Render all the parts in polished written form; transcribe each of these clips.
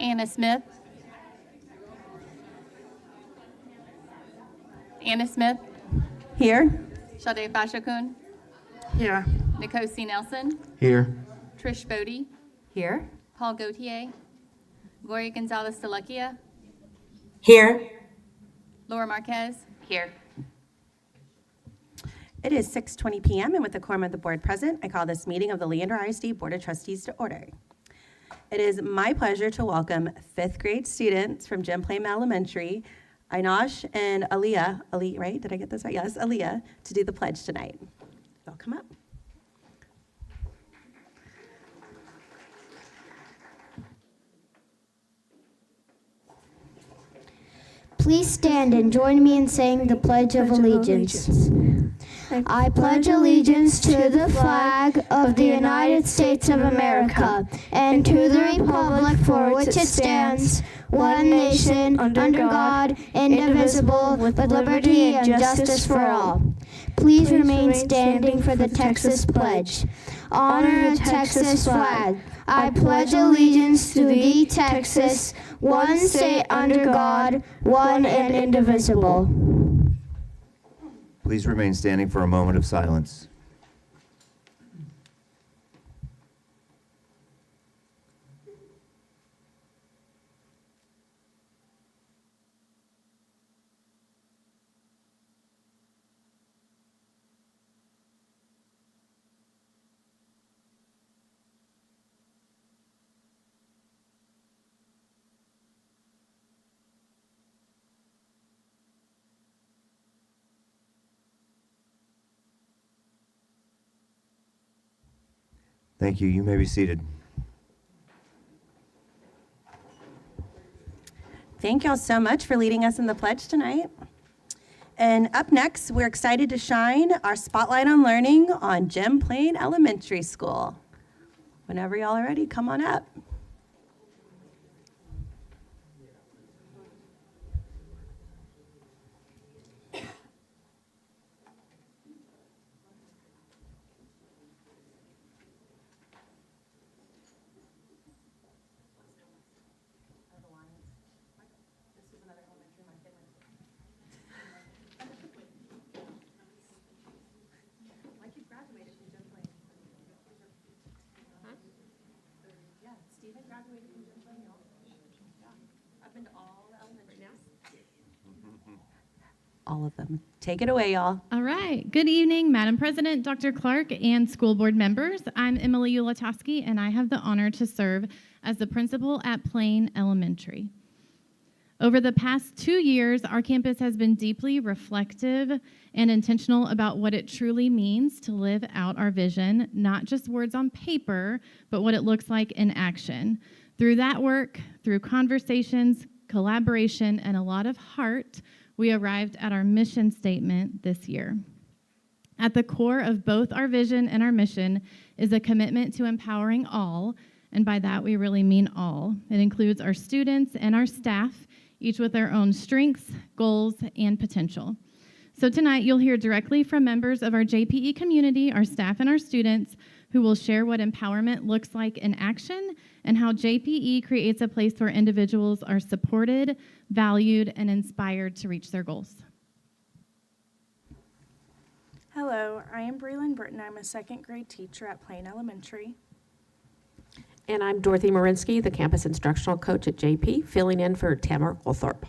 Anna Smith. Anna Smith. Here. Sade Fashakun. Here. Nikosi Nelson. Here. Trish Bodie. Here. Paul Gautier. Gloria Gonzalez Delakia. Here. Laura Marquez. Here. It is 6:20 p.m. and with the quorum of the board present, I call this meeting of the Leander ISD Board of Trustees to order. It is my pleasure to welcome fifth grade students from Jim Plain Elementary, Ainosh and Aaliyah, right? Did I get this right? Yes, Aaliyah, to do the pledge tonight. Y'all come up. Please stand and join me in saying the Pledge of Allegiance. I pledge allegiance to the flag of the United States of America and to the republic for which it stands, one nation, under God, indivisible, with liberty and justice for all. Please remain standing for the Texas Pledge. Honor the Texas flag. I pledge allegiance to thee, Texas, one state under God, one and indivisible. Please remain standing for a moment of silence. Thank you. You may be seated. Thank y'all so much for leading us in the pledge tonight. And up next, we're excited to shine our spotlight on learning on Jim Plain Elementary School. Whenever y'all are ready, come on up. All of them. Take it away, y'all. All right. Good evening, Madam President, Dr. Clark, and school board members. I'm Emily Ulatowski, and I have the honor to serve as the principal at Plain Elementary. Over the past 2 years, our campus has been deeply reflective and intentional about what it truly means to live out our vision, not just words on paper, but what it looks like in action. Through that work, through conversations, collaboration, and a lot of heart, we arrived at our mission statement this year. At the core of both our vision and our mission is a commitment to empowering all, and by that we really mean all. It includes our students and our staff, each with their own strengths, goals, and potential. So tonight you'll hear directly from members of our JPE community, our staff and our students, who will share what empowerment looks like in action and how JPE creates a place where individuals are supported, valued, and inspired to reach their goals. Hello, I am Breland Britton. I'm a second grade teacher at Plain Elementary. And I'm Dorothy Marinsky, the campus instructional coach at JP, filling in for Tamara Goldthorpe.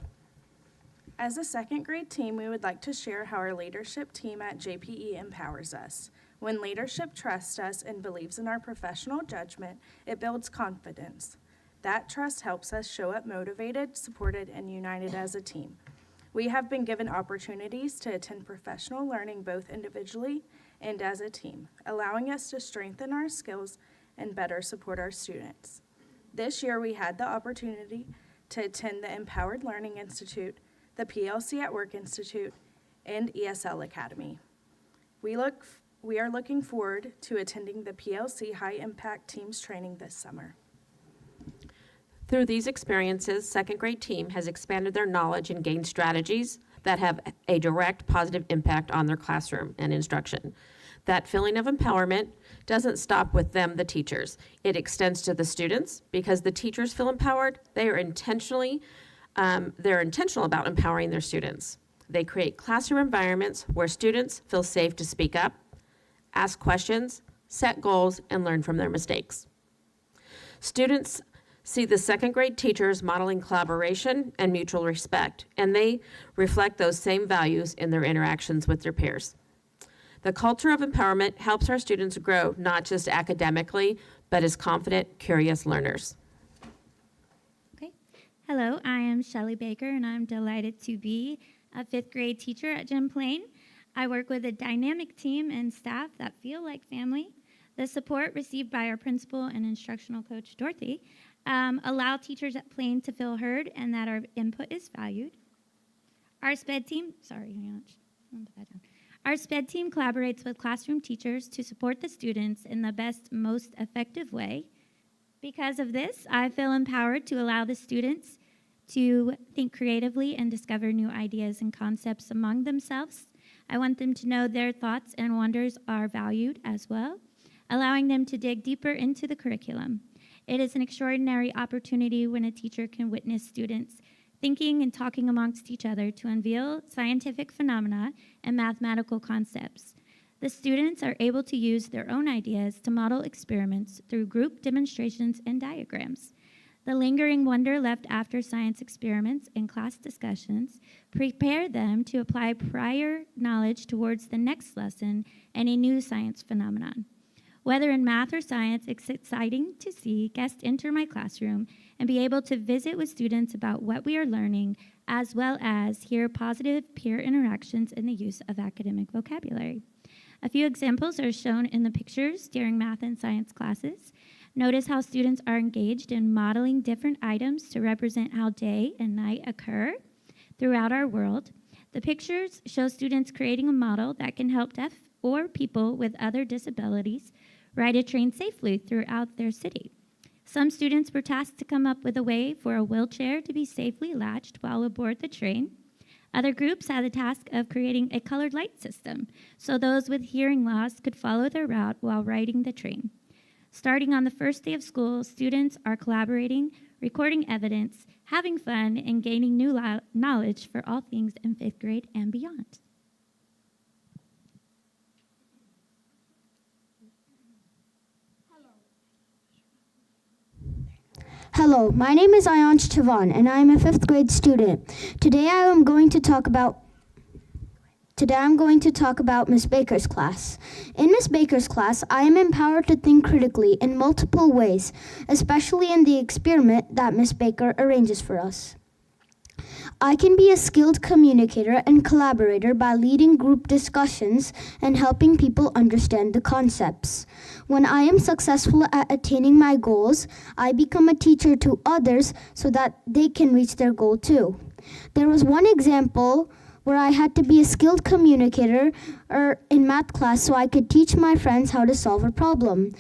As a second grade team, we would like to share how our leadership team at JPE empowers us. When leadership trusts us and believes in our professional judgment, it builds confidence. That trust helps us show up motivated, supported, and united as a team. We have been given opportunities to attend professional learning both individually and as a team, allowing us to strengthen our skills and better support our students. This year, we had the opportunity to attend the Empowered Learning Institute, the PLC at Work Institute, and ESL Academy. We are looking forward to attending the PLC High Impact Teams training this summer. Through these experiences, second grade team has expanded their knowledge and gained strategies that have a direct positive impact on their classroom and instruction. That feeling of empowerment doesn't stop with them, the teachers. It extends to the students because the teachers feel empowered. They're intentional about empowering their students. They create classroom environments where students feel safe to speak up, ask questions, set goals, and learn from their mistakes. Students see the second grade teachers modeling collaboration and mutual respect, and they reflect those same values in their interactions with their peers. The culture of empowerment helps our students grow not just academically, but as confident, curious learners. Okay. Hello, I am Shelly Baker, and I'm delighted to be a 5th grade teacher at Jim Plain. I work with a dynamic team and staff that feel like family. The support received by our principal and instructional coach, Dorothy, allow teachers at Plain to feel heard and that our input is valued. Our SPED team, Our SPED team collaborates with classroom teachers to support the students in the best, most effective way. Because of this, I feel empowered to allow the students to think creatively and discover new ideas and concepts among themselves. I want them to know their thoughts and wonders are valued as well, allowing them to dig deeper into the curriculum. It is an extraordinary opportunity when a teacher can witness students thinking and talking amongst each other to unveil scientific phenomena and mathematical concepts. The students are able to use their own ideas to model experiments through group demonstrations and diagrams. The lingering wonder left after science experiments and class discussions prepare them to apply prior knowledge towards the next lesson and a new science phenomenon. Whether in math or science, it's exciting to see guests enter my classroom and be able to visit with students about what we are learning, as well as hear positive peer interactions in the use of academic vocabulary. A few examples are shown in the pictures during math and science classes. Notice how students are engaged in modeling different items to represent how day and night occur throughout our world. The pictures show students creating a model that can help deaf or people with other disabilities ride a train safely throughout their city. Some students were tasked to come up with a way for a wheelchair to be safely latched while aboard the train. Other groups had the task of creating a colored light system so those with hearing loss could follow their route while riding the train. Starting on the first day of school, students are collaborating, recording evidence, having fun, and gaining new knowledge for all things in 5th grade and beyond. Hello, my name is Ayansh Chavan, and I am a 5th grade student. Today I am going to talk about Miss Baker's class. In Miss Baker's class, I am empowered to think critically in multiple ways, especially in the experiment that Miss Baker arranges for us. I can be a skilled communicator and collaborator by leading group discussions and helping people understand the concepts. When I am successful at attaining my goals, I become a teacher to others so that they can reach their goal too. There was one example where I had to be a skilled communicator in math class so I could teach my friends how to solve a problem.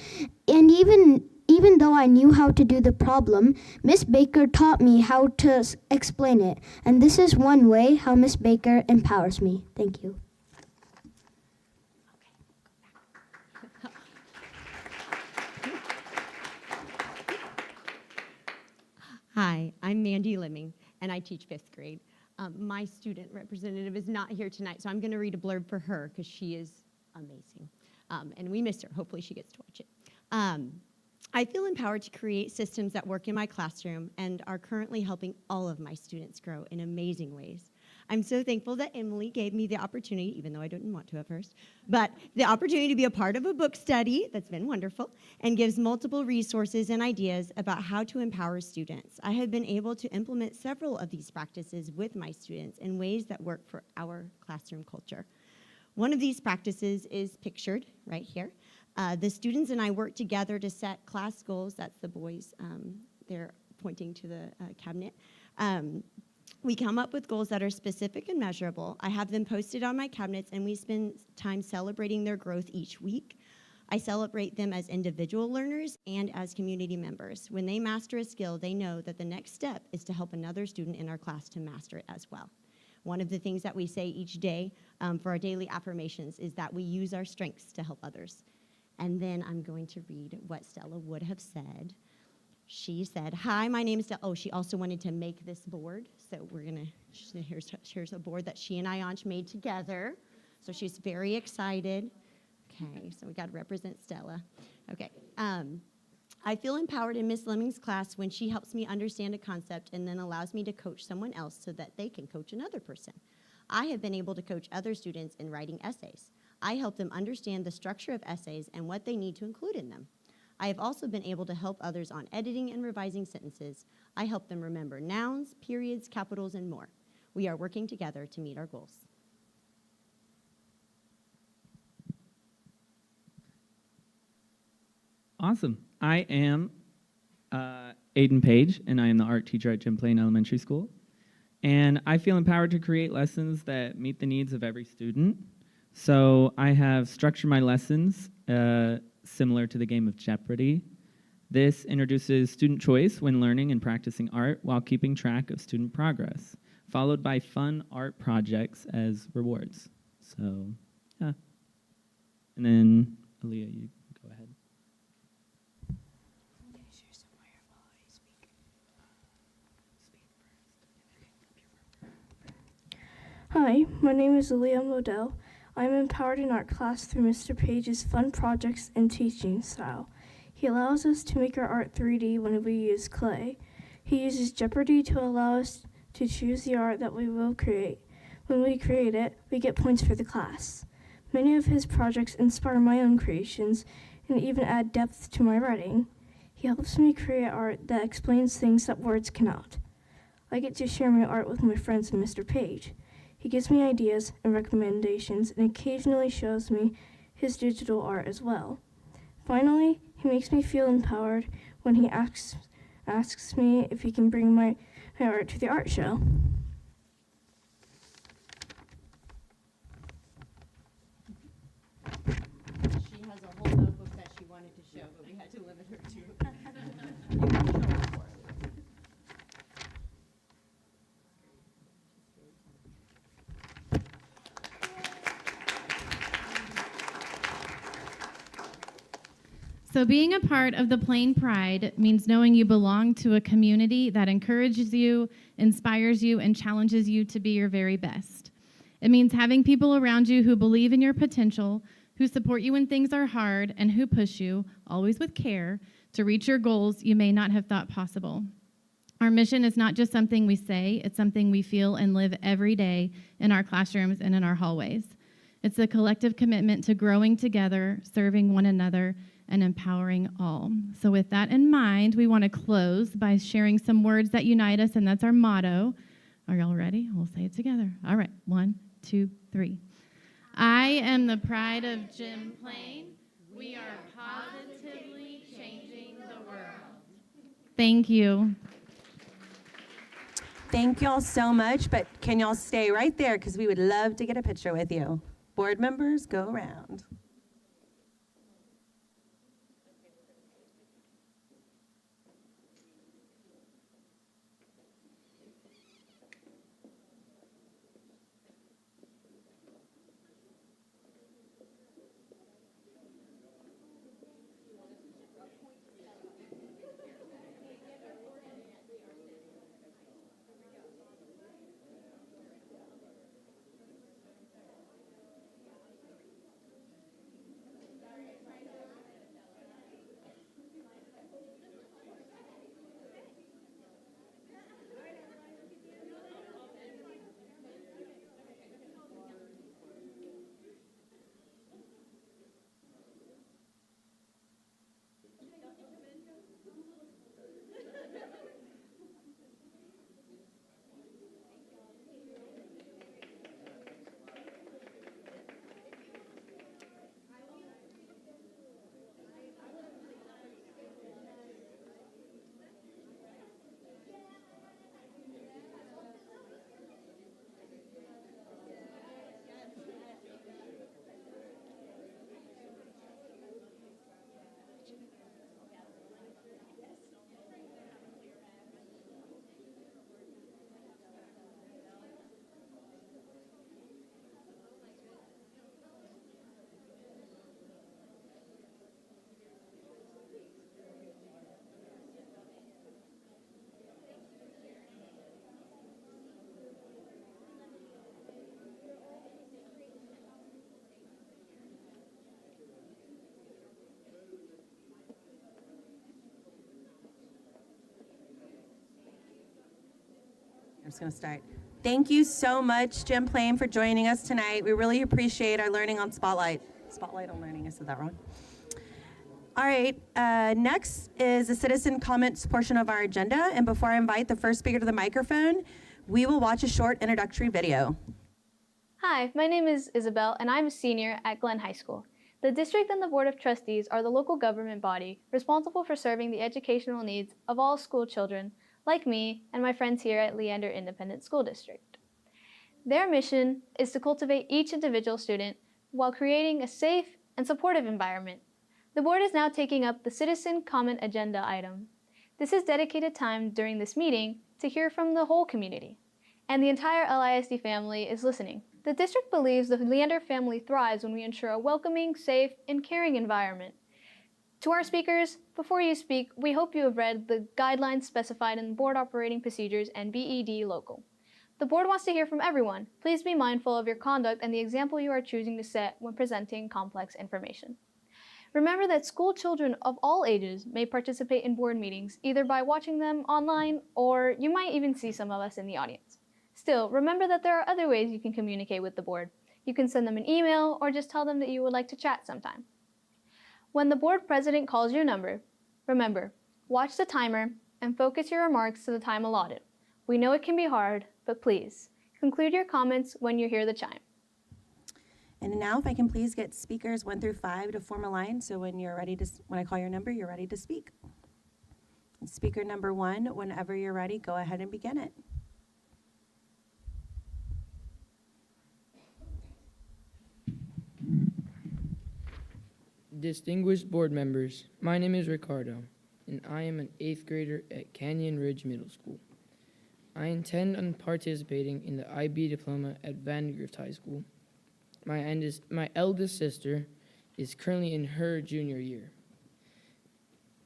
And even though I knew how to do the problem, Miss Baker taught me how to explain it. And this is one way how Miss Baker empowers me. Thank you. Hi, I'm Mandy Limming, and I teach 5th grade. My student representative is not here tonight, so I'm going to read a blurb for her because she is amazing. And we miss her. Hopefully she gets to watch it. I feel empowered to create systems that work in my classroom and are currently helping all of my students grow in amazing ways. I'm so thankful that Emily gave me the opportunity, even though I didn't want to at first, but the opportunity to be a part of a book study that's been wonderful and gives multiple resources and ideas about how to empower students. I have been able to implement several of these practices with my students in ways that work for our classroom culture. One of these practices is pictured right here. The students and I work together to set class goals. That's the boys. They're pointing to the cabinet. We come up with goals that are specific and measurable. I have them posted on my cabinets, and we spend time celebrating their growth each week. I celebrate them as individual learners and as community members. When they master a skill, they know that the next step is to help another student in our class to master it as well. One of the things that we say each day for our daily affirmations is that we use our strengths to help others. And then I'm going to read what Stella would have said. She said, "Hi, my name is Stella." Oh, she also wanted to make this board. So we're going to, here's a board that she and Ianch made together. So she's very excited. Okay, so we got to represent Stella. Okay. I feel empowered in Miss Lemming's class when she helps me understand a concept and then allows me to coach someone else so that they can coach another person. I have been able to coach other students in writing essays. I help them understand the structure of essays and what they need to include in them. I have also been able to help others on editing and revising sentences. I help them remember nouns, periods, capitals, and more. We are working together to meet our goals. Awesome. I am Aiden Page, and I am the art teacher at Jim Plain Elementary School. And I feel empowered to create lessons that meet the needs of every student. So I have structured my lessons similar to the game of Jeopardy. This introduces student choice when learning and practicing art while keeping track of student progress, followed by fun art projects as rewards. So, yeah. And then, Aaliyah, you go ahead. Hi, my name is Aaliyah Modell. I'm empowered in art class through Mr. Page's fun projects and teaching style. He allows us to make our art 3D when we use clay. He uses Jeopardy to allow us to choose the art that we will create. When we create it, we get points for the class. Many of his projects inspire my own creations and even add depth to my writing. He helps me create art that explains things that words cannot. I get to share my art with my friends and Mr. Page. He gives me ideas and recommendations and occasionally shows me his digital art as well. Finally, he makes me feel empowered when he asks me if he can bring my art to the art show. She has a whole notebook that she wanted to show, but we had to limit her to. So being a part of the Plain Pride means knowing you belong to a community that encourages you, inspires you, and challenges you to be your very best. It means having people around you who believe in your potential, who support you when things are hard, and who push you, always with care, to reach your goals you may not have thought possible. Our mission is not just something we say, it's something we feel and live every day in our classrooms and in our hallways. It's a collective commitment to growing together, serving one another, and empowering all. So with that in mind, we want to close by sharing some words that unite us, and that's our motto. Are y'all ready? We'll say it together. All right, 1, 2, 3. I am the pride of Jim Plain. We are positively changing the world. Thank you. Thank y'all so much, but can y'all stay right there because we would love to get a picture with you. Board members, go around. just going to start. Thank you so much, Jim Plain, for joining us tonight. We really appreciate our learning on Spotlight. Spotlight on Learning, I said that wrong. All right, next is the citizen comments portion of our agenda. And before I invite the first speaker to the microphone, we will watch a short introductory video. Hi, my name is Isabel, and I'm a senior at Glenn High School. The district and the Board of Trustees are the local government body responsible for serving the educational needs of all school children, like me and my friends here at Leander Independent School District. Their mission is to cultivate each individual student while creating a safe and supportive environment. The board is now taking up the citizen comment agenda item. This is dedicated time during this meeting to hear from the whole community, and the entire LISD family is listening. The district believes the Leander family thrives when we ensure a welcoming, safe, and caring environment. To our speakers, before you speak, we hope you have read the guidelines specified in Board Operating Procedures and BED Local. The board wants to hear from everyone. Please be mindful of your conduct and the example you are choosing to set when presenting complex information. Remember that school children of all ages may participate in board meetings, either by watching them online or you might even see some of us in the audience. Still, remember that there are other ways you can communicate with the board. You can send them an email or just tell them that you would like to chat sometime. When the board president calls your number, remember, watch the timer and focus your remarks to the time allotted. We know it can be hard, but please, conclude your comments when you hear the chime. And now if I can please get speakers 1 through 5 to form a line, so when I call your number, you're ready to speak. And speaker number 1, whenever you're ready, go ahead and begin it. Distinguished board members, my name is Ricardo, and I am an 8th grader at Canyon Ridge Middle School. I intend on participating in the IB diploma at Vandegrift High School. My eldest sister is currently in her junior year,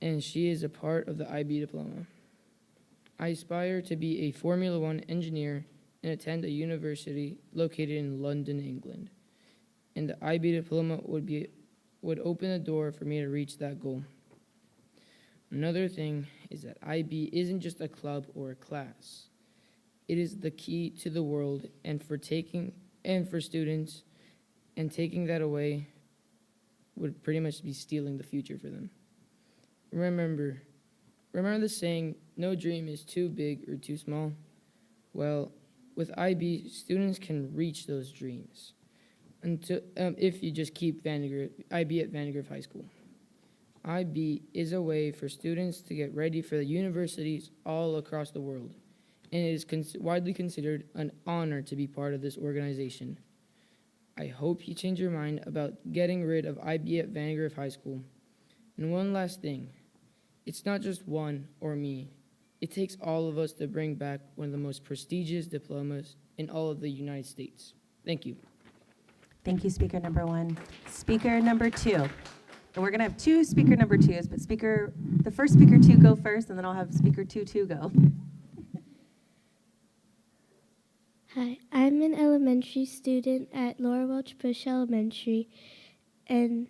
and she is a part of the IB diploma. I aspire to be a Formula One engineer and attend a university located in London, England, and the IB diploma would open a door for me to reach that goal. Another thing is that IB isn't just a club or a class. It is the key to the world, and for students, and taking that away would pretty much be stealing the future for them. Remember the saying, no dream is too big or too small? Well, with IB, students can reach those dreams if you just keep IB at Vandegrift High School. IB is a way for students to get ready for the universities all across the world, and it is widely considered an honor to be part of this organization. I hope you change your mind about getting rid of IB at Vandegrift High School. And one last thing, it's not just one or me. It takes all of us to bring back one of the most prestigious diplomas in all of the United States. Thank you. Thank you, speaker number 1. Speaker number 2. And we're going to have 2 speaker number 2s, but the first speaker 2 go first, and then I'll have speaker 2 go. Hi, I'm an elementary student at Laura Welch Bush Elementary, and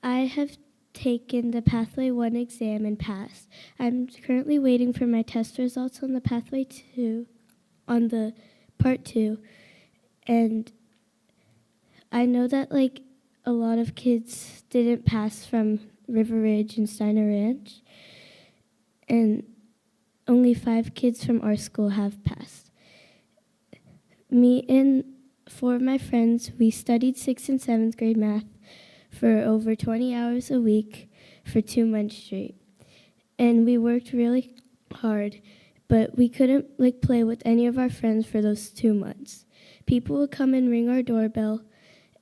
I have taken the Pathway 1 exam and passed. I'm currently waiting for my test results on the Pathway 2, on the Part 2, and I know that a lot of kids didn't pass from River Ridge and Steiner Ranch, and only 5 kids from our school have passed. Me and 4 of my friends, we studied 6th and 7th grade math for over 20 hours a week for 2 months straight. And we worked really hard, but we couldn't play with any of our friends for those 2 months. People would come and ring our doorbell,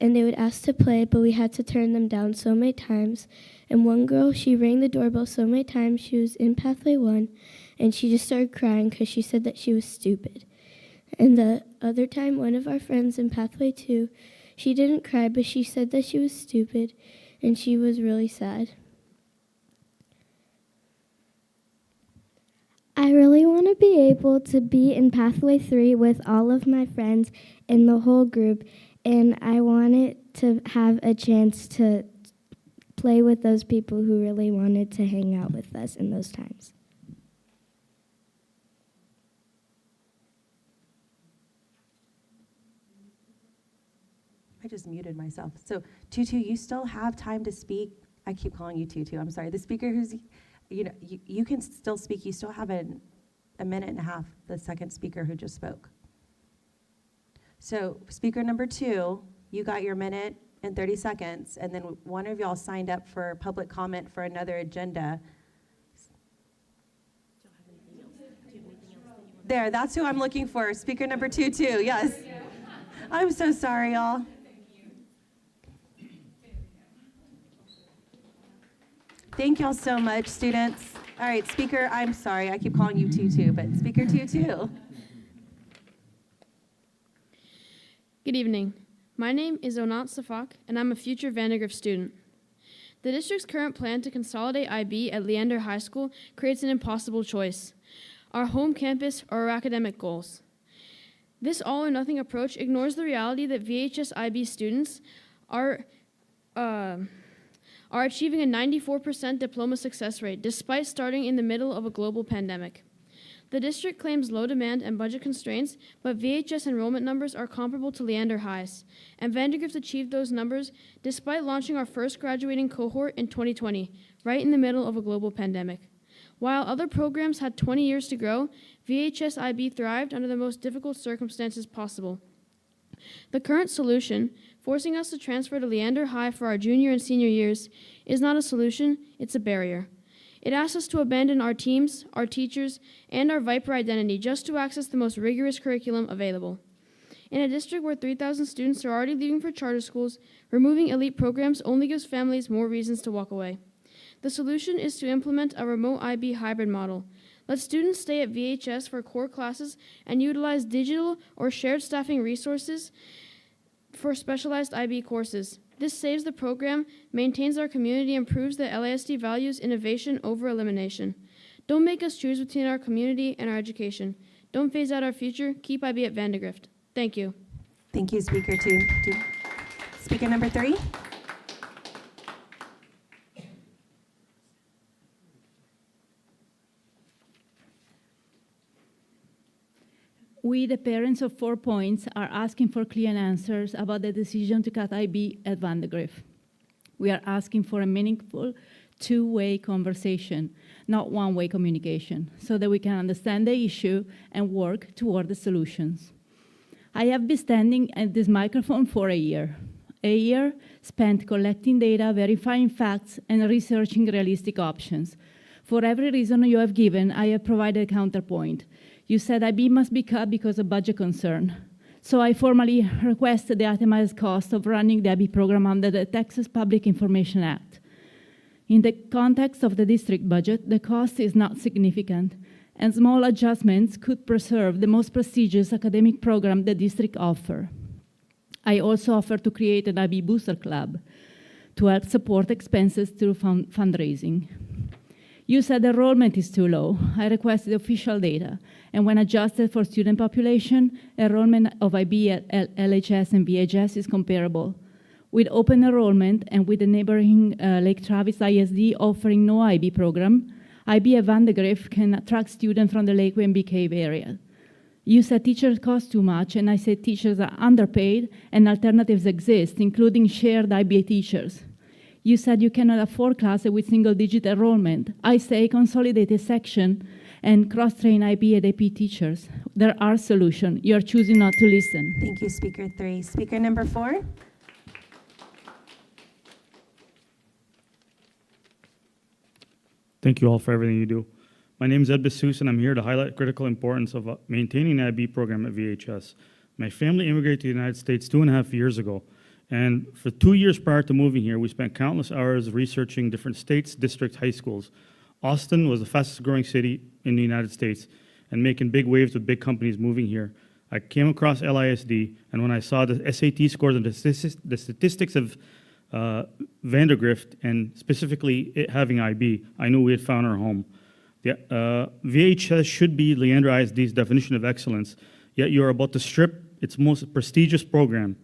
and they would ask to play, but we had to turn them down so many times. And one girl, she rang the doorbell so many times, she was in Pathway 1, and she just started crying because she said that she was stupid. And the other time, one of our friends in Pathway 2, she didn't cry, but she said that she was stupid, and she was really sad. I really want to be able to be in Pathway 3 with all of my friends in the whole group, and I wanted to have a chance to play with those people who really wanted to hang out with us in those times. I just muted myself. So Tutu, you still have time to speak. I keep calling you Tutu, I'm sorry. The speaker who's, you can still speak. You still have a minute and a half, the second speaker who just spoke. So speaker number 2, you got your minute and 30 seconds, and then one of y'all signed up for public comment for another agenda. There, that's who I'm looking for. Speaker number 2, too, yes. I'm so sorry, y'all. Thank y'all so much, students. All right, speaker, I'm sorry, I keep calling you 2, but speaker 2. Good evening. My name is Onat Safak, and I'm a future Vandergrift student. The district's current plan to consolidate IB at Leander High School creates an impossible choice: our home campus or our academic goals. This all-or-nothing approach ignores the reality that VHS IB students are achieving a 94% diploma success rate despite starting in the middle of a global pandemic. The district claims low demand and budget constraints, but VHS enrollment numbers are comparable to Leander High's, and Vandergrift achieved those numbers despite launching our first graduating cohort in 2020, right in the middle of a global pandemic. While other programs had 20 years to grow, VHS IB thrived under the most difficult circumstances possible. The current solution, forcing us to transfer to Leander High for our junior and senior years, is not a solution, it's a barrier. It asks us to abandon our teams, our teachers, and our Viper identity just to access the most rigorous curriculum available. In a district where 3,000 students are already leaving for charter schools, removing elite programs only gives families more reasons to walk away. The solution is to implement a remote IB hybrid model. Let students stay at VHS for core classes and utilize digital or shared staffing resources for specialized IB courses. This saves the program, maintains our community, and proves that LISD values innovation over elimination. Don't make us choose between our community and our education. Don't phase out our future. Keep IB at Vandergrift. Thank you. Thank you, speaker 2. Speaker number 3. We, the parents of 4 Points, are asking for clear answers about the decision to cut IB at Vandergrift. We are asking for a meaningful two-way conversation, not one-way communication, so that we can understand the issue and work toward the solutions. I have been standing at this microphone for a year spent collecting data, verifying facts, and researching realistic options. For every reason you have given, I have provided a counterpoint. You said IB must be cut because of budget concern. So I formally requested the itemized cost of running the IB program under the Texas Public Information Act. In the context of the district budget, the cost is not significant, and small adjustments could preserve the most prestigious academic program the district offers. I also offered to create an IB Booster Club to help support expenses through fundraising. You said enrollment is too low. I requested official data, and when adjusted for student population, enrollment of IB at LHS and VHS is comparable. With open enrollment and with the neighboring Lake Travis ISD offering no IB program, IB at Vandergrift can attract students from the Lakeway and Big Cave area. You said teachers cost too much, and I said teachers are underpaid and alternatives exist, including shared IB teachers. You said you cannot afford classes with single-digit enrollment. I say consolidate a section and cross-train IB and AP teachers. There are solutions. You are choosing not to listen. Thank you, speaker 3. Speaker number 4. Thank you all for everything you do. My name is Ed Basus, and I'm here to highlight critical importance of maintaining an IB program at VHS. My family immigrated to the United States 2.5 years ago. And for 2 years prior to moving here, we spent countless hours researching different states, districts, high schools. Austin was the fastest growing city in the United States and making big waves with big companies moving here. I came across LISD, and when I saw the SAT scores and the statistics of Vandergrift, and specifically it having IB, I knew we had found our home. The VHS should be Leander ISD's definition of excellence, yet you're about to strip its most prestigious program.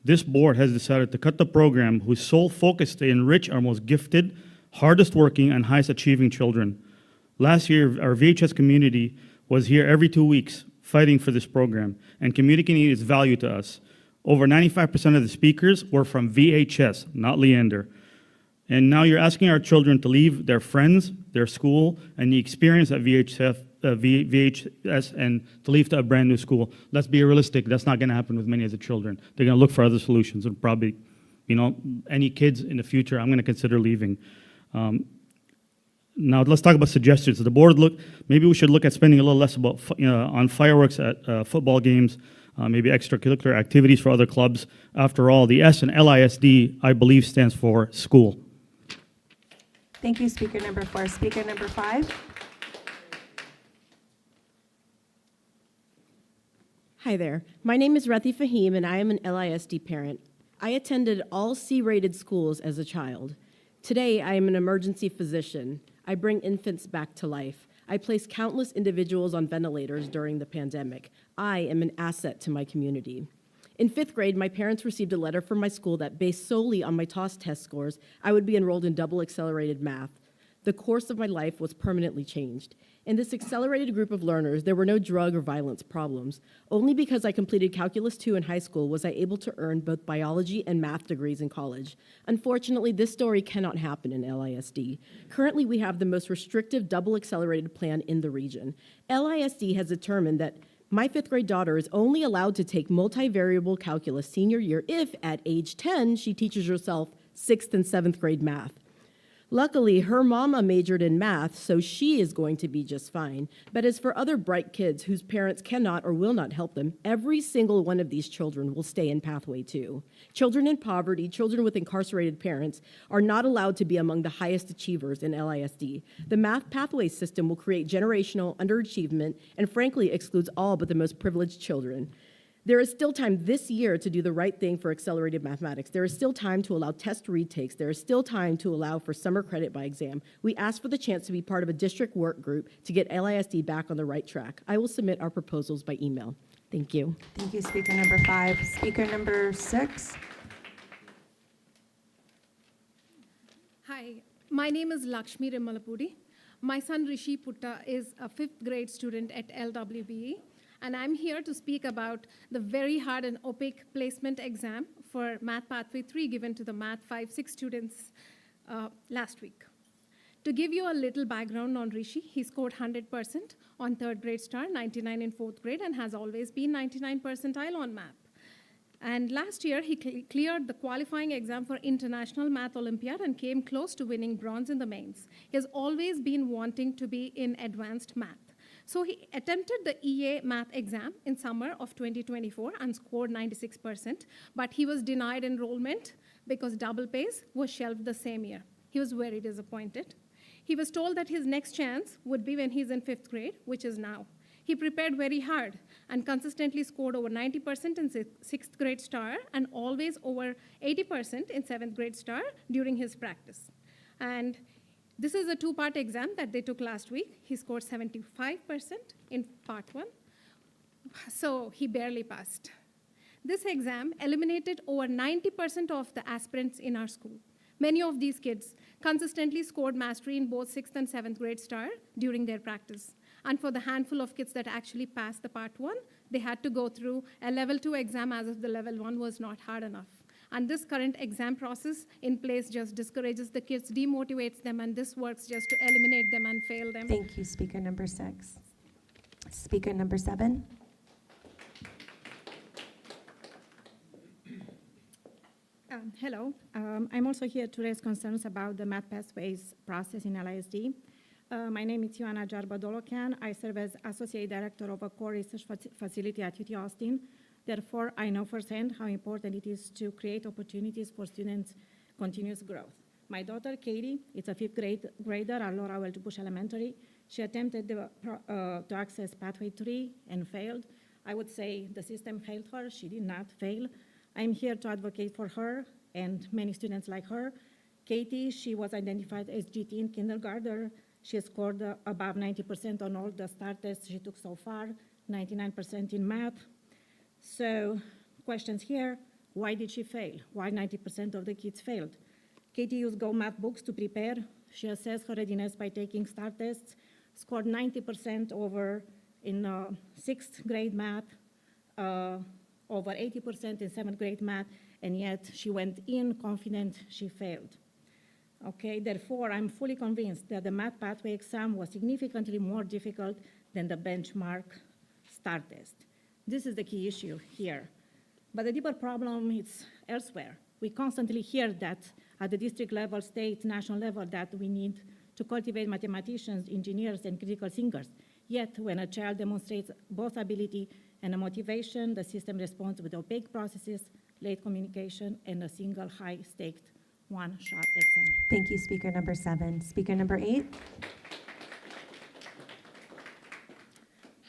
This board has decided to cut the program whose sole focus is to enrich our most gifted, hardest working, and highest achieving children. Last year, our VHS community was here every 2 weeks fighting for this program and communicating its value to us. over 95% of the speakers were from VHS, not Leander. And now you're asking our children to leave their friends, their school, and the experience at VHS and to leave to a brand new school. Let's be realistic. That's not going to happen with many of the children. They're going to look for other solutions, and probably, any kids in the future, I'm going to consider leaving. Now let's talk about suggestions. The board maybe we should look at spending a little less on fireworks at football games, maybe extracurricular activities for other clubs. After all, the S in LISD, I believe, stands for school. Thank you, speaker number 4. Speaker number 5. Hi there. My name is Rathi Fahim, and I am an LISD parent. I attended all C-rated schools as a child. Today, I am an emergency physician. I bring infants back to life. I place countless individuals on ventilators during the pandemic. I am an asset to my community. In 5th grade, my parents received a letter from my school that based solely on my TOS test scores, I would be enrolled in double accelerated math. The course of my life was permanently changed. In this accelerated group of learners, there were no drug or violence problems. Only because I completed Calculus 2 in high school was I able to earn both biology and math degrees in college. Unfortunately, this story cannot happen in LISD. Currently, we have the most restrictive double accelerated plan in the region. LISD has determined that my 5th grade daughter is only allowed to take multivariable calculus senior year if, at age 10, she teaches herself 6th and 7th grade math. Luckily, her mama majored in math, so she is going to be just fine. But as for other bright kids whose parents cannot or will not help them, every single one of these children will stay in Pathway 2. Children in poverty, children with incarcerated parents, are not allowed to be among the highest achievers in LISD. The math pathway system will create generational underachievement and frankly excludes all but the most privileged children. There is still time this year to do the right thing for accelerated mathematics. There is still time to allow test retakes. There is still time to allow for summer credit by exam. We ask for the chance to be part of a district work group to get LISD back on the right track. I will submit our proposals by email. Thank you. Thank you, speaker number 5. Speaker number 6. Hi, my name is Lakshmi Rimalapudi. My son Rishi Putta is a 5th grade student at LWBE. And I'm here to speak about the very hard and opaque placement exam for Math Pathway 3 given to the Math 5-6 students last week. To give you a little background on Rishi, he scored 100% on 3rd grade star, 99 in 4th grade, and has always been 99 percentile on math. And last year, he cleared the qualifying exam for International Math Olympiad and came close to winning bronze in the mains. He has always been wanting to be in advanced math. So he attempted the EA math exam in summer of 2024 and scored 96%, but he was denied enrollment because double pays was shelved the same year. He was very disappointed. He was told that his next chance would be when he's in 5th grade, which is now. He prepared very hard and consistently scored over 90% in 6th grade star and always over 80% in 7th grade star during his practice. And this is a 2-part exam that they took last week. He scored 75% in part 1, so he barely passed. This exam eliminated over 90% of the aspirants in our school. Many of these kids consistently scored mastery in both 6th and 7th grade star during their practice. And for the handful of kids that actually passed the part 1, they had to go through a level 2 exam as if the level 1 was not hard enough. And this current exam process in place just discourages the kids, demotivates them, and this works just to eliminate them and fail them. Thank you, speaker number 6. Speaker number 7. Hello. I'm also here to raise concerns about the math pathways process in LISD. My name is Ioana Jarbadolocan. I serve as Associate Director of a core research facility at UT Austin. Therefore, I know firsthand how important it is to create opportunities for students' continuous growth. My daughter, Katie, is a 5th grader at Laura Welch Bush Elementary. She attempted to access Pathway 3 and failed. I would say the system failed her. She did not fail. I'm here to advocate for her and many students like her. Katie, she was identified as GT in kindergarten. She scored above 90% on all the STAR tests she took so far, 99% in math. So, questions here, why did she fail? Why 90% of the kids failed? Katie used Go Math books to prepare. She assessed her readiness by taking STAR tests, scored 90% over in 6th grade math, over 80% in 7th grade math, and yet she went in confident she failed. Okay, therefore, I'm fully convinced that the math pathway exam was significantly more difficult than the benchmark STAR test. This is the key issue here. But the deeper problem is elsewhere. We constantly hear that at the district level, state, national level, that we need to cultivate mathematicians, engineers, and critical thinkers. Yet, when a child demonstrates both ability and a motivation, the system responds with opaque processes, late communication, and a single high-staked one-shot exam. Thank you, speaker number 7. Speaker number 8.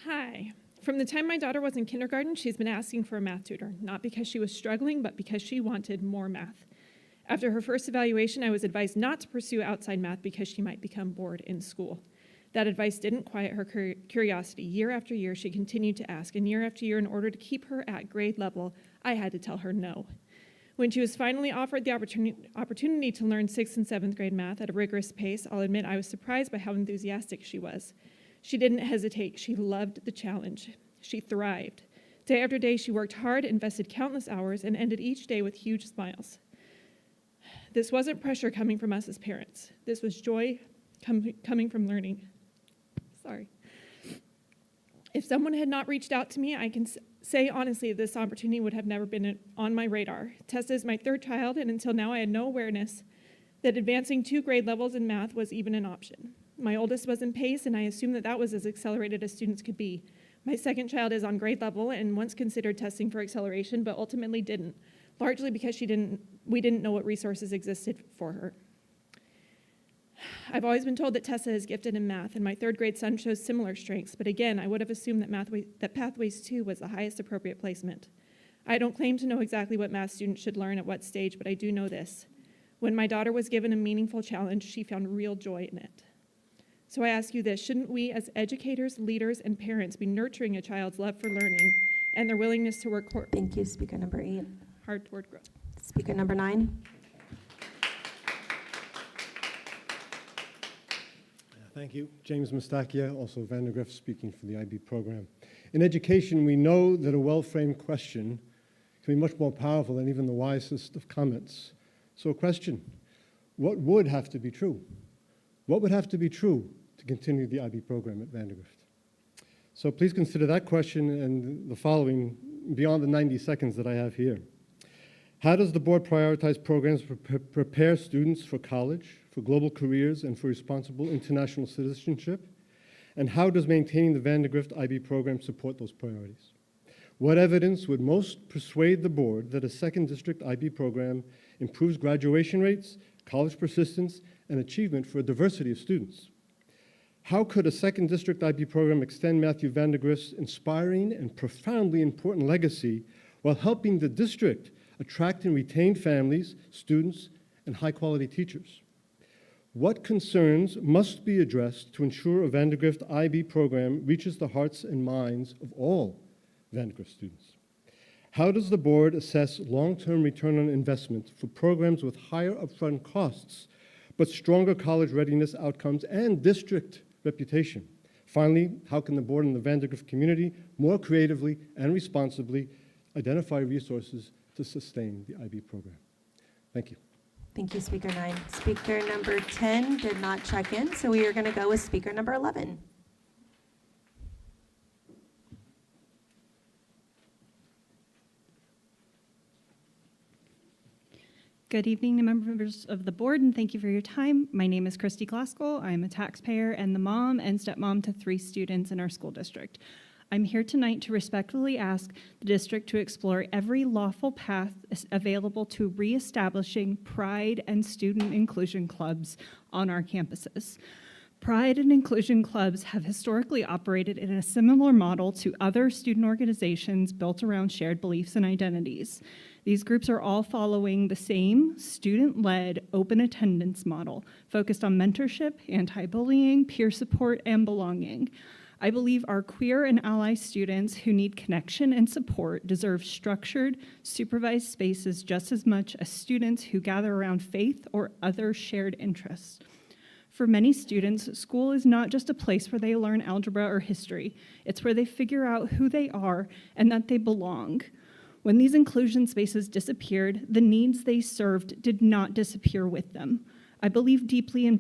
Hi. From the time my daughter was in kindergarten, she's been asking for a math tutor, not because she was struggling, but because she wanted more math. After her first evaluation, I was advised not to pursue outside math because she might become bored in school. That advice didn't quiet her curiosity. Year after year, she continued to ask, and year after year, in order to keep her at grade level, I had to tell her no. When she was finally offered the opportunity to learn 6th and 7th grade math at a rigorous pace, I'll admit I was surprised by how enthusiastic she was. She didn't hesitate. She loved the challenge. She thrived. Day after day, she worked hard, invested countless hours, and ended each day with huge smiles. This wasn't pressure coming from us as parents. This was joy coming from learning. Sorry. If someone had not reached out to me, I can say honestly this opportunity would have never been on my radar. Tessa is my 3rd child, and until now I had no awareness that advancing 2 grade levels in math was even an option. My oldest was in PACE, and I assumed that was as accelerated as students could be. My 2nd child is on grade level and once considered testing for acceleration, but ultimately didn't, largely because we didn't know what resources existed for her. I've always been told that Tessa is gifted in math, and my 3rd grade son shows similar strengths, but again, I would have assumed that Pathways 2 was the highest appropriate placement. I don't claim to know exactly what math students should learn at what stage, but I do know this. When my daughter was given a meaningful challenge, she found real joy in it. So I ask you this, shouldn't we as educators, leaders, and parents be nurturing a child's love for learning and their willingness to work Thank you, speaker number 8. hard toward growth? Speaker number 9. Thank you. James Mustakia, also Vandergrift, speaking for the IB program. In education, we know that a well-framed question can be much more powerful than even the wisest of comments. So a question, what would have to be true? What would have to be true to continue the IB program at Vandergrift? So please consider that question and the following beyond the 90 seconds that I have here. How does the board prioritize programs to prepare students for college, for global careers, and for responsible international citizenship? And how does maintaining the Vandergrift IB program support those priorities? What evidence would most persuade the board that a 2nd district IB program improves graduation rates, college persistence, and achievement for a diversity of students? How could a 2nd district IB program extend Matthew Vandergrift's inspiring and profoundly important legacy while helping the district attract and retain families, students, and high-quality teachers? What concerns must be addressed to ensure a Vandergrift IB program reaches the hearts and minds of all Vandergrift students? How does the board assess long-term return on investment for programs with higher upfront costs, but stronger college readiness outcomes and district reputation? Finally, how can the board and the Vandergrift community more creatively and responsibly identify resources to sustain the IB program? Thank you. Thank you, speaker 9. Speaker number 10 did not check in, so we are going to go with speaker number 11. Good evening to members of the board, and thank you for your time. My name is Christy Glaskell. I'm a taxpayer and the mom and stepmom to 3 students in our school district. I'm here tonight to respectfully ask the district to explore every lawful path available to reestablishing Pride and student inclusion clubs on our campuses. Pride and inclusion clubs have historically operated in a similar model to other student organizations built around shared beliefs and identities. These groups are all following the same student-led open attendance model, focused on mentorship, anti-bullying, peer support, and belonging. I believe our queer and ally students who need connection and support deserve structured, supervised spaces just as much as students who gather around faith or other shared interests. For many students, school is not just a place where they learn algebra or history. It's where they figure out who they are and that they belong. When these inclusion spaces disappeared, the needs they served did not disappear with them. I believe deeply in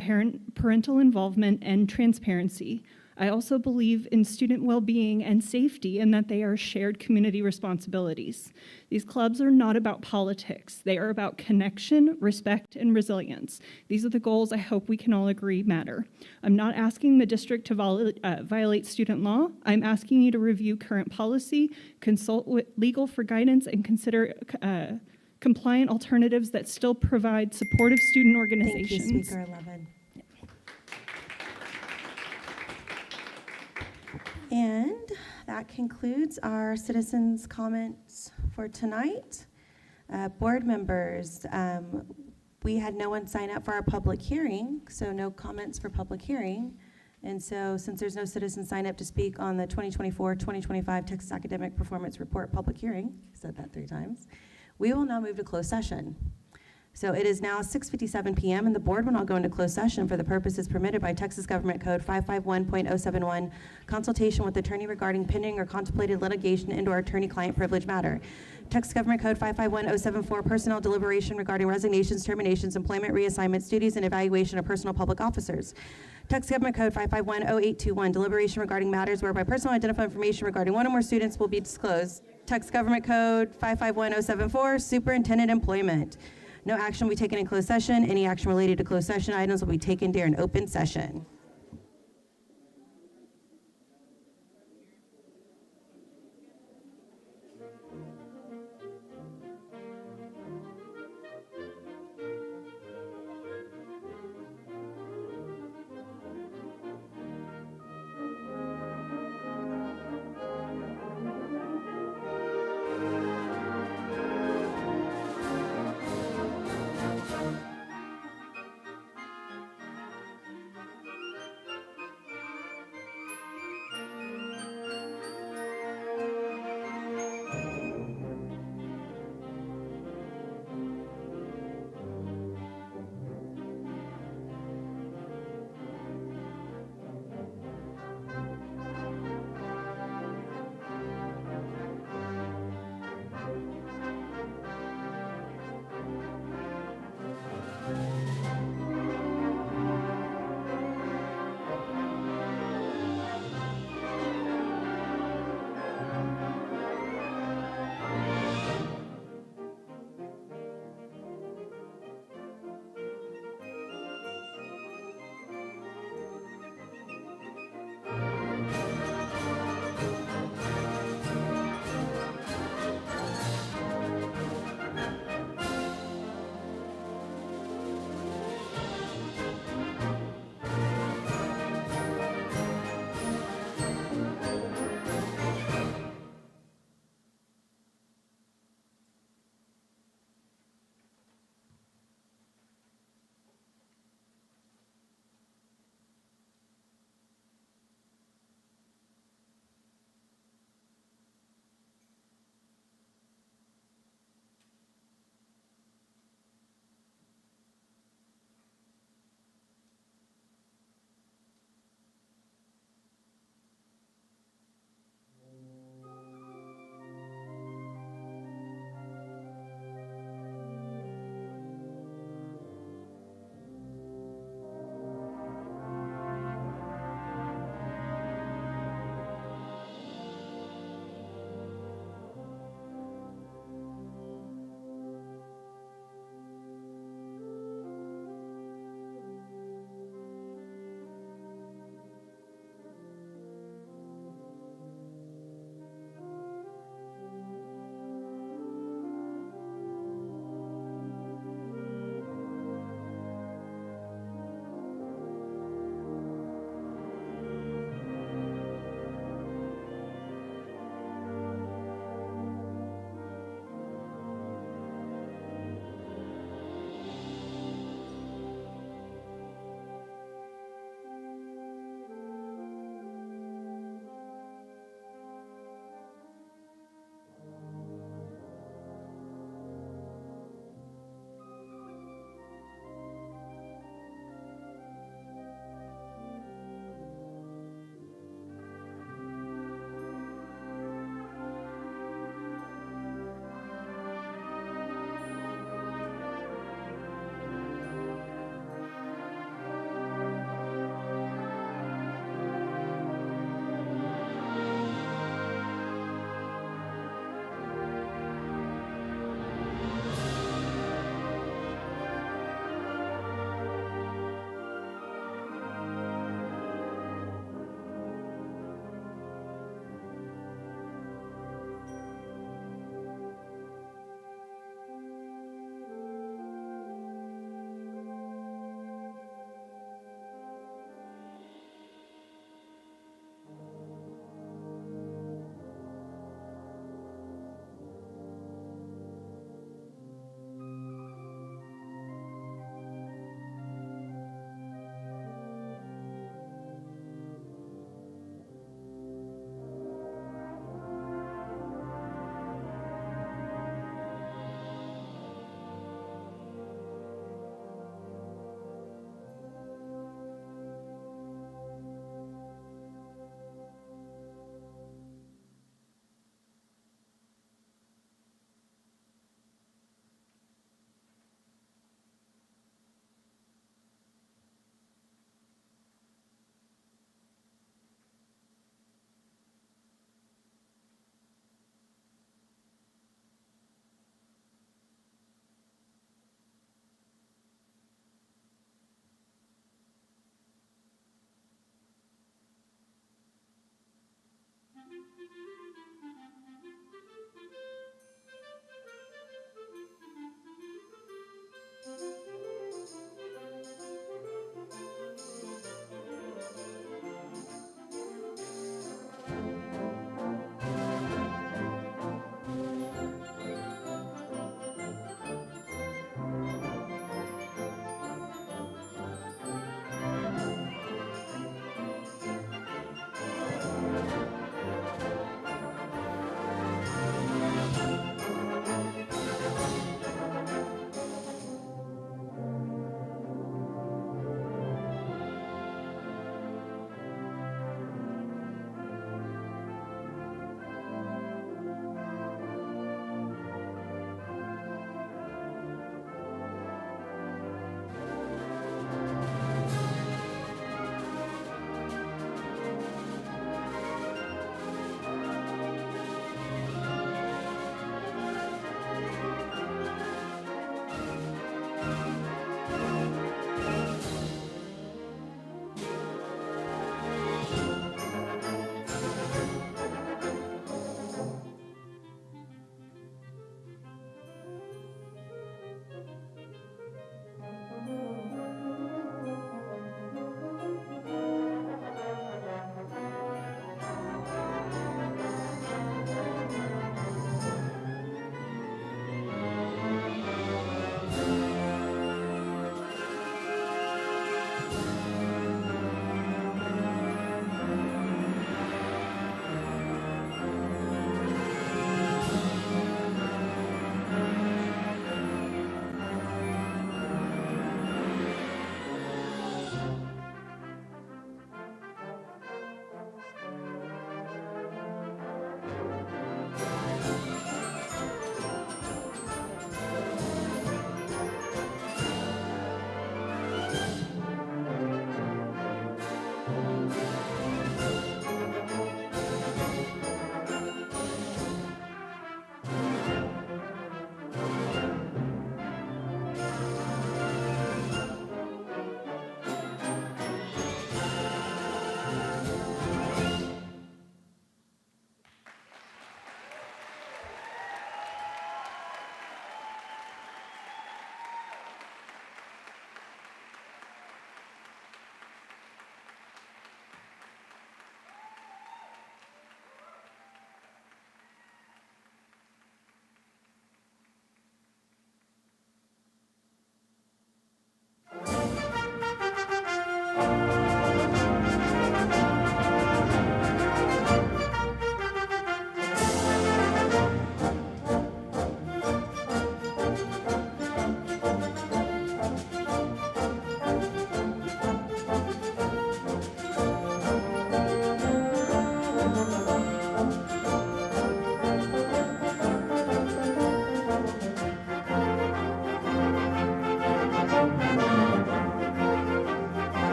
parental involvement and transparency. I also believe in student well-being and safety and that they are shared community responsibilities. These clubs are not about politics. They are about connection, respect, and resilience. These are the goals I hope we can all agree matter. I'm not asking the district to violate student law. I'm asking you to review current policy, consult with legal for guidance, and consider compliant alternatives that still provide supportive student organizations. Thank you, Speaker 11. And that concludes our citizens' comments for tonight. Board members, we had no one sign up for our public hearing, so no comments for public hearing. And so since there's no citizen sign up to speak on the 2024-2025 Texas Academic Performance Report public hearing, I said that 3 times, we will now move to closed session. So it is now 6:57 p.m. and the board will now go into closed session for the purposes permitted by Texas Government Code 551.071, consultation with attorney regarding pending or contemplated litigation and/or attorney-client privilege matter. Texas Government Code 551.074, personnel deliberation regarding resignations, terminations, employment reassignments, duties, and evaluation of personal public officers. Texas Government Code 551.0821, deliberation regarding matters whereby personal identifying information regarding one or more students will be disclosed. Texas Government Code 551.074, superintendent employment. No action will be taken in closed session. Any action related to closed session items will be taken during open session.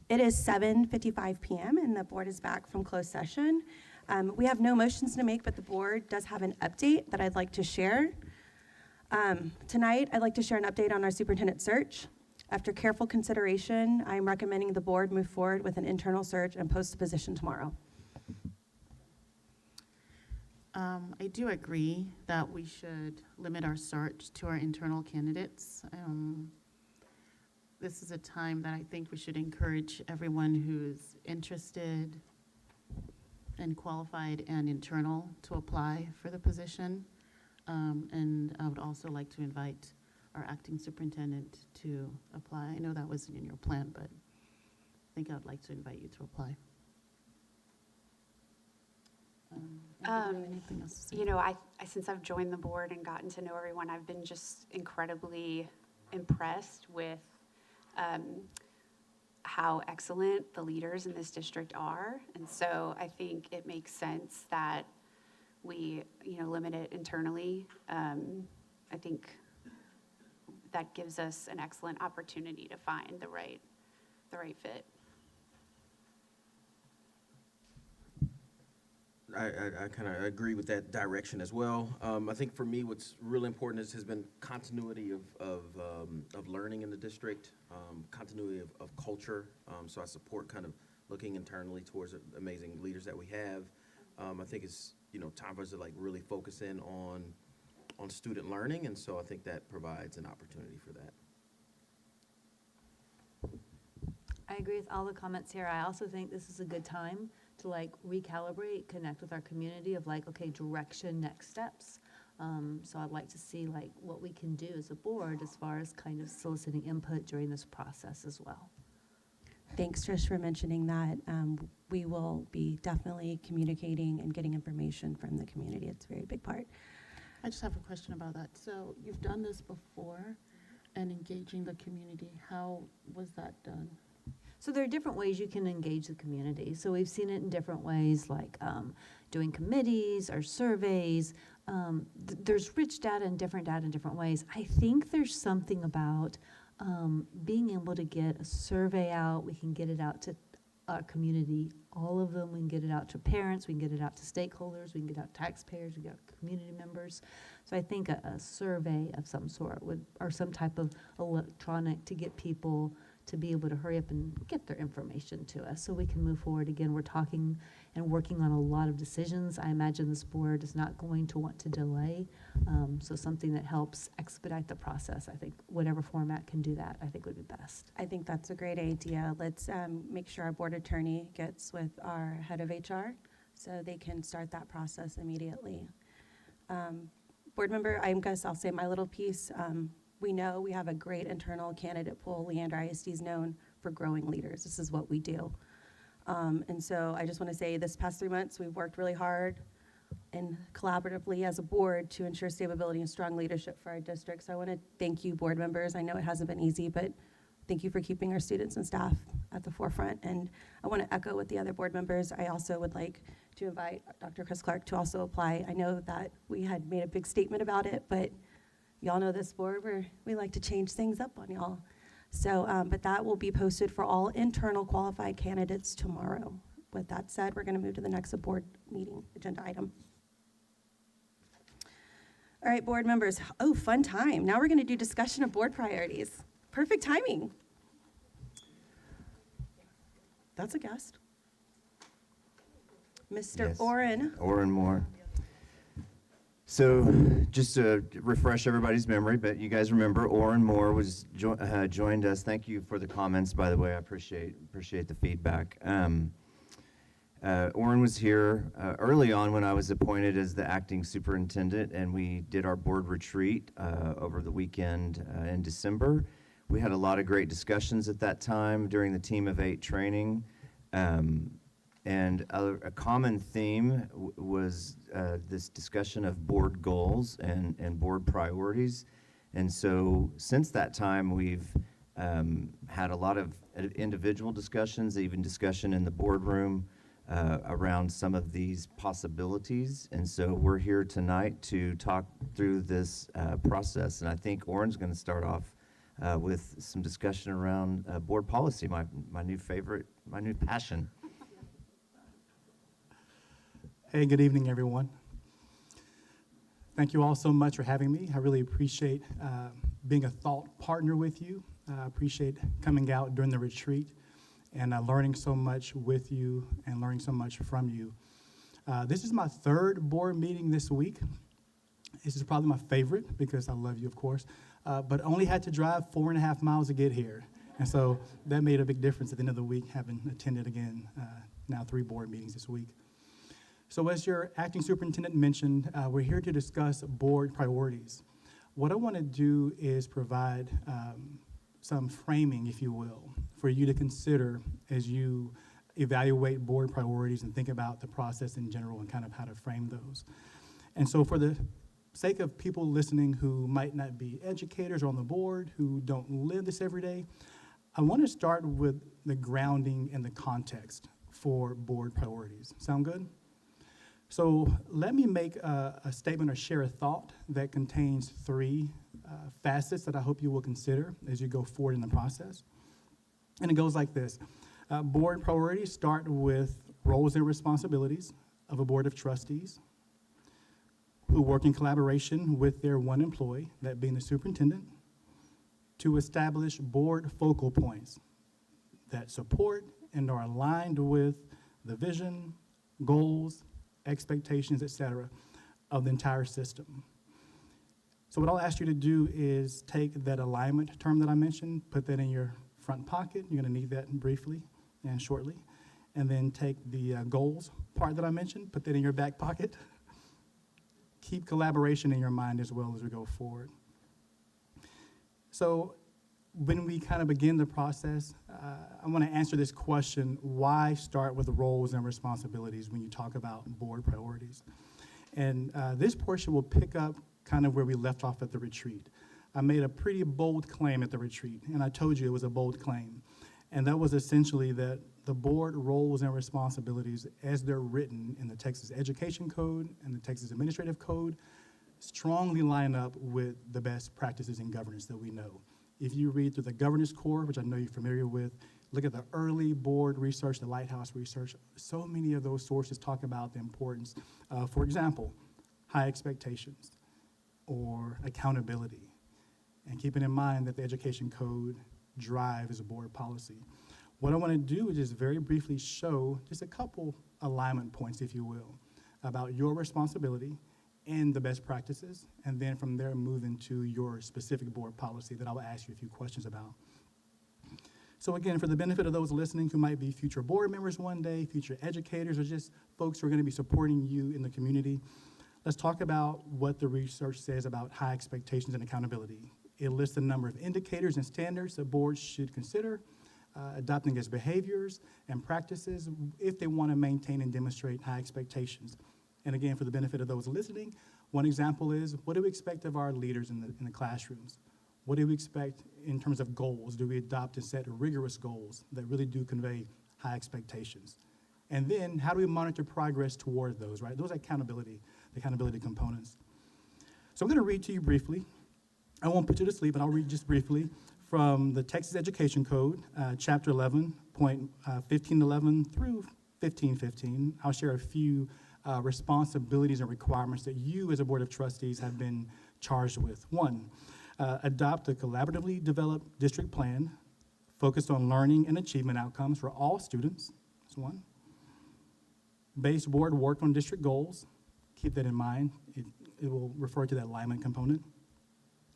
It is 7:55 p.m. and the board is back from closed session. We have no motions to make, but the board does have an update that I'd like to share. Tonight, I'd like to share an update on our superintendent search. After careful consideration, I'm recommending the board move forward with an internal search and post the position tomorrow. I do agree that we should limit our search to our internal candidates. This is a time that I think we should encourage everyone who's interested and qualified and internal to apply for the position. And I would also like to invite our acting superintendent to apply. I know that wasn't in your plan, but I think I would like to invite you to apply. Anything else to say? You know, I since I've joined the board and gotten to know everyone, I've been just incredibly impressed with how excellent the leaders in this district are. And so I think it makes sense that we, limit it internally. I think that gives us an excellent opportunity to find the right fit. I kind of agree with that direction as well. I think for me, what's really important has been continuity of learning in the district, continuity of culture. So I support kind of looking internally towards the amazing leaders that we have. I think it's time for us to really focus in on student learning, and so I think that provides an opportunity for that. I agree with all the comments here. I also think this is a good time to recalibrate, connect with our community of okay, direction, next steps. So I'd like to see what we can do as a board as far as kind of soliciting input during this process as well. Thanks, Trish, for mentioning that. We will be definitely communicating and getting information from the community. It's a very big part. I just have a question about that. So you've done this before and engaging the community. How was that done? So there are different ways you can engage the community. So we've seen it in different ways, like doing committees or surveys. There's rich data and different ways. I think there's something about being able to get a survey out. We can get it out to our community, all of them. We can get it out to parents. We can get it out to stakeholders. We can get it out to taxpayers. We can get it out to community members. So I think a survey of some sort or some type of electronic to get people to be able to hurry up and get their information to us so we can move forward. Again, we're talking and working on a lot of decisions. I imagine this board is not going to want to delay. So something that helps expedite the process, I think whatever format can do that, I think would be best. I think that's a great idea. Let's make sure our board attorney gets with our head of HR so they can start that process immediately. Board member, I'll say my little piece. We know we have a great internal candidate pool. Leander ISD is known for growing leaders. This is what we do. And so I just want to say this past 3 months, we've worked really hard and collaboratively as a board to ensure stability and strong leadership for our district. So I want to thank you, board members. I know it hasn't been easy, but thank you for keeping our students and staff at the forefront. And I want to echo with the other board members. I also would like to invite Dr. Chris Clark to also apply. I know that we had made a big statement about it, but y'all know this board where we like to change things up on y'all. So, but that will be posted for all internal qualified candidates tomorrow. With that said, we're going to move to the next board meeting agenda item. All right, board members. Oh, fun time. Now we're going to do discussion of board priorities. Perfect timing. That's a guest. Mr. Yes. Oren. Oren Moore. So just to refresh everybody's memory, but you guys remember Oren Moore was joined us. Thank you for the comments, by the way. I appreciate the feedback. Oren was here early on when I was appointed as the acting superintendent, and we did our board retreat over the weekend in December. We had a lot of great discussions at that time during the Team of 8 training. And a common theme was this discussion of board goals and board priorities. And so since that time, we've had a lot of individual discussions, even discussion in the boardroom around some of these possibilities. And so we're here tonight to talk through this process. And I think Oren's going to start off with some discussion around board policy, my new favorite, my new passion. Hey, good evening, everyone. Thank you all so much for having me. I really appreciate being a thought partner with you. I appreciate coming out during the retreat and learning so much with you and learning so much from you. This is my third board meeting this week. This is probably my favorite because I love you, of course, but only had to drive 4.5 miles to get here. And so that made a big difference at the end of the week, having attended again, now 3 board meetings this week. So as your acting superintendent mentioned, we're here to discuss board priorities. What I want to do is provide some framing, if you will, for you to consider as you evaluate board priorities and think about the process in general and kind of how to frame those. And so for the sake of people listening who might not be educators on the board, who don't live this every day, I want to start with the grounding and the context for board priorities. Sound good? So let me make a statement or share a thought that contains 3 facets that I hope you will consider as you go forward in the process. And it goes like this. Board priorities start with roles and responsibilities of a board of trustees who work in collaboration with their one employee, that being the superintendent, to establish board focal points that support and are aligned with the vision, goals, expectations, et cetera, of the entire system. So what I'll ask you to do is take that alignment term that I mentioned, put that in your front pocket. You're going to need that briefly and shortly. And then take the goals part that I mentioned, put that in your back pocket. Keep collaboration in your mind as well as we go forward. So when we kind of begin the process, I want to answer this question: why start with roles and responsibilities when you talk about board priorities? And this portion will pick up kind of where we left off at the retreat. I made a pretty bold claim at the retreat, and I told you it was a bold claim. And that was essentially that the board roles and responsibilities, as they're written in the Texas Education Code and the Texas Administrative Code, strongly line up with the best practices in governance that we know. If you read through the governance core, which I know you're familiar with, look at the early board research, the Lighthouse research, so many of those sources talk about the importance of, for example, high expectations or accountability. And keeping in mind that the Education Code drives board policy. What I want to do is just very briefly show just a couple alignment points, if you will, about your responsibility and the best practices, and then from there move into your specific board policy that I will ask you a few questions about. So again, for the benefit of those listening who might be future board members one day, future educators, or just folks who are going to be supporting you in the community, let's talk about what the research says about high expectations and accountability. It lists a number of indicators and standards that boards should consider adopting as behaviors and practices if they want to maintain and demonstrate high expectations. And again, for the benefit of those listening, one example is, what do we expect of our leaders in the classrooms? What do we expect in terms of goals? Do we adopt and set rigorous goals that really do convey high expectations? And then how do we monitor progress toward those, right? Those are the accountability components. So I'm going to read to you briefly. I won't put you to sleep, but I'll read just briefly from the Texas Education Code, Chapter 11, point 1511 through 1515. I'll share a few responsibilities and requirements that you as a Board of Trustees have been charged with. One, adopt a collaboratively developed district plan focused on learning and achievement outcomes for all students. That's one. Base board work on district goals. Keep that in mind. It will refer to that alignment component.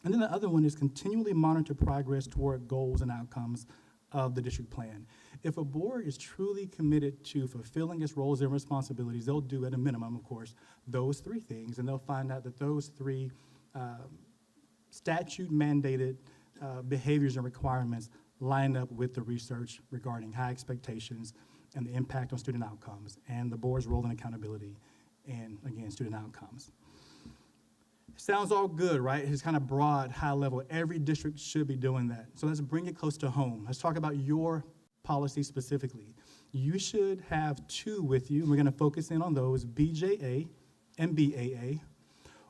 And then the other one is continually monitor progress toward goals and outcomes of the district plan. If a board is truly committed to fulfilling its roles and responsibilities, they'll do at a minimum, of course, those three things, and they'll find out that those three statute-mandated behaviors and requirements line up with the research regarding high expectations and the impact on student outcomes, and the board's role and accountability, and again, student outcomes. Sounds all good, right? It's kind of broad, high level. Every district should be doing that. So let's bring it close to home. Let's talk about your policy specifically. You should have two with you. We're going to focus in on those, BJA and BAA.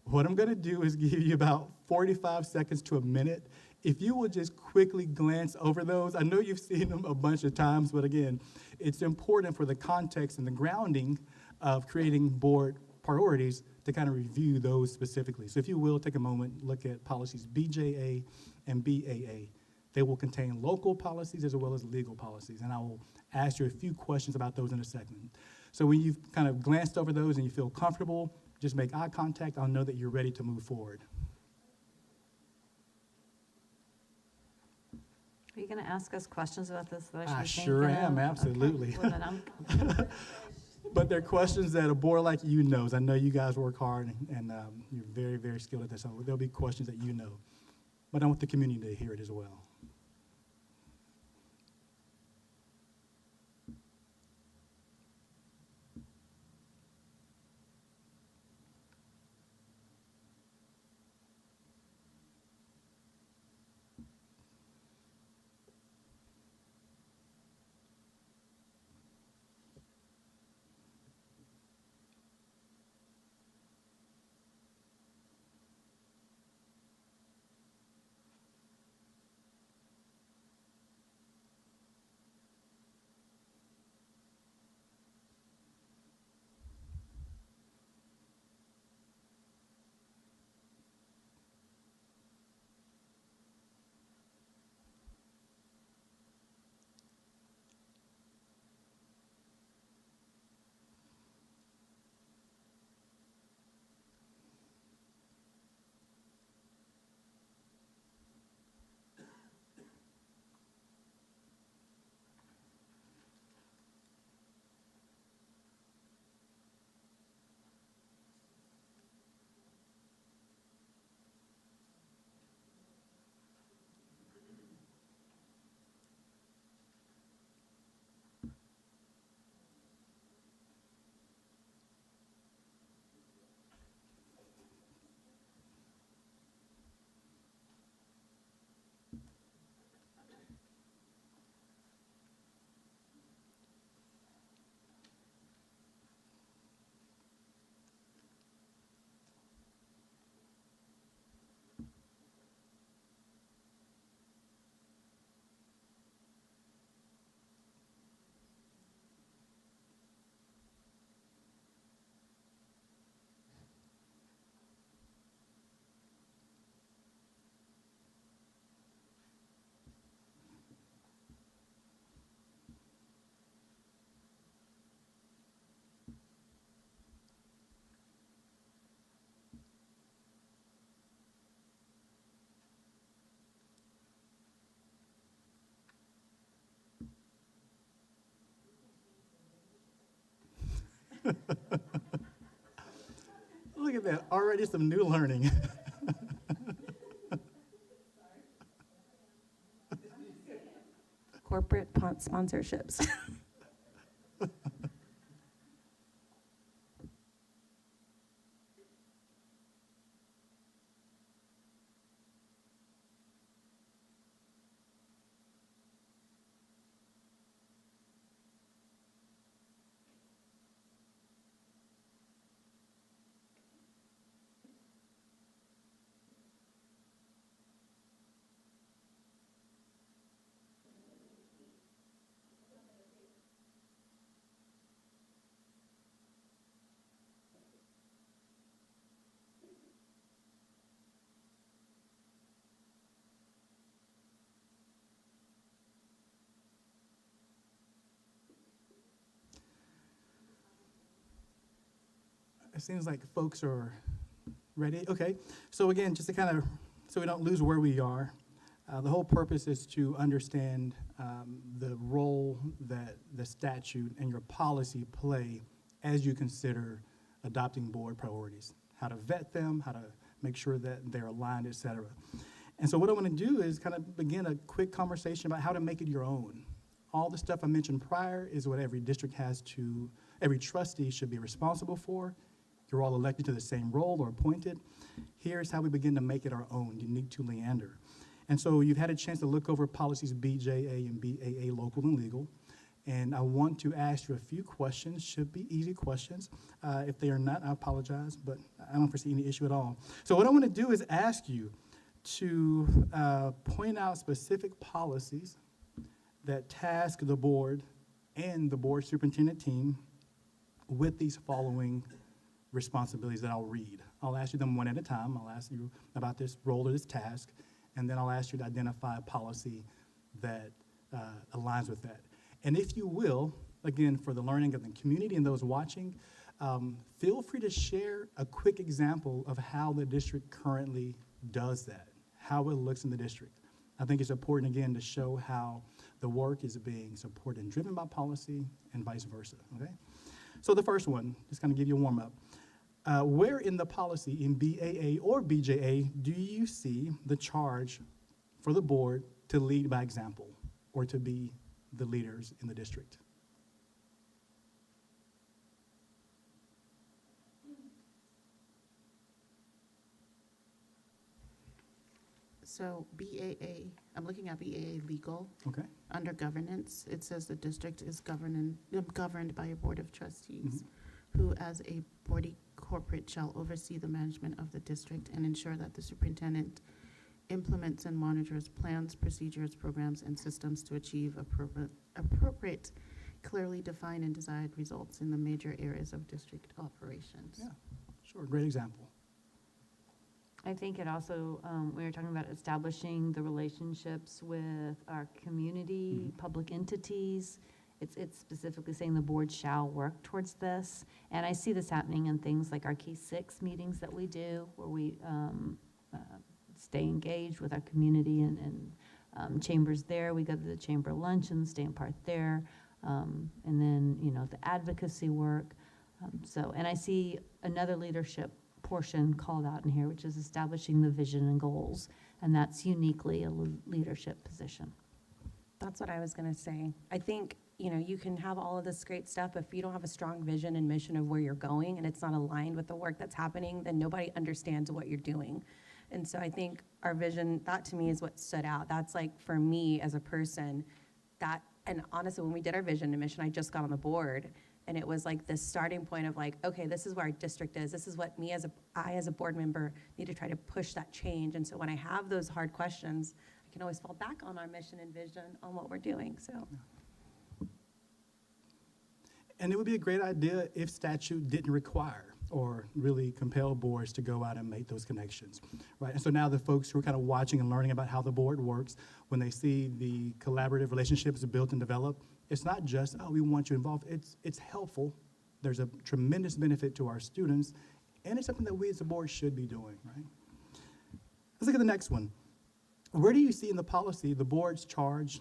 What I'm going to do is give you about 45 seconds to a minute. If you will just quickly glance over those, I know you've seen them a bunch of times, but again, it's important for the context and the grounding of creating board priorities to kind of review those specifically. So if you will, take a moment, look at policies BJA and BAA. They will contain local policies as well as legal policies, and I will ask you a few questions about those in a second. So when you've kind of glanced over those and you feel comfortable, just make eye contact. I'll know that you're ready to move forward. Are you going to ask us questions about this that I I should be sure thinking am, of? absolutely. Okay. Well, then I'm But they're questions that a board like you knows. I know you guys work hard and you're very, very skilled at this, so there'll be questions that you know. But I want the community to hear it as well. Look at that, already some new learning. Corporate sponsorships. It seems like folks are ready. Okay, so again, just to kind of, so we don't lose where we are, the whole purpose is to understand the role that the statute and your policy play as you consider adopting board priorities, how to vet them, how to make sure that they're aligned, et cetera. And so what I want to do is kind of begin a quick conversation about how to make it your own. All the stuff I mentioned prior is what every district has to, every trustee should be responsible for. You're all elected to the same role or appointed. Here's how we begin to make it our own, unique to Leander. And so you've had a chance to look over policies BJA and BAA, local and legal. And I want to ask you a few questions, should be easy questions. If they are not, I apologize, but I don't foresee any issue at all. So what I want to do is ask you to point out specific policies that task the board and the board superintendent team with these following responsibilities that I'll read. I'll ask you them one at a time. I'll ask you about this role or this task, and then I'll ask you to identify a policy that aligns with that. And if you will, again, for the learning of the community and those watching, feel free to share a quick example of how the district currently does that, how it looks in the district. I think it's important, again, to show how the work is being supported and driven by policy and vice versa, okay? So the first one, just kind of give you a warm-up. Where in the policy, in BAA or BJA, do you see the charge for the board to lead by example or to be the leaders in the district? So BAA, I'm looking at BAA legal. Okay. Under governance, it says the district is governed by a board of trustees, who as a body corporate shall oversee the management of the district and ensure that the superintendent implements and monitors plans, procedures, programs, and systems to achieve appropriate, clearly defined and desired results in the major areas of district operations. Yeah, sure, great example. I think it also, we were talking about establishing the relationships with our community, public entities. It's specifically saying the board shall work towards this. And I see this happening in things like our Key 6 meetings that we do, where we stay engaged with our community and chambers there. We go to the chamber luncheon, stay in part there. And then, you know, the advocacy work. And I see another leadership portion called out in here, which is establishing the vision and goals. And that's uniquely a leadership position. That's what I was going to say. I think, you know, you can have all of this great stuff, but if you don't have a strong vision and mission of where you're going and it's not aligned with the work that's happening, then nobody understands what you're doing. And so I think our vision, that to me is what stood out. That's like, for me as a person, that, and honestly, when we did our vision and mission, I just got on the board, and it was like this starting point of like, okay, this is where our district is. This is what I as a board member need to try to push that change. And so when I have those hard questions, I can always fall back on our mission and vision on what we're doing, so. And it would be a great idea if statute didn't require or really compel boards to go out and make those connections, right? And so now the folks who are kind of watching and learning about how the board works, when they see the collaborative relationships built and developed, it's not just, oh, we want you involved. It's helpful. There's a tremendous benefit to our students, and it's something that we as a board should be doing, right? Let's look at the next one. Where do you see in the policy the board's charge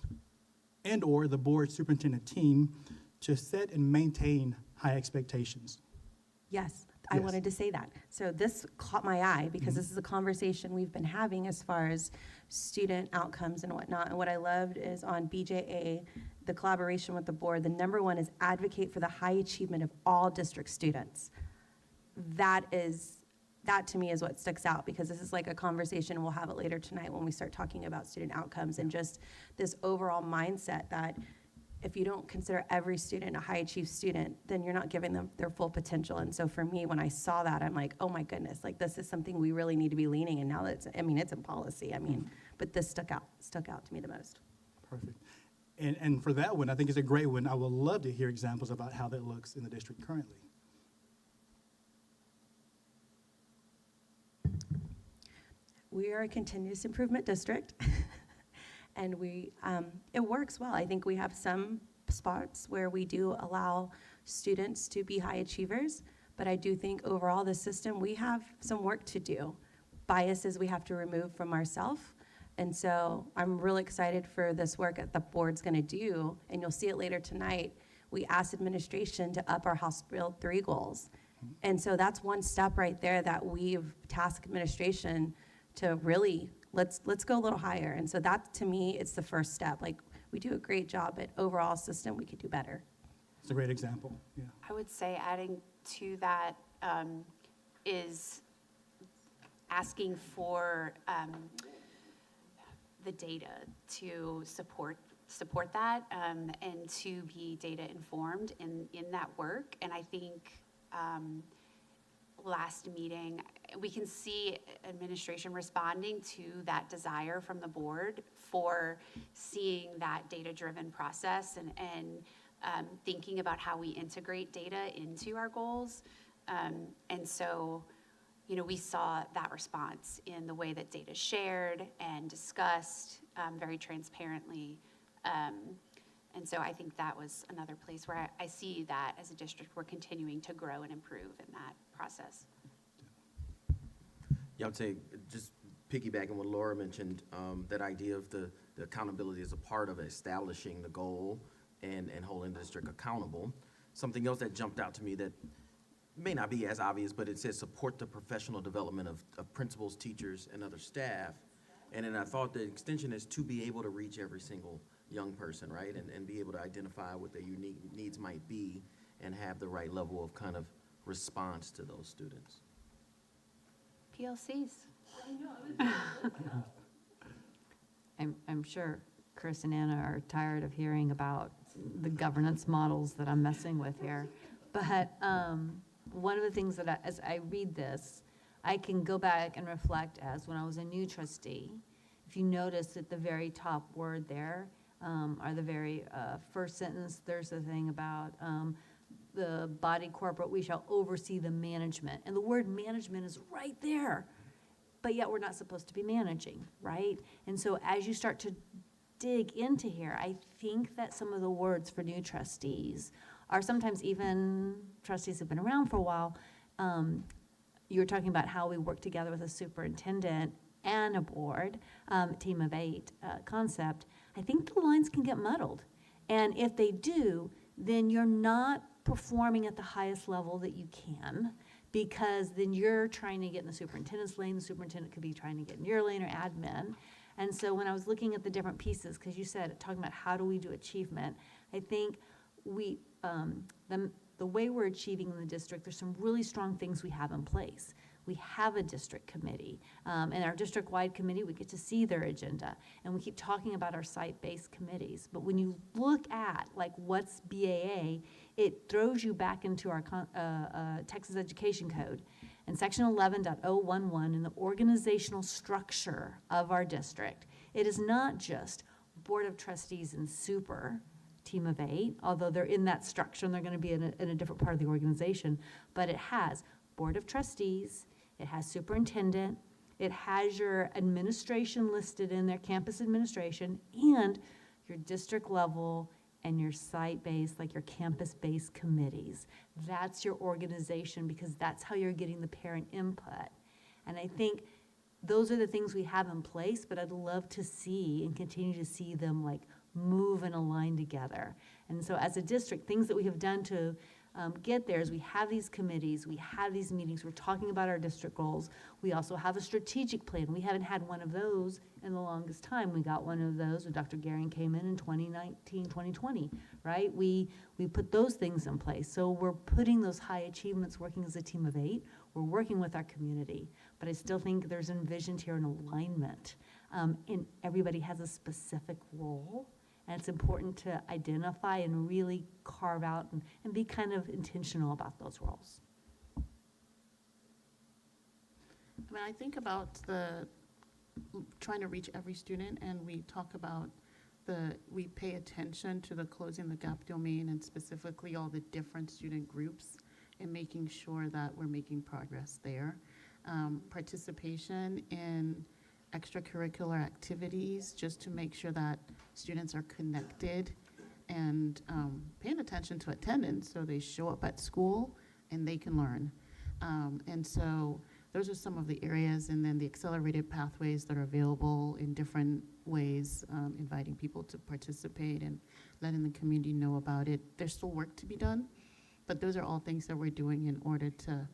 and or the board superintendent team to set and maintain high expectations? Yes, I wanted to say that. So this caught my eye because this is a conversation we've been having as far as student outcomes and whatnot. And what I loved is on BJA, the collaboration with the board, the number one is advocate for the high achievement of all district students. That to me is what sticks out, because this is like a conversation, we'll have it later tonight when we start talking about student outcomes and just this overall mindset that if you don't consider every student a high achieved student, then you're not giving them their full potential. And so for me, when I saw that, I'm like, oh my goodness, like this is something we really need to be leaning. And now that it's in policy, but this stuck out to me the most. Perfect. And for that one, I think it's a great one. I would love to hear examples about how that looks in the district currently. We are a continuous improvement district. And it works well. I think we have some spots where we do allow students to be high achievers, But I do think overall, the system, we have some work to do. Biases we have to remove from ourselves. And so I'm really excited for this work that the board's going to do, and you'll see it later tonight. We asked administration to up our House Bill 3 goals. And so that's one step right there that we've tasked administration to really, let's go a little higher. And so that, to me, it's the first step. Like, we do a great job, but overall system, we could do better. It's a great example, yeah. I would say adding to that is asking for the data to support that and to be data informed in that work. And I think last meeting, we can see administration responding to that desire from the board for seeing that data-driven process and thinking about how we integrate data into our goals. And so, you know, we saw that response in the way that data is shared and discussed very transparently. And so I think that was another place where I see that as a district, we're continuing to grow and improve in that process. Yeah, I would say, just piggybacking what Laura mentioned, that idea of the accountability as a part of establishing the goal and holding the district accountable. Something else that jumped out to me that may not be as obvious, but it says support the professional development of principals, teachers, and other staff. And then I thought the extension is to be able to reach every single young person, right? And be able to identify what their unique needs might be and have the right level of kind of response to those students. PLCs. I'm sure Chris and Anna are tired of hearing about the governance models that I'm messing with here. But one of the things that as I read this, I can go back and reflect as when I was a new trustee. If you notice at the very top word there, or the very first sentence, there's a thing about the body corporate, we shall oversee the management. And the word management is right there. But yet we're not supposed to be managing, right? And so as you start to dig into here, I think that some of the words for new trustees are sometimes even trustees who've been around for a while. You were talking about how we work together with a superintendent and a board, team of 8 concept. I think the lines can get muddled. And if they do, then you're not performing at the highest level that you can, because then you're trying to get in the superintendent's lane, the superintendent could be trying to get in your lane or admin. And so when I was looking at the different pieces, because you said, talking about how do we do achievement, I think we, the way we're achieving in the district, there's some really strong things we have in place. We have a district committee. And our district-wide committee, we get to see their agenda. And we keep talking about our site-based committees. But when you look at, like, what's BAA, it throws you back into our Texas Education Code. And Section 11.011 in the organizational structure of our district, it is not just Board of Trustees and super, team of 8, although they're in that structure and they're going to be in a different part of the organization, but it has Board of Trustees, it has superintendent, it has your administration listed in there, campus administration, and your district level and your site-based, like your campus-based committees. That's your organization, because that's how you're getting the parent input. And I think those are the things we have in place, but I'd love to see and continue to see them like move and align together. And so as a district, things that we have done to get there is we have these committees, we have these meetings, we're talking about our district goals. We also have a strategic plan. We haven't had one of those in the longest time. We got one of those when Dr. Garing came in 2019, 2020, right? We put those things in place. So we're putting those high achievements, working as a team of 8. We're working with our community, but I still think there's envisioned here an alignment. And everybody has a specific role. And it's important to identify and really carve out and be kind of intentional about those roles. When I think about trying to reach every student, and we talk about we pay attention to the closing the gap domain and specifically all the different student groups and making sure that we're making progress there. Participation in extracurricular activities, just to make sure that students are connected and paying attention to attendance, so they show up at school and they can learn. And so those are some of the areas, and then the accelerated pathways that are available in different ways, inviting people to participate and letting the community know about it. There's still work to be done, but those are all things that we're doing in order to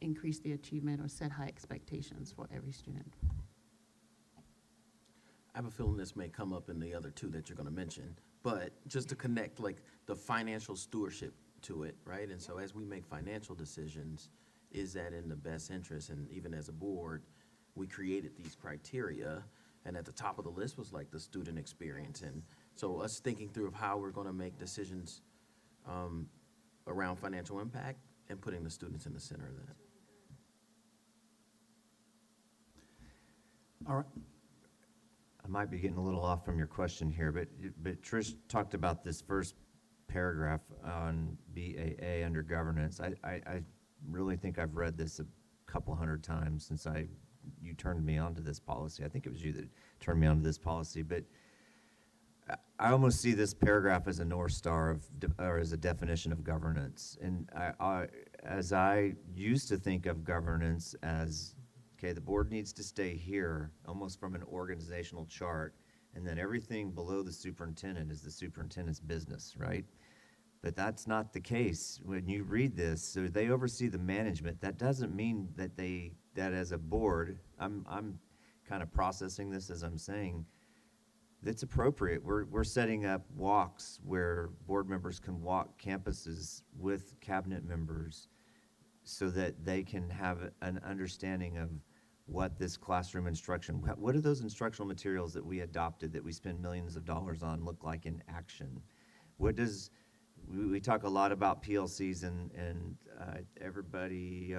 increase the achievement or set high expectations for every student. I have a feeling this may come up in the other two that you're going to mention, but just to connect like the financial stewardship to it, right? And so as we make financial decisions, is that in the best interest? And even as a board, we created these criteria, and at the top of the list was like the student experience. And so us thinking through of how we're going to make decisions around financial impact and putting the students in the center of that. All right. I might be getting a little off from your question here, but Trish talked about this first paragraph on BAA under governance. I really think I've read this a couple hundred times since you turned me on to this policy. I think it was you that turned me on to this policy, but I almost see this paragraph as a North Star or as a definition of governance. And as I used to think of governance as, okay, the board needs to stay here, almost from an organizational chart, and then everything below the superintendent is the superintendent's business, right? But that's not the case. When you read this, so they oversee the management. That doesn't mean that as a board, I'm kind of processing this as I'm saying, that's appropriate. We're setting up walks where board members can walk campuses with cabinet members so that they can have an understanding of what this classroom instruction, what are those instructional materials that we adopted that we spend millions of dollars on look like in action? What does, we talk a lot about PLCs and everybody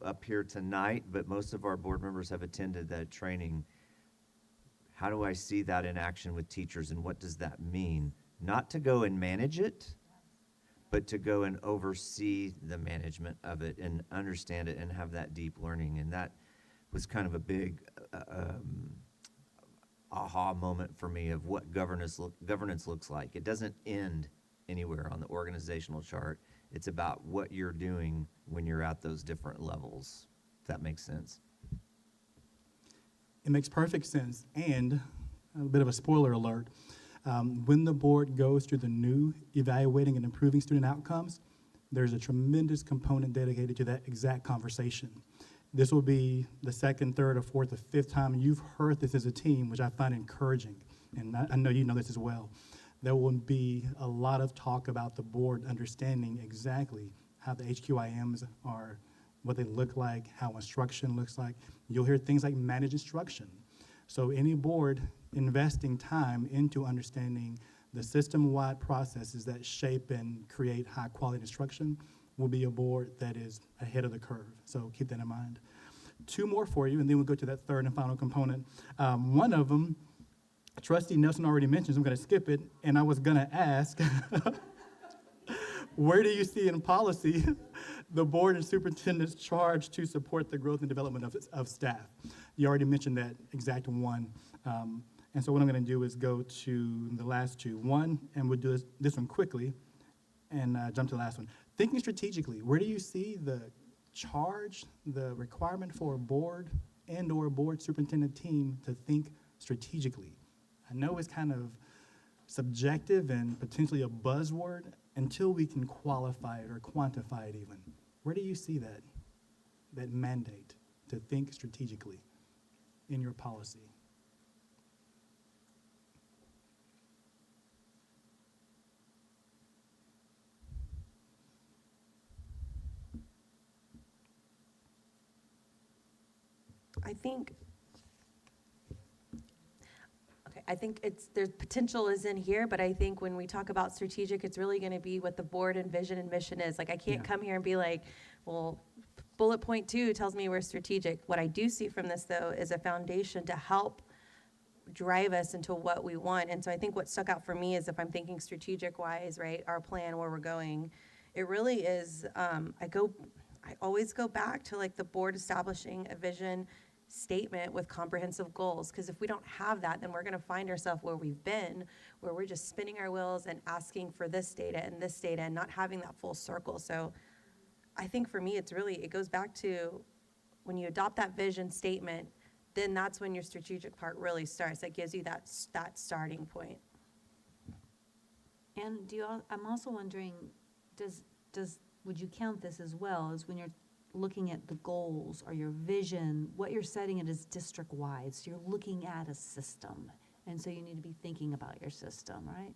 up here tonight, but most of our board members have attended that training. How do I see that in action with teachers, and what does that mean? Not to go and manage it, but to go and oversee the management of it and understand it and have that deep learning. And that was kind of a big aha moment for me of what governance looks like. It doesn't end anywhere on the organizational chart. It's about what you're doing when you're at those different levels, if that makes sense. It makes perfect sense. And a bit of a spoiler alert, when the board goes through the new evaluating and improving student outcomes, there's a tremendous component dedicated to that exact conversation. This will be the second, third, or fourth, or fifth time you've heard this as a team, which I find encouraging. And I know you know this as well. There will be a lot of talk about the board understanding exactly how the HQIMs are, what they look like, how instruction looks like. You'll hear things like managed instruction. So any board investing time into understanding the system-wide processes that shape and create high-quality instruction will be a board that is ahead of the curve. So keep that in mind. Two more for you, and then we'll go to that third and final component. One of them, Trustee Nelson already mentioned, so I'm going to skip it, and I was going to ask, where do you see in policy the board and superintendent's charge to support the growth and development of staff? You already mentioned that exact one. And so what I'm going to do is go to the last two. One, and we'll do this one quickly, and jump to the last one. Thinking strategically, where do you see the charge, the requirement for a board and or board superintendent team to think strategically? I know it's kind of subjective and potentially a buzzword until we can qualify it or quantify it even. Where do you see that mandate to think strategically in your policy? I think there's potential is in here, but I think when we talk about strategic, it's really going to be what the board and vision and mission is. Like, I can't come here and be like, well, bullet point 2 tells me we're strategic. What I do see from this, though, is a foundation to help drive us into what we want. And so I think what stuck out for me is if I'm thinking strategic-wise, right, our plan, where we're going, it really is, I always go back to like the board establishing a vision statement with comprehensive goals, because if we don't have that, then we're going to find ourselves where we've been, where we're just spinning our wheels and asking for this data and not having that full circle. So I think for me, it goes back to when you adopt that vision statement, then that's when your strategic part really starts. That gives you that starting point. And I'm also wondering, would you count this as well as when you're looking at the goals or your vision, what you're setting it as district-wide? So you're looking at a system, and so you need to be thinking about your system, right?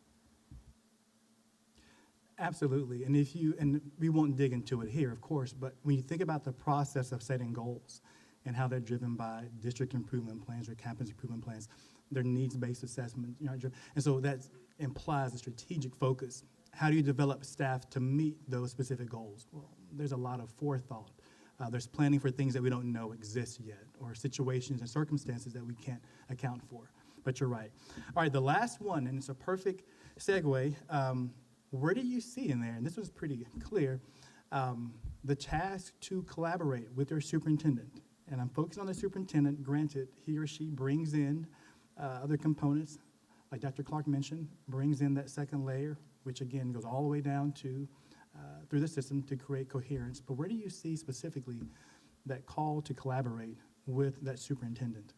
Absolutely. And we won't dig into it here, of course, but when you think about the process of setting goals and how they're driven by district improvement plans or campus improvement plans, their needs-based assessment, and so that implies a strategic focus. How do you develop staff to meet those specific goals? Well, there's a lot of forethought. There's planning for things that we don't know exist yet, or situations and circumstances that we can't account for. But you're right. All right, the last one, and it's a perfect segue. Where do you see in there, and this was pretty clear, the task to collaborate with your superintendent? And I'm focused on the superintendent. Granted, he or she brings in other components, like Dr. Clark mentioned, brings in that second layer, which again goes all the way down to through the system to create coherence. But where do you see specifically that call to collaborate with that superintendent?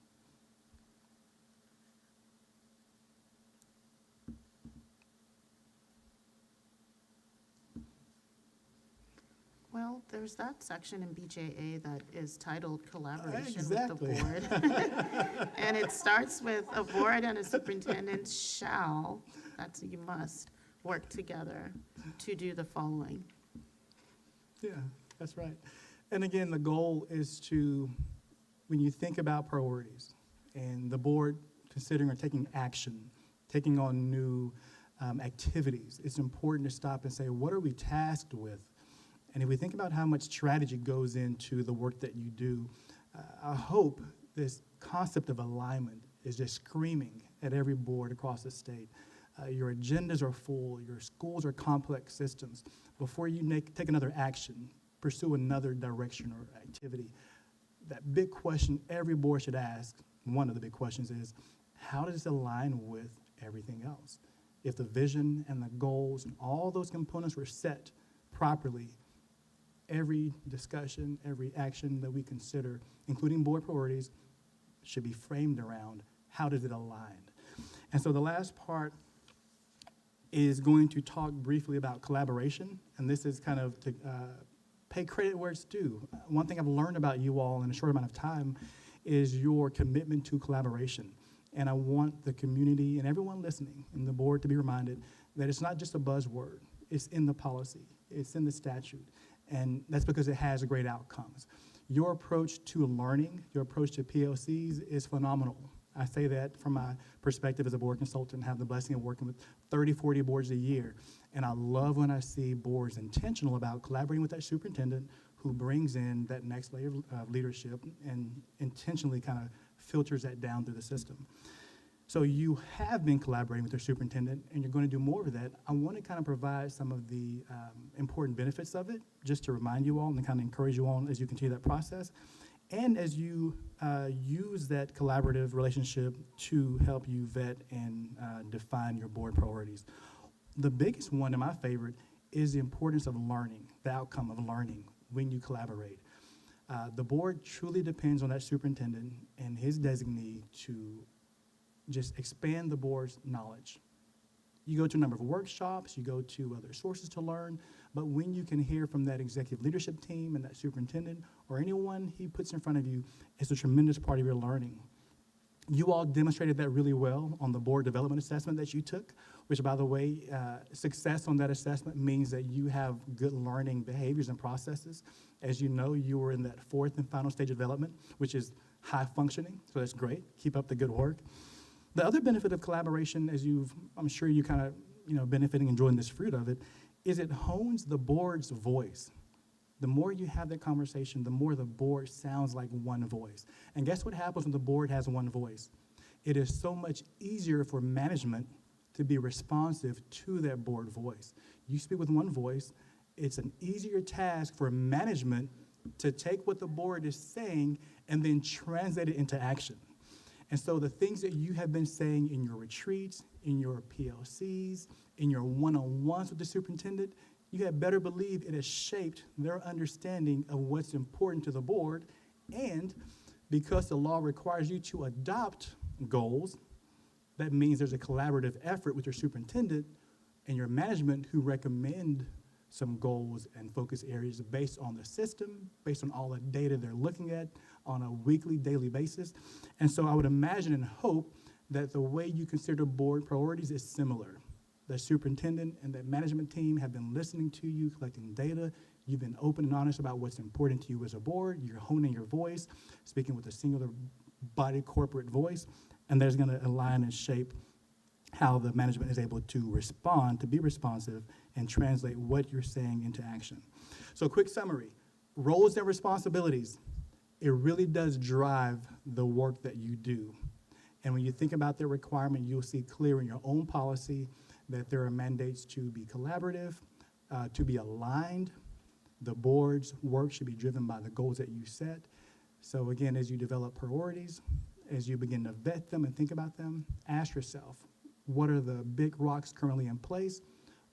Well, there's that section in BJA that is titled Collaboration Exactly. with the Board. And it starts with a board and a superintendent shall, that's you must, work together to do the following. Yeah, that's right. And again, the goal is to, when you think about priorities and the board considering or taking action, taking on new activities, it's important to stop and say, what are we tasked with? And if we think about how much strategy goes into the work that you do, I hope this concept of alignment is just screaming at every board across the state. Your agendas are full, your schools are complex systems. Before you take another action, pursue another direction or activity, that big question every board should ask, one of the big questions is, how does it align with everything else? If the vision and the goals and all those components were set properly, every discussion, every action that we consider, including board priorities, should be framed around how does it align. And so the last part is going to talk briefly about collaboration, and this is kind of to pay credit where it's due. One thing I've learned about you all in a short amount of time is your commitment to collaboration. And I want the community and everyone listening and the board to be reminded that it's not just a buzzword. It's in the policy. It's in the statute. And that's because it has great outcomes. Your approach to learning, your approach to PLCs is phenomenal. I say that from my perspective as a board consultant, have the blessing of working with 30, 40 boards a year. And I love when I see boards intentional about collaborating with that superintendent who brings in that next layer of leadership and intentionally kind of filters that down through the system. So you have been collaborating with your superintendent, and you're going to do more of that. I want to kind of provide some of the important benefits of it, just to remind you all and kind of encourage you all as you continue that process. And as you use that collaborative relationship to help you vet and define your board priorities. The biggest one, and my favorite, is the importance of learning, the outcome of learning when you collaborate. The board truly depends on that superintendent and his designee to just expand the board's knowledge. You go to a number of workshops, you go to other sources to learn, but when you can hear from that executive leadership team and that superintendent or anyone he puts in front of you, it's a tremendous part of your learning. You all demonstrated that really well on the board development assessment that you took, which, by the way, success on that assessment means that you have good learning behaviors and processes. As you know, you were in that fourth and final stage of development, which is high functioning, so that's great. Keep up the good work. The other benefit of collaboration, as I'm sure you kind of, benefiting, enjoying this fruit of it, is it hones the board's voice. The more you have that conversation, the more the board sounds like one voice. And guess what happens when the board has one voice? It is so much easier for management to be responsive to that board voice. You speak with one voice, it's an easier task for management to take what the board is saying and then translate it into action. And so the things that you have been saying in your retreats, in your PLCs, in your one-on-ones with the superintendent, you had better believe it has shaped their understanding of what's important to the board. And because the law requires you to adopt goals, that means there's a collaborative effort with your superintendent and your management who recommend some goals and focus areas based on the system, based on all the data they're looking at on a weekly, daily basis. And so I would imagine and hope that the way you consider board priorities is similar. The superintendent and the management team have been listening to you, collecting data. You've been open and honest about what's important to you as a board. You're honing your voice, speaking with a singular body corporate voice, and that's going to align and shape how the management is able to respond, to be responsive, and translate what you're saying into action. So quick summary, roles and responsibilities, it really does drive the work that you do. And when you think about their requirement, you'll see clear in your own policy that there are mandates to be collaborative, to be aligned. The board's work should be driven by the goals that you set. So again, as you develop priorities, as you begin to vet them and think about them, ask yourself, what are the big rocks currently in place?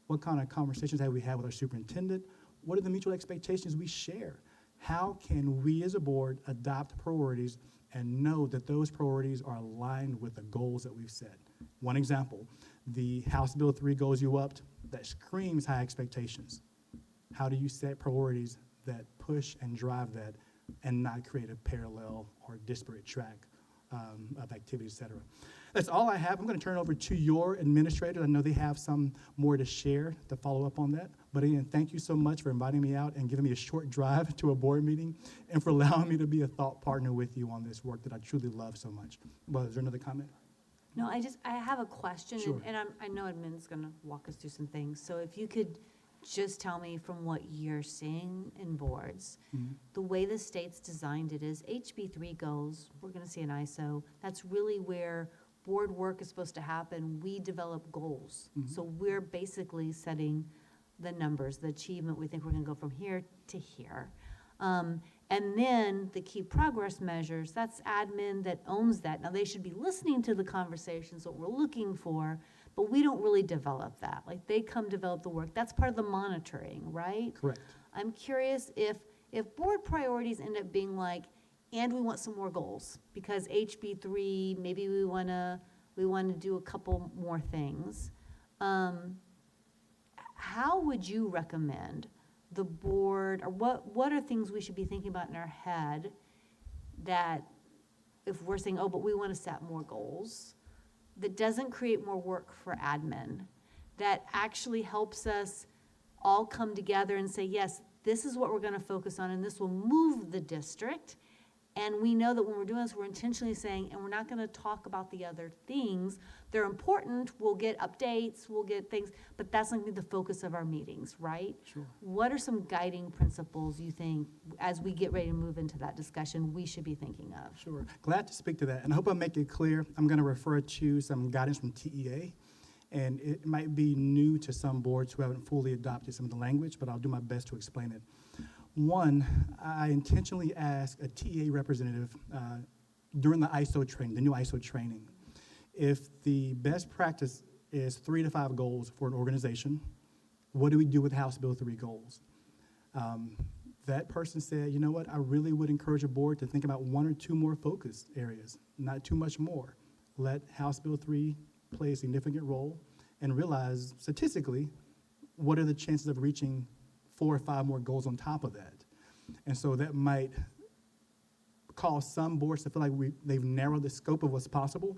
What kind of conversations have we had with our superintendent? What are the mutual expectations we share? How can we as a board adopt priorities and know that those priorities are aligned with the goals that we've set? One example, the House Bill 3 goals you upped, that screams high expectations. How do you set priorities that push and drive that and not create a parallel or disparate track of activities, et cetera? That's all I have. I'm going to turn it over to your administrator. I know they have some more to share to follow up on that. But again, thank you so much for inviting me out and giving me a short drive to a board meeting and for allowing me to be a thought partner with you on this work that I truly love so much. Well, is there another comment? No, I have a question, Sure. and I know admin's gonna walk us through some things. So if you could just tell me from what you're seeing in boards, the way the state's designed it is HB3 goals, we're gonna see an ISO, that's really where board work is supposed to happen. We develop goals. So we're basically setting the numbers, the achievement, we think we're gonna go from here to here. And then the key progress measures, that's admin that owns that. Now, they should be listening to the conversations, what we're looking for, but we don't really develop that. Like, they come develop the work. That's part of the monitoring, right? Correct. I'm curious if board priorities end up being like, and we want some more goals, because HB3, maybe we wanna do a couple more things. How would you recommend the board, or what are things we should be thinking about in our head that if we're saying, oh, but we want to set more goals, that doesn't create more work for admin, that actually helps us all come together and say, yes, this is what we're going to focus on, and this will move the district. And we know that when we're doing this, we're intentionally saying, and we're not going to talk about the other things. They're important. We'll get updates. We'll get things. But that's not going to be the focus of our meetings, right? Sure. What are some guiding principles you think, as we get ready to move into that discussion, we should be thinking of? Sure. Glad to speak to that. And I hope I make it clear. I'm going to refer to some guidance from TEA. And it might be new to some boards who haven't fully adopted some of the language, but I'll do my best to explain it. One, I intentionally asked a TEA representative during the ISO training, the new ISO training, if the best practice is 3 to 5 goals for an organization, what do we do with House Bill 3 goals? That person said, you know what, I really would encourage a board to think about 1 or 2 more focus areas, not too much more. Let House Bill 3 play a significant role and realize statistically, what are the chances of reaching 4 or 5 more goals on top of that? And so that might cause some boards to feel like they've narrowed the scope of what's possible.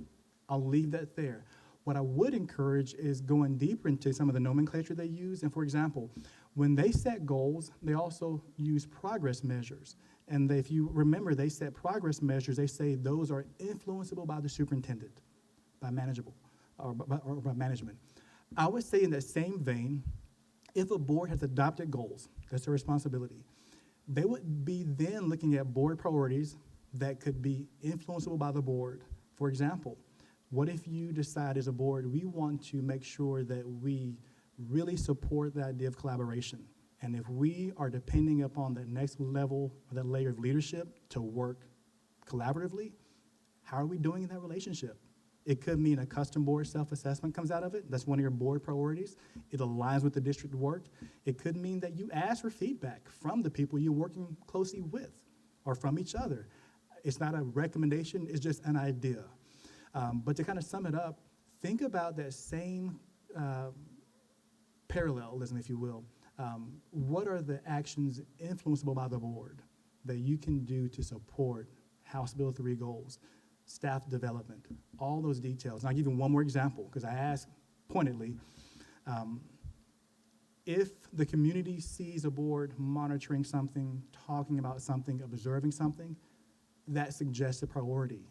I'll leave that there. What I would encourage is going deeper into some of the nomenclature they use. And for example, when they set goals, they also use progress measures. And if you remember, they set progress measures, they say those are influenceable by the superintendent, by manageable, or by management. I would say in that same vein, if a board has adopted goals, that's their responsibility, they would be then looking at board priorities that could be influenceable by the board. For example, what if you decide as a board, we want to make sure that we really support the idea of collaboration And if we are depending upon the next level, or that layer of leadership to work collaboratively, how are we doing in that relationship? It could mean a custom board self-assessment comes out of it. That's one of your board priorities. It aligns with the district work. It could mean that you ask for feedback from the people you're working closely with or from each other. It's not a recommendation, it's just an idea. But to kind of sum it up, think about that same parallelism, if you will. What are the actions influenceable by the board that you can do to support House Bill 3 goals, staff development, all those details? And I'll give you one more example, because I asked pointedly, if the community sees a board monitoring something, talking about something, observing something, that suggests a priority.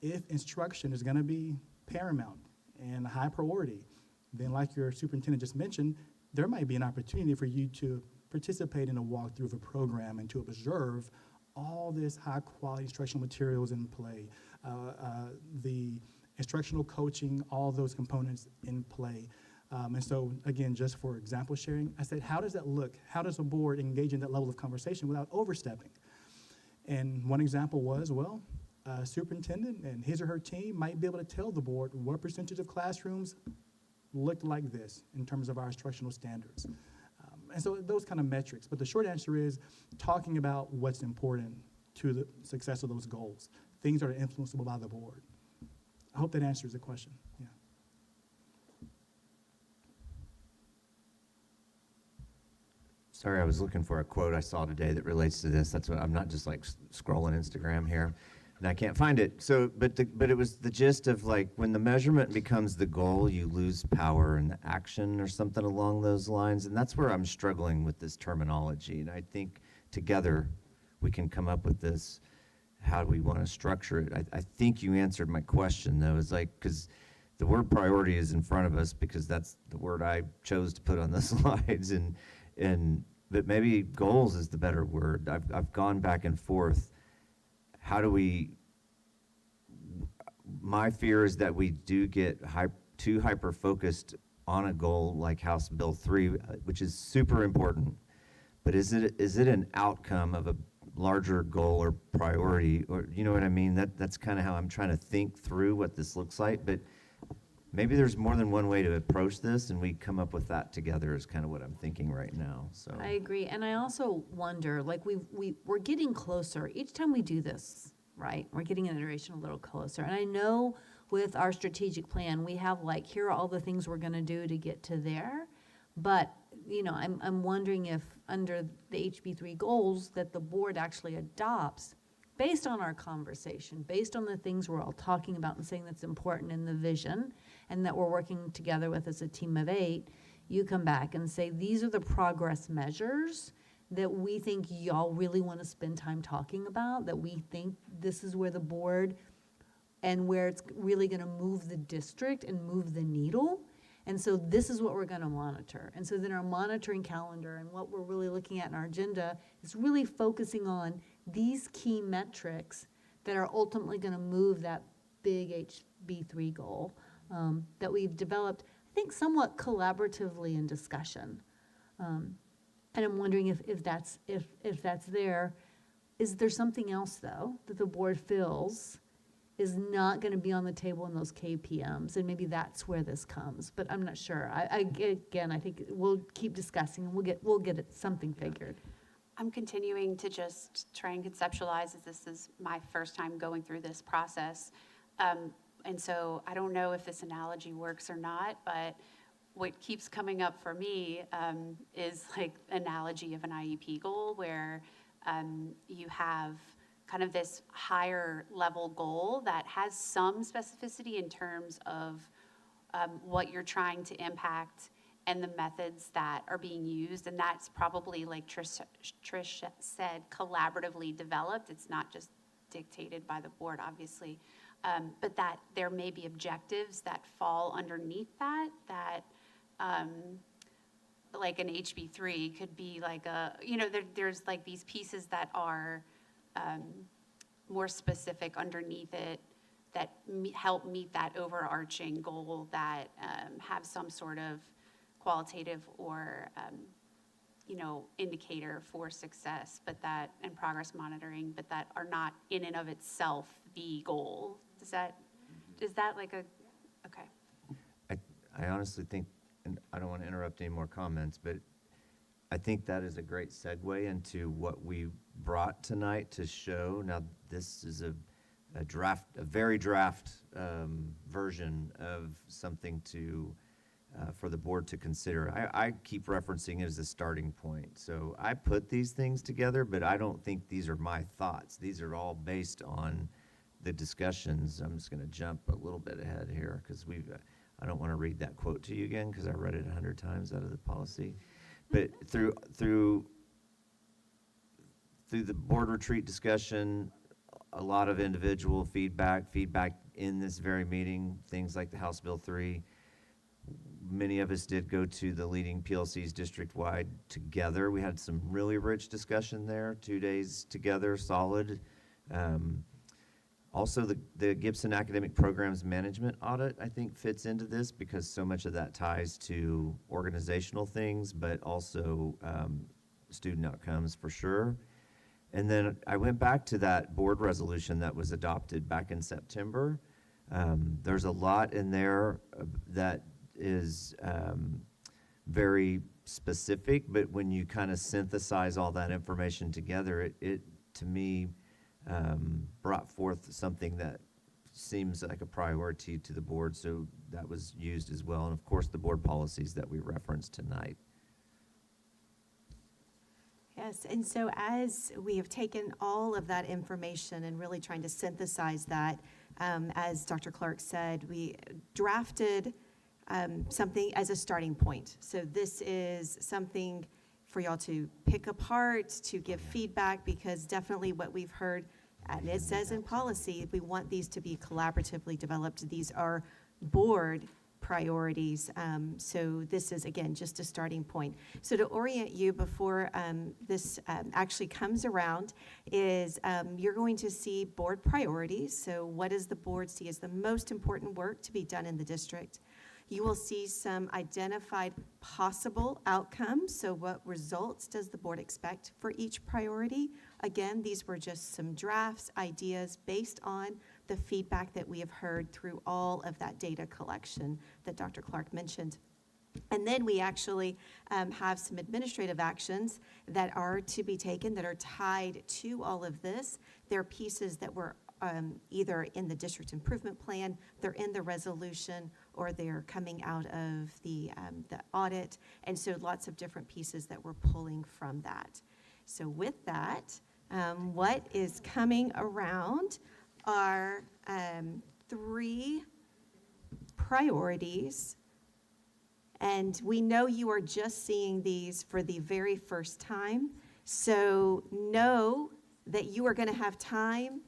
If instruction is going to be paramount and a high priority, then like your superintendent just mentioned, there might be an opportunity for you to participate in a walkthrough of a program and to observe all this high-quality instructional materials in play, the instructional coaching, all those components in play. And so, again, just for example sharing, I said, how does that look? How does a board engage in that level of conversation without overstepping? And one example was, well, a superintendent and his or her team might be able to tell the board what percentage of classrooms looked like this in terms of our instructional standards. And so those kind of metrics. But the short answer is talking about what's important to the success of those goals, things that are influenceable by the board. I hope that answers the question. Yeah. Sorry, I was looking for a quote I saw today that relates to this. That's what I'm not just like scrolling Instagram here, and I can't find it. So, but it was the gist of like when the measurement becomes the goal, you lose power in the action or something along those lines. And that's where I'm struggling with this terminology. And I think together we can come up with this. How do we want to structure it? I think you answered my question though. Is like because the word priority is in front of us because that's the word I chose to put on the slides but maybe goals is the better word. I've gone back and forth. How do we, my fear is that we do get too hyper-focused on a goal like House Bill 3, which is super important, but is it an outcome of a larger goal or priority, or you know what I mean? That's kind of how I'm trying to think through what this looks like, but maybe there's more than one way to approach this, and we come up with that together is kind of what I'm thinking right now. So I agree, and I also wonder, like we're getting closer each time we do this, right? We're getting an iteration a little closer, and I know with our strategic plan we have like here are all the things we're going to do to get to there, but you know I'm wondering if under the HB3 goals that the board actually adopts based on our conversation, based on the things we're all talking about and saying that's important in the vision and that we're working together with as a team of 8, you come back and say, these are the progress measures that we think y'all really want to spend time talking about, that we think this is where the board and where it's really going to move the district and move the needle. And so this is what we're going to monitor. And so then our monitoring calendar and what we're really looking at in our agenda is really focusing on these key metrics that are ultimately going to move that big HB3 goal that we've developed, I think, somewhat collaboratively in discussion. And I'm wondering if that's there. Is there something else, though, that the board feels is not going to be on the table in those KPMs, and maybe that's where this comes, but I'm not sure. I think we'll keep discussing, and we'll get it something figured. I'm continuing to just try and conceptualize as this is my first time going through this process. And so I don't know if this analogy works or not, but what keeps coming up for me is like analogy of an IEP goal where you have kind of this higher level goal that has some specificity in terms of what you're trying to impact and the methods that are being used. And that's probably, like Trish said, collaboratively developed. It's not just dictated by the board, obviously. But that there may be objectives that fall underneath that like an HB3 could be like there's like these pieces that are more specific underneath it that help meet that overarching goal that have some sort of qualitative or indicator for success, but that, and progress monitoring, but that are not in and of itself the goal. Is that like a, okay. I honestly think, and I don't want to interrupt any more comments, but I think that is a great segue into what we brought tonight to show. Now, this is a very draft version of something for the board to consider. I keep referencing it as a starting point. So I put these things together, but I don't think these are my thoughts. These are all based on the discussions. I'm just going to jump a little bit ahead here because I don't want to read that quote to you again because I read it 100 times out of the policy. But through the board retreat discussion, a lot of individual feedback in this very meeting, things like the House Bill 3. Many of us did go to the leading PLCs district-wide together. We had some really rich discussion there, 2 days together, solid. Also, the Gibson Academic Programs Management Audit, I think, fits into this because so much of that ties to organizational things, but also student outcomes for sure. And then I went back to that board resolution that was adopted back in September. There's a lot in there that is very specific, but when you kind of synthesize all that information together, it to me, brought forth something that seems like a priority to the board, so that was used as well. And of course, the board policies that we referenced tonight. Yes, and so as we have taken all of that information and really trying to synthesize that, as Dr. Clark said, we drafted something as a starting point. So this is something for y'all to pick apart, to give feedback, because definitely what we've heard, and it says in policy, we want these to be collaboratively developed. These are board priorities. So this is, again, just a starting point. So to orient you before this actually comes around is you're going to see board priorities. So what does the board see as the most important work to be done in the district? You will see some identified possible outcomes. So what results does the board expect for each priority? Again, these were just some drafts, ideas based on the feedback that we have heard through all of that data collection that Dr. Clark mentioned. And then we actually have some administrative actions that are to be taken that are tied to all of this. They're pieces that were either in the district improvement plan, they're in the resolution, or they're coming out of the audit. And so lots of different pieces that we're pulling from that. So with that, what is coming around are 3 priorities. And we know you are just seeing these for the very first time. So know that you are going to have time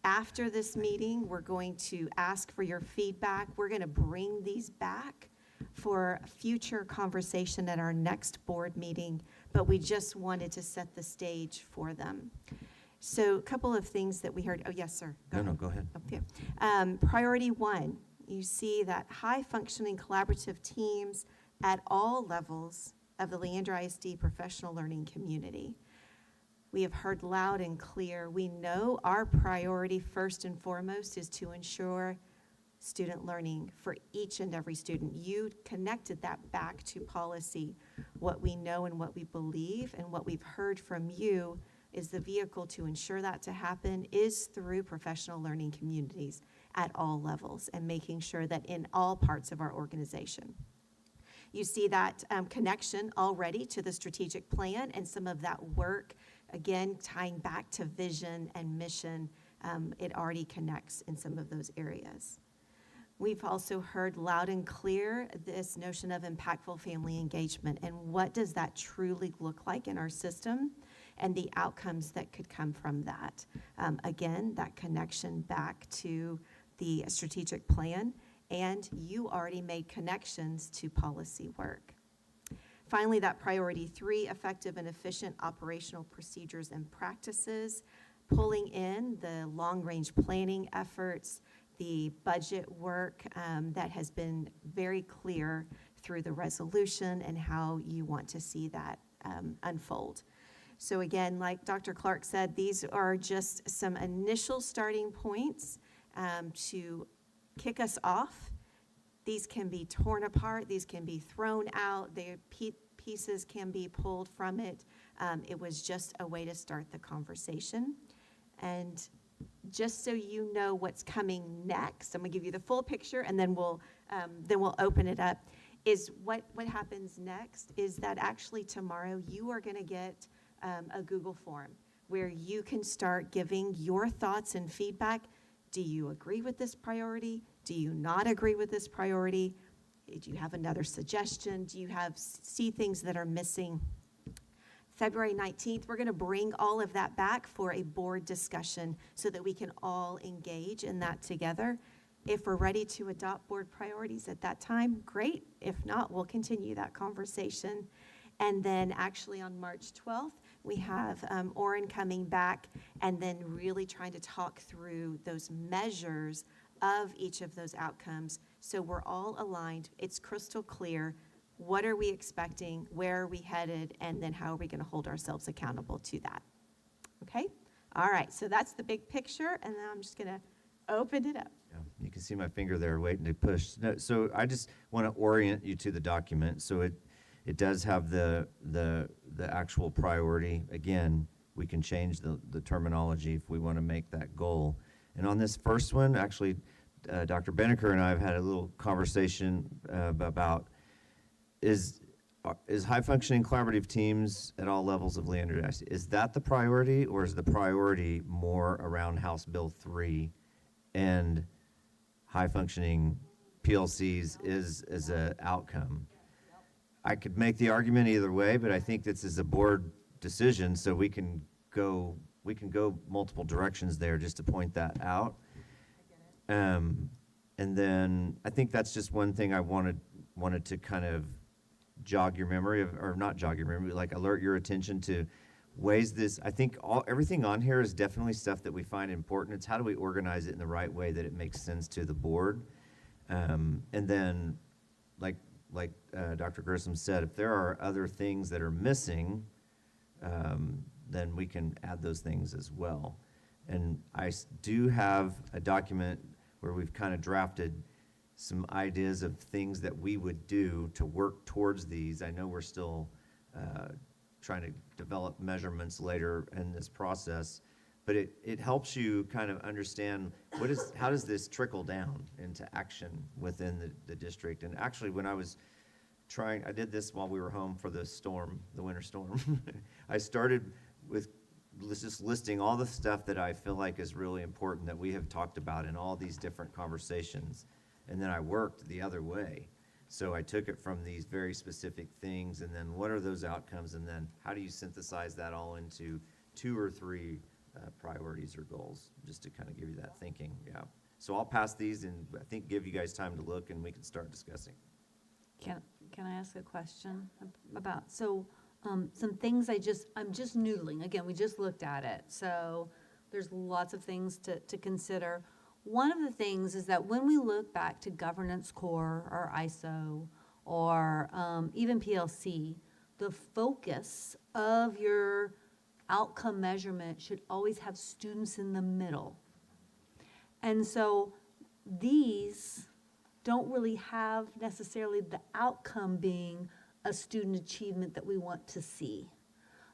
after this meeting. We're going to ask for your feedback. We're going to bring these back for future conversation at our next board meeting, but we just wanted to set the stage for them. So a couple of things that we heard. Oh, yes, sir. Go ahead. Okay. Priority 1, you see that high-functioning collaborative teams at all levels of the Leander ISD professional learning community. We have heard loud and clear. We know our priority first and foremost is to ensure student learning for each and every student. You connected that back to policy. What we know and what we believe and what we've heard from you is the vehicle to ensure that to happen is through professional learning communities at all levels and making sure that in all parts of our organization. You see that connection already to the strategic plan and some of that work, again, tying back to vision and mission. It already connects in some of those areas. We've also heard loud and clear this notion of impactful family engagement and what does that truly look like in our system and the outcomes that could come from that. Again, that connection back to the strategic plan, and you already made connections to policy work. Finally, that priority 3, effective and efficient operational procedures and practices, pulling in the long-range planning efforts, the budget work that has been very clear through the resolution and how you want to see that unfold. So again, like Dr. Clark said, these are just some initial starting points to kick us off. These can be torn apart, these can be thrown out, pieces can be pulled from it. It was just a way to start the conversation. And just so you know what's coming next, I'm gonna give you the full picture and then we'll open it up, is what happens next is that actually tomorrow you are gonna get a Google form where you can start giving your thoughts and feedback. Do you agree with this priority? Do you not agree with this priority? Do you have another suggestion? Do you see things that are missing? February 19th, we're going to bring all of that back for a board discussion so that we can all engage in that together. If we're ready to adopt board priorities at that time, great. If not, we'll continue that conversation. And then actually on March 12th, we have Orrin coming back and then really trying to talk through those measures of each of those outcomes so we're all aligned. It's crystal clear. What are we expecting? Where are we headed? And then how are we going to hold ourselves accountable to that? Okay? All right, so that's the big picture, and then I'm just going to open it up. Yeah, you can see my finger there waiting to push. No, so I just want to orient you to the document. So it does have the actual priority. Again, we can change the terminology if we want to make that goal. And on this first one, actually, Dr. Benneker and I have had a little conversation about is high-functioning collaborative teams at all levels of Leander ISD, is that the priority, or is the priority more around House Bill 3 and high-functioning PLCs is an outcome? I could make the argument either way, but I think this is a board decision, so we can go multiple directions there just to point that out. And then I think that's just one thing I wanted to kind of jog your memory of, or not jog your memory, like alert your attention to ways this, I think everything on here is definitely stuff that we find important. It's how do we organize it in the right way that it makes sense to the board. And then like Dr. Grissom said, if there are other things that are missing, then we can add those things as well. And I do have a document where we've kind of drafted some ideas of things that we would do to work towards these. I know we're still trying to develop measurements later in this process, but it helps you kind of understand how does this trickle down into action within the district. And actually, when I was I did this while we were home for the winter storm. I started with just listing all the stuff that I feel like is really important that we have talked about in all these different conversations. And then I worked the other way. So I took it from these very specific things, and then what are those outcomes, and then how do you synthesize that all into 2 or 3 priorities or goals, just to kind of give you that thinking. Yeah. So I'll pass these and I think give you guys time to look, and we can start discussing. Can I ask a question about, so some things I'm just noodling. Again, we just looked at it, so there's lots of things to consider. One of the things is that when we look back to governance core or ISO or even PLC, the focus of your outcome measurement should always have students in the middle. And so these don't really have necessarily the outcome being a student achievement that we want to see.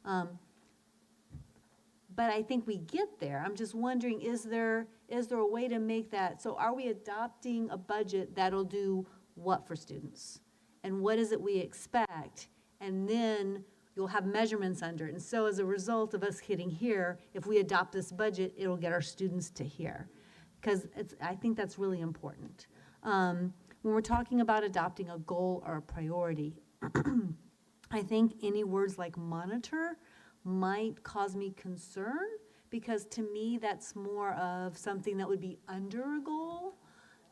But I think we get there. I'm just wondering, is there a way to make that, so are we adopting a budget that'll do what for students? And what is it we expect? And then you'll have measurements under it. And so as a result of us hitting here, if we adopt this budget, it'll get our students to here. Because I think that's really important. When we're talking about adopting a goal or a priority, I think any words like monitor might cause me concern, because to me that's more of something that would be under a goal.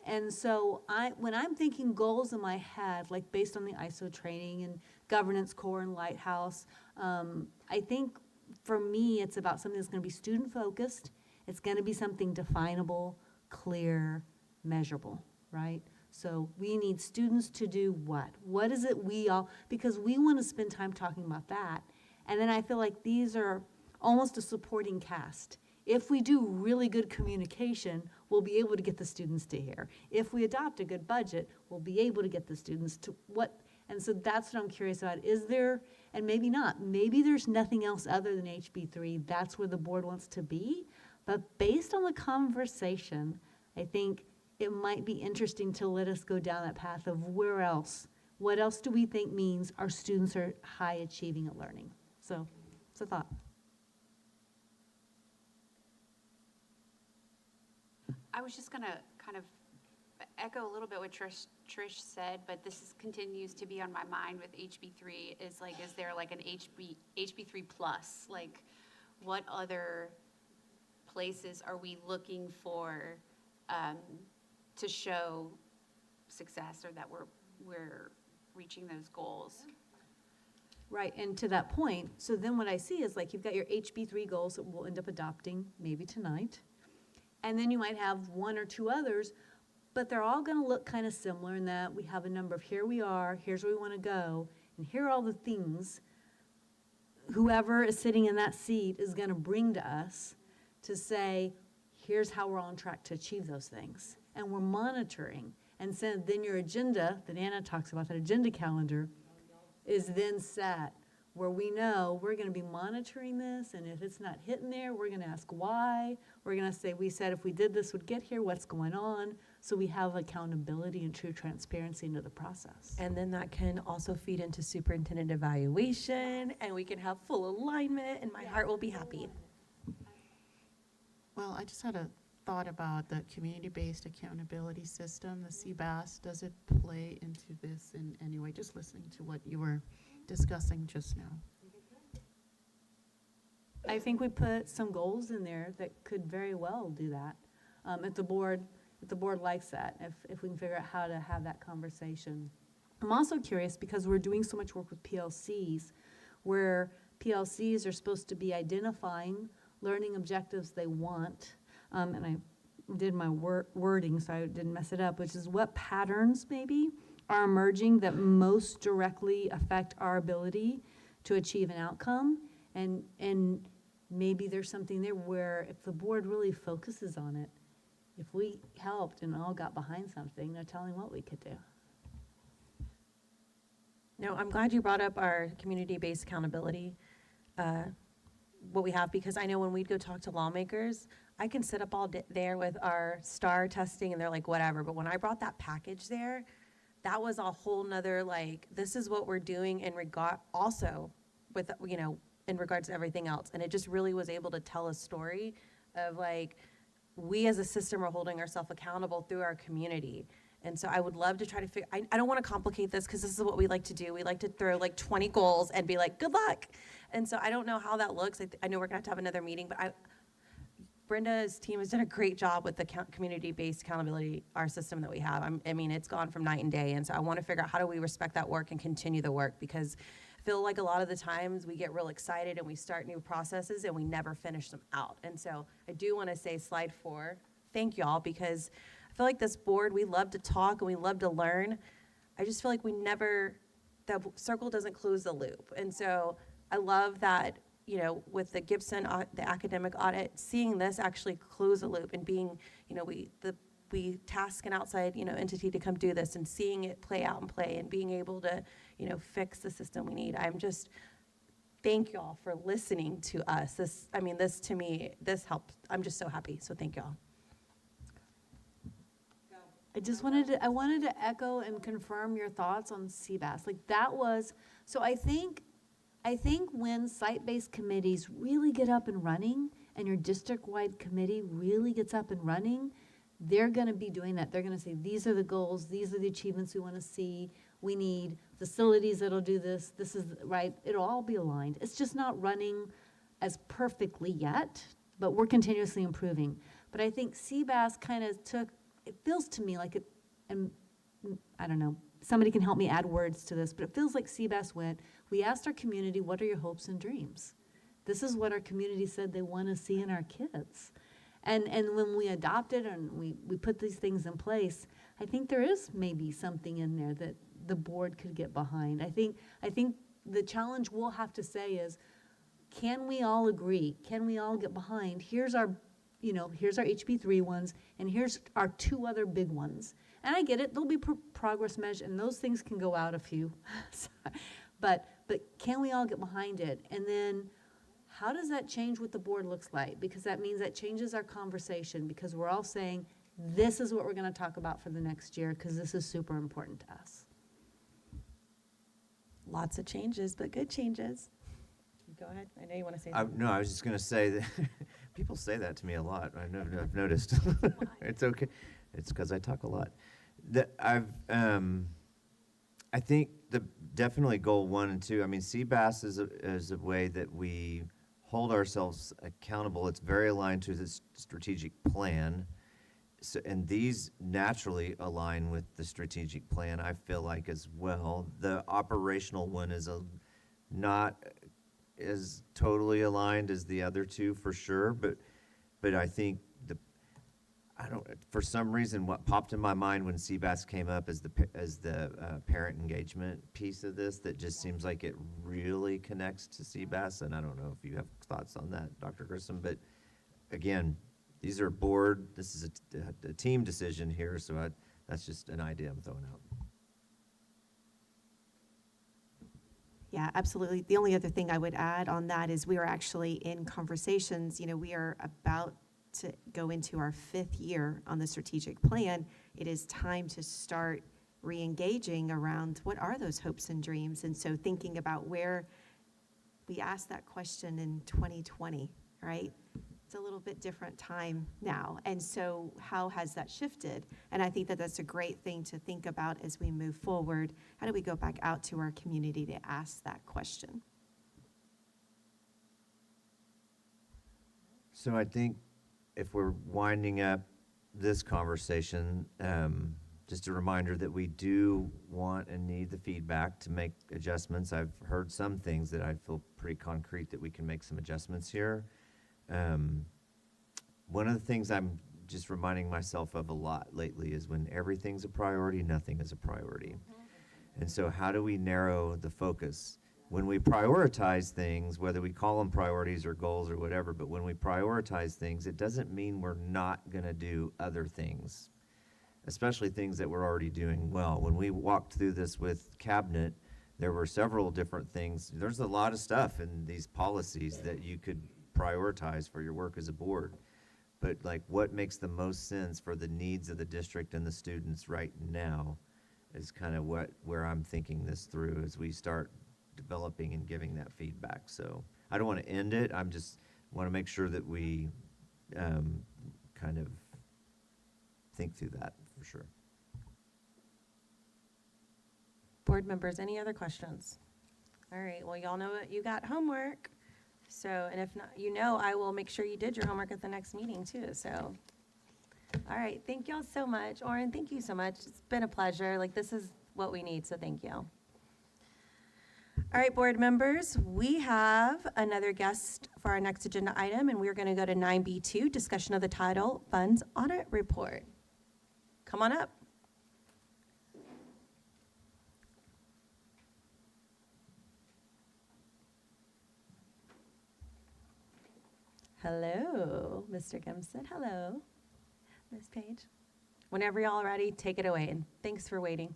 And so when I'm thinking goals in my head, like based on the ISO training and governance core and Lighthouse, I think for me it's about something that's going to be student focused. It's going to be something definable, clear, measurable, right? So we need students to do what? What is it we all, because we want to spend time talking about that. And then I feel like these are almost a supporting cast. If we do really good communication, we'll be able to get the students to hear. If we adopt a good budget, we'll be able to get the students to what, and so that's what I'm curious about. Is there, and maybe not, maybe there's nothing else other than HB3, that's where the board wants to be. But based on the conversation, I think it might be interesting to let us go down that path of where else, what else do we think means our students are high achieving at learning? So it's a thought. I was just gonna kind of echo a little bit what Trish said, but continues to be on my mind with HB3 is like, is there like an HB3 plus? Like, what other places are we looking for to show success or that we're reaching those goals? Right, and to that point, so then what I see is like you've got your HB3 goals that we'll end up adopting maybe tonight. And then you might have one or two others, but they're all gonna look kind of similar in that we have a number of here we are, here's where we wanna go, and here are all the things whoever is sitting in that seat is gonna bring to us to say, here's how we're on track to achieve those things. And we're monitoring. And so then your agenda that Anna talks about, that agenda calendar, is then set where we know we're going to be monitoring this, and if it's not hitting there, we're going to ask why. We're going to say, we said if we did this, would get here, what's going on? So we have accountability and true transparency into the process. And then that can also feed into superintendent evaluation, and we can have full alignment, and my heart will be happy. Well, I just had a thought about the community-based accountability system, the CBAS. Does it play into this in any way? Just listening to what you were discussing just now. I think we put some goals in there that could very well do that. If the board likes that, if we can figure out how to have that conversation. I'm also curious because we're doing so much work with PLCs, where PLCs are supposed to be identifying learning objectives they want, and I did my wording so I didn't mess it up, which is what patterns maybe are emerging that most directly affect our ability to achieve an outcome, and maybe there's something there where if the board really focuses on it, if we helped and all got behind something, no telling what we could do. No, I'm glad you brought up our community-based accountability, what we have, because I know when we'd go talk to lawmakers, I can sit up all there with our STAR testing and they're like, whatever. But when I brought that package there, that was a whole nother, like, this is what we're doing in regard, also with, you know, in regards to everything else. And it just really was able to tell a story of like, we as a system are holding ourselves accountable through our community. And so I would love to try to figure, I don't want to complicate this because this is what we like to do. We like to throw like 20 goals and be like, good luck. And so I don't know how that looks. I know we're going to have another meeting, but Brenda's team has done a great job with the community-based accountability, our system that we have. I mean, it's gone from night and day. And so I want to figure out how do we respect that work and continue the work, because I feel like a lot of the times we get real excited and we start new processes and we never finish them out. And so I do want to say slide 4, thank y'all, because I feel like this board, we love to talk and we love to learn. I just feel like the circle doesn't close the loop. And so I love that, you know, with the Gibson, the academic audit, seeing this actually close the loop and being, you know, we task an outside, you know, entity to come do this and seeing it play out and play and being able to, you know, fix the system we need. Thank y'all for listening to us. This to me, this helps. I'm just so happy. So thank y'all. I wanted to echo and confirm your thoughts on CBAS. Like that was, so I think when site-based committees really get up and running and your district-wide committee really gets up and running, they're going to be doing that. They're going to say, these are the goals, these are the achievements we want to see. We need facilities that'll do this. This is right. It'll all be aligned. It's just not running as perfectly yet, but we're continuously improving. But I think CBAS kind of it feels to me like it, and I don't know, somebody can help me add words to this, but it feels like CBAS we asked our community, what are your hopes and dreams? This is what our community said they want to see in our kids. And when we adopt it and we put these things in place, I think there is maybe something in there that the board could get behind. I think the challenge we'll have to say is, can we all agree? Can we all get behind? Here's our HB3 ones, and here's our 2 other big ones. And I get it, there'll be progress measure, and those things can go out a few. But can we all get behind it? And then how does that change what the board looks like? Because that means that changes our conversation, because we're all saying, this is what we're going to talk about for the next year, because this is super important to us. Lots of changes, but good changes. Go ahead. I know you want to say something. No, I was just going to say that people say that to me a lot. I've noticed. It's okay. It's because I talk a lot. I think definitely goal 1 and 2. I mean, CBAS is a way that we hold ourselves accountable. It's very aligned to the strategic plan. So, and these naturally align with the strategic plan, I feel like, as well. The operational one is not as totally aligned as the other 2 for sure, but I think for some reason what popped in my mind when CBAS came up as the parent engagement piece of this, that just seems like it really connects to CBAS, and I don't know if you have thoughts on that, Dr. Grissom, but again, these are this is a team decision here, so that's just an idea I'm throwing out. Yeah, absolutely. The only other thing I would add on that is we are actually in conversations. We are about to go into our 5th year on the strategic plan. It is time to start re-engaging around what are those hopes and dreams. And so thinking about where we asked that question in 2020, right? It's a little bit different time now. And so how has that shifted? And I think that that's a great thing to think about as we move forward. How do we go back out to our community to ask that question? So I think if we're winding up this conversation, just a reminder that we do want and need the feedback to make adjustments. I've heard some things that I feel pretty concrete that we can make some adjustments here. One of the things I'm just reminding myself of a lot lately is when everything's a priority, nothing is a priority. And so how do we narrow the focus? When we prioritize things, whether we call them priorities or goals or whatever, but when we prioritize things, it doesn't mean we're not going to do other things, especially things that we're already doing well. When we walked through this with Cabinet, there were several different things. There's a lot of stuff in these policies that you could prioritize for your work as a board. But like, what makes the most sense for the needs of the district and the students right now is kind of where I'm thinking this through as we start developing and giving that feedback. So I don't want to end it. I'm just want to make sure that we kind of think through that for sure. Board members, any other questions? All right, well, y'all know that you got homework. So, and if not, I will make sure you did your homework at the next meeting too, so. All right, thank y'all so much. Oren, thank you so much. It's been a pleasure. Like, this is what we need, so thank you. All right, board members, we have another guest for our next agenda item, and we're gonna go to 9B2, discussion of the title, Funds Audit Report. Come on up. Hello, Mr. Gimson. Hello, Ms. Page. Whenever y'all are ready, take it away, and thanks for waiting.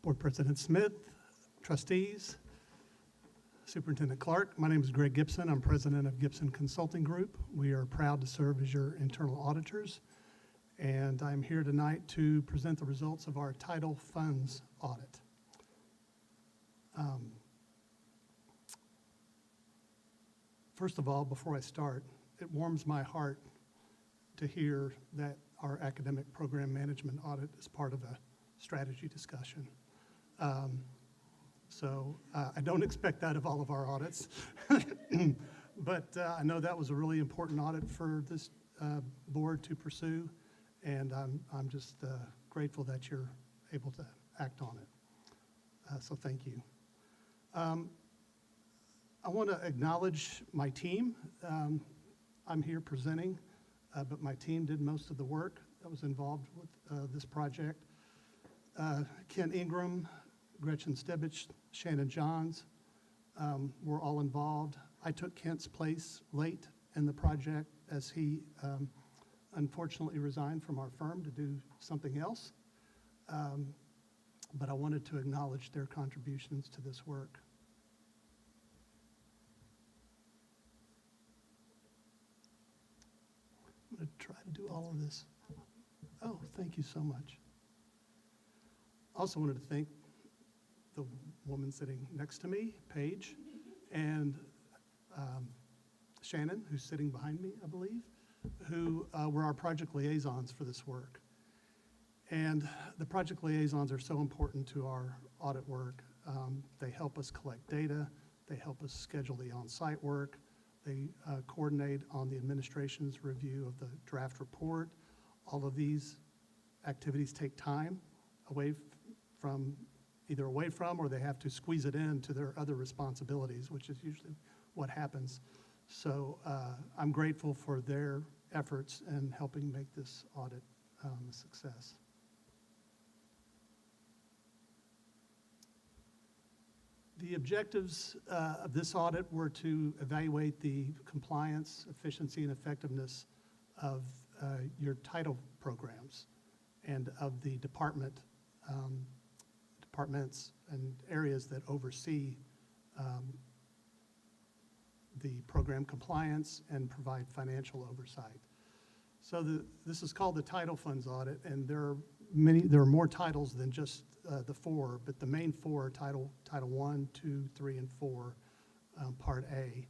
Board President Smith, trustees, Superintendent Clark. My name is Greg Gibson. I'm president of Gibson Consulting Group. We are proud to serve as your internal auditors, and I'm here tonight to present the results of our title funds audit. First of all, before I start, it warms my heart to hear that our academic program management audit is part of a strategy discussion. I don't expect that of all of our audits, but I know that was a really important audit for this board to pursue, and I'm just grateful that you're able to act on it. So thank you. I want to acknowledge my team. I'm here presenting, but my team did most of the work that was involved with this project. Ken Ingram, Gretchen Stebich, Shannon Johns were all involved. I took Kent's place late in the project as he unfortunately resigned from our firm to do something else. But I wanted to acknowledge their contributions to this work. I'm going to try to do all of this. Oh, thank you so much. Also wanted to thank the woman sitting next to me, Paige, and Shannon, who's sitting behind me, I believe, who were our project liaisons for this work. And the project liaisons are so important to our audit work. They help us collect data. They help us schedule the on-site work. They coordinate on the administration's review of the draft report. All of these activities take time away from, either away from, or they have to squeeze it into their other responsibilities, which is usually what happens. So I'm grateful for their efforts in helping make this audit a success. The objectives of this audit were to evaluate the compliance, efficiency, and effectiveness of your title programs and of the departments and areas that oversee the program compliance and provide financial oversight. So this is called the Title Funds Audit, and there are more titles than just the four, but the main four are Title 1, 2, 3, and 4, Part A.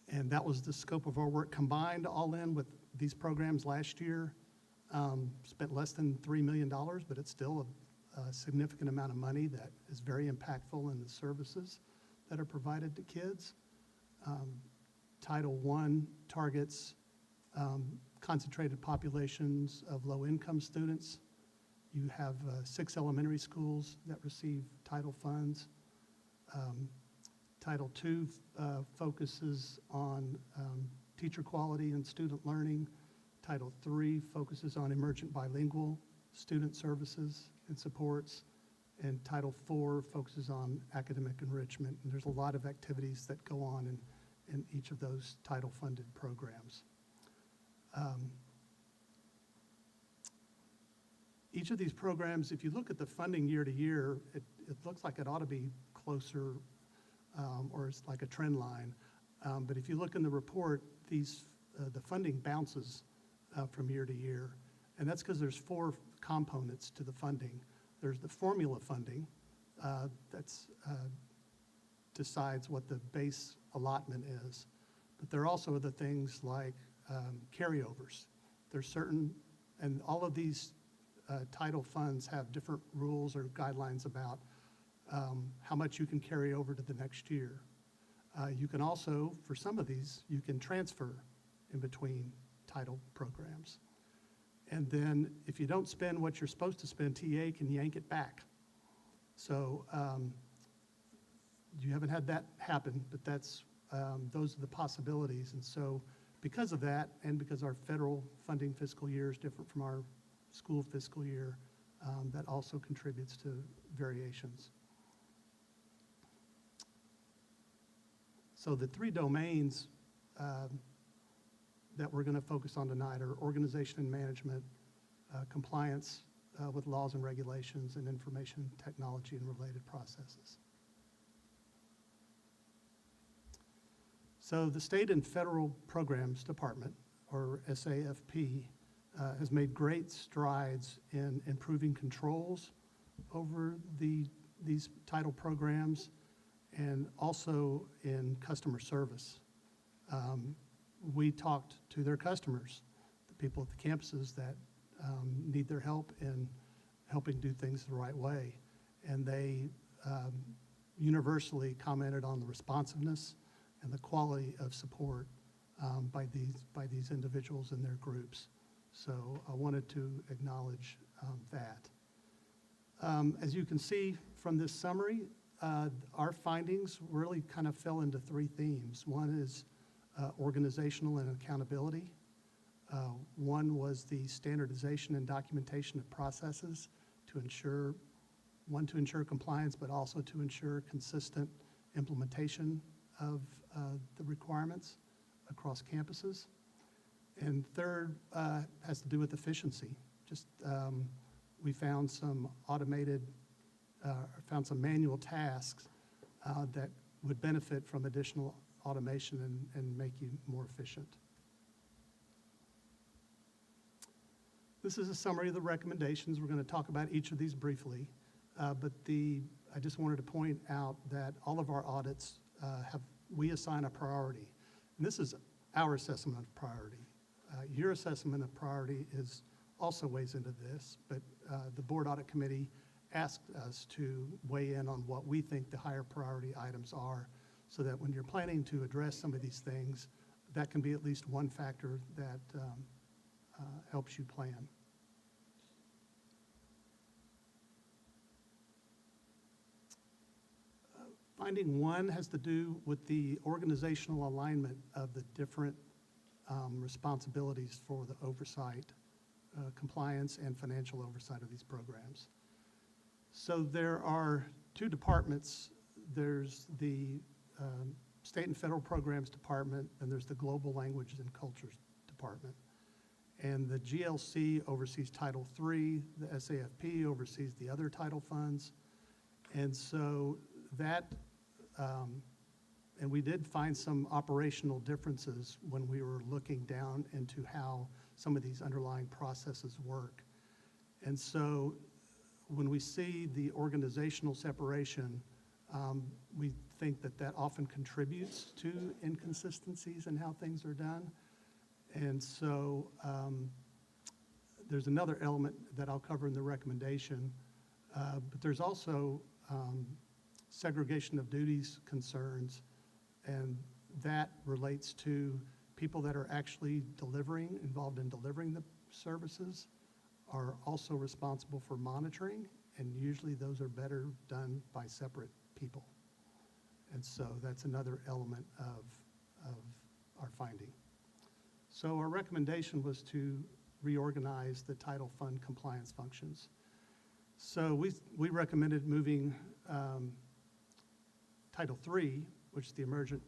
And that was the scope of our work combined all in with these programs last year. Spent less than $3 million, but it's still a significant amount of money that is very impactful in the services that are provided to kids. Title I targets concentrated populations of low-income students. You have 6 elementary schools that receive title funds. Title II focuses on teacher quality and student learning. Title III focuses on emergent bilingual student services and supports. And Title IV focuses on academic enrichment. And there's a lot of activities that go on in each of those title-funded programs. Each of these programs, if you look at the funding year to year, it looks like it ought to be closer or it's like a trend line. But if you look in the report, the funding bounces from year to year. And that's because there's 4 components to the funding. There's the formula funding that decides what the base allotment is. But there are also the things like carryovers. There's certain, and all of these title funds have different rules or guidelines about how much you can carry over to the next year. You can also, for some of these, you can transfer in between title programs. And then if you don't spend what you're supposed to spend, TA can yank it back. So you haven't had that happen, but that's those are the possibilities. And so because of that, and because our federal funding fiscal year is different from our school fiscal year, that also contributes to variations. So the 3 domains that we're going to focus on tonight are organization and management, compliance with laws and regulations, and information technology and related processes. So the State and Federal Programs Department, or SAFP, has made great strides in improving controls over these title programs and also in customer service. We talked to their customers, the people at the campuses that need their help in helping do things the right way. And they universally commented on the responsiveness and the quality of support by these individuals and their groups. So I wanted to acknowledge that. As you can see from this summary, our findings really kind of fell into three themes. One is organizational and accountability. One was the standardization and documentation of processes to ensure compliance, but also to ensure consistent implementation of the requirements across campuses. And third has to do with efficiency. Just we found some found some manual tasks that would benefit from additional automation and make you more efficient. This is a summary of the recommendations. We're going to talk about each of these briefly, but I just wanted to point out that all of our audits we assign a priority. And this is our assessment of priority. Your assessment of priority also weighs into this, but the Board Audit Committee asked us to weigh in on what we think the higher priority items are, so that when you're planning to address some of these things, that can be at least one factor that helps you plan. Finding one has to do with the organizational alignment of the different responsibilities for the oversight, compliance, and financial oversight of these programs. So there are two departments. There's the State and Federal Programs Department, and there's the Global Languages and Cultures Department. And the GLC oversees Title III, the SAFP oversees the other title funds. And so that, and we did find some operational differences when we were looking down into how some of these underlying processes work. And so when we see the organizational separation, we think that that often contributes to inconsistencies in how things are done. And so there's another element that I'll cover in the recommendation, but there's also segregation of duties concerns, and that relates to people that are actually involved in delivering the services are also responsible for monitoring, and usually those are better done by separate people. And so that's another element of our finding. So our recommendation was to reorganize the title fund compliance functions. So we recommended moving Title III, which is the emergent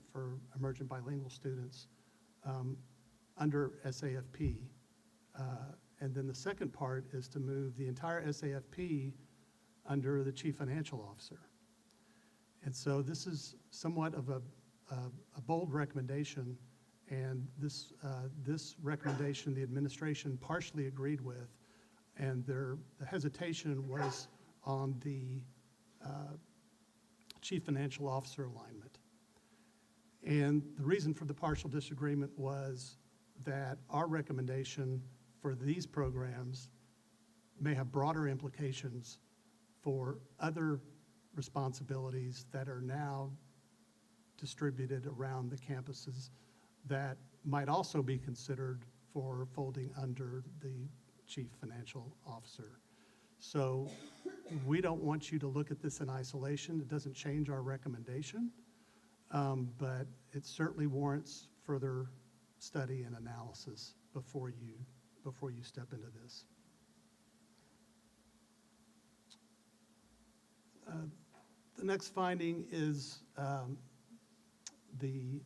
bilingual students, under SAFP. And then the second part is to move the entire SAFP under the Chief Financial Officer. And so this is somewhat of a bold recommendation, and this recommendation the administration partially agreed with, and the hesitation was on the Chief Financial Officer alignment. And the reason for the partial disagreement was that our recommendation for these programs may have broader implications for other responsibilities that are now distributed around the campuses that might also be considered for folding under the Chief Financial Officer. So we don't want you to look at this in isolation. It doesn't change our recommendation, but it certainly warrants further study and analysis before you step into this. The next finding is the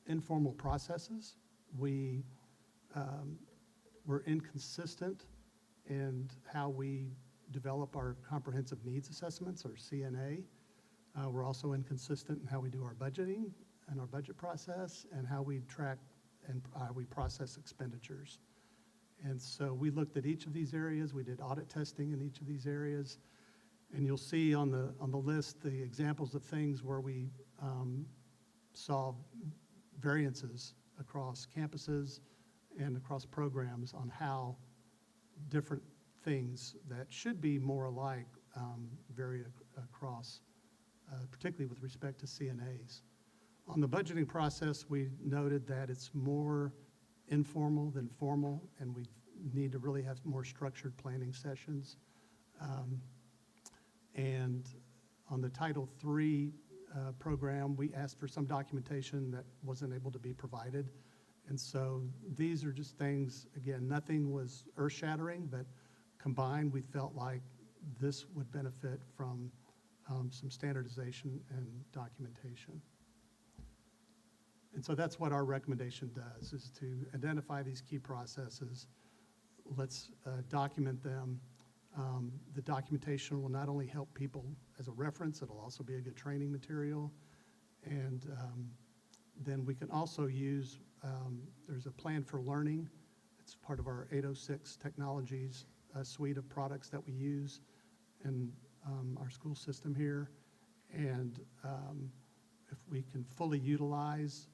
informal processes. We were inconsistent in how we develop our comprehensive needs assessments, or CNA. We're also inconsistent in how we do our budgeting and our budget process, and how we track and we process expenditures. And so we looked at each of these areas. We did audit testing in each of these areas. And you'll see on the list the examples of things where we saw variances across campuses and across programs on how different things that should be more alike vary across, particularly with respect to CNAs. On the budgeting process, we noted that it's more informal than formal, and we need to really have more structured planning sessions. And on the Title III program, we asked for some documentation that wasn't able to be provided. And so these are just things, again, nothing was earth-shattering, but combined, we felt like this would benefit from some standardization and documentation. And so that's what our recommendation does, is to identify these key processes. Let's document them. The documentation will not only help people as a reference, it'll also be a good training material. And then we can also use, there's a plan for learning. It's part of our 806 technologies suite of products that we use in our school system here. And if we can fully utilize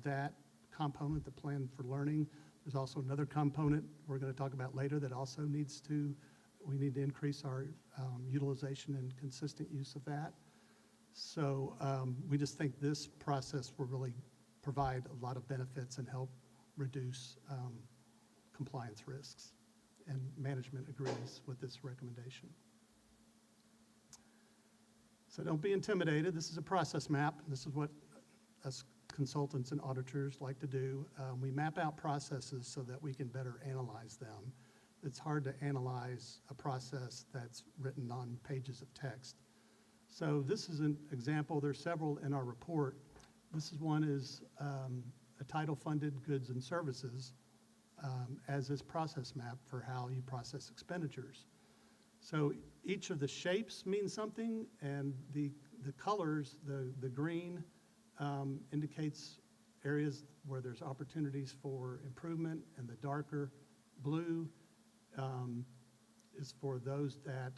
that component, the plan for learning, there's also another component we're going to talk about later that also needs to, we need to increase our utilization and consistent use of that. So we just think this process will really provide a lot of benefits and help reduce compliance risks. And management agrees with this recommendation. So don't be intimidated. This is a process map. This is what us consultants and auditors like to do. We map out processes so that we can better analyze them. It's hard to analyze a process that's written on pages of text. So this is an example. There's several in our report. This is one is a title-funded goods and services as this process map for how you process expenditures. So each of the shapes means something, and the colors, the green indicates areas where there's opportunities for improvement, and the darker blue is for those that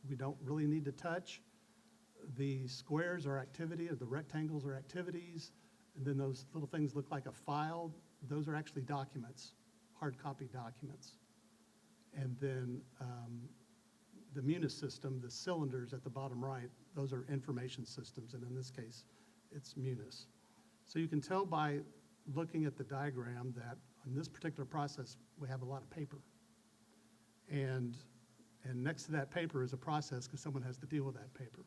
we don't really need to touch. The squares are activity, or the rectangles are activities, and then those little things look like a file. Those are actually documents, hard copy documents. And then the Munis system, the cylinders at the bottom right, those are information systems, and in this case, it's Munis. So you can tell by looking at the diagram that in this particular process, we have a lot of paper. And next to that paper is a process because someone has to deal with that paper.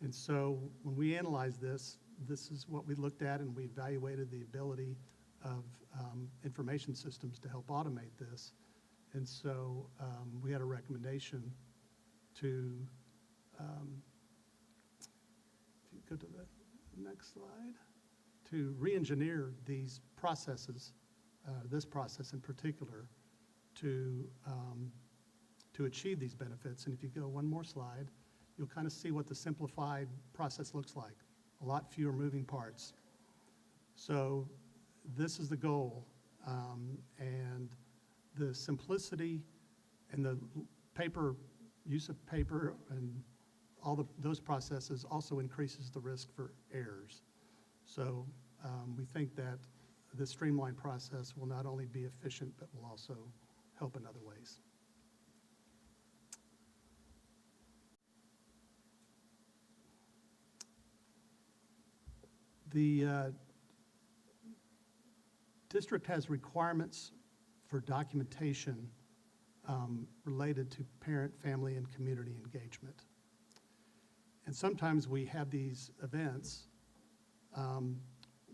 And so when we analyze this, this is what we looked at, and we evaluated the ability of information systems to help automate this. And so we had a recommendation to, if you go to the next slide, to re-engineer these processes, this process in particular, to achieve these benefits. And if you go one more slide, you'll kind of see what the simplified process looks like. A lot fewer moving parts. So this is the goal. And the simplicity and the paper, use of paper and all those processes also increases the risk for errors. So we think that this streamlined process will not only be efficient, but will also help in other ways. The district has requirements for documentation related to parent, family, and community engagement. And sometimes we have these events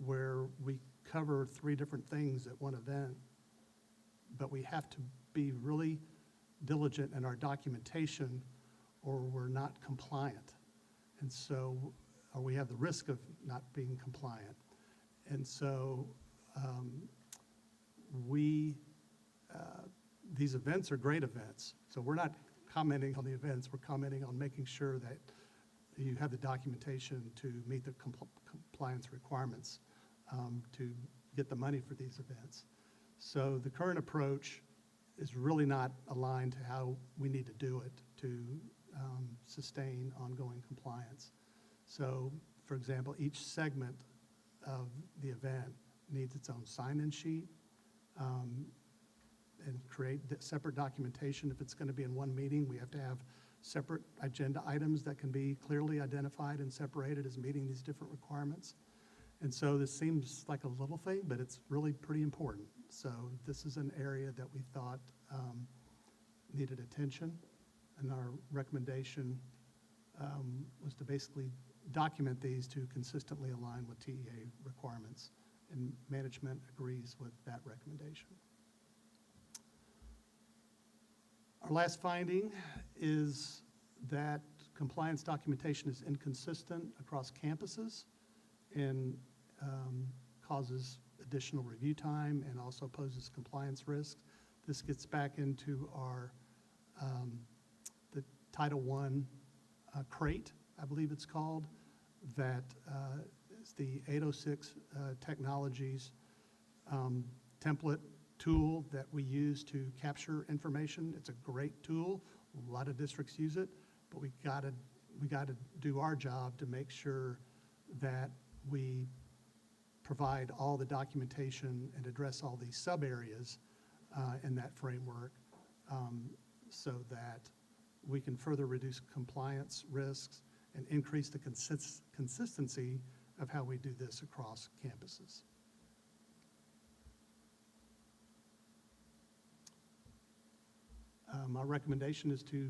where we cover 3 different things at one event, but we have to be really diligent in our documentation or we're not compliant. And so, or we have the risk of not being compliant. And so these events are great events. So we're not commenting on the events, we're commenting on making sure that you have the documentation to meet the compliance requirements to get the money for these events. So the current approach is really not aligned to how we need to do it to sustain ongoing compliance. So, for example, each segment of the event needs its own sign-in sheet and create separate documentation. If it's going to be in one meeting, we have to have separate agenda items that can be clearly identified and separated as meeting these different requirements. And so this seems like a little thing, but it's really pretty important. So this is an area that we thought needed attention, and our recommendation was to basically document these to consistently align with TEA requirements, and management agrees with that recommendation. Our last finding is that compliance documentation is inconsistent across campuses and causes additional review time and also poses compliance risks. This gets back into our the Title I crate, I believe it's called, that is the 806 Technologies template tool that we use to capture information. It's a great tool. A lot of districts use it, but we gotta do our job to make sure that we provide all the documentation and address all these sub areas in that framework, so that we can further reduce compliance risks and increase the consistency of how we do this across campuses. My recommendation is to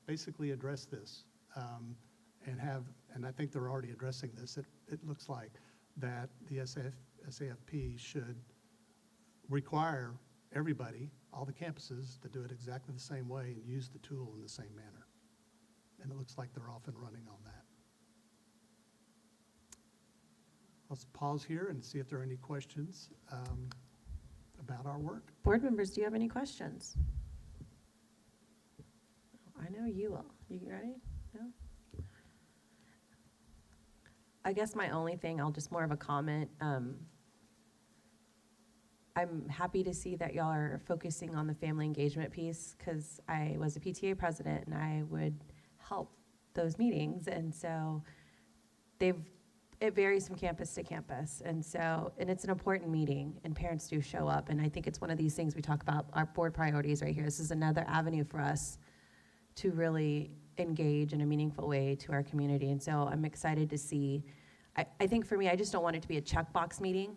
basically address this and I think they're already addressing this. It looks like that the SAFP should require everybody, all the campuses, to do it exactly the same way and use the tool in the same manner. And it looks like they're off and running on that. Let's pause here and see if there are any questions about our work. Board members, do you have any questions? I know you will. You ready? No? I guess my only thing, I'll just more of a comment. I'm happy to see that y'all are focusing on the family engagement piece, because I was a PTA president and I would help those meetings. And so it varies from campus to campus. And it's an important meeting and parents do show up. And I think it's one of these things we talk about, our board priorities right here. This is another avenue for us to really engage in a meaningful way to our community. And so I'm excited to see, I think for me, I just don't want it to be a checkbox meeting,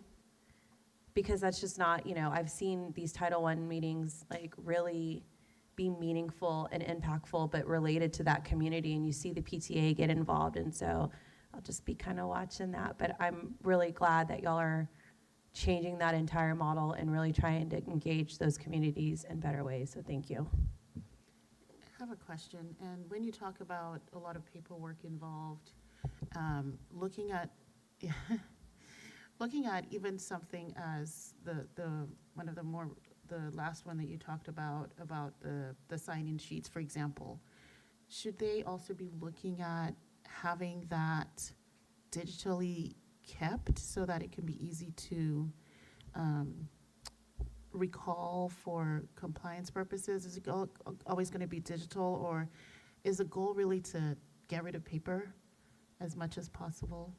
because that's just not, I've seen these Title I meetings like really be meaningful and impactful, but related to that community, and you see the PTA get involved. And so I'll just be kind of watching that. But I'm really glad that y'all are changing that entire model and really trying to engage those communities in better ways. So thank you. I have a question, and when you talk about a lot of paperwork involved, looking at even something as the last one that you talked about the sign-in sheets, for example, should they also be looking at having that digitally kept so that it can be easy to recall for compliance purposes? Is it always going to be digital, or is the goal really to get rid of paper as much as possible?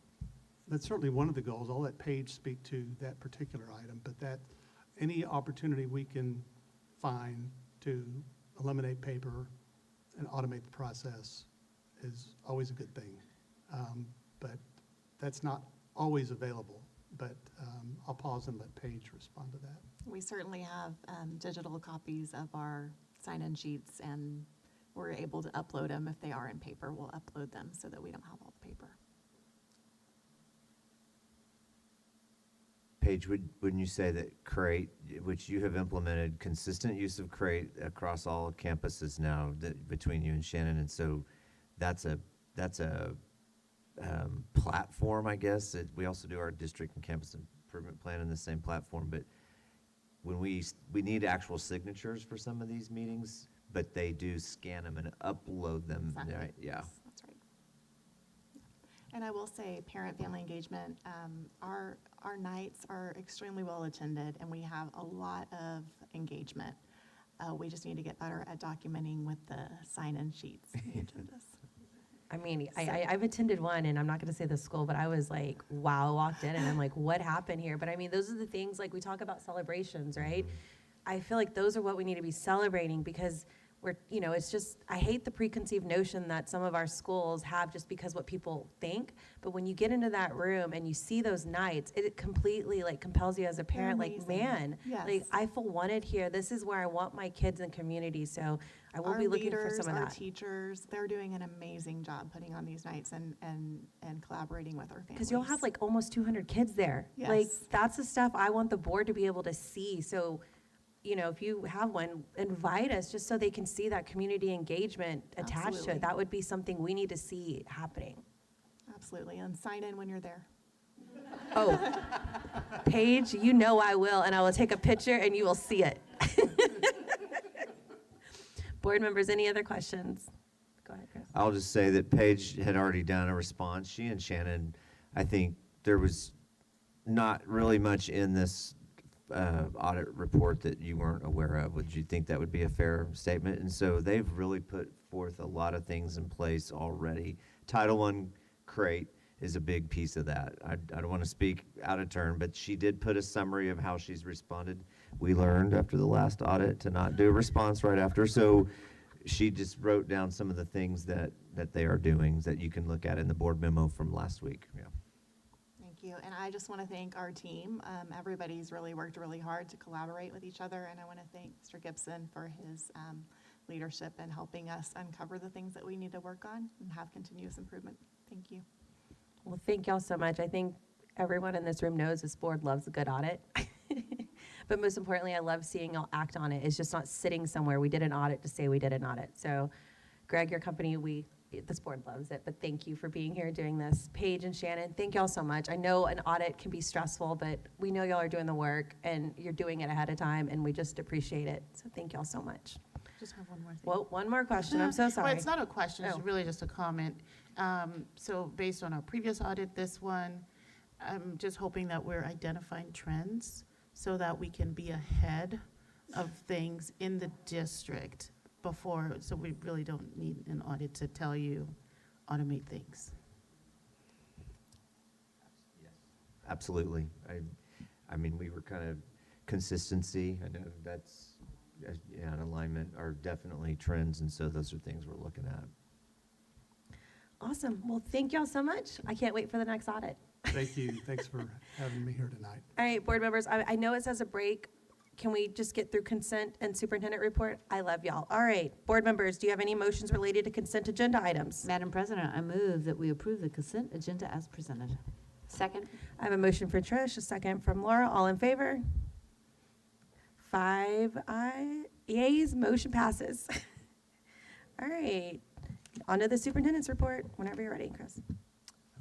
That's certainly one of the goals. I'll let Paige speak to that particular item, but that any opportunity we can find to eliminate paper and automate the process is always a good thing. But that's not always available. But I'll pause and let Paige respond to that. We certainly have digital copies of our sign-in sheets, and we're able to upload them. If they are in paper, we'll upload them so that we don't have all the paper. Paige, wouldn't you say that Crate, which you have implemented consistent use of Crate across all campuses now, that between you and Shannon, and so that's a platform, I guess. We also do our district and campus improvement plan in the same platform, but when we need actual signatures for some of these meetings, but they do scan them and upload them. Exactly. Right? Yeah. Yes, that's right. And I will say, parent-family engagement, our nights are extremely well attended, and we have a lot of engagement. We just need to get better at documenting with the sign-in sheets and the agendas. I mean, I've attended one, and I'm not going to say the school, but I was like, wow, walked in, and I'm like, what happened here? But I mean, those are the things, like we talk about celebrations, right? I feel like those are what we need to be celebrating, because Where, you know, it's just, I hate the preconceived notion that some of our schools have just because what people think. But when you get into that room and you see those nights, it completely like compels you as a parent, like, amazing. man, Yes. like I feel wanted here. This is where I want my kids and community. So I will be looking for some of Our that. teachers, they're doing an amazing job putting on these nights and collaborating with our families. Because you'll have like almost 200 kids there. Like, Yes. that's the stuff I want the board to be able to see. So, you know, if you have one, invite us just so they can see that community engagement attached to Absolutely. it. That would be something we need to see happening. Absolutely, and sign in when you're there. Oh, Paige, you know I will, and I will take a picture and you will see it. Board members, any other questions? Go ahead, Chris. I'll just say that Paige had already done a response. She and Shannon, I think there was not really much in this audit report that you weren't aware of. Would you think that would be a fair statement? And so they've really put forth a lot of things in place already. Title I crate is a big piece of that. I don't want to speak out of turn, but she did put a summary of how she's responded. We learned after the last audit to not do a response right after. So she just wrote down some of the things that they are doing that you can look at in the board memo from last week. Yeah. Thank you, and I just want to thank our team. Everybody's really worked really hard to collaborate with each other, and I want to thank Mr. Gibson for his leadership and helping us uncover the things that we need to work on and have continuous improvement. Thank you. Well, thank y'all so much. I think everyone in this room knows this board loves a good audit. But most importantly, I love seeing y'all act on it. It's just not sitting somewhere. We did an audit to say we did an audit. So, Greg, your company, this board loves it, but thank you for being here doing this. Paige and Shannon, thank y'all so much. I know an audit can be stressful, but we know y'all are doing the work and you're doing it ahead of time, and we just appreciate it. So thank y'all so much. Just have one more thing. Well, one more question. I'm so sorry. Well, it's not a question, it's Oh. really just a comment. So based on our previous audit, this one, I'm just hoping that we're identifying trends so that we can be ahead of things in the district before, so we really don't need an audit to tell you, automate things. Absolutely. I mean, we were kind of consistency. I know that's, yeah, and alignment are definitely trends, and so those are things we're looking at. Awesome. Well, thank y'all so much. I can't wait for the next audit. Thank you. Thanks for having me here tonight. All right, board members, I know it says a break. Can we just get through consent and superintendent report? I love y'all. All right, board members, do you have any motions related to consent agenda items? Madam President, I move that we approve the consent agenda as presented. Second? I have a motion for Trish, a second from Laura. All in favor? 5 yeas, motion passes. All right, on to the superintendent's report. Whenever you're ready, Chris.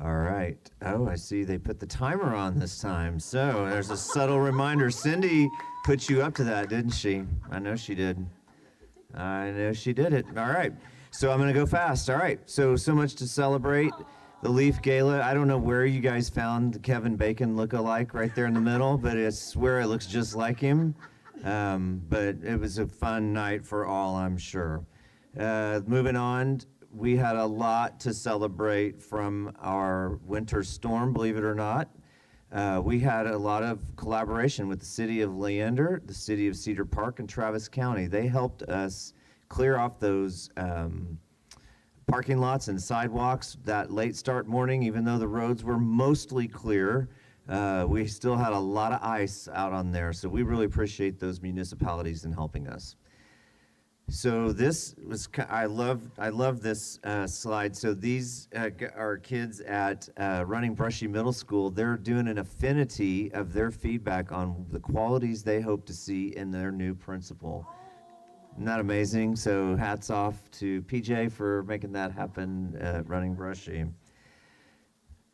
All right. Oh, I see they put the timer on this time. So there's a subtle reminder. Cindy put you up to that, didn't she? I know she did. I know she did it. All right. So I'm going to go fast. All right. So much to celebrate. The Leaf Gala. I don't know where you guys found the Kevin Bacon look-alike right there in the middle, but I swear it looks just like him. But it was a fun night for all, I'm sure. Moving on. We had a lot to celebrate from our winter storm, believe it or not. We had a lot of collaboration with the city of Leander, the city of Cedar Park, and Travis County. They helped us clear off those parking lots and sidewalks that late start morning. Even though the roads were mostly clear, we still had a lot of ice out on there. So we really appreciate those municipalities in helping us. So this was, I love this slide. So these are kids at Running Brushy Middle School. They're doing an affinity of their feedback on the qualities they hope to see in their new principal. Isn't that amazing? So hats off to PJ for making that happen at Running Brushy.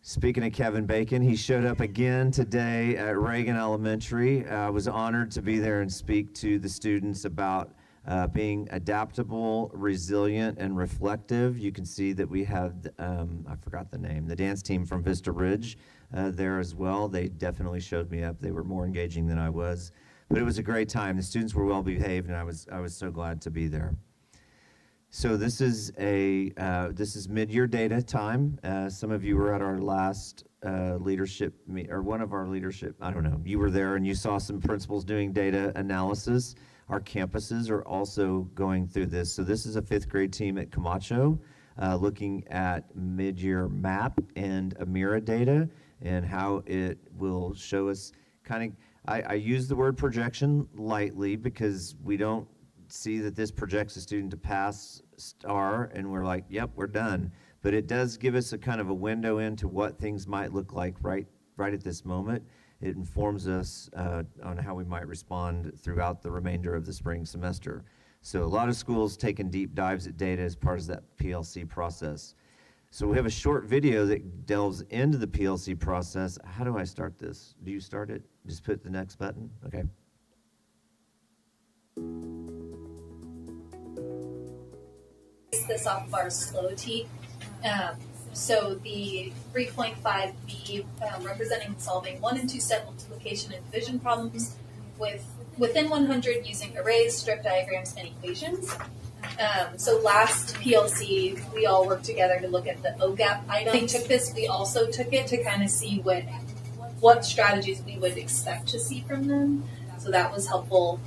Speaking of Kevin Bacon, he showed up again today at Reagan Elementary. I was honored to be there and speak to the students about being adaptable, resilient, and reflective. You can see that we had, I forgot the name, the dance team from Vista Ridge there as well. They definitely showed me up. They were more engaging than I was. But it was a great time. The students were well behaved, and I was so glad to be there. So this is mid-year data time. Some of you were at our last leadership or one of our leadership. I don't know. You were there and you saw some principals doing data analysis. Our campuses are also going through this. So this is a 5th grade team at Camacho, looking at mid-year MAP and AMIRA data and how it will show us kind of, I use the word projection lightly because we don't see that this projects a student to pass STAR and we're like, yep, we're done. But it does give us a kind of a window into what things might look like right at this moment. It informs us on how we might respond throughout the remainder of the spring semester. So a lot of schools taking deep dives at data as part of that PLC process. So we have a short video that delves into the PLC process. How do I start this? Do you start it? Just put the next button? Okay. This off of our slow T. So the 3.5B representing and solving 1 and 2 step multiplication and division problems within 100 using arrays, strip diagrams, and equations. So last PLC, we all worked together to look at the OGAP item. They took this, we also took it to kind of see what strategies we would expect to see from them. So that was helpful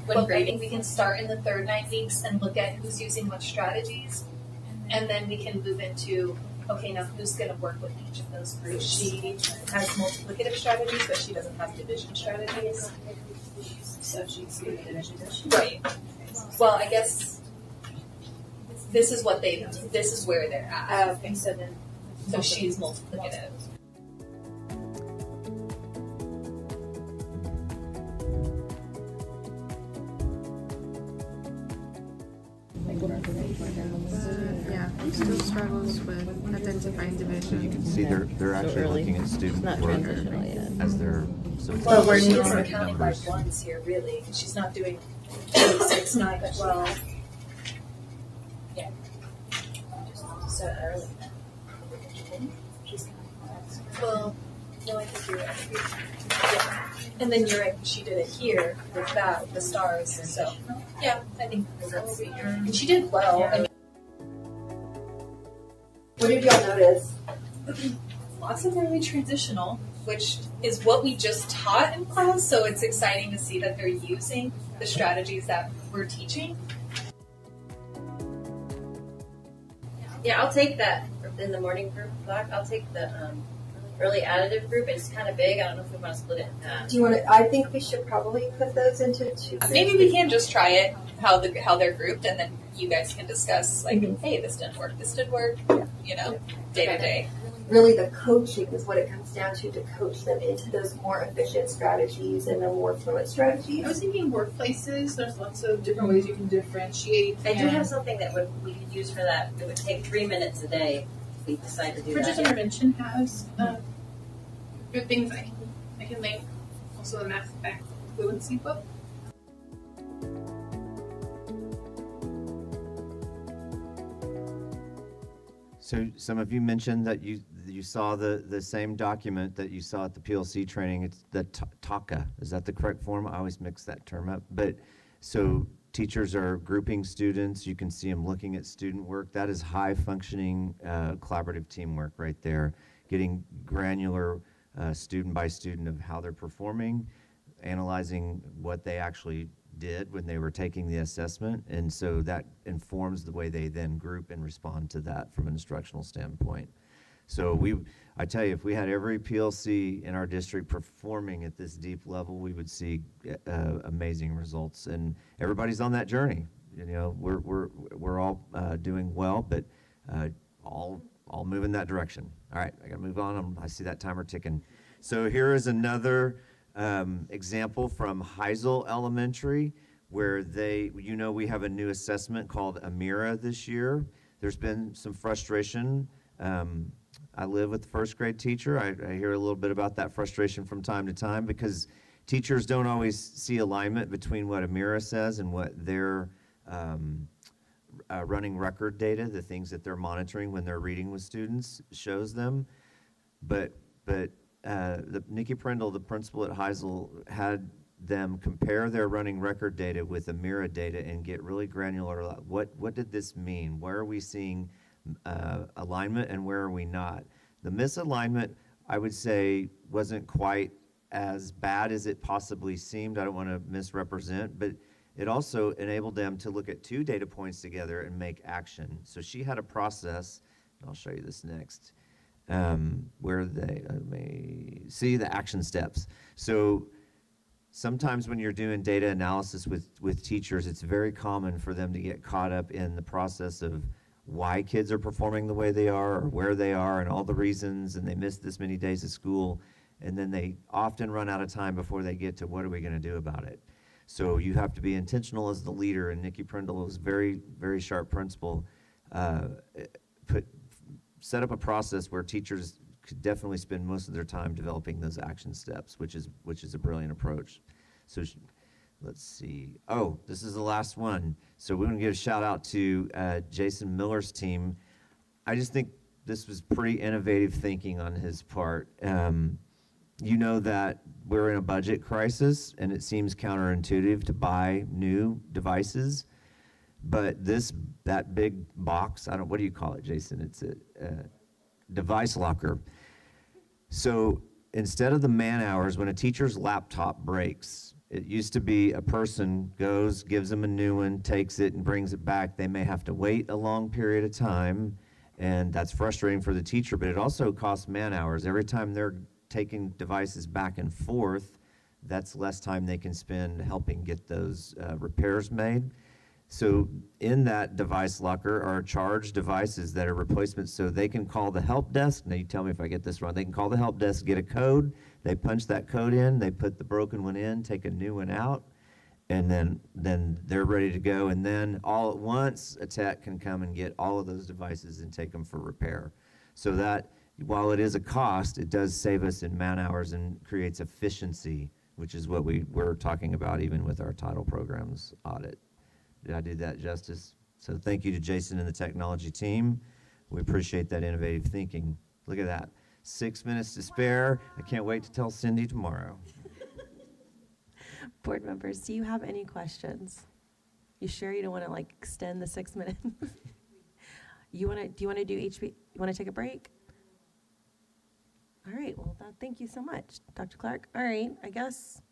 when grading. We can start in the third 9 weeks and look at who's using what strategies. And then we can move into, okay, now who's going to work with each of those groups? She has multiplicative strategies, but she doesn't have division strategies. So she's doing division. Right. Well, I guess this is where they're at. Okay. So she's multiplicative. Yeah, he still struggles with identifying division. You can see they're actually looking at student work as they're, so it's Well, not she's large counting by numbers. ones here, really, because she's not doing 8, 6, 9, 12. Yeah. So early. Well, no, I think you're right. Yeah. And then you're right, she did it here with that, with the stars. So, yeah, I think that's, and she did well. I mean, what did y'all notice? Lots of early transitional, which is what we just taught in class, so it's exciting to see that they're using the strategies that we're teaching. Yeah, I'll take that in the morning group block. I'll take the early additive group. It's kind of big. I don't know if we want to split it in half. Do you want to? I think we should probably put those into 2 groups. Maybe we can just try it how they're grouped, and then you guys can discuss like, hey, this didn't work, you know, day to day. Really, the coaching is what it comes down to coach them into those more efficient strategies and the more fluent strategies. I was thinking workplaces. There's lots of different ways you can differentiate. I do have something that we could use for that. It would take 3 minutes a day if we decide to do Bridges that. Intervention has good things I can link. Also, the Math Back Fluency book. So some of you mentioned that you saw the same document that you saw at the PLC training. It's the TACA. Is that the correct form? I always mix that term up. But so teachers are grouping students. You can see them looking at student work. That is high functioning collaborative teamwork right there. Getting granular student by student of how they're performing, analyzing what they actually did when they were taking the assessment, and so that informs the way they then group and respond to that from an instructional standpoint. So I tell you, if we had every PLC in our district performing at this deep level, we would see amazing results, and everybody's on that journey. You know, we're all doing well, but all move in that direction. All right, I gotta move on. I see that timer ticking. So here is another example from Heisel Elementary, where we have a new assessment called AMIRA this year. There's been some frustration. I live with the first grade teacher. I hear a little bit about that frustration from time to time because teachers don't always see alignment between what AMIRA says and what their running record data, the things that they're monitoring when they're reading with students, shows them. But Nikki Prindle, the principal at Heisel, had them compare their running record data with AMIRA data and get really granular. What did this mean? Where are we seeing alignment and where are we not? The misalignment, I would say, wasn't quite as bad as it possibly seemed. I don't want to misrepresent, but It also enabled them to look at 2 data points together and make action. So she had a process, and I'll show you this next, where they may see the action steps. So sometimes when you're doing data analysis with teachers, it's very common for them to get caught up in the process of why kids are performing the way they are or where they are and all the reasons, and they missed this many days of school, and then they often run out of time before they get to what are we going to do about it. So you have to be intentional as the leader, and Nikki Prindle was very, very sharp principle. Set up a process where teachers could definitely spend most of their time developing those action steps, which is a brilliant approach. So let's see. Oh, this is the last one. So we want to give a shout out to Jason Miller's team. I just think this was pretty innovative thinking on his part. You know that we're in a budget crisis, and it seems counterintuitive to buy new devices. But that big box, what do you call it, Jason? It's a device locker. So instead of the man hours, when a teacher's laptop breaks, it used to be a person goes, gives them a new one, takes it, and brings it back. They may have to wait a long period of time, and that's frustrating for the teacher, but it also costs man hours. Every time they're taking devices back and forth, that's less time they can spend helping get those repairs made. So in that device locker are charged devices that are replacements, so they can call the help desk. Now you tell me if I get this wrong. They can call the help desk, get a code, they punch that code in, they put the broken one in, take a new one out, and then they're ready to go. And then all at once, a tech can come and get all of those devices and take them for repair. So that, while it is a cost, it does save us in man hours and creates efficiency, which is what we're talking about even with our title programs audit. Did I do that justice? So thank you to Jason and the technology team. We appreciate that innovative thinking. Look at that. 6 minutes to spare. I can't wait to tell Cindy tomorrow. Board members, do you have any questions? You sure you don't want to extend the 6 minutes? Do you want to do HB? You want to take a break? All right, well, thank you so much, Dr. Clark. All right, I guess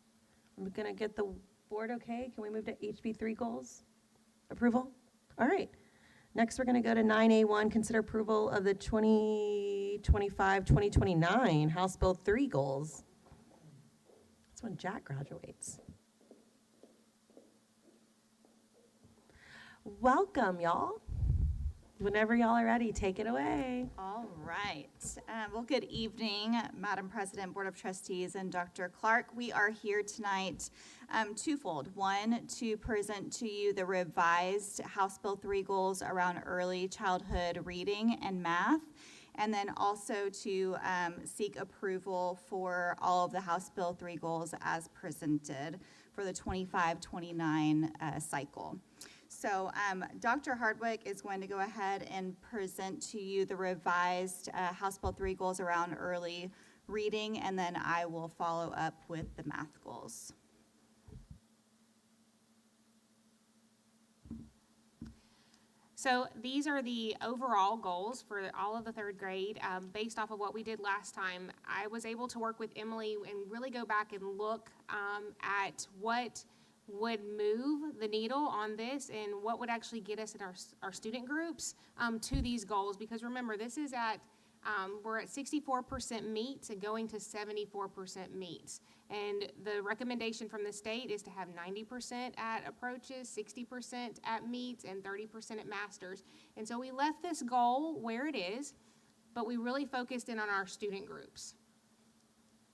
I'm going to get the board okay. Can we move to HB3 goals? Approval? All right. Next, we're going to go to 9A1, consider approval of the 2025-2029 House Bill 3 goals. That's when Jack graduates. Welcome, y'all. Whenever y'all are ready, take it away. All right. Well, good evening, Madam President, Board of Trustees, and Dr. Clark. We are here tonight twofold. One, to present to you the revised House Bill 3 goals around early childhood reading and math, and then also to seek approval for all of the House Bill 3 goals as presented for the 25-29 cycle. So Dr. Hardwick is going to go ahead and present to you the revised House Bill 3 goals around early reading, and then I will follow up with the math goals. So these are the overall goals for all of the third grade. Based off of what we did last time, I was able to work with Emily and really go back and look at what would move the needle on this and what would actually get us in our student groups to these goals. Because remember, this is we're at 64% meets and going to 74% meets. And the recommendation from the state is to have 90% at approaches, 60% at meets, and 30% at masters. And so we left this goal where it is, but we really focused in on our student groups.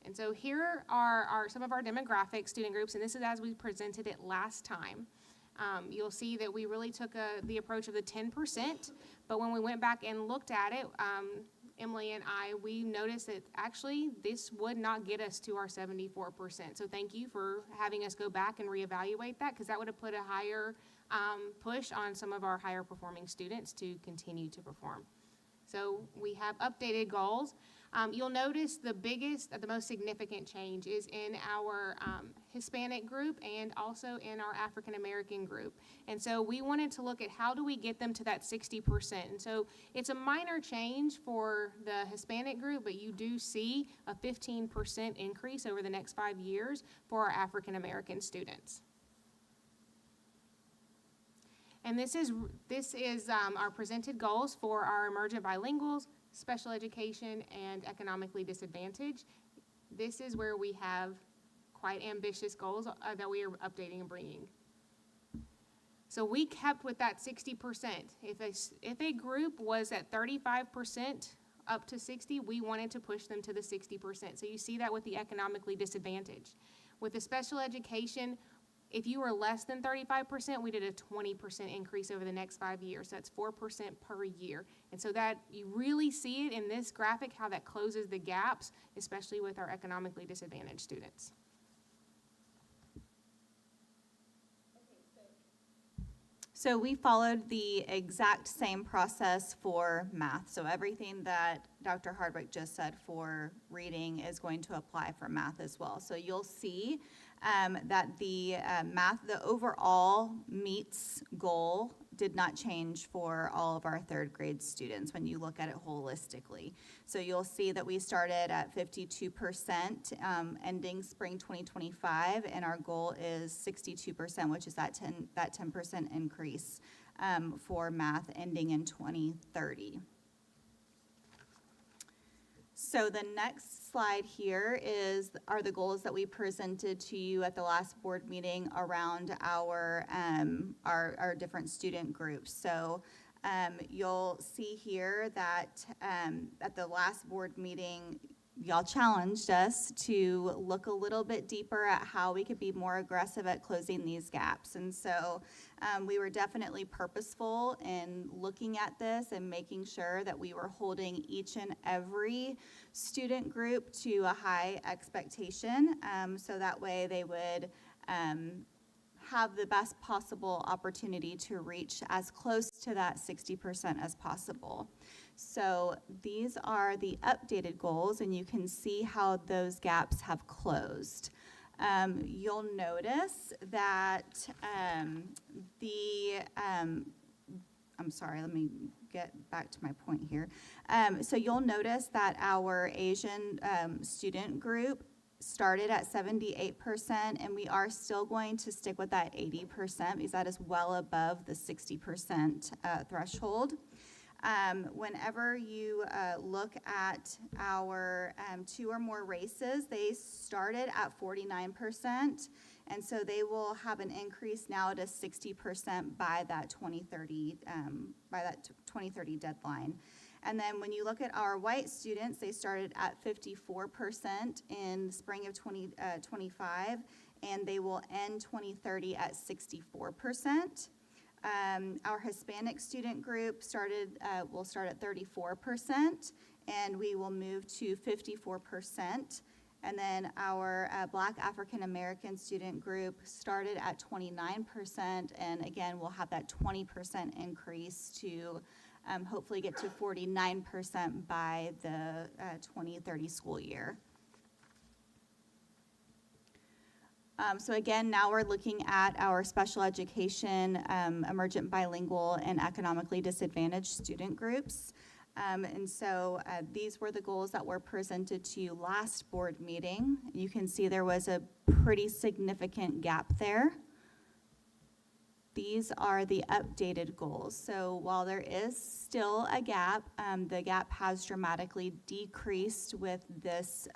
And so here are some of our demographic student groups, and this is as we presented it last time. You'll see that we really took the approach of the 10%, but when we went back and looked at it, Emily and we noticed that actually this would not get us to our 74%. So thank you for having us go back and reevaluate that, because that would have put a higher push on some of our higher performing students to continue to perform. So we have updated goals. You'll notice the most significant change is in our Hispanic group and also in our African American group. And so we wanted to look at how do we get them to that 60%. And so it's a minor change for the Hispanic group, but you do see a 15% increase over the next 5 years for our African American students. And this is our presented goals for our emergent bilinguals, special education, and economically disadvantaged. This is where we have quite ambitious goals that we are updating and bringing. So we kept with that 60%. If a group was at 35% up to 60, we wanted to push them to the 60%. So you see that with the economically disadvantaged. With the special education, if you were less than 35%, we did a 20% increase over the next 5 years. So that's 4% per year. And so that you really see it in this graphic, how that closes the gaps, especially with our economically disadvantaged students. So we followed the exact same process for math. So everything that Dr. Hardwick just said for reading is going to apply for math as well. So you'll see that the the overall meets goal did not change for all of our third grade students when you look at it holistically. So you'll see that we started at 52% ending spring 2025, and our goal is 62%, which is that 10% increase for math ending in 2030. So the next slide here are the goals that we presented to you at the last board meeting around our different student groups. So you'll see here that at the last board meeting, y'all challenged us to look a little bit deeper at how we could be more aggressive at closing these gaps. And so we were definitely purposeful in looking at this and making sure that we were holding each and every student group to a high expectation, so that way they would have the best possible opportunity to reach as close to that 60% as possible. So these are the updated goals, and you can see how those gaps have closed. You'll notice that I'm sorry, let me get back to my point here. So you'll notice that our Asian student group started at 78%, and we are still going to stick with that 80% because that is well above the 60% threshold. Whenever you look at our two or more races, they started at 49%, and so they will have an increase now to 60% by that 2030 deadline. And then when you look at our white students, they started at 54% in spring of 2025, and they will end 2030 at 64%. Our Hispanic student group will start at 34%, and we will move to 54%. And then our Black African American student group started at 29%, and again, we'll have that 20% increase to hopefully get to 49% by the 2030 school year. So again, now we're looking at our special education, emergent bilingual, and economically disadvantaged student groups. And so these were the goals that were presented to you last board meeting. You can see there was a pretty significant gap there. These are the updated goals. So while there is still a gap, the gap has dramatically decreased with this,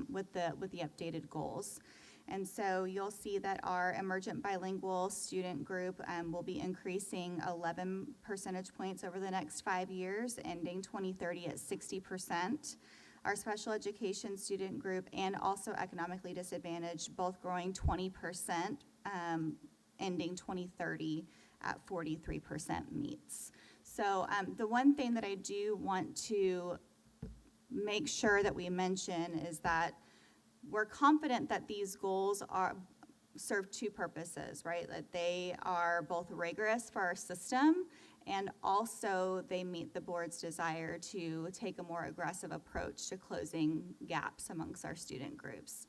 with the updated goals. And so you'll see that our emergent bilingual student group will be increasing 11 percentage points over the next 5 years, ending 2030 at 60%. Our special education student group and also economically disadvantaged, both growing 20%, ending 2030 at 43% meets. So the one thing that I do want to make sure that we mention is that we're confident that these goals serve two purposes, right? That they are both rigorous for our system, and also they meet the board's desire to take a more aggressive approach to closing gaps amongst our student groups.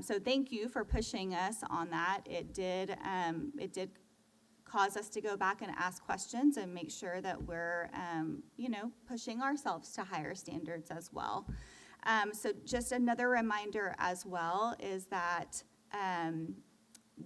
So thank you for pushing us on that. It did cause us to go back and ask questions and make sure that we're, pushing ourselves to higher standards as well. So just another reminder as well is that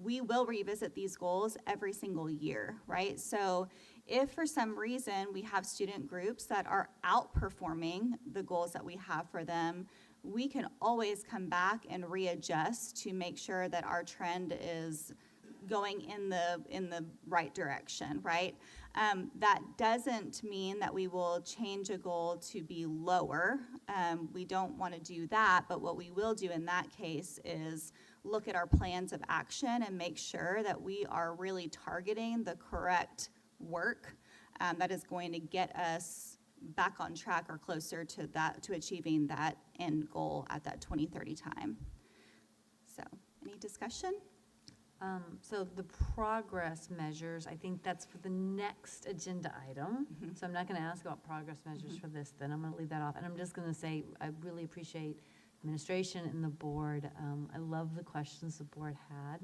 we will revisit these goals every single year, right? So if for some reason we have student groups that are outperforming the goals that we have for them, we can always come back and readjust to make sure that our trend is going in the right direction, right? That doesn't mean that we will change a goal to be lower. We don't want to do that, but what we will do in that case is look at our plans of action and make sure that we are really targeting the correct work that is going to get us back on track or closer to that, to achieving that end goal at that 2030 time. So, any discussion? So the progress measures, I think that's for the next agenda item. So I'm not going to ask about progress measures for this, then I'm going to leave that off. And I'm just going to say, I really appreciate administration and the board. I love the questions the board had.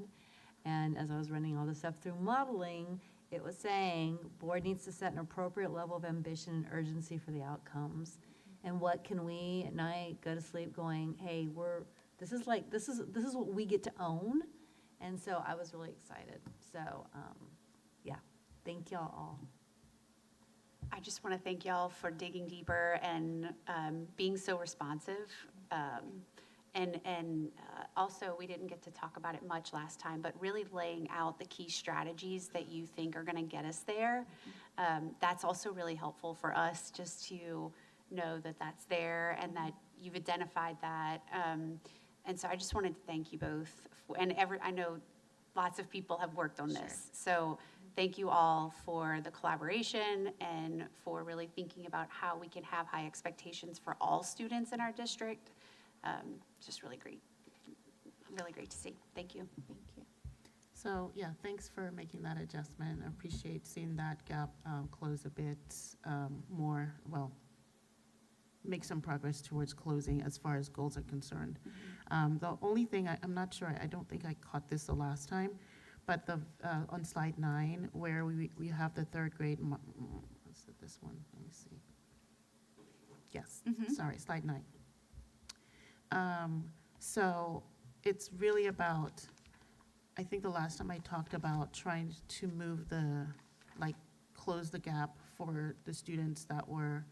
And as I was running all this stuff through modeling, it was saying, board needs to set an appropriate level of ambition and urgency for the outcomes. And what can we at night go to sleep going, hey, this is what we get to own. And so I was really excited. So, yeah, thank y'all all. I just want to thank y'all for digging deeper and being so responsive. Also, we didn't get to talk about it much last time, but really laying out the key strategies that you think are going to get us there. That's also really helpful for us just to know that that's there and that you've identified that. And so I just wanted to thank you both. I know lots of people have worked on this. So thank you all for the collaboration and for really thinking about how we can have high expectations for all students in our district. Just really great. Really great to see. Thank you. Thank you. So, yeah, thanks for making that adjustment. I appreciate seeing that gap close a bit more, well, make some progress towards closing as far as goals are concerned. The only thing, I'm not sure, I don't think I caught this the last time, but on slide 9, where we have the third grade, what's it, this one? Let me see. Yes, sorry, slide 9. So it's really about, I think the last time I talked about trying to move close the gap for the students that were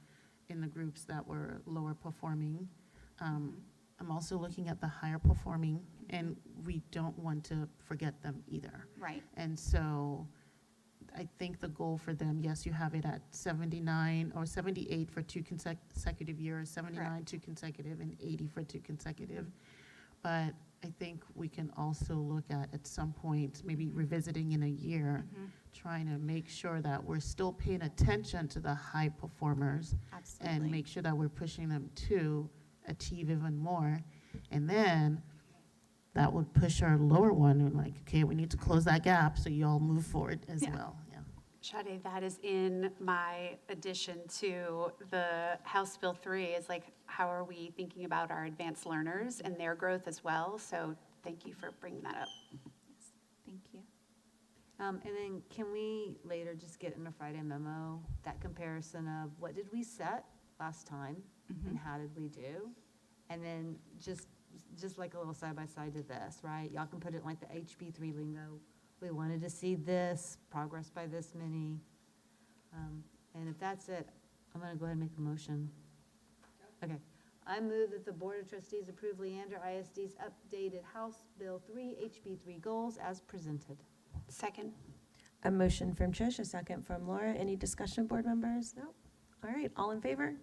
in the groups that were lower performing. I'm also looking at the higher performing, and we don't want to forget them either. Right. And so I think the goal for them, yes, you have it at 79 or 78 for 2 consecutive years, 79 Correct. 2 consecutive, and 80 for 2 consecutive. But I think we can also look at some point, maybe revisiting in a year, trying to make sure that we're still paying attention to the high performers. Absolutely. And make sure that we're pushing them to achieve even more. And then that would push our lower one, and okay, we need to close that gap, so you all move forward as well. Yeah. Shade, that is in my addition to the House Bill 3 is how are we thinking about our advanced learners and their growth as well? So thank you for bringing that up. Yes, thank you. And then can we later just get in a Friday memo, that comparison of what did we set last time and how did we do? And then just like a little side-by-side to this, right? Y'all can put it like the HB3 lingo. We wanted to see this, progress by this many. And if that's it, I'm going to go ahead and make a motion. Okay. I move that the Board of Trustees approve Leander ISD's updated House Bill 3 HB3 goals as presented. Second. A motion from Trish, a second from Laura. Any discussion, board members? No? All right, all in favor?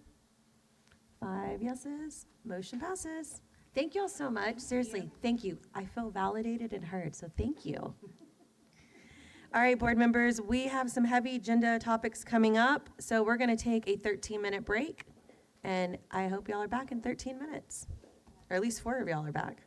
5 yeses. Motion passes. Thank you all so much. Seriously, thank you. I feel validated and heard, so thank you. All right, board members, we have some heavy agenda topics coming up, so we're going to take a 13-minute break, and I hope y'all are back in 13 minutes, or at least 4 of y'all are back.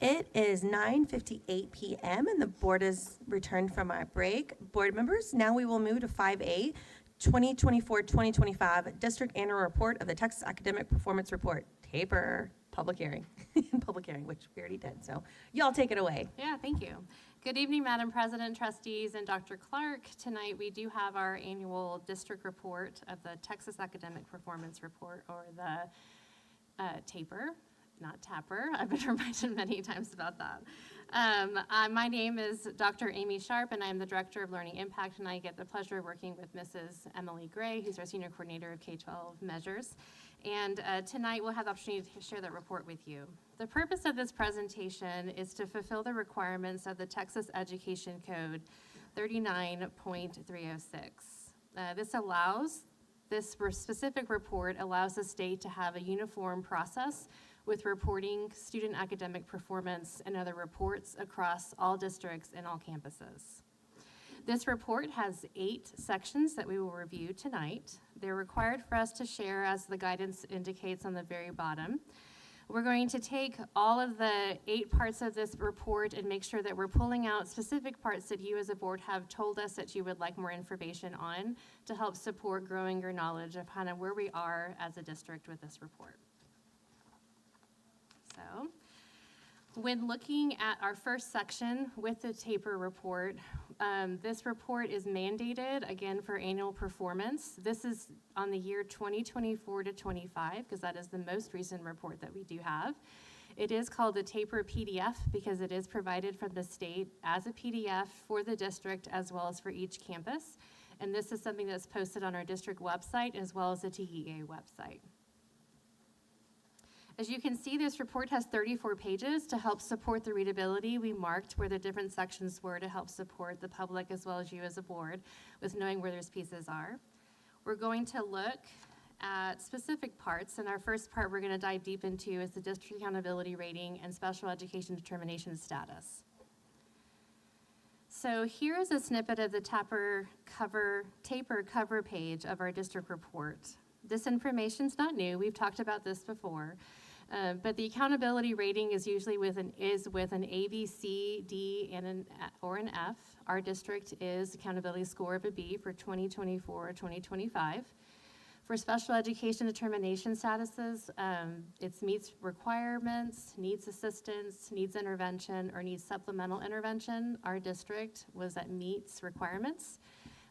It is 9:58 p.m. and the board has returned from our break. Board members, now we will move to 5A, 2024-2025 District Annual Report of the Texas Academic Performance Report, TAPER, public hearing. Public hearing, which we already did, so y'all take it away. Yeah, thank you. Good evening, Madam President, trustees, and Dr. Clark. Tonight, we do have our annual district report of the Texas Academic Performance Report, or the TAPER, not TAPER. I've been reminded many times about that. My name is Dr. Amy Sharp, and I am the Director of Learning Impact, and I get the pleasure of working with Mrs. Emily Gray, who's our Senior Coordinator of K-12 Measures. And tonight, we'll have the opportunity to share that report with you. The purpose of this presentation is to fulfill the requirements of the Texas Education Code 39.306. This specific report allows the state to have a uniform process with reporting student academic performance and other reports across all districts and all campuses. This report has 8 sections that we will review tonight. They're required for us to share, as the guidance indicates on the very bottom. We're going to take all of the 8 parts of this report and make sure that we're pulling out specific parts that you as a board have told us that you would like more information on to help support growing your knowledge of kind of where we are as a district with this report. So, when looking at our first section with the TAPER report, this report is mandated, again, for annual performance. This is on the year 2024 to 25, because that is the most recent report that we do have. It is called the TAPER PDF because it is provided from the state as a PDF for the district as well as for each campus. And this is something that's posted on our district website as well as the TEA website. As you can see, this report has 34 pages to help support the readability. We marked where the different sections were to help support the public as well as you as a board with knowing where those pieces are. We're going to look at specific parts, and our first part we're going to dive deep into is the district accountability rating and special education determination status. So here is a snippet of the TAPER cover page of our district report. This information's not new. We've talked about this before. But the accountability rating is usually with an A, B, C, D, or an F. Our district is accountability score of a B for 2024 or 2025. For special education determination statuses, it meets requirements, needs assistance, needs intervention, or needs supplemental intervention. Our district was at meets requirements.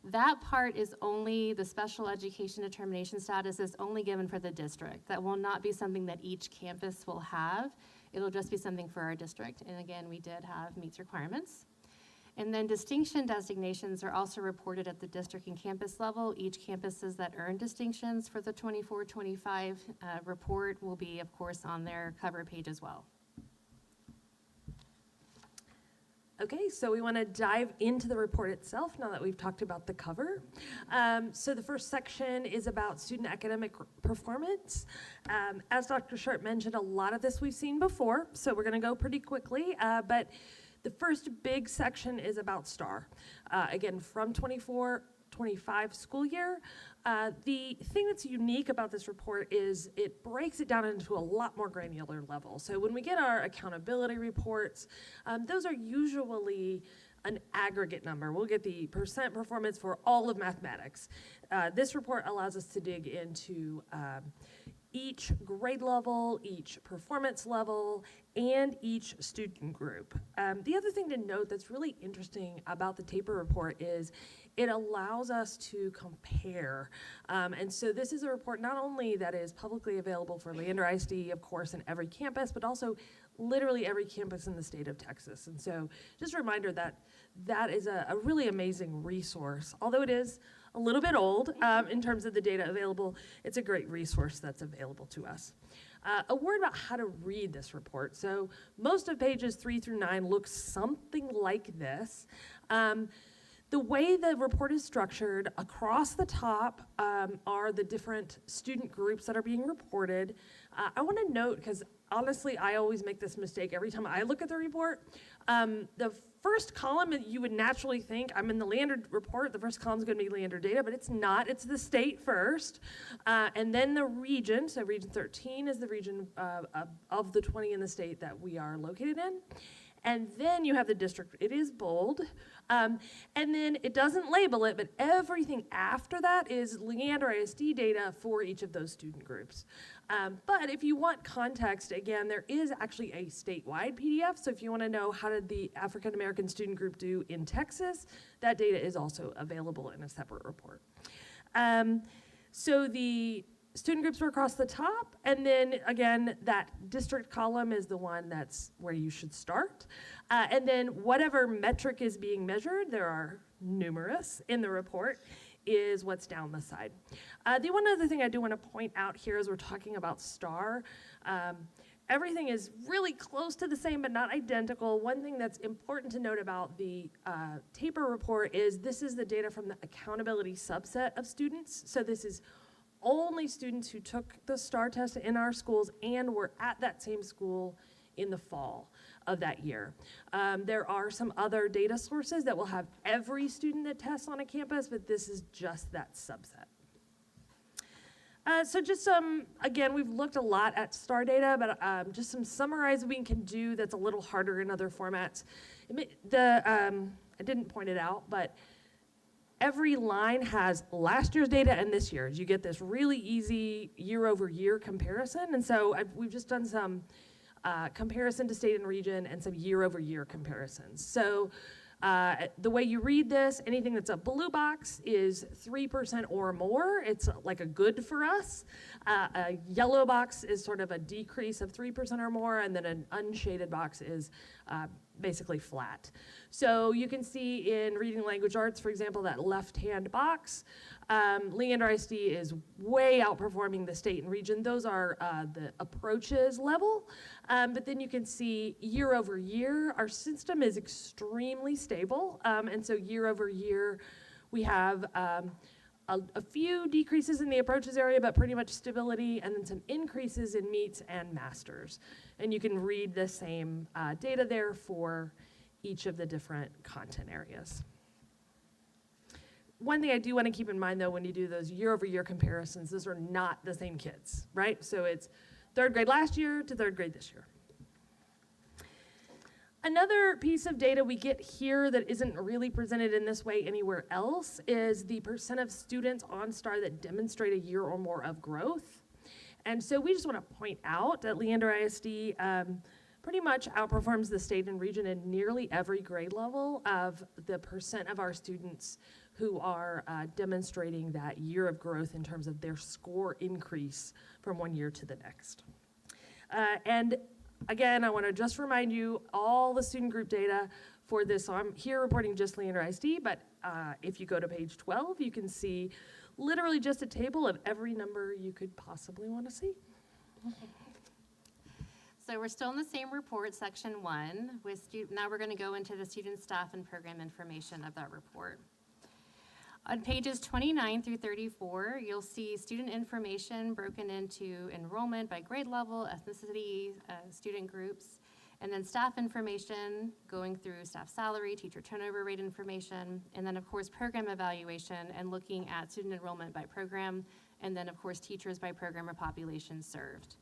That part is only, the special education determination status is only given for the district. That will not be something that each campus will have. It'll just be something for our district. And again, we did have meets requirements. And then distinction designations are also reported at the district and campus level. Each campuses that earn distinctions for the 24-25 report will be, of course, on their cover page as well. Okay, so we want to dive into the report itself now that we've talked about the cover. So the first section is about student academic performance. As Dr. Sharp mentioned, a lot of this we've seen before, so we're going to go pretty quickly. But the first big section is about STAR. Again, from 24-25 school year. The thing that's unique about this report is it breaks it down into a lot more granular level. So when we get our accountability reports, those are usually an aggregate number. We'll get the percent performance for all of mathematics. This report allows us to dig into each grade level, each performance level, and each student group. The other thing to note that's really interesting about the TAPER report is it allows us to compare. And so this is a report not only that is publicly available for Leander ISD, of course, in every campus, but also literally every campus in the state of Texas. And so just a reminder that that is a really amazing resource. Although it is a little bit old in terms of the data available, it's a great resource that's available to us. A word about how to read this report. So most of pages 3 through 9 look something like this. The way the report is structured, across the top are the different student groups that are being reported. I want to note, because honestly, I always make this mistake every time I look at the report. The first column, you would naturally think, I'm in the Leander report, the first column is going to be Leander data, but it's not. It's the state first, and then the region. So region 13 is the region of the 20 in the state that we are located in. And then you have the district. It is bold. And then it doesn't label it, but everything after that is Leander ISD data for each of those student groups. But if you want context, again, there is actually a statewide PDF. So if you want to know how did the African American student group do in Texas, that data is also available in a separate report. So the student groups are across the top, and then again, that district column is the one that's where you should start. And then whatever metric is being measured, there are numerous in the report, is what's down the side. The one other thing I do want to point out here as we're talking about STAR, everything is really close to the same but not identical. One thing that's important to note about the TAPER report is this is the data from the accountability subset of students. So this is only students who took the STAR test in our schools and were at that same school in the fall of that year. There are some other data sources that will have every student that tests on a campus, but this is just that subset. So just again, we've looked a lot at STAR data, but just some summarizing we can do that's a little harder in other formats. I didn't point it out, but every line has last year's data and this year's. You get this really easy year-over-year comparison. And so we've just done some comparison to state and region and some year-over-year comparisons. So the way you read this, anything that's a blue box is 3% or more. It's like a good for us. A yellow box is sort of a decrease of 3% or more, and then an unshaded box is basically flat. So you can see in reading language arts, for example, that left-hand box, Leander ISD is way outperforming the state and region. Those are the approaches level. But then you can see year over year, our system is extremely stable. And so year over year, we have a few decreases in the approaches area, but pretty much stability, and then some increases in meets and masters. And you can read the same data there for each of the different content areas. One thing I do want to keep in mind, though, when you do those year-over-year comparisons, those are not the same kids, right? So it's third grade last year to third grade this year. Another piece of data we get here that isn't really presented in this way anywhere else is the percent of students on STAR that demonstrate a year or more of growth. And so we just want to point out that Leander ISD pretty much outperforms the state and region in nearly every grade level of the percent of our students who are demonstrating that year of growth in terms of their score increase from one year to the next. And again, I want to just remind you all the student group data for this. So I'm here reporting just Leander ISD, but if you go to page 12, you can see literally just a table of every number you could possibly want to see. So we're still in the same report, section 1, with now we're going to go into the student, staff, and program information of that report. On pages 29 through 34, you'll see student information broken into enrollment by grade level, ethnicity, student groups, and then staff information going through staff salary, teacher turnover rate information, and then of course program evaluation and looking at student enrollment by program, and then of course teachers by program or population served.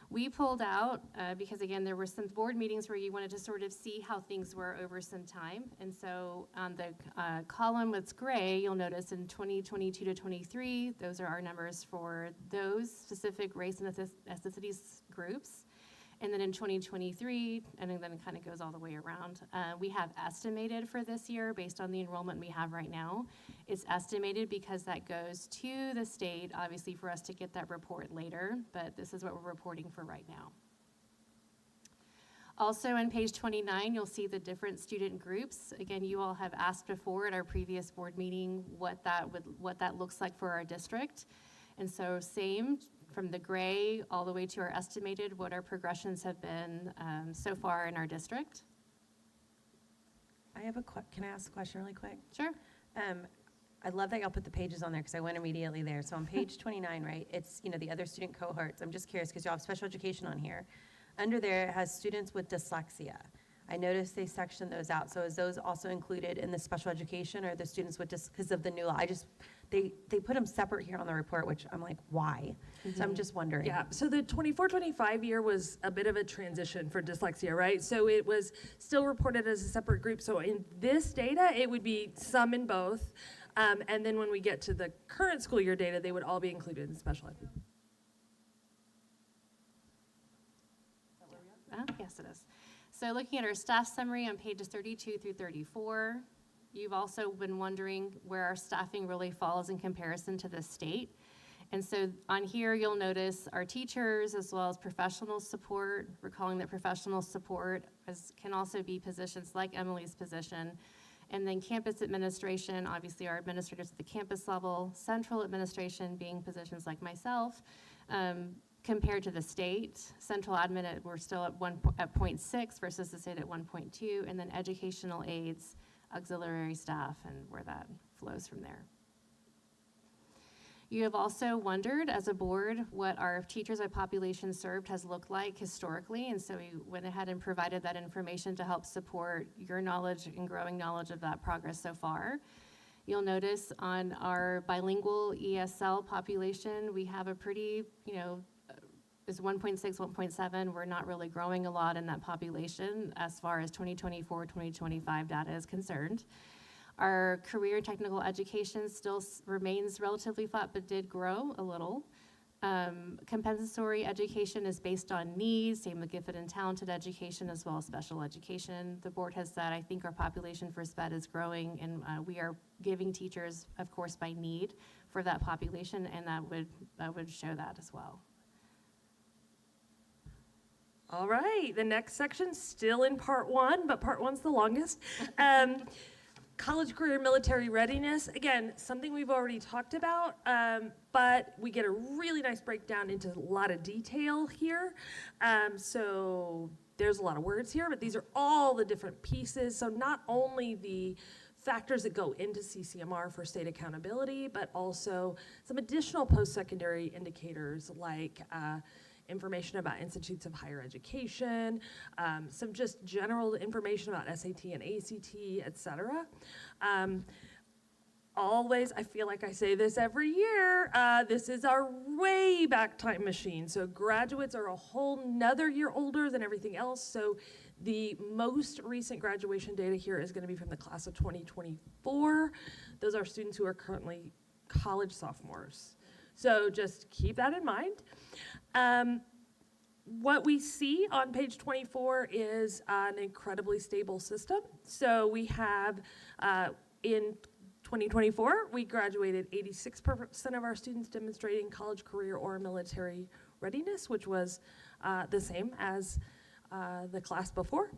We pulled out, because again, there were some board meetings where you wanted to sort of see how things were over some time. And so on the column that's gray, you'll notice in 2022 to 23, those are our numbers for those specific race and ethnicities groups. And then in 2023, and then it kind of goes all the way around, we have estimated for this year based on the enrollment we have right now. It's estimated because that goes to the state, obviously for us to get that report later, but this is what we're reporting for right now. Also on page 29, you'll see the different student groups. Again, you all have asked before at our previous board meeting what that looks like for our district. And so same, from the gray all the way to our estimated, what our progressions have been so far in our district. I have can I ask a question really quick? Sure. I love that y'all put the pages on there because I went immediately there. So on page 29, right, it's, the other student cohorts. I'm just curious because y'all have special education on here. Under there, it has students with dyslexia. I noticed they sectioned those out. So is those also included in the special education or the students with because of the new law? They put them separate here on the report, which I'm like, why? So I'm just wondering. Yeah, so the 24-25 year was a bit of a transition for dyslexia, right? So it was still reported as a separate group. So in this data, it would be some in both. And then when we get to the current school year data, they would all be included in special ed. Yes, it is. So looking at our staff summary on pages 32 through 34, you've also been wondering where our staffing really falls in comparison to the state. And so on here, you'll notice our teachers as well as professional support, recalling that professional support can also be positions like Emily's position. And then campus administration, obviously our administrators at the campus level, central administration being positions like myself. Compared to the state, central admin, we're still at 0.6 versus the state at 1.2, and then educational aides, auxiliary staff, and where that flows from there. You have also wondered, as a board, what our teachers by population served has looked like historically, and so we went ahead and provided that information to help support your knowledge and growing knowledge of that progress so far. You'll notice on our bilingual ESL population, we have a pretty, is 1.6, 1.7. We're not really growing a lot in that population as far as 2024, 2025 data is concerned. Our career and technical education still remains relatively flat, but did grow a little. Compensatory education is based on needs, same with gifted and talented education as well as special education. The board has said, I think our population for SPED is growing, and we are giving teachers, of course, by need for that population, and that would show that as well. All right, the next section, still in part one, but part one's the longest. College career military readiness, again, something we've already talked about, but we get a really nice breakdown into a lot of detail here. So there's a lot of words here, but these are all the different pieces. So not only the factors that go into CCMR for state accountability, but also some additional post-secondary indicators like information about institutes of higher education, some just general information about SAT and ACT, et cetera. Always, I feel like I say this every year, this is our way back time machine. So graduates are a whole nother year older than everything else. So the most recent graduation data here is gonna be from the class of 2024. Those are students who are currently college sophomores. So just keep that in mind. What we see on page 24 is an incredibly stable system. So we have, in 2024, we graduated 86% of our students demonstrating college, career, or military readiness, which was the same as the class before.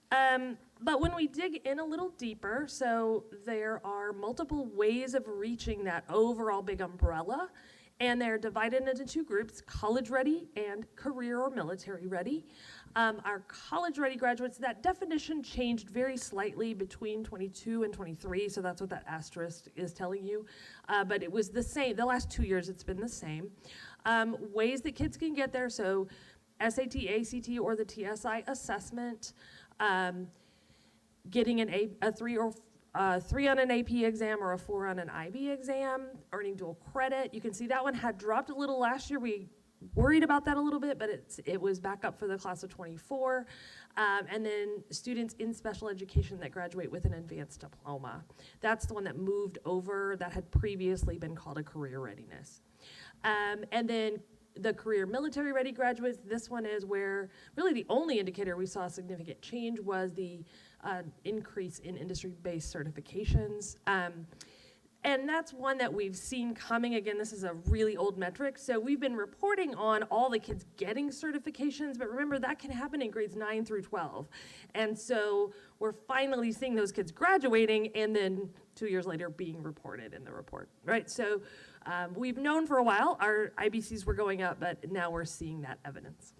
But when we dig in a little deeper, so there are multiple ways of reaching that overall big umbrella, and they're divided into two groups, college ready and career or military ready. Our college ready graduates, that definition changed very slightly between 22 and 23, so that's what that asterisk is telling you. But it was the same, the last 2 years it's been the same. Ways that kids can get there, so SAT, ACT, or the TSI assessment, getting a 3 on an AP exam or a 4 on an IB exam, earning dual credit. You can see that one had dropped a little last year. We worried about that a little bit, but it was back up for the class of 24. And then students in special education that graduate with an advanced diploma. That's the one that moved over that had previously been called a career readiness. And then the career military ready graduates, this one is where really the only indicator we saw a significant change was the increase in industry-based certifications. And that's one that we've seen coming. Again, this is a really old metric. So we've been reporting on all the kids getting certifications, but remember that can happen in grades 9 through 12. And so we're finally seeing those kids graduating and then 2 years later being reported in the report, right? So we've known for a while our IBCs were going up, but now we're seeing that evidence.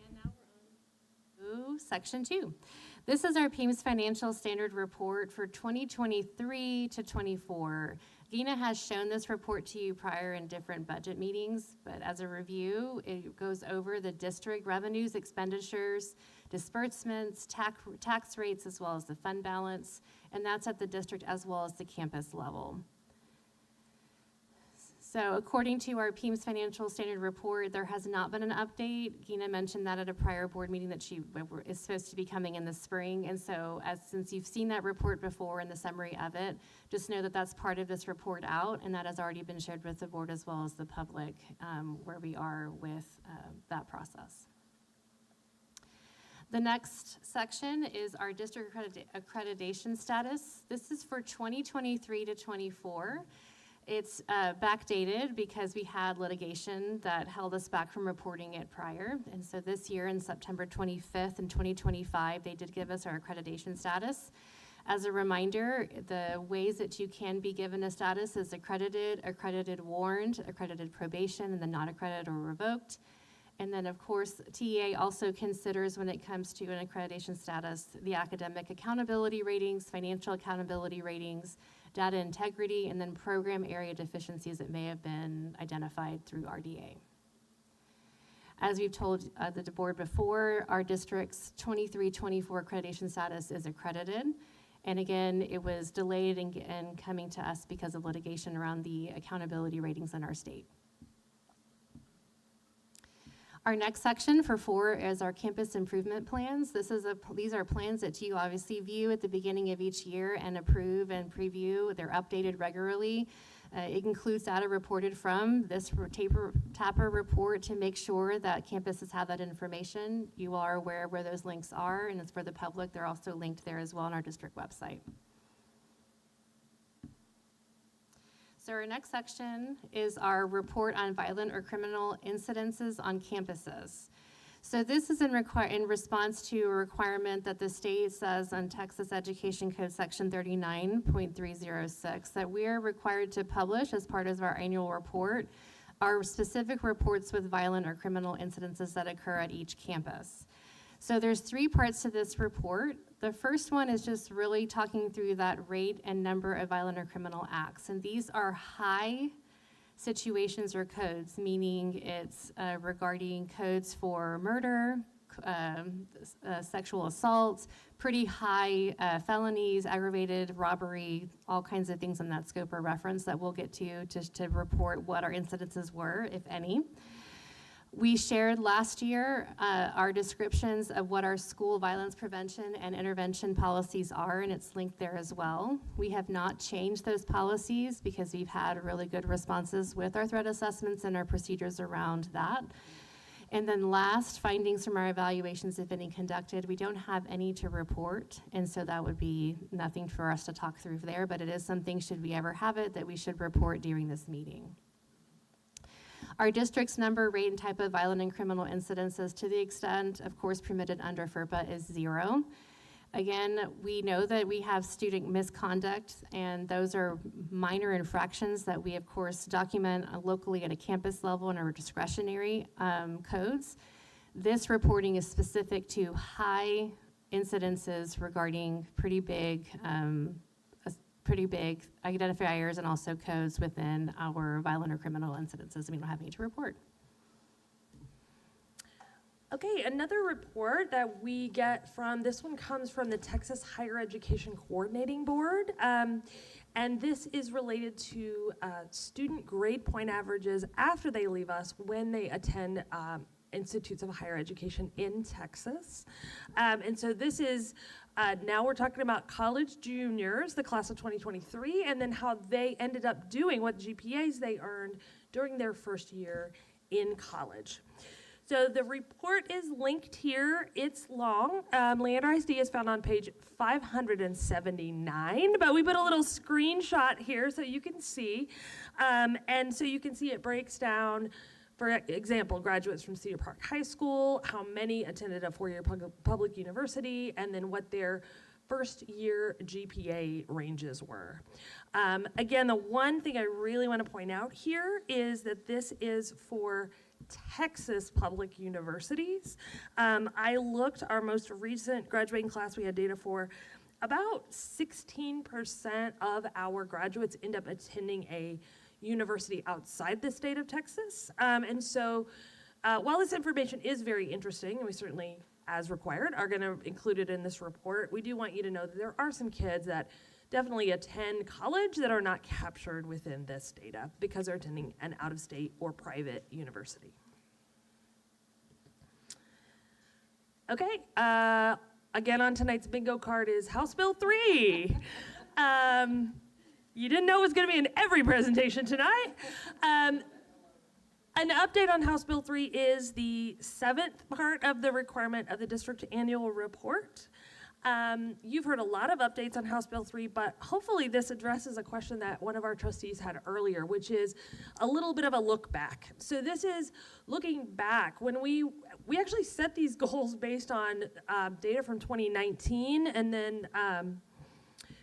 And now we're on to section 2. This is our PEMS Financial Standard Report for 2023 to 24. Gina has shown this report to you prior in different budget meetings, but as a review, it goes over the district revenues, expenditures, disbursements, tax rates, as well as the fund balance, and that's at the district as well as the campus level. So according to our PEMS Financial Standard Report, there has not been an update. Gina mentioned that at a prior board meeting that she is supposed to be coming in the spring. And so since you've seen that report before and the summary of it, just know that that's part of this report out, and that has already been shared with the board as well as the public where we are with that process. The next section is our district accreditation status. This is for 2023 to 24. It's backdated because we had litigation that held us back from reporting it prior. And so this year, in September 25th and 2025, they did give us our accreditation status. As a reminder, the ways that you can be given a status is accredited, accredited warned, accredited probation, and then not accredited or revoked. And then, of course, TEA also considers, when it comes to an accreditation status, the academic accountability ratings, financial accountability ratings, data integrity, and then program area deficiencies that may have been identified through RDA. As we've told the board before, our district's 23-24 accreditation status is accredited. And again, it was delayed in coming to us because of litigation around the accountability ratings in our state. Our next section for 4 is our campus improvement plans. These are plans that you obviously view at the beginning of each year and approve and preview. They're updated regularly. It includes data reported from this TAPR report to make sure that campuses have that information. You are aware where those links are, and it's for the public. They're also linked there as well on our district website. So our next section is our report on violent or criminal incidences on campuses. So this is in response to a requirement that the state says on Texas Education Code Section 39.306 that we are required to publish as part of our annual report our specific reports with violent or criminal incidences that occur at each campus. So there's 3 parts to this report. The first one is just really talking through that rate and number of violent or criminal acts. And these are high situations or codes, meaning it's regarding codes for murder, sexual assault, pretty high felonies, aggravated robbery, all kinds of things in that scope or reference that we'll get to report what our incidences were, if any. We shared last year our descriptions of what our school violence prevention and intervention policies are, and it's linked there as well. We have not changed those policies because we've had really good responses with our threat assessments and our procedures around that. And then last, findings from our evaluations, if any, conducted. We don't have any to report, and so that would be nothing for us to talk through there, but it is something, should we ever have it, that we should report during this meeting. Our district's number, rate, and type of violent and criminal incidences, to the extent, of course, permitted under FERPA, is 0. Again, we know that we have student misconduct, and those are minor infractions that we, of course, document locally at a campus level in our discretionary codes. This reporting is specific to high incidences regarding pretty big identifiers and also codes within our violent or criminal incidences. We don't have any to report. Okay, another report that we get from, this one comes from the Texas Higher Education Coordinating Board. And this is related to student grade point averages after they leave us when they attend institutes of higher education in Texas. And so this is, now we're talking about college juniors, the class of 2023, and then how they ended up doing, what GPAs they earned during their first year in college. So the report is linked here. It's long. Leander ISD is found on page 579, but we put a little screenshot here so you can see. And so you can see it breaks down, for example, graduates from Cedar Park High School, how many attended a four-year public university, and then what their first year GPA ranges were. Again, the one thing I really want to point out here is that this is for Texas public universities. I looked, our most recent graduating class we had data for, about 16% of our graduates end up attending a university outside the state of Texas. And so while this information is very interesting, and we certainly, as required, are going to include it in this report, we do want you to know that there are some kids that definitely attend college that are not captured within this data because they're attending an out-of-state or private university. Okay, again on tonight's bingo card is House Bill 3. You didn't know it was going to be in every presentation tonight. An update on House Bill 3 is the 7th part of the requirement of the district annual report. You've heard a lot of updates on House Bill 3, but hopefully this addresses a question that one of our trustees had earlier, which is a little bit of a look back. So this is looking back when we actually set these goals based on data from 2019, and then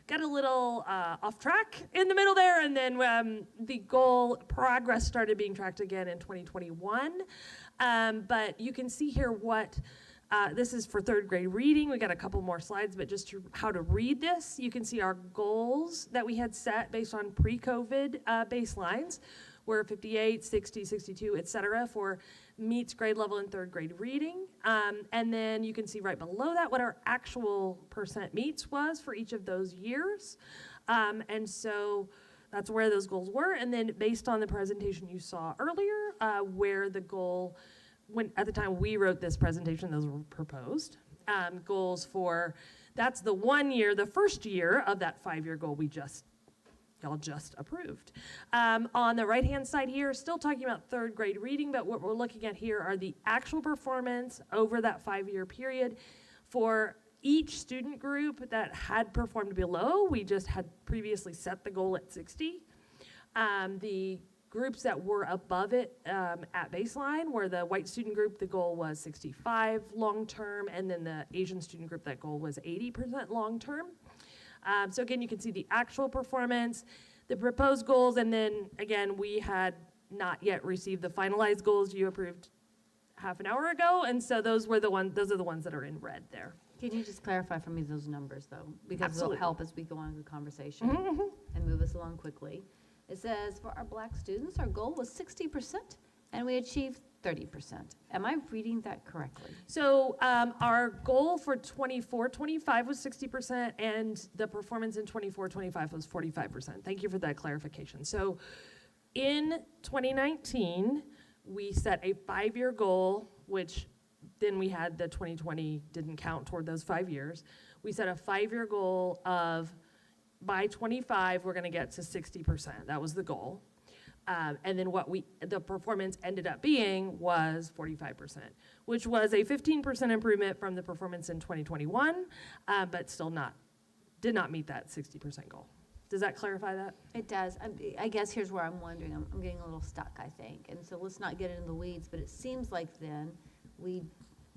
got a little off track in the middle there, and then the goal progress started being tracked again in 2021. But you can see here what this is for third grade reading. We got a couple more slides, but just how to read this. You can see our goals that we had set based on pre-COVID baselines were 58, 60, 62, et cetera, for meets grade level in third grade reading. And then you can see right below that what our actual percent meets was for each of those years. And so that's where those goals were. And then based on the presentation you saw earlier, where the goal, when at the time we wrote this presentation, those were proposed goals for, that's the 1 year, the first year of that 5-year goal y'all just approved. On the right-hand side here, still talking about third grade reading, but what we're looking at here are the actual performance over that 5-year period for each student group that had performed below. We just had previously set the goal at 60. The groups that were above it at baseline were the white student group, the goal was 65 long-term, and then the Asian student group, that goal was 80% long-term. So again, you can see the actual performance, the proposed goals, and then again, we had not yet received the finalized goals you approved half an hour ago, and so those are the ones that are in red there. Can you just clarify for me those numbers, though? Because Absolutely. it'll help as we go on with the conversation and move us along quickly. It says for our black students, our goal was 60%, and we achieved 30%. Am I reading that correctly? So our goal for 24-25 was 60%, and the performance in 24-25 was 45%. Thank you for that clarification. So in 2019, we set a 5-year goal, which then we had the 2020 didn't count toward those 5 years. We set a 5-year goal of by 25, we're going to get to 60%. That was the goal. And then the performance ended up being was 45%, which was a 15% improvement from the performance in 2021, but still did not meet that 60% goal. Does that clarify that? It does. I guess here's where I'm wondering. I'm getting a little stuck, I think. And so let's not get into the weeds, but it seems like then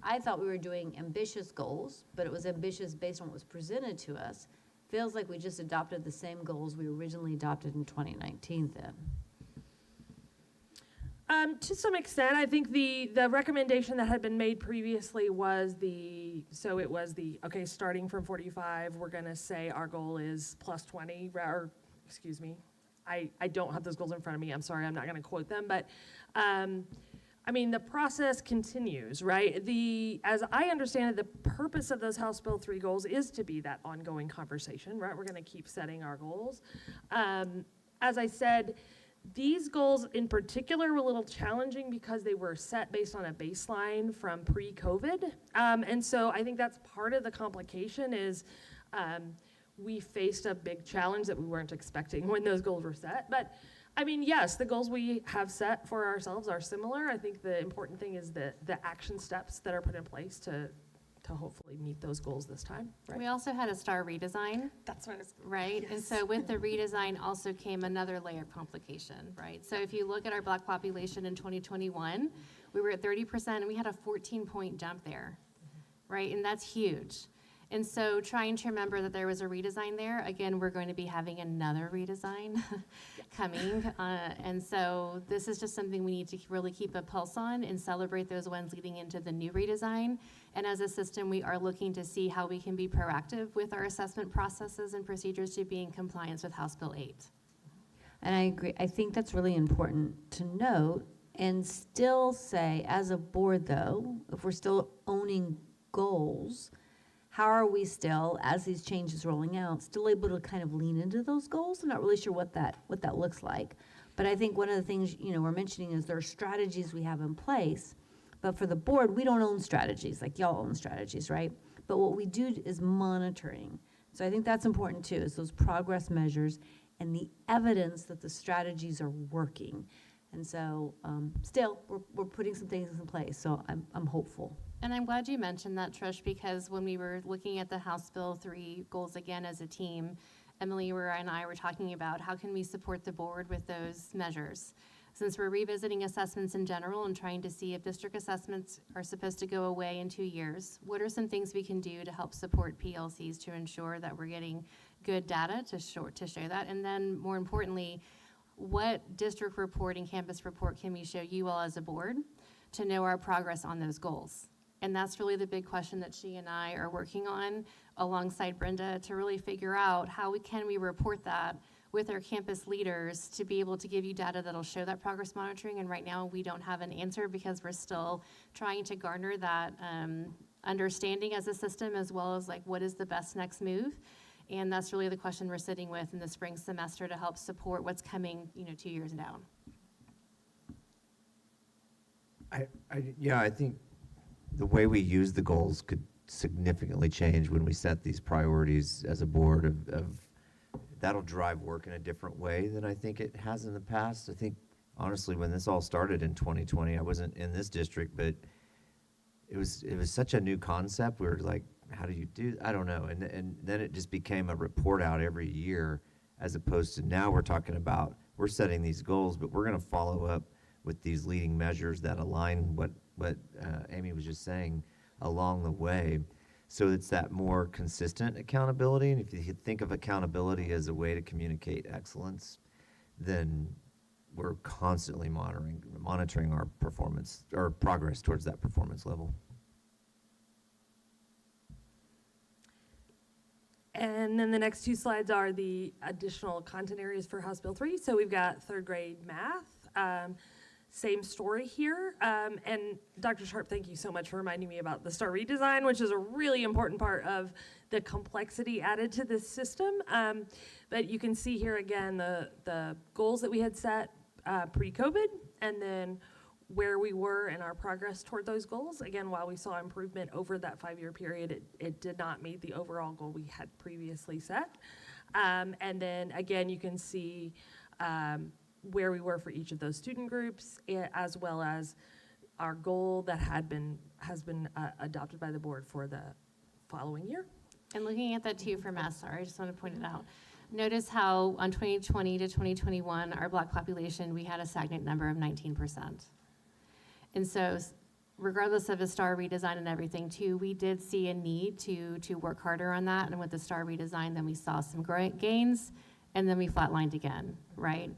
I thought we were doing ambitious goals, but it was ambitious based on what was presented to us. Feels like we just adopted the same goals we originally adopted in 2019 then. To some extent, I think the recommendation that had been made previously was starting from 45, we're going to say our goal is plus 20, or excuse me, I don't have those goals in front of me. I'm sorry, I'm not going to quote them, but the process continues, right? As I understand it, the purpose of those House Bill 3 goals is to be that ongoing conversation, right? We're going to keep setting our goals. As I said, these goals in particular were a little challenging because they were set based on a baseline from pre-COVID. And so I think that's part of the complication is we faced a big challenge that we weren't expecting when those goals were set. But yes, the goals we have set for ourselves are similar. I think the important thing is the action steps that are put in place to hopefully meet those goals this time. Right? We also had a STAR redesign. That's what I was, right? yes. And so with the redesign also came another layer of complication, right? So if you look at our black population in 2021, we were at 30% and we had a 14-point jump there, right? And that's huge. And so trying to remember that there was a redesign there. Again, we're going to be having another redesign coming. And so this is just something we need to really keep a pulse on and celebrate those ones leading into the new redesign. And as a system, we are looking to see how we can be proactive with our assessment processes and procedures to be in compliance with House Bill 8. And I agree. I think that's really important to note and still say, as a board though, if we're still owning goals, how are we still, as these changes rolling out, still able to kind of lean into those goals? I'm not really sure what that looks like. But I think one of the things, we're mentioning is there are strategies we have in place. But for the board, we don't own strategies, like y'all own strategies, right? But what we do is monitoring. So I think that's important too, is those progress measures and the evidence that the strategies are working. And so still, we're putting some things in place, so I'm hopeful. And I'm glad you mentioned that, Trish, because when we were looking at the House Bill 3 goals again as a team, Emily and I were talking about how can we support the board with those measures. Since we're revisiting assessments in general and trying to see if district assessments are supposed to go away in 2 years, what are some things we can do to help support PLCs to ensure that we're getting good data to show that? And then more importantly, what district report and campus report can we show you all as a board to know our progress on those goals? And that's really the big question that she and I are working on alongside Brenda to really figure out how can we report that with our campus leaders to be able to give you data that'll show that progress monitoring. And right now we don't have an answer because we're still trying to garner that understanding as a system, as well as like what is the best next move. And that's really the question we're sitting with in the spring semester to help support what's coming, 2 years down. I think the way we use the goals could significantly change when we set these priorities as a board of that'll drive work in a different way than I think it has in the past. I think, honestly, when this all started in 2020, I wasn't in this district, but it was such a new concept. We were like, how do you do? I don't know. And then it just became a report out every year, as opposed to now we're talking about, we're setting these goals, but we're going to follow up with these leading measures that align what Amy was just saying along the way. So it's that more consistent accountability. And if you think of accountability as a way to communicate excellence, then we're constantly monitoring our performance or progress towards that performance level. And then the next two slides are the additional content areas for House Bill 3. So we've got third grade math. Same story here. And Dr. Sharp, thank you so much for reminding me about the STAR redesign, which is a really important part of the complexity added to this system. But you can see here again the goals that we had set pre-COVID, and then where we were in our progress toward those goals. Again, while we saw improvement over that 5-year period, it did not meet the overall goal we had previously set. And then again, you can see where we were for each of those student groups, as well as our goal that has been adopted by the board for the following year. And looking at that too for math, sorry, I just want to point it out. Notice how on 2020 to 2021, our Black population, we had a stagnant number of 19%. And so regardless of a STAR redesign and everything too, we did see a need to work harder on that. And with the STAR redesign, then we saw some gains, and then we flatlined again, right?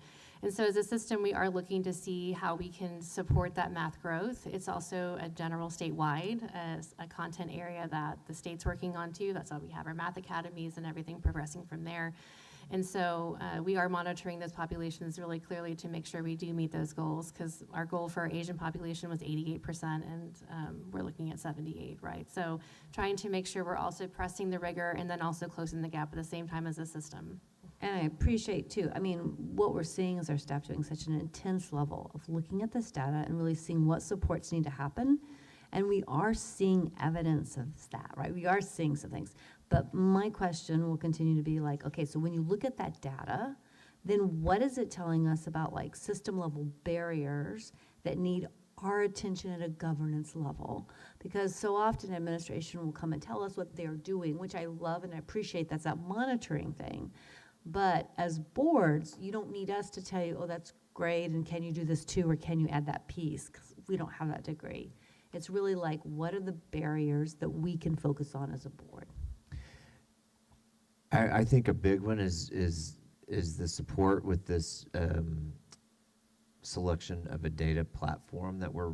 And so as a system, we are looking to see how we can support that math growth. It's also a general statewide, as a content area that the state's working on too. That's why we have our math academies and everything progressing from there. And so we are monitoring those populations really clearly to make sure we do meet those goals, because our goal for our Asian population was 88%, and we're looking at 78, right? So trying to make sure we're also pressing the rigor and then also closing the gap at the same time as a system. And I appreciate too, what we're seeing is our staff doing such an intense level of looking at this data and really seeing what supports need to happen. And we are seeing evidence of that, right? We are seeing some things. But my question will continue to be like, okay, so when you look at that data, then what is it telling us about like system level barriers that need our attention at a governance level? Because so often administration will come and tell us what they're doing, which I love and I appreciate. That's that monitoring thing. But as boards, you don't need us to tell you, oh, that's great, and can you do this too, or can you add that piece? Because we don't have that degree. It's really like, what are the barriers that we can focus on as a board? I think a big one is the support with this selection of a data platform that we're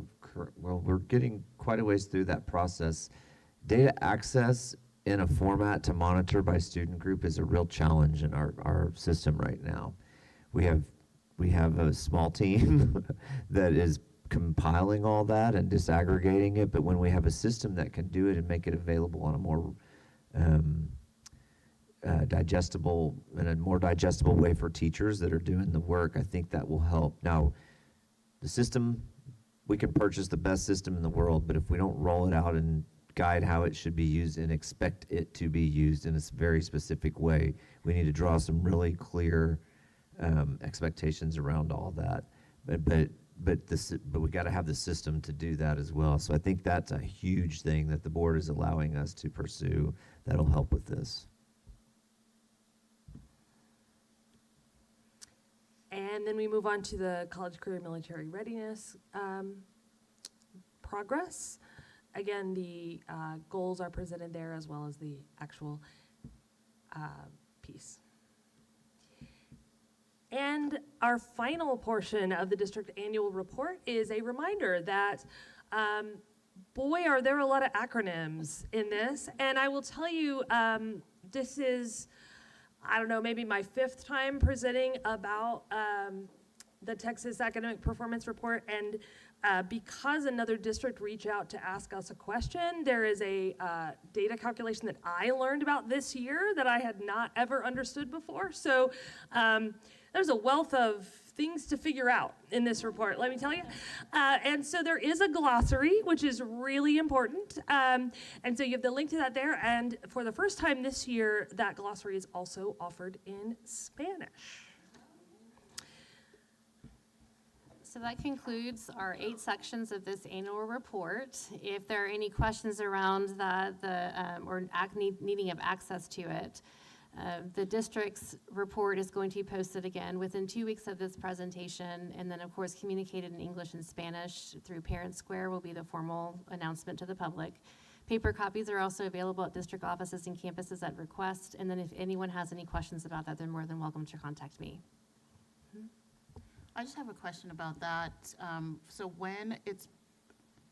getting quite a ways through that process. Data access in a format to monitor by student group is a real challenge in our system right now. We have a small team that is compiling all that and disaggregating it, but when we have a system that can do it and make it available on a more digestible way for teachers that are doing the work, I think that will help. Now, the system, we can purchase the best system in the world, but if we don't roll it out and guide how it should be used and expect it to be used in a very specific way, we need to draw some really clear expectations around all that. But we got to have the system to do that as well. So I think that's a huge thing that the board is allowing us to pursue that'll help with this. And then we move on to the college career military readiness progress. Again, the goals are presented there as well as the actual piece. And our final portion of the district annual report is a reminder that, boy, are there a lot of acronyms in this. And I will tell you, this is, I don't know, maybe my 5th time presenting about the Texas Academic Performance Report. And because another district reached out to ask us a question, there is a data calculation that I learned about this year that I had not ever understood before. So there's a wealth of things to figure out in this report, let me tell you. And so there is a glossary, which is really important. And so you have the link to that there. And for the first time this year, that glossary is also offered in Spanish. So that concludes our 8 sections of this annual report. If there are any questions around that, or needing of access to it, the district's report is going to be posted again within 2 weeks of this presentation, and then of course communicated in English and Spanish through Parent Square will be the formal announcement to the public. Paper copies are also available at district offices and campuses at request, and then if anyone has any questions about that, they're more than welcome to contact me. I just have a question about that. So when it's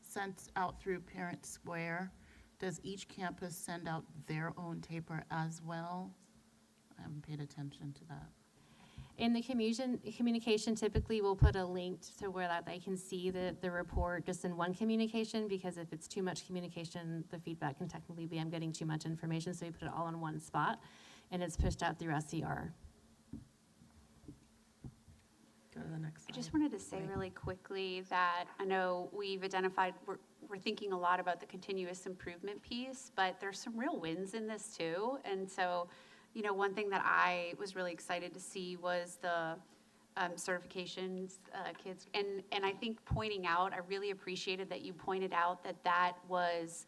sent out through Parent Square, does each campus send out their own taper as well? I haven't paid attention to that. In the communication, typically we'll put a link to where that they can see the report just in one communication, because if it's too much communication, the feedback can technically be I'm getting too much information, so we put it all in one spot, and it's pushed out through SCR. Go to the next slide. I just wanted to say really quickly that I know we've identified, we're thinking a lot about the continuous improvement piece, but there's some real wins in this too. And so, you know, one thing that I was really excited to see was the certifications kids. And I think pointing out, I really appreciated that you pointed out that that was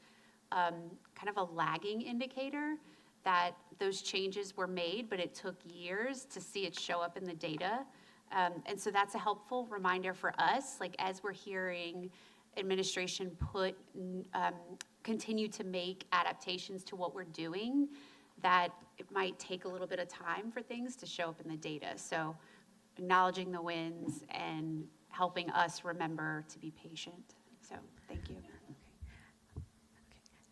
kind of a lagging indicator, that those changes were made, but it took years to see it show up in the data. And so that's a helpful reminder for us, like as we're hearing administration continue to make adaptations to what we're doing, that it might take a little bit of time for things to show up in the data. So acknowledging the wins and helping us remember to be patient. So thank you.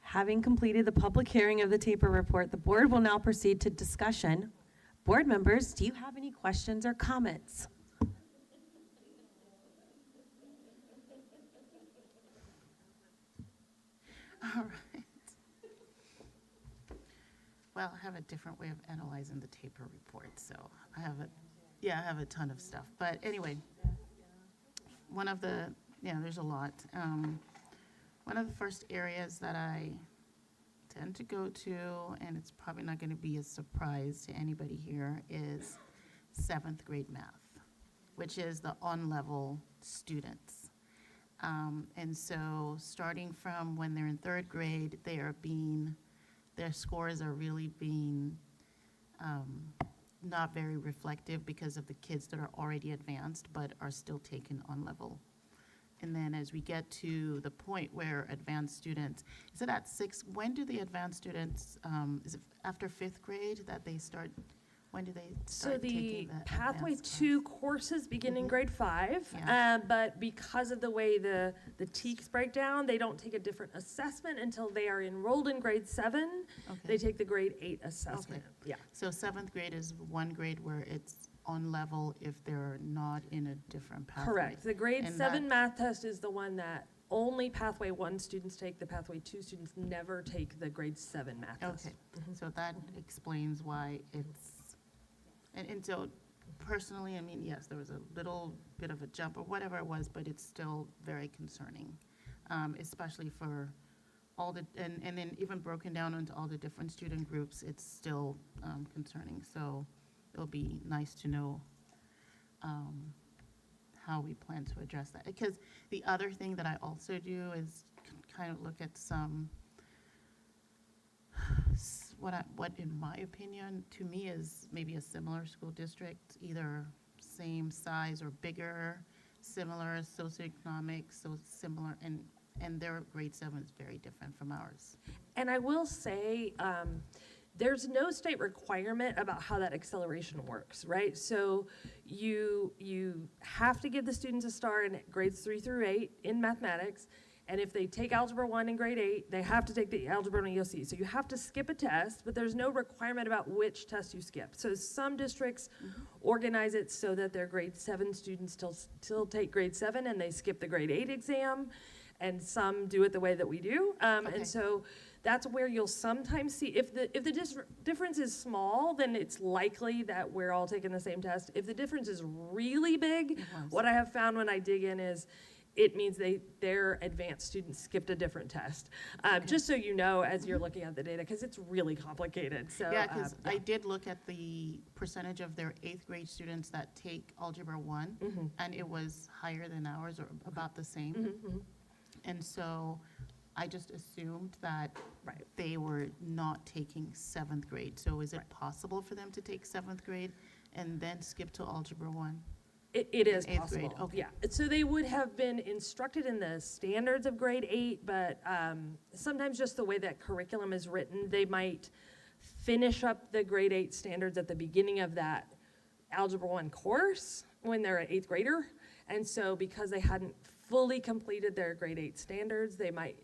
Having completed the public hearing of the taper report, the board will now proceed to discussion. Board members, do you have any questions or comments? All right. Well, I have a different way of analyzing the taper report, so I have a ton of stuff. But anyway, there's a lot. One of the first areas that I tend to go to, and it's probably not going to be a surprise to anybody here, is 7th grade math, which is the on-level students. And so starting from when they're in 3rd grade, their scores are really being not very reflective because of the kids that are already advanced but are still taking on-level And then as we get to the point where advanced students, is it at 6? When do the advanced students, is it after 5th grade that they start, when do they So start the taking the Pathway advanced 2 courses begin in grade 5, Yeah. but because of the way the TEKS break down, they don't take a different assessment until they are enrolled in grade 7. Okay. They take the grade 8 assessment. Yeah. So 7th grade is one grade where it's on level if they're not in a different pathway. Correct. The grade And 7 that- math test is the one that only Pathway 1 students take. The Pathway 2 students never take the grade 7 math test. Okay, so that explains why it's, and so personally, I mean, yes, there was a little bit of a jump or whatever it was, but it's still very concerning, especially for all the, and then even broken down into all the different student groups, it's still concerning. So it'll be nice to know how we plan to address that. Because the other thing that I also do is kind of look at some, what in my opinion, to me is maybe a similar school district, either same size or bigger, similar socioeconomic, so similar, and their grade 7 is very different from ours. And I will say, there's no state requirement about how that acceleration works, right? So you have to give the students a star in grades 3 through 8 in mathematics, and if they take Algebra 1 in grade 8, they have to take the Algebra 1 EOC. So you have to skip a test, but there's no requirement about which test you skip. So some districts organize it so that their grade 7 students still take grade 7 and they skip the grade 8 exam, and some do it the way that we do. And so that's where you'll sometimes see, if the difference is small, then it's likely that we're all taking the same test. If the difference is really big, what I have found when I dig in is it means their advanced students skipped a different test. Just so you know, as you're looking at the data, because it's really complicated. So Yeah, because I did look at the percentage of their 8th grade students that take Algebra 1, and it was higher than ours, or about the same. And so I just assumed that they were not taking 7th grade. So is it possible for them to take 7th grade and then skip to Algebra 1? It is 8th possible. grade, okay. Yeah. So they would have been instructed in the standards of grade 8, but sometimes just the way that curriculum is written, they might finish up the grade 8 standards at the beginning of that Algebra 1 course when they're an 8th grader. And so because they hadn't fully completed their grade 8 standards, they might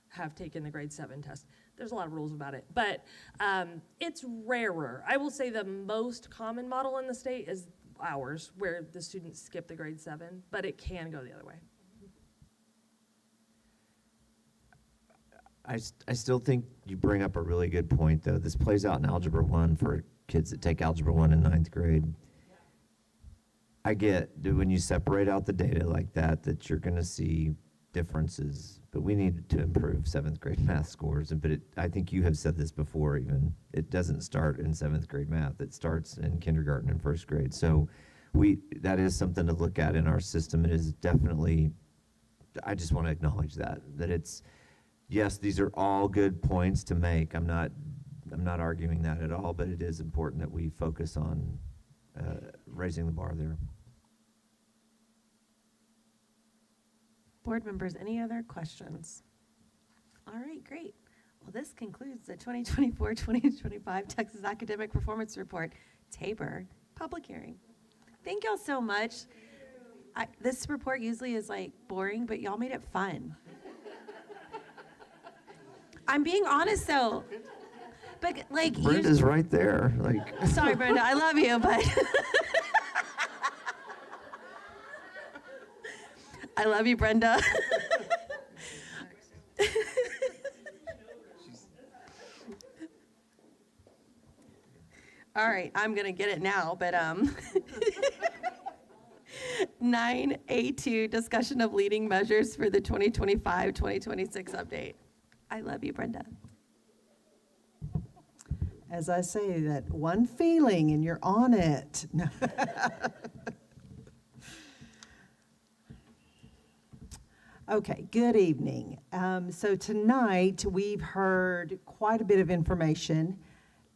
have taken the grade 7 test. There's a lot of rules about it, but it's rarer. I will say the most common model in the state is ours, where the students skip the grade 7, but it can go the other way. I still think you bring up a really good point, though. This plays out in Algebra 1 for kids that take Algebra 1 in 9th grade. I get when you separate out the data like that you're going to see differences, but we need to improve 7th grade math scores. But I think you have said this before even, it doesn't start in 7th grade math. It starts in kindergarten and 1st grade. So that is something to look at in our system. It is definitely, I just want to acknowledge that it's, yes, these are all good points to make. I'm not arguing that at all, but it is important that we focus on raising the bar there. Board members, any other questions? All right, great. Well, this concludes the 2024-2025 Texas Academic Performance Report, TABOR, public hearing. Thank y'all so much. This report usually is like boring, but y'all made it fun. I'm being honest though, but like Brenda's right there. Sorry, Brenda, I love you, but I love you, Brenda. All right, I'm gonna get it now, but 9A2, discussion of leading measures for the 2025-2026 update. I love you, Brenda. As I say, that one feeling and you're on it. Okay, good evening. So tonight, we've heard quite a bit of information,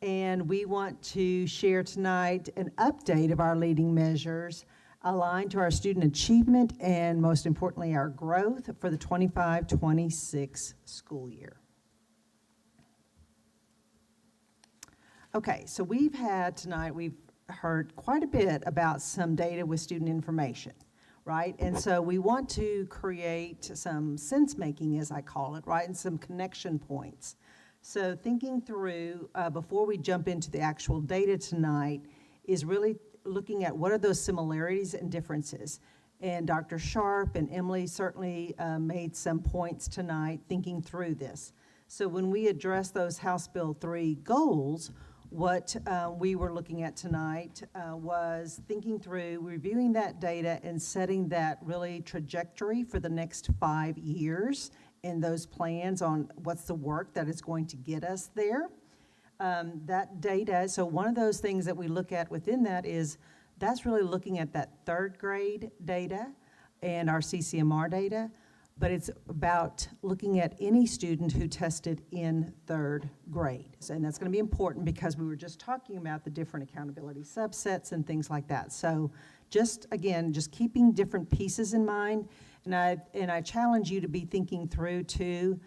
and we want to share tonight an update of our leading measures aligned to our student achievement and most importantly, our growth for the 25-26 school year. Okay, so we've heard quite a bit about some data with student information, right? And so we want to create some sense making, as I call it, right? And some connection points. So thinking through, before we jump into the actual data tonight, is really looking at what are those similarities and differences. And Dr. Sharp and Emily certainly made some points tonight thinking through this. So when we address those House Bill 3 goals, what we were looking at tonight was thinking through, reviewing that data and setting that really trajectory for the next 5 years in those plans on what's the work that is going to get us there. That data, so one of those things that we look at within that is, that's really looking at that third grade data and our CCMR data, but it's about looking at any student who tested in third grade. And that's going to be important because we were just talking about the different accountability subsets and things like that. So just, again, just keeping different pieces in mind. And I challenge you to be thinking through, too,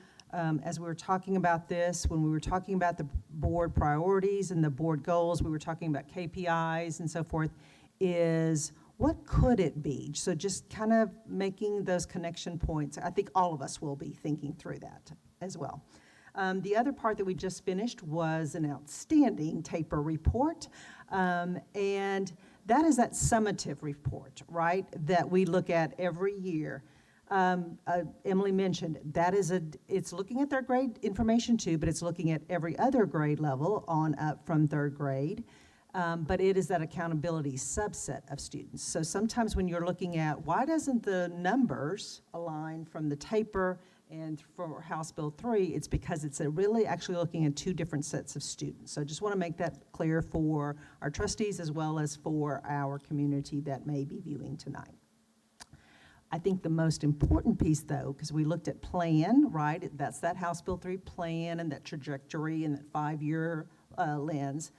as we were talking about this, when we were talking about the board priorities and the board goals, we were talking about KPIs and so forth, is what could it be? So just kind of making those connection points. I think all of us will be thinking through that as well. The other part that we just finished was an outstanding TAPER report. And that is that summative report, right, that we look at every year. Emily mentioned, it's looking at their grade information too, but it's looking at every other grade level on up from third grade. But it is that accountability subset of students. So sometimes when you're looking at why doesn't the numbers align from the TAPER and for House Bill 3, it's because it's really actually looking at two different sets of students. So I just want to make that clear for our trustees as well as for our community that may be viewing tonight. I think the most important piece, though, because we looked at plan, right? That's that House Bill 3 plan and that trajectory and that 5-year lens.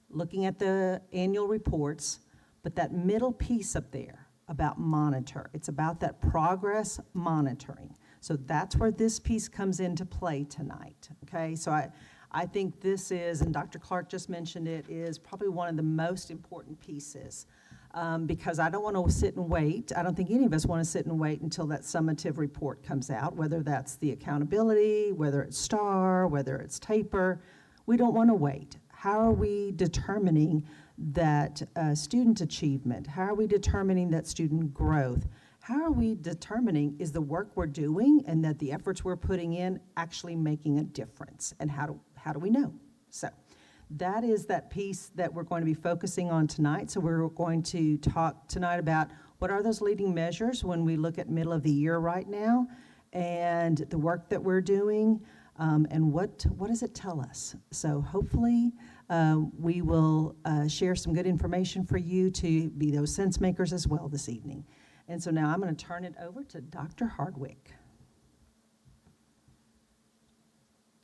Looking at the annual reports, but that middle piece up there about monitor, it's about that progress monitoring. So that's where this piece comes into play tonight, okay? So I think this is, and Dr. Clark just mentioned it, is probably one of the most important pieces because I don't want to sit and wait. I don't think any of us want to sit and wait until that summative report comes out, whether that's the accountability, whether it's STAR, whether it's TAPER. We don't want to wait. How are we determining that student achievement? How are we determining that student growth? How are we determining is the work we're doing and that the efforts we're putting in actually making a difference? And how do we know? So that is that piece that we're going to be focusing on tonight. So we're going to talk tonight about what are those leading measures when we look at middle of the year right now and the work that we're doing. And what does it tell us? So hopefully we will share some good information for you to be those sense makers as well this evening. And so now I'm going to turn it over to Dr. Hardwick.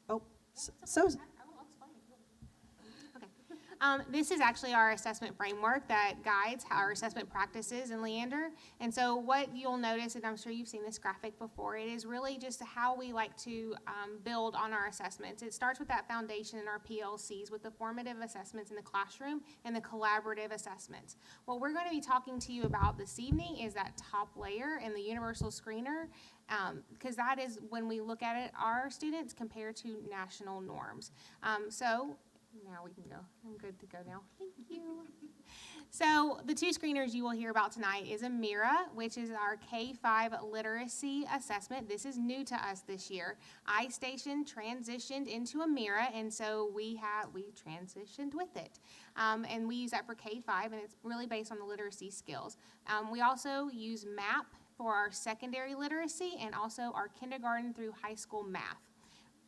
Oh, so This is actually our assessment framework that guides our assessment practices in Leander. And so what you'll notice, and I'm sure you've seen this graphic before, it is really just how we like to build on our assessments. It starts with that foundation in our PLCs with the formative assessments in the classroom and the collaborative assessments. What we're going to be talking to you about this evening is that top layer and the universal screener, because that is when we look at it, our students compared to national norms. So now we can go. I'm good to go now. Thank you. So the two screeners you will hear about tonight is Amira, which is our K-5 literacy assessment. This is new to us this year. iStation transitioned into Amira, and so we transitioned with it. And we use that for K-5, and it's really based on the literacy skills. We also use MAP for our secondary literacy and also our kindergarten through high school math.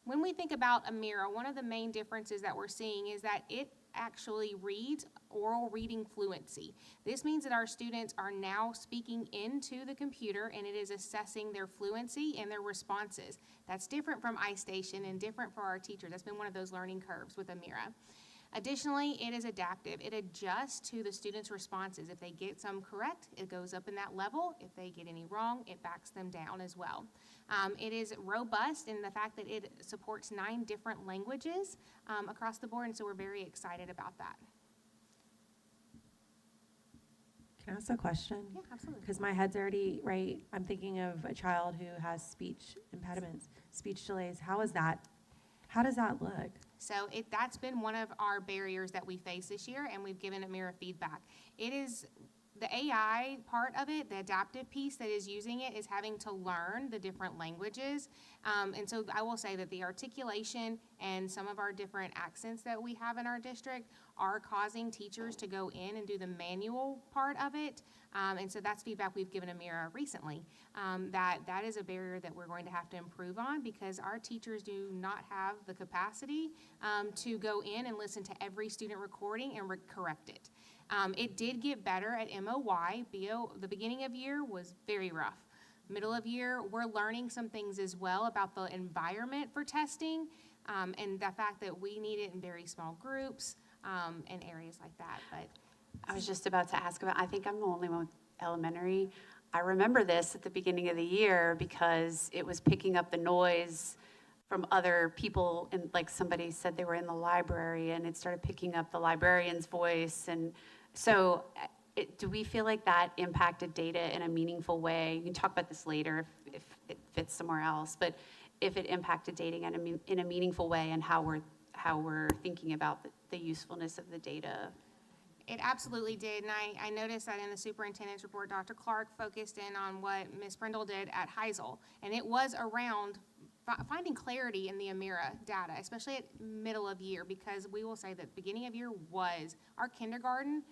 When we think about Amira, one of the main differences that we're seeing is that it actually reads oral reading fluency. This means that our students are now speaking into the computer and it is assessing their fluency and their responses. That's different from iStation and different for our teachers. That's been one of those learning curves with Amira. Additionally, it is adaptive. It adjusts to the student's responses. If they get some correct, it goes up in that level. If they get any wrong, it backs them down as well. It is robust in the fact that it supports 9 different languages across the board, and so we're very excited about that. Can I ask a question? Yeah, absolutely. Because my head's already right. I'm thinking of a child who has speech impediments, speech delays. How does that look? So that's been one of our barriers that we face this year, and we've given Amira feedback. It is the AI part of it, the adaptive piece that is using it, is having to learn the different languages. And so I will say that the articulation and some of our different accents that we have in our district are causing teachers to go in and do the manual part of it. And so that's feedback we've given Amira recently, that is a barrier that we're going to have to improve on, because our teachers do not have the capacity to go in and listen to every student recording and correct it. It did get better at MOY. The beginning of year was very rough. Middle of year, we're learning some things as well about the environment for testing, and the fact that we need it in very small groups and areas like that. But I was just about to ask about, I think I'm the only one with elementary. I remember this at the beginning of the year because it was picking up the noise from other people, and like somebody said they were in the library and it started picking up the librarian's voice. And so do we feel like that impacted data in a meaningful way? You can talk about this later if it fits somewhere else, but if it impacted data in a meaningful way, and how we're thinking about the usefulness of the data. it absolutely did, and I noticed that in the superintendent's report, Dr. Clark focused in on what Ms. Brindle did at Heisel, and it was around finding clarity in the Amira data, especially at middle of year, because we will say that beginning of year our kindergarten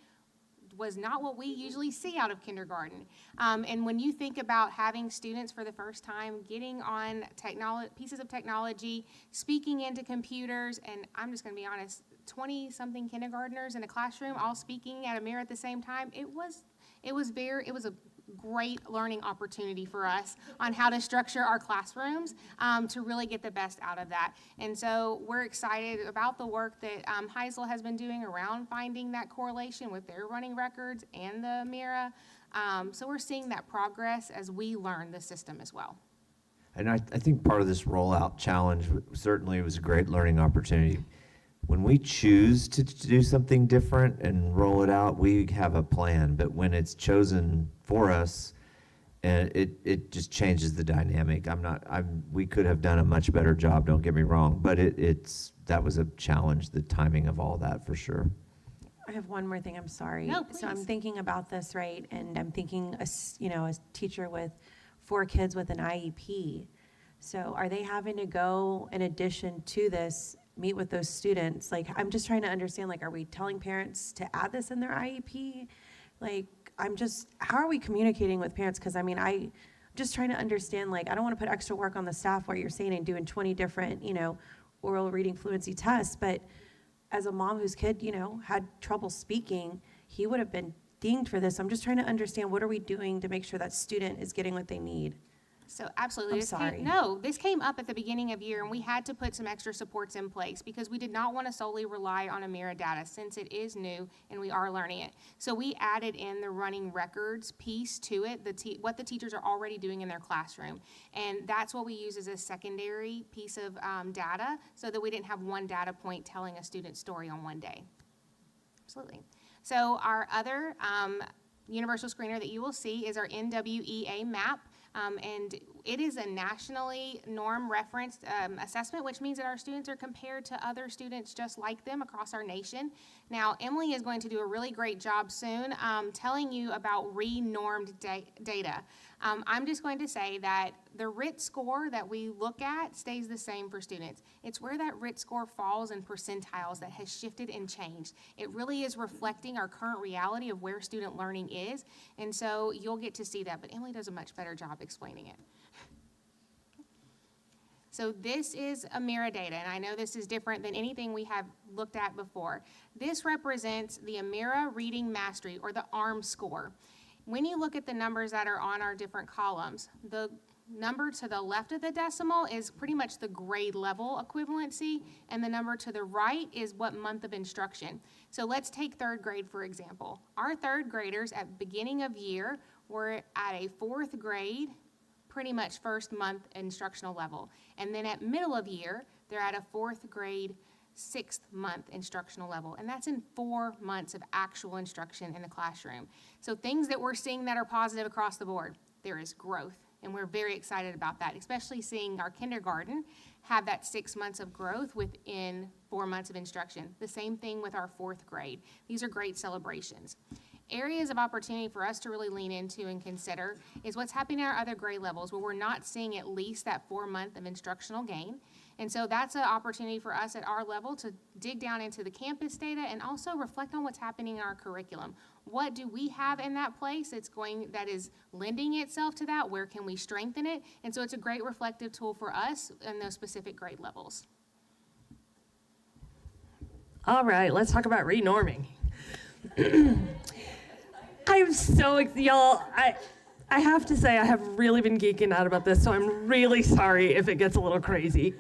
was not what we usually see out of kindergarten. And when you think about having students for the first time getting on pieces of technology, speaking into computers, and I'm just going to be honest, 20-something kindergartners in a classroom all speaking at Amira at the same time, it was a great learning opportunity for us on how to structure our classrooms to really get the best out of that. And so we're excited about the work that Heisel has been doing around finding that correlation with their running records and the Amira. So we're seeing that progress as we learn the system as well. And I think part of this rollout challenge certainly was a great learning opportunity. When we choose to do something different and roll it out, we have a plan. But when it's chosen for us, it just changes the dynamic. We could have done a much better job, don't get me wrong, but that was a challenge, the timing of all that for sure. I have one more thing, I'm sorry. No, please. So I'm thinking about this, right, and I'm thinking, a teacher with 4 kids with an IEP. So are they having to go, in addition to this, meet with those students? Like, I'm just trying to understand, like, are we telling parents to add this in their IEP? Like, how are we communicating with parents? Because, I'm just trying to understand, like, I don't want to put extra work on the staff while you're saying and doing 20 different, oral reading fluency tests, but as a mom whose kid, had trouble speaking, he would have been dinged for this. I'm just trying to understand, what are we doing to make sure that student is getting what they need? So absolutely. This came up at the beginning of year, and we had to put some extra supports in place because we did not want to solely rely on Amira data since it is new and we are learning it. So we added in the running records piece to it, what the teachers are already doing in their classroom. And that's what we use as a secondary piece of data, so that we didn't have one data point telling a student's story on one day. Absolutely. So our other universal screener that you will see is our NWEA map. And it is a nationally norm referenced assessment, which means that our students are compared to other students just like them across our nation. Now, Emily is going to do a really great job soon telling you about re-normed data. I'm just going to say that the RIT score that we look at stays the same for students. It's where that RIT score falls in percentiles that has shifted and changed. It really is reflecting our current reality of where student learning is, and so you'll get to see that, but Emily does a much better job explaining it. So this is Amira data, and I know this is different than anything we have looked at before. This represents the Amira Reading Mastery, or the ARM score. When you look at the numbers that are on our different columns, the number to the left of the decimal is pretty much the grade level equivalency, and the number to the right is what month of instruction. So let's take third grade, for example. Our third graders at beginning of year were at a fourth grade, pretty much first month instructional level. And then at middle of year, they're at a fourth grade, sixth month instructional level. And that's in 4 months of actual instruction in the classroom. So things that we're seeing that are positive across the board, there is growth. And we're very excited about that, especially seeing our kindergarten have that 6 months of growth within 4 months of instruction. The same thing with our fourth grade. These are great celebrations. Areas of opportunity for us to really lean into and consider is what's happening at our other grade levels where we're not seeing at least that 4 month of instructional gain. And so that's an opportunity for us at our level to dig down into the campus data and also reflect on what's happening in our curriculum. What do we have in that place that is lending itself to that? Where can we strengthen it? And so it's a great reflective tool for us in those specific grade levels. All right, let's talk about renorming. I'm so, y'all, I have to say I have really been geeking out about this, so I'm really sorry if it gets a little crazy.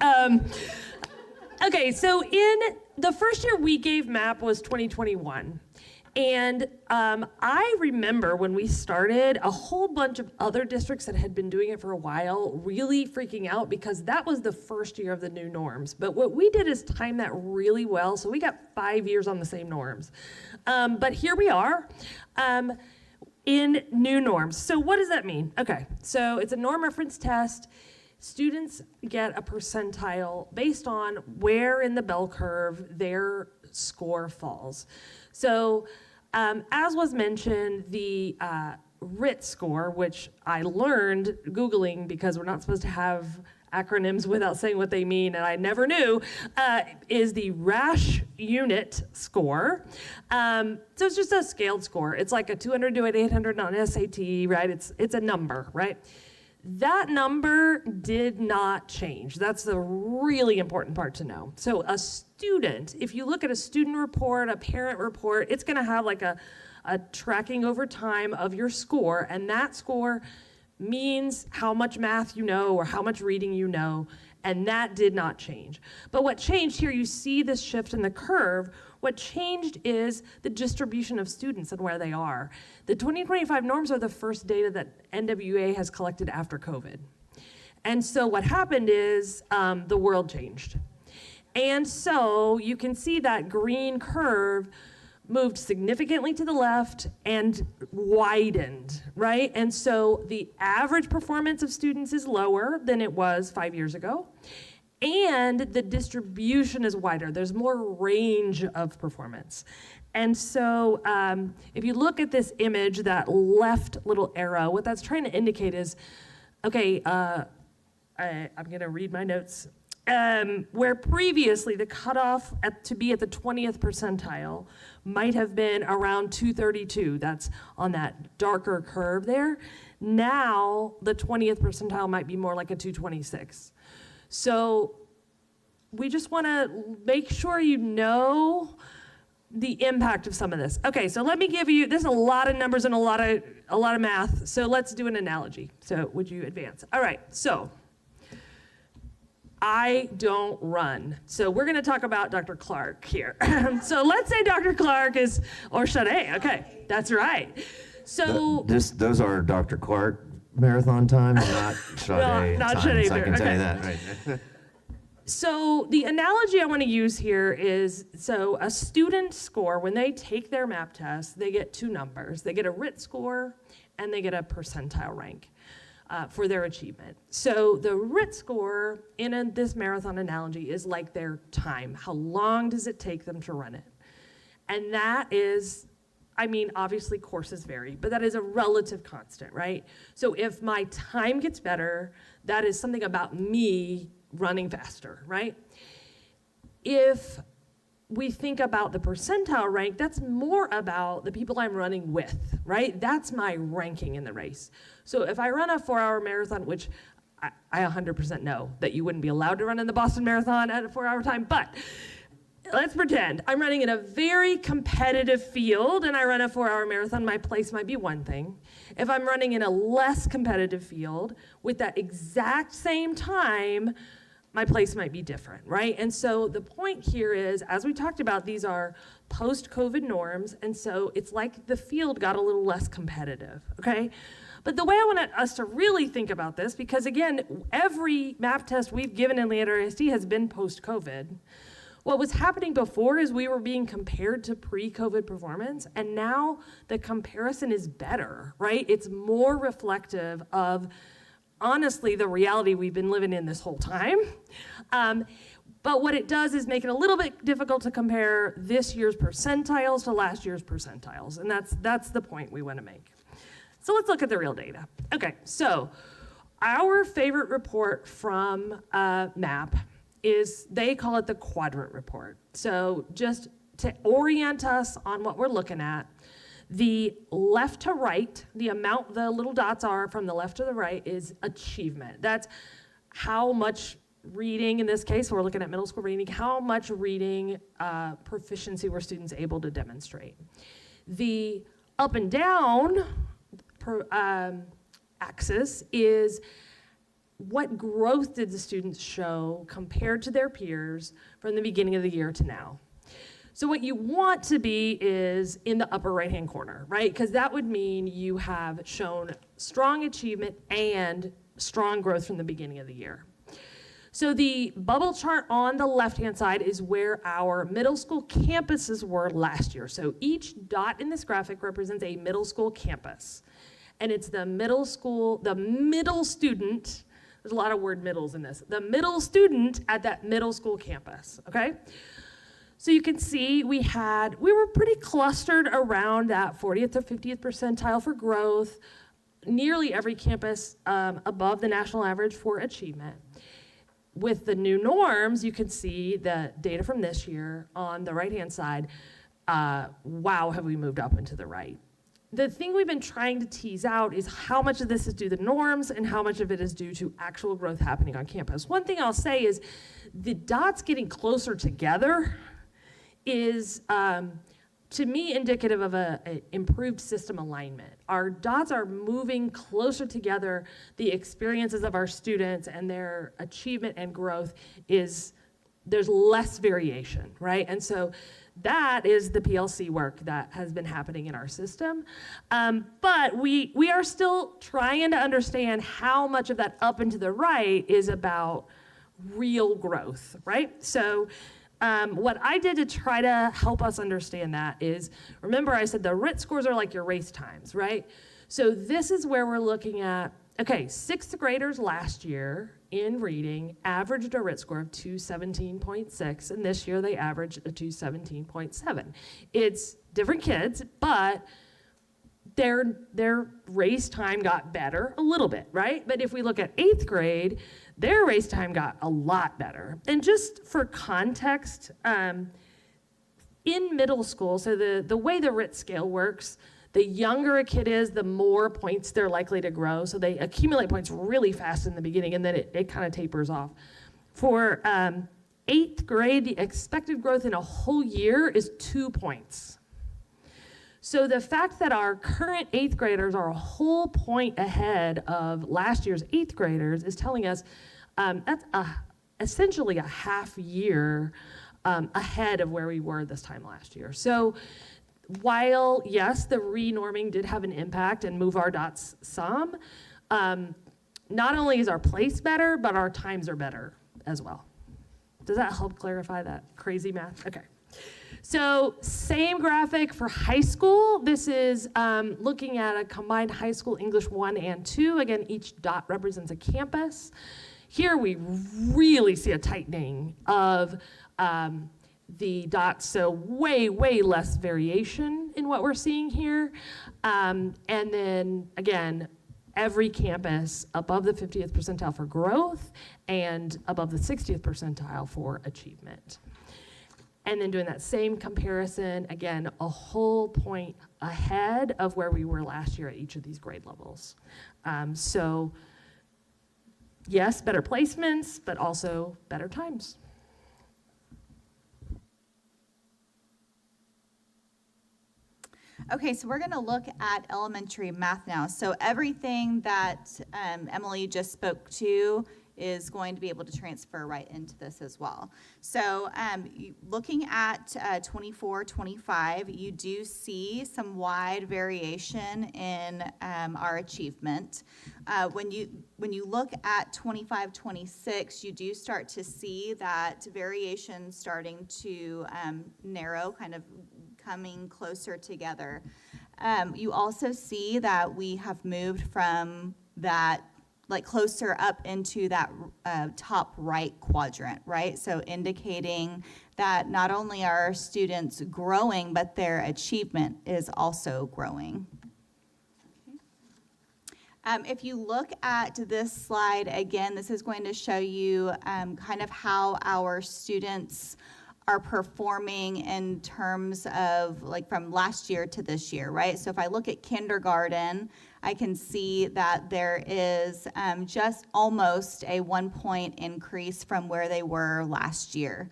Okay, so in the first year we gave MAP was 2021. And I remember when we started, a whole bunch of other districts that had been doing it for a while really freaking out because that was the first year of the new norms. But what we did is time that really well, so we got 5 years on the same norms. But here we are in new norms. So what does that mean? Okay, so it's a norm reference test. Students get a percentile based on where in the bell curve their score falls. So as was mentioned, the RIT score, which I learned Googling because we're not supposed to have acronyms without saying what they mean, and I never knew, is the RASH unit score. So it's just a scaled score. It's like a 200 to an 800 on SAT, right? It's a number, right? That number did not change. That's the really important part to know. So a student, if you look at a student report, a parent report, it's gonna have like a tracking over time of your score, and that score means how much math you know or how much reading you know, and that did not change. But what changed here, you see this shift in the curve. What changed is the distribution of students and where they are. The 2025 norms are the first data that NWA has collected after COVID. And so what happened is the world changed. And so you can see that green curve moved significantly to the left and widened, right? And so the average performance of students is lower than it was 5 years ago. And the distribution is wider. There's more range of performance. And so if you look at this image, that left little arrow, what that's trying to indicate is, okay, I'm gonna read my notes. Where previously the cutoff to be at the 20th percentile might have been around 232. That's on that darker curve there. Now the 20th percentile might be more like a 226. So we just want to make sure you know the impact of some of this. Okay, so let me give you, there's a lot of numbers and a lot of math, so let's do an analogy. So would you advance? All right, so I don't run. So we're gonna talk about Dr. Clark here. So let's say Dr. Clark is, or Shade, okay, that's right. So Those are Dr. Clark marathon times, not Sade not times. Sade I can there, tell you okay. that right. So the analogy I want to use here is, so a student score, when they take their MAP test, they get two numbers. They get a RIT score and they get a percentile rank for their achievement. So the RIT score in this marathon analogy is like their time. How long does it take them to run it? And that is, I mean, obviously courses vary, but that is a relative constant, right? So if my time gets better, that is something about me running faster, right? If we think about the percentile rank, that's more about the people I'm running with, right? That's my ranking in the race. So if I run a 4-hour marathon, which I 100% know that you wouldn't be allowed to run in the Boston Marathon at a 4-hour time, but let's pretend I'm running in a very competitive field and I run a 4-hour marathon, my place might be one thing. If I'm running in a less competitive field with that exact same time, my place might be different, right? And so the point here is, as we talked about, these are post-COVID norms, and so it's like the field got a little less competitive, okay? But the way I want us to really think about this, because again, every MAP test we've given in Leander ISD has been post-COVID. What was happening before is we were being compared to pre-COVID performance, and now the comparison is better, right? It's more reflective of, honestly, the reality we've been living in this whole time. But what it does is make it a little bit difficult to compare this year's percentiles to last year's percentiles, and that's the point we want to make. So let's look at the real data. Okay, so our favorite report from MAP is, they call it the quadrant report. So just to orient us on what we're looking at, the left to right, the amount the little dots are from the left to the right is achievement. That's how much reading, in this case, we're looking at middle school reading, how much reading proficiency were students able to demonstrate. The up and down axis is what growth did the students show compared to their peers from the beginning of the year to now. So what you want to be is in the upper right-hand corner, right? Because that would mean you have shown strong achievement and strong growth from the beginning of the year. So the bubble chart on the left-hand side is where our middle school campuses were last year. So each dot in this graphic represents a middle school campus. And it's the middle student, there's a lot of word middles in this, the middle student at that middle school campus, okay? So you can see we were pretty clustered around that 40th to 50th percentile for growth, nearly every campus above the national average for achievement. With the new norms, you can see the data from this year on the right-hand side. Wow, have we moved up and to the right. The thing we've been trying to tease out is how much of this is due to norms and how much of it is due to actual growth happening on campus. One thing I'll say is the dots getting closer together is, to me, indicative of an improved system alignment. Our dots are moving closer together. The experiences of our students and their achievement and growth there's less variation, right? And so that is the PLC work that has been happening in our system. But we are still trying to understand how much of that up and to the right is about real growth, right? So what I did to try to help us understand that is, remember I said the RIT scores are like your race times, right? So this is where we're looking at, okay, 6th graders last year in reading averaged a RIT score of 217.6, and this year they averaged a 217.7. It's different kids, but their race time got better a little bit, right? But if we look at 8th grade, their race time got a lot better. And just for context, in middle school, so the way the RIT scale works, the younger a kid is, the more points they're likely to grow. So they accumulate points really fast in the beginning, and then it kind of tapers off. For 8th grade, the expected growth in a whole year is 2 points. So the fact that our current 8th graders are a whole point ahead of last year's 8th graders is telling us that's essentially a half year ahead of where we were this time last year. So while, yes, the renorming did have an impact and move our dots some, not only is our place better, but our times are better as well. Does that help clarify that crazy math? Okay. So same graphic for high school. This is looking at a combined high school English 1 and 2. Again, each dot represents a campus. Here we really see a tightening of the dots, so way, way less variation in what we're seeing here. And then, again, every campus above the 50th percentile for growth and above the 60th percentile for achievement. And then doing that same comparison, again, a whole point ahead of where we were last year at each of these grade levels. So yes, better placements, but also better times. Okay, so we're going to look at elementary math now. So everything that Emily just spoke to is going to be able to transfer right into this as well. So looking at 24-25, you do see some wide variation in our achievement. When you look at 25-26, you do start to see that variation starting to narrow, kind of coming closer together. You also see that we have moved from that like closer up into that top right quadrant, right? So indicating that not only are our students growing, but their achievement is also growing. If you look at this slide, again, this is going to show you kind of how our students are performing in terms of like from last year to this year, right? So if I look at kindergarten, I can see that there is just almost a 1 point increase from where they were last year.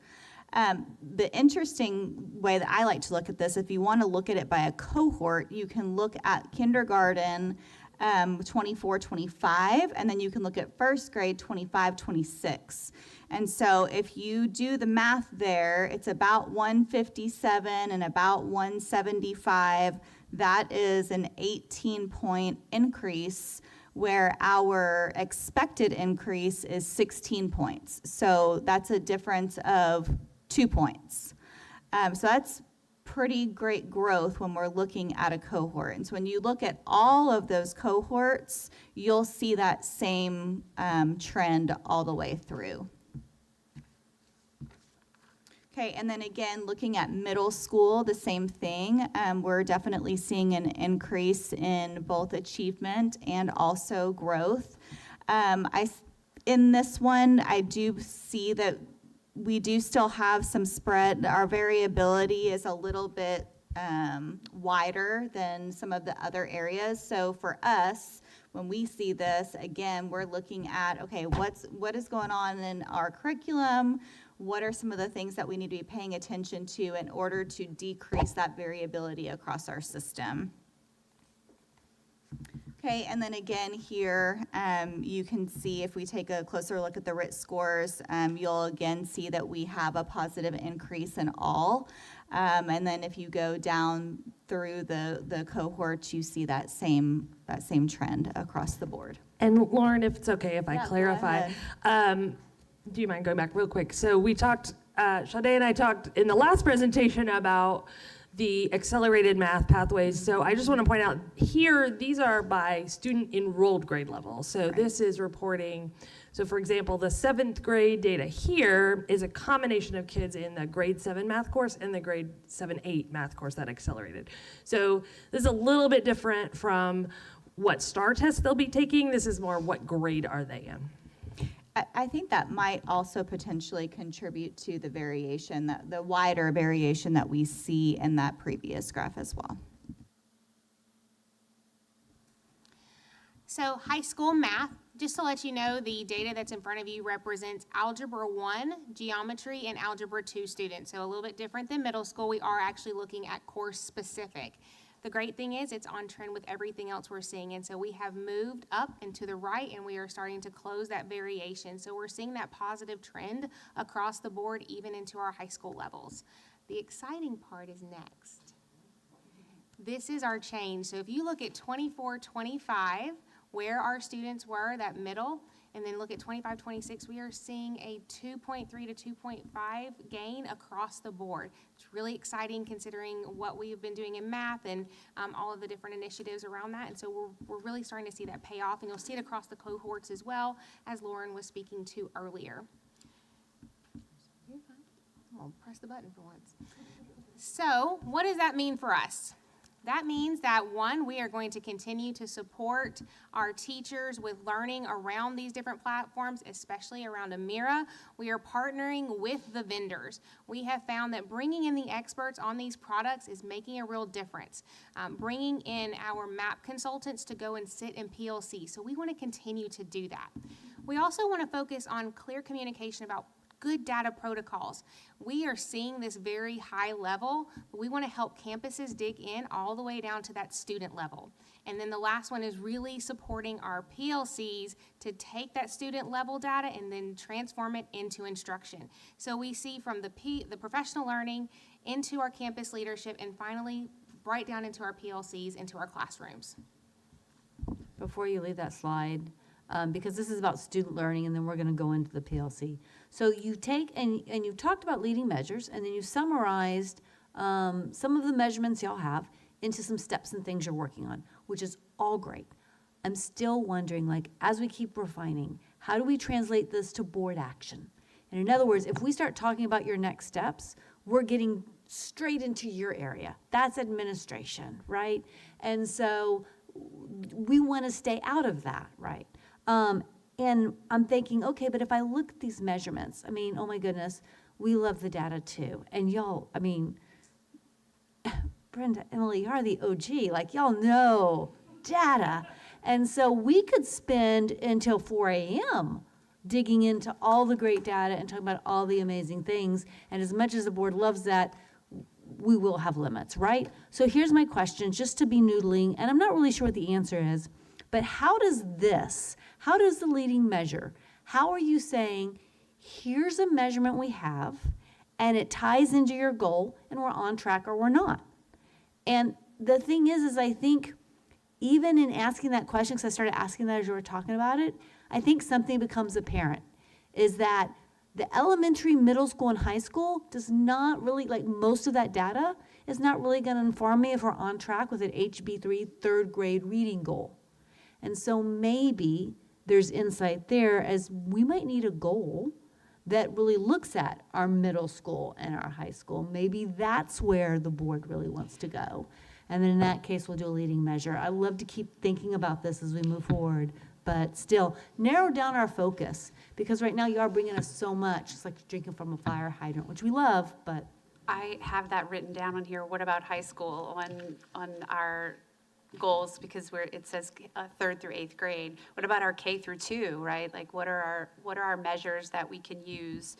The interesting way that I like to look at this, if you want to look at it by a cohort, you can look at kindergarten 24-25, and then you can look at first grade 25-26. And so if you do the math there, it's about 157 and about 175. That is an 18-point increase, where our expected increase is 16 points. So that's a difference of 2 points. So that's pretty great growth when we're looking at a cohort. And so when you look at all of those cohorts, you'll see that same trend all the way through. Okay, and then again, looking at middle school, the same thing. We're definitely seeing an increase in both achievement and also growth. In this one, I do see that we do still have some spread. Our variability is a little bit wider than some of the other areas. So for us, when we see this, again, we're looking at, okay, what is going on in our curriculum? What are some of the things that we need to be paying attention to in order to decrease that variability across our system? Okay, and then again here, you can see if we take a closer look at the RIT scores, you'll again see that we have a positive increase in all. And then if you go down through the cohorts, you see that same trend across the board. And Lauren, if it's okay if I Yeah, go clarify, do you mind going back real quick? So we talked, Sade and I talked in the last presentation about the accelerated math pathways. So I just want to point out here, these are by student enrolled grade level. So this is reporting, so for example, the 7th grade data here is a combination of kids in the grade 7 math course and the grade 7-8 math course that accelerated. So this is a little bit different from what STAR test they'll be taking. This is more what grade are they in. I think that might also potentially contribute to the variation, the wider variation that we see in that previous graph as well. So high school math, just to let you know, the data that's in front of you represents Algebra 1, Geometry, and Algebra 2 students. So a little bit different than middle school. We are actually looking at course specific. The great thing is it's on trend with everything else we're seeing. And so we have moved up and to the right, and we are starting to close that variation. So we're seeing that positive trend across the board, even into our high school levels. The exciting part is next. This is our change. So if you look at 24-25, where our students were, that middle, and then look at 25-26, we are seeing a 2.3 to 2.5 gain across the board. It's really exciting considering what we've been doing in math and all of the different initiatives around that. And so we're really starting to see that pay off, and you'll see it across the cohorts as well, as Lauren was speaking to earlier. I'll press the button for once. So what does that mean for us? That means that, one, we are going to continue to support our teachers with learning around these different platforms, especially around Amira. We are partnering with the vendors. We have found that bringing in the experts on these products is making a real difference. Bringing in our MAP consultants to go and sit in PLC. So we want to continue to do that. We also want to focus on clear communication about good data protocols. We are seeing this very high level, but we want to help campuses dig in all the way down to that student level. And then the last one is really supporting our PLCs to take that student level data and then transform it into instruction. So we see from the professional learning into our campus leadership and finally right down into our PLCs, into our classrooms. Before you leave that slide, because this is about student learning, and then we're going to go into the PLC. So you take, and you talked about leading measures, and then you summarized some of the measurements y'all have into some steps and things you're working on, which is all great. I'm still wondering, like, as we keep refining, how do we translate this to board action? And in other words, if we start talking about your next steps, we're getting straight into your area. That's administration, right? And so we want to stay out of that, right? And I'm thinking, okay, but if I look at these measurements, I mean, oh my goodness, we love the data too. And y'all, I mean, Brenda, Emily, you're the OG. Like, y'all know data. And so we could spend until 4 a.m. digging into all the great data and talking about all the amazing things. And as much as the board loves that, we will have limits, right? So here's my question, just to be noodling, and I'm not really sure what the answer is, but how does the leading measure, how are you saying, here's a measurement we have, and it ties into your goal, and we're on track or we're not? And the thing is I think even in asking that question, because I started asking that as you were talking about it, I think something becomes apparent, is that the elementary, middle school, and high school does not really, like most of that data, is not really going to inform me if we're on track with an HB3 third grade reading goal. And so maybe there's insight there, as we might need a goal that really looks at our middle school and our high school. Maybe that's where the board really wants to go. And then in that case, we'll do a leading measure. I love to keep thinking about this as we move forward, but still narrow down our focus, because right now you are bringing us so much. It's like drinking from a fire hydrant, which we love, but. I have that written down on here. What about high school on our goals? Because it says 3rd through 8th grade. What about our K through 2, right? Like what are our measures that we can use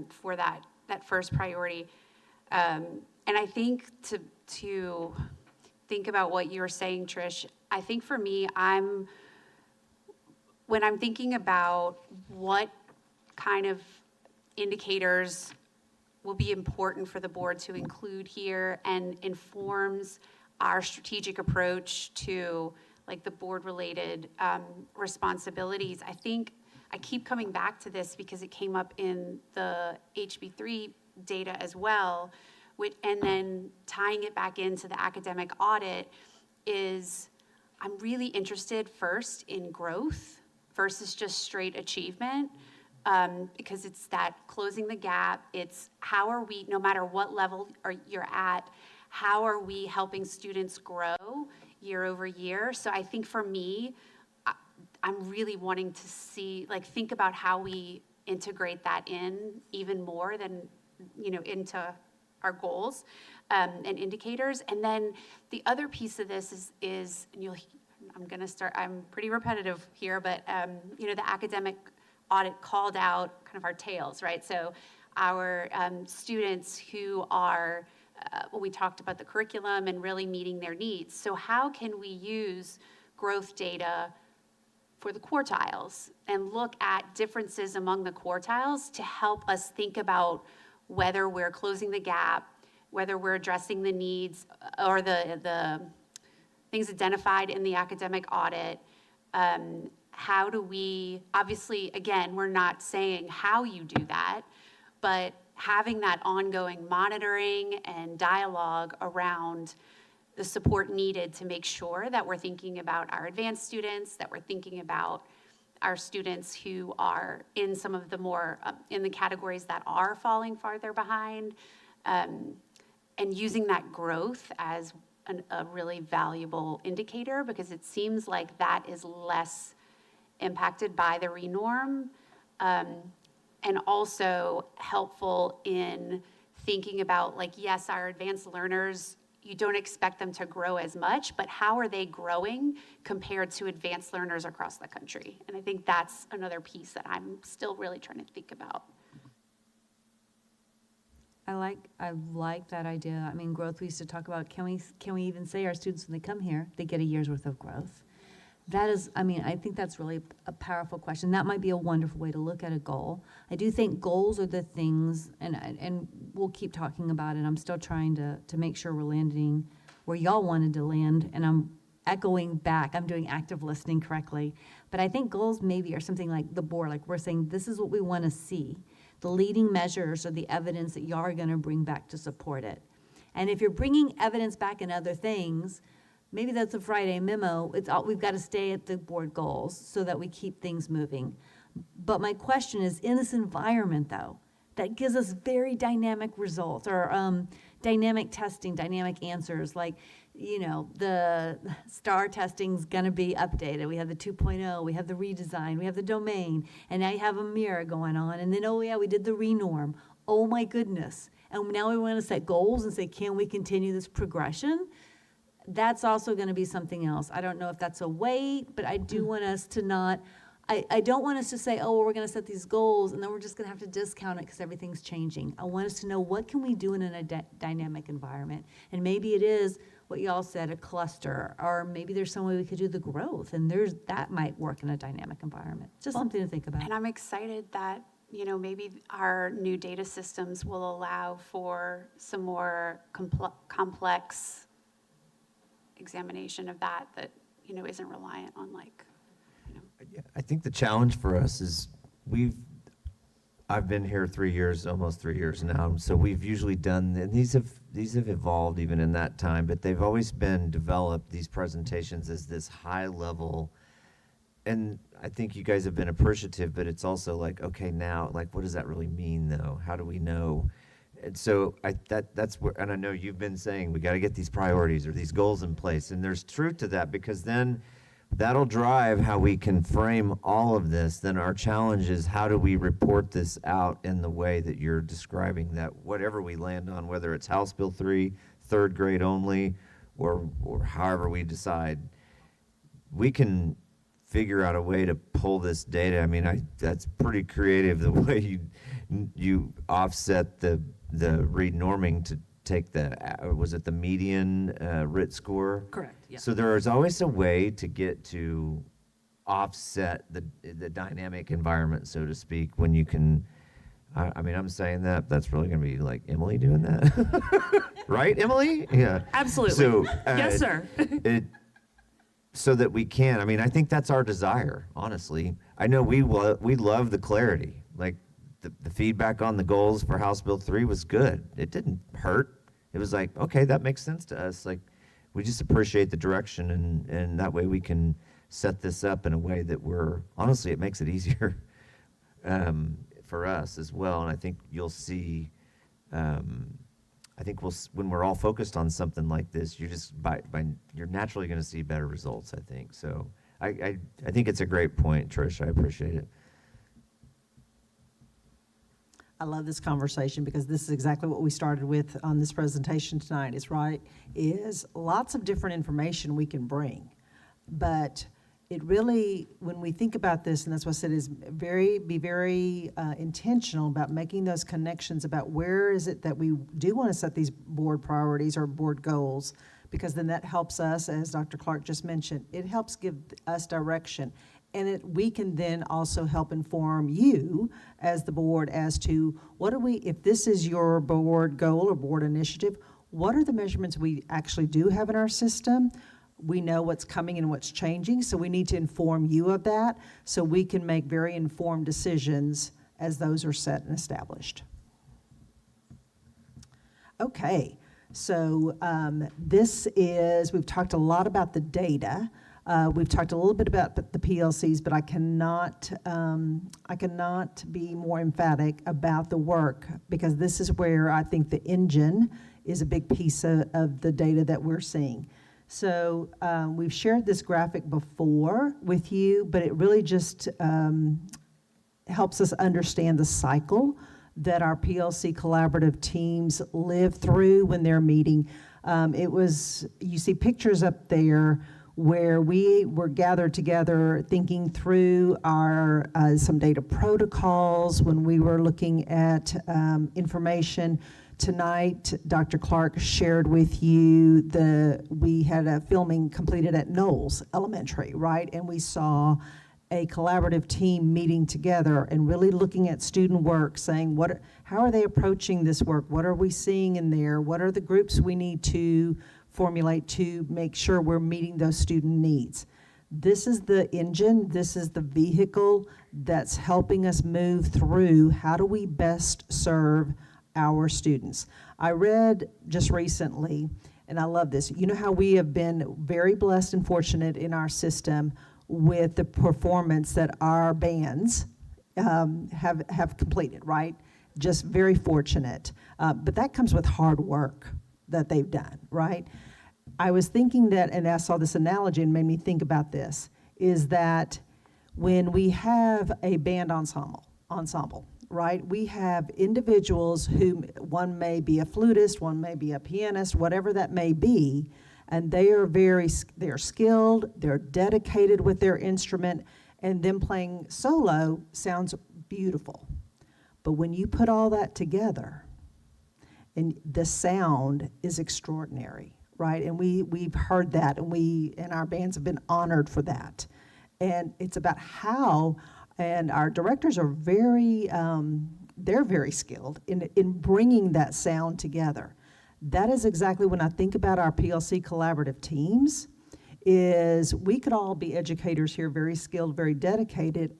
for that first priority? And I think to think about what you were saying, Trish, I think for me, when I'm thinking about what kind of indicators will be important for the board to include here and informs our strategic approach to like the board-related responsibilities, I think I keep coming back to this because it came up in the HB3 data as well, and then tying it back into the academic audit is I'm really interested first in growth versus just straight achievement, because it's that closing the gap. It's how are we, no matter what level you're at, how are we helping students grow year over year? So I think for me, I'm really wanting to think about how we integrate that in even more than, into our goals and indicators. And then the other piece of this is I'm pretty repetitive here, but, the academic audit called out kind of our tails, right? So our students who are, we talked about the curriculum and really meeting their needs. So how can we use growth data for the quartiles and look at differences among the quartiles to help us think about whether we're closing the gap, whether we're addressing the needs or the things identified in the academic audit. How do we, obviously, again, we're not saying how you do that, but having that ongoing monitoring and dialogue around the support needed to make sure that we're thinking about our advanced students, that we're thinking about our students who are in some of the more, in the categories that are falling farther behind, and using that growth as a really valuable indicator, because it seems like that is less impacted by the renorm, and also helpful in thinking about, yes, our advanced learners, you don't expect them to grow as much, but how are they growing compared to advanced learners across the country? And I think that's another piece that I'm still really trying to think about. I like that idea. I mean, growth, we used to talk about, can we even say our students when they come here, they get a year's worth of growth? That is, I mean, I think that's really a powerful question. That might be a wonderful way to look at a goal. I do think goals are the things, and we'll keep talking about it. I'm still trying to make sure we're landing where y'all wanted to land, and I'm echoing back. I'm doing active listening correctly. But I think goals maybe are something like the board, like we're saying, this is what we want to see. The leading measures are the evidence that y'all are going to bring back to support it. And if you're bringing evidence back in other things, maybe that's a Friday memo. We've got to stay at the board goals so that we keep things moving. But my question is, in this environment, though, that gives us very dynamic results or dynamic testing, dynamic answers, like, you know, the STAR testing's going to be updated. We have the 2.0, we have the redesign, we have the domain, and now you have a mirror going on. And then, oh, yeah, we did the renorm. Oh, my goodness. And now we want to set goals and say, can we continue this progression? That's also going to be something else. I don't know if that's a weight, but I do want us to not, I don't want us to say, oh, well, we're going to set these goals, and then we're just going to have to discount it because everything's changing. I want us to know, what can we do in a dynamic environment? And maybe it is what y'all said, a cluster, or maybe there's some way we could do the growth, and that might work in a dynamic environment. Just something to think about. And I'm excited that, you know, maybe our new data systems will allow for some more complex examination of that, you know, isn't reliant on like, you know. I think the challenge for us is I've been here 3 years, almost 3 years now, so we've usually done, and these have evolved even in that time, but they've always been developed, these presentations, as this high level, and I think you guys have been appreciative, but it's also like, okay, now, like, what does that really mean, though? How do we know? And so that's where, and I know you've been saying, we got to get these priorities or these goals in place, and there's truth to that, because then that'll drive how we can frame all of this. Then our challenge is, how do we report this out in the way that you're describing, that whatever we land on, whether it's House Bill 3, third grade only, or however we decide, we can figure out a way to pull this data. I mean, that's pretty creative, the way you offset the renorming to take was it the median RIT score? Correct, yeah. So there is always a way to get to offset the dynamic environment, so to speak, when you can, I mean, I'm saying that's really going to be like Emily doing that. Right, Emily? Yeah. Absolutely. So, yes, sir. So that we can, I mean, I think that's our desire, honestly. I know we love the clarity. Like, the feedback on the goals for House Bill 3 was good. It didn't hurt. It was like, okay, that makes sense to us. Like, we just appreciate the direction, and that way we can set this up in a way that honestly, it makes it easier for us as well. And I think you'll see, I think when we're all focused on something like this, you're just you're naturally going to see better results, I think. So I think it's a great point, Trish. I appreciate it. I love this conversation, because this is exactly what we started with on this presentation tonight, is lots of different information we can bring. But it really, when we think about this, and that's what I said, is be very intentional about making those connections about where is it that we do want to set these board priorities or board goals, because then that helps us, as Dr. Clark just mentioned, it helps give us direction. And we can then also help inform you as the board as to if this is your board goal or board initiative, what are the measurements we actually do have in our system? We know what's coming and what's changing, so we need to inform you of that so we can make very informed decisions as those are set and established. Okay, so we've talked a lot about the data. We've talked a little bit about the PLCs, but I cannot be more emphatic about the work, because this is where I think the engine is a big piece of the data that we're seeing. So we've shared this graphic before with you, but it really just helps us understand the cycle that our PLC collaborative teams live through when they're meeting. You see pictures up there where we were gathered together thinking through some data protocols when we were looking at information Tonight, Dr. Clark shared with you we had a filming completed at Knowles Elementary, right? And we saw a collaborative team meeting together and really looking at student work, saying how are they approaching this work? What are we seeing in there? What are the groups we need to formulate to make sure we're meeting those student needs? This is the engine, this is the vehicle that's helping us move through how do we best serve our students. I read just recently, and I love this, you know how we have been very blessed and fortunate in our system with the performance that our bands have completed, right? Just very fortunate. But that comes with hard work that they've done, right? I was thinking that, and I saw this analogy and made me think about this, is that when we have a band ensemble, right? We have individuals who, one may be a flutist, one may be a pianist, whatever that may be, and they're skilled, they're dedicated with their instrument, and them playing solo sounds beautiful. But when you put all that together, and the sound is extraordinary, right? And we've heard that, and our bands have been honored for that. And it's about how, and our directors are they're very skilled in bringing that sound together. That is exactly when I think about our PLC collaborative teams, is we could all be educators here, very skilled, very dedicated,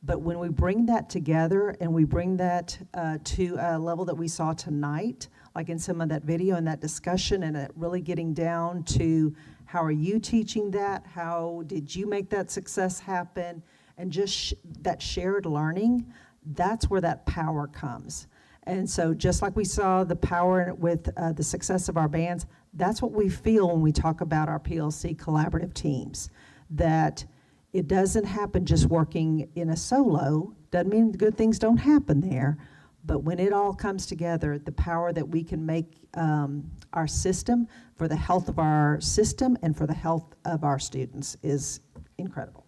but when we bring that together and we bring that to a level that we saw tonight, like in some of that video and that discussion, and it really getting down to how are you teaching that, how did you make that success happen, and just that shared learning, that's where that power comes. And so just like we saw the power with the success of our bands, that's what we feel when we talk about our PLC collaborative teams, that it doesn't happen just working in a solo, doesn't mean good things don't happen there, but when it all comes together, the power that we can make our system, for the health of our system and for the health of our students, is incredible.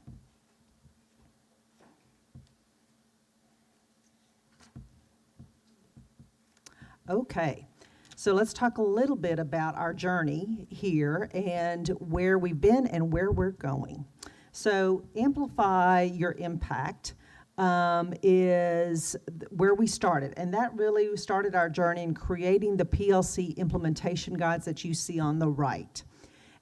Okay, so let's talk a little bit about our journey here and where we've been and where we're going. So amplify your impact is where we started, and that really started our journey in creating the PLC implementation guides that you see on the right.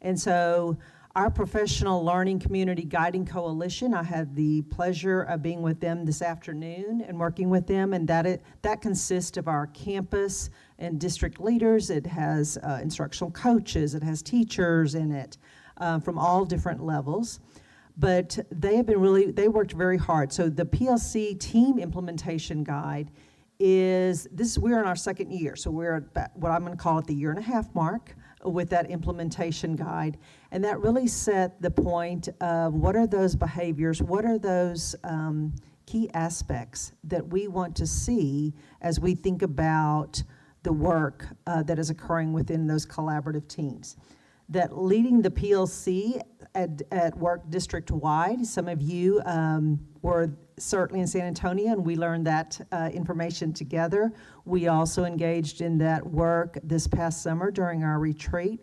And so our professional learning community guiding coalition, I had the pleasure of being with them this afternoon and working with them, and that consists of our campus and district leaders. It has instructional coaches, it has teachers in it from all different levels. But they worked very hard. So the PLC team implementation guide we're in our second year. So we're at what I'm going to call it the 1.5-year mark with that implementation guide. And that really set the point of what are those behaviors, what are those key aspects that we want to see as we think about the work that is occurring within those collaborative teams. That leading the PLC at work district-wide, some of you were certainly in San Antonio, and we learned that information together. We also engaged in that work this past summer during our retreat,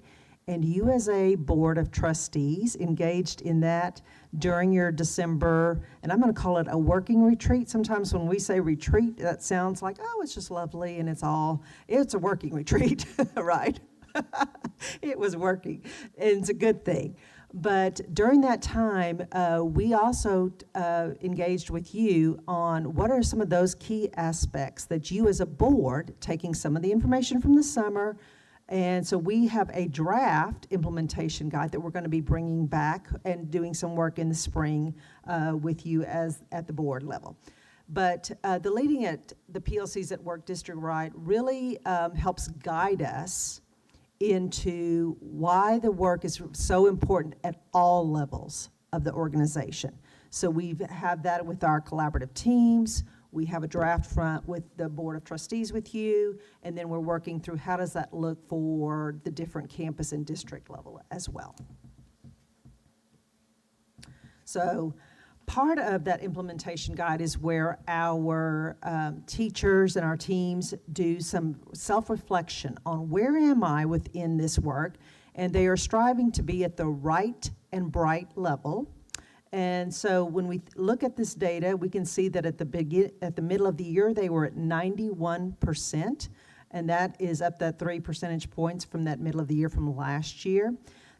and you as a board of trustees engaged in that during your December, and I'm going to call it a working retreat. Sometimes when we say retreat, that sounds like, oh, it's just lovely, and it's a working retreat, right? It was working, and it's a good thing. But during that time, we also engaged with you on what are some of those key aspects that you as a board, taking some of the information from the summer, and so we have a draft implementation guide that we're going to be bringing back and doing some work in the spring with you as at the board level. But the leading at the PLCs at Work District-wide really helps guide us into why the work is so important at all levels of the organization. So we have that with our collaborative teams. We have a draft front with the Board of Trustees with you, and then we're working through how does that look for the different campus and district level as well. So Part of that implementation guide is where our teachers and our teams do some self-reflection on where am I within this work, and they are striving to be at the right and bright level. And so when we look at this data, we can see that at the middle of the year, they were at 91%, and that is up that 3 percentage points from that middle of the year from last year.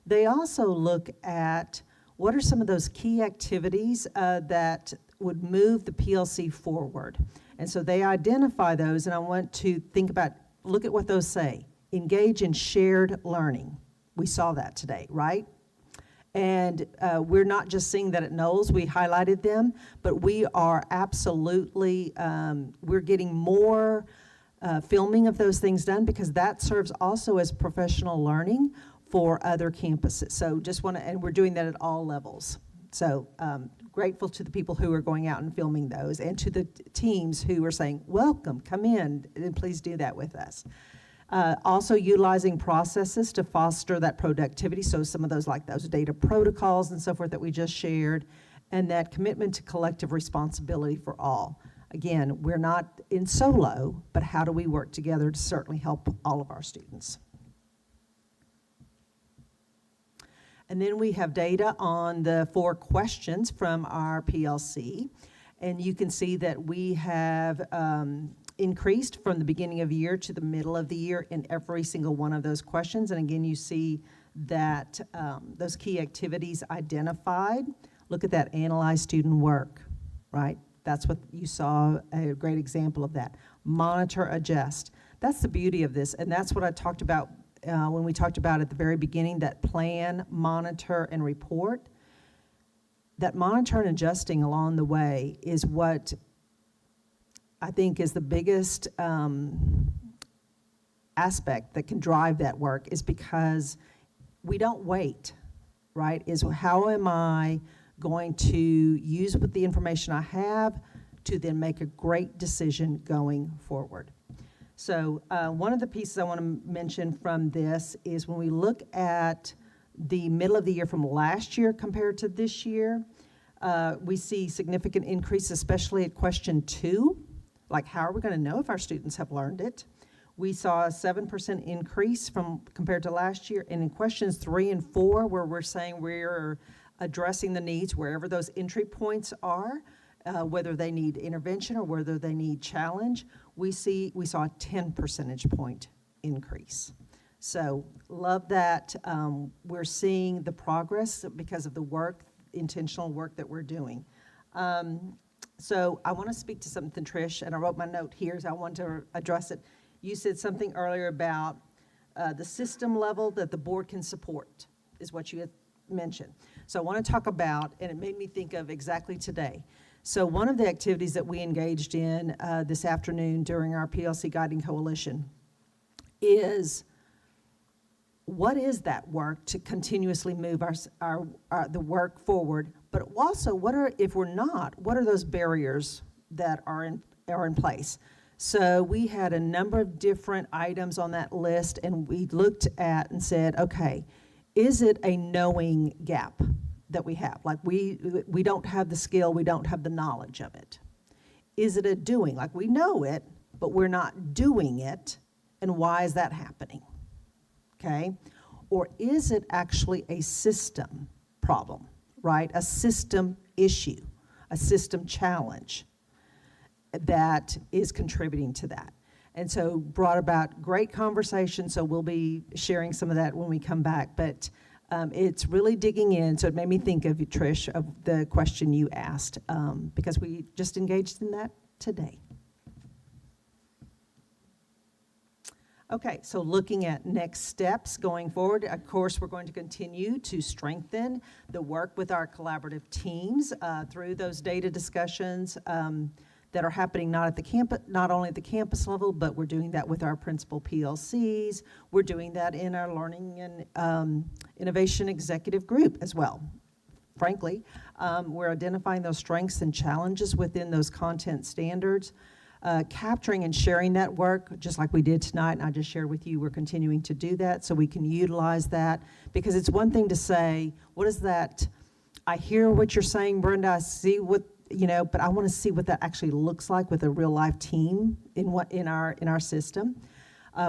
They also look at what are some of those key activities that would move the PLC forward. And so they identify those, and I want to look at what those say. Engage in shared learning. We saw that today, right? And we're not just seeing that at Knowles, we highlighted them, but we are absolutely, we're getting more filming of those things done because that serves also as professional learning for other campuses. So and we're doing that at all levels. So grateful to the people who are going out and filming those and to the teams who are saying, welcome, come in, and please do that with us. Also utilizing processes to foster that productivity. So some of those, like those data protocols and so forth that we just shared, and that commitment to collective responsibility for all. Again, we're not in solo, but how do we work together to certainly help all of our students? And then we have data on the 4 questions from our PLC. And you can see that we have increased from the beginning of the year to the middle of the year in every single one of those questions. And again, you see that those key activities identified. Look at that, analyze student work, right? That's what you saw, a great example of that. Monitor, adjust. That's the beauty of this, and that's what I talked about when we talked about at the very beginning, that plan, monitor, and report. That monitor and adjusting along the way is what I think is the biggest aspect that can drive that work, is because we don't wait, right? Is how am I going to use with the information I have to then make a great decision going forward. So one of the pieces I want to mention from this is when we look at the middle of the year from last year compared to this year, we see significant increase, especially at question 2. Like, how are we going to know if our students have learned it? We saw a 7% increase compared to last year. And in questions 3 and 4, where we're saying we're addressing the needs wherever those entry points are, whether they need intervention or whether they need challenge, we saw a 10 percentage point increase. So love that we're seeing the progress because of the work, intentional work that we're doing. So I want to speak to something, Trish, and I wrote my note here, so I want to address it. You said something earlier about the system level that the board can support, is what you had mentioned. So I want to talk about, and it made me think of exactly today. So one of the activities that we engaged in this afternoon during our PLC Guiding Coalition is, what is that work to continuously move the work forward? But also, what are those barriers that are in place? So we had a number of different items on that list, and we looked at and said, okay, is it a knowing gap that we have? Like we don't have the skill, we don't have the knowledge of it. Is it a doing? Like we know it, but we're not doing it, and why is that happening? Okay? Or is it actually a system problem, right? A system issue, a system challenge that is contributing to that. And so brought about great conversation, so we'll be sharing some of that when we come back, but it's really digging in, so it made me think of you, Trish, of the question you asked, because we just engaged in that today. Okay, so looking at next steps going forward, of course, we're going to continue to strengthen the work with our collaborative teams through those data discussions that are happening not only at the campus level, but we're doing that with our principal PLCs. We're doing that in our Learning and Innovation Executive Group as well. Frankly, we're identifying those strengths and challenges within those content standards. Capturing and sharing that work, just like we did tonight, and I just shared with you, we're continuing to do that so we can utilize that, because it's one thing to say, what is that I hear what you're saying, Brenda. I see what, but I want to see what that actually looks like with a real life team in our system.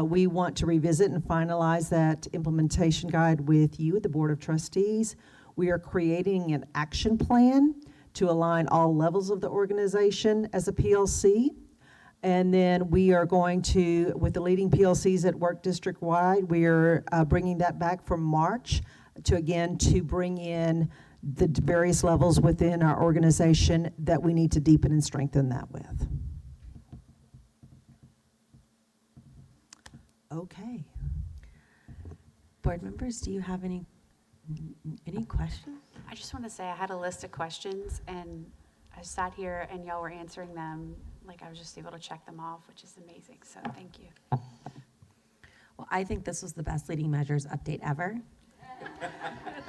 We want to revisit and finalize that implementation guide with you, the Board of Trustees. We are creating an action plan to align all levels of the organization as a PLC. And then we are going to, with the leading PLCs at work district-wide, we are bringing that back from March to bring in the various levels within our organization that we need to deepen and strengthen that with. Okay. Board members, do you have any questions? I just want to say I had a list of questions, and I sat here and y'all were answering them like I was just able to check them off, which is amazing. So thank you. Well, I think this was the best leading measures update ever.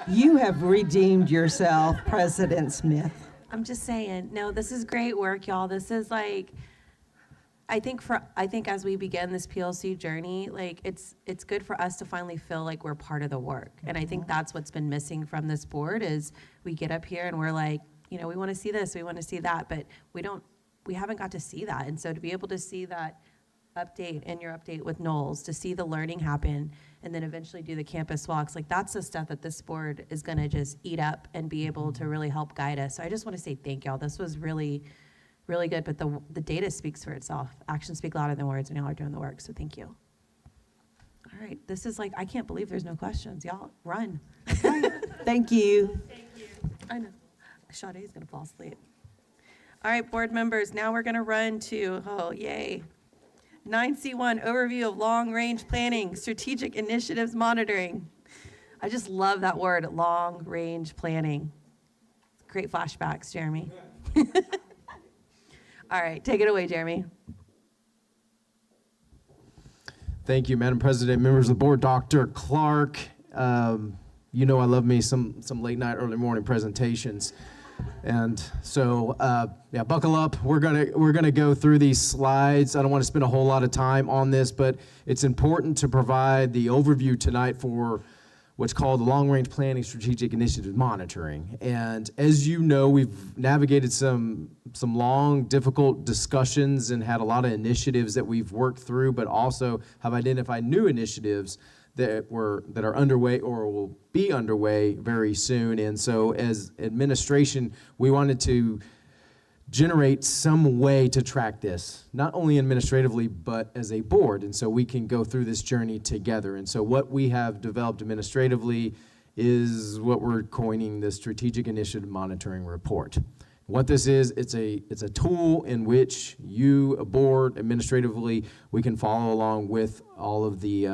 You have redeemed yourself, President Smith. I'm just saying, no, this is great work, y'all. This is like, I think as we begin this PLC journey, like it's good for us to finally feel like we're part of the work. And I think that's what's been missing from this board is we get up here and we're like, we want to see this, we want to see that, but we haven't got to see that. And so to be able to see that update and your update with Knowles, to see the learning happen and then eventually do the campus walks, like that's the stuff that this board is going to just eat up and be able to really help guide us. So I just want to say thank y'all. This was really, really good, but the data speaks for itself. Actions speak louder than words, and y'all are doing the work, so thank you. All right, this is like, I can't believe there's no questions. Y'all, run. Thank you. Thank you. I know. Sade's going to fall asleep. All right, board members, now we're going to run to, 9C1, overview of long-range planning, strategic initiatives monitoring. I just love that word, long-range planning. Great flashbacks, Jeremy. All right, take it away, Jeremy. Thank you, Madam President, members of the board, Dr. Clark. I love me some late night, early morning presentations. And so, buckle up. We're gonna go through these slides. I don't want to spend a whole lot of time on this, but it's important to provide the overview tonight for what's called the long-range planning strategic initiative monitoring. And as you know, we've navigated some long, difficult discussions and had a lot of initiatives that we've worked through, but also have identified new initiatives that are underway or will be underway very soon. And so as administration, we wanted to generate some way to track this, not only administratively, but as a board. And so we can go through this journey together. And so what we have developed administratively is what we're coining the Strategic Initiative Monitoring Report. What this is, it's a tool in which you, a board, administratively, we can follow along with all of the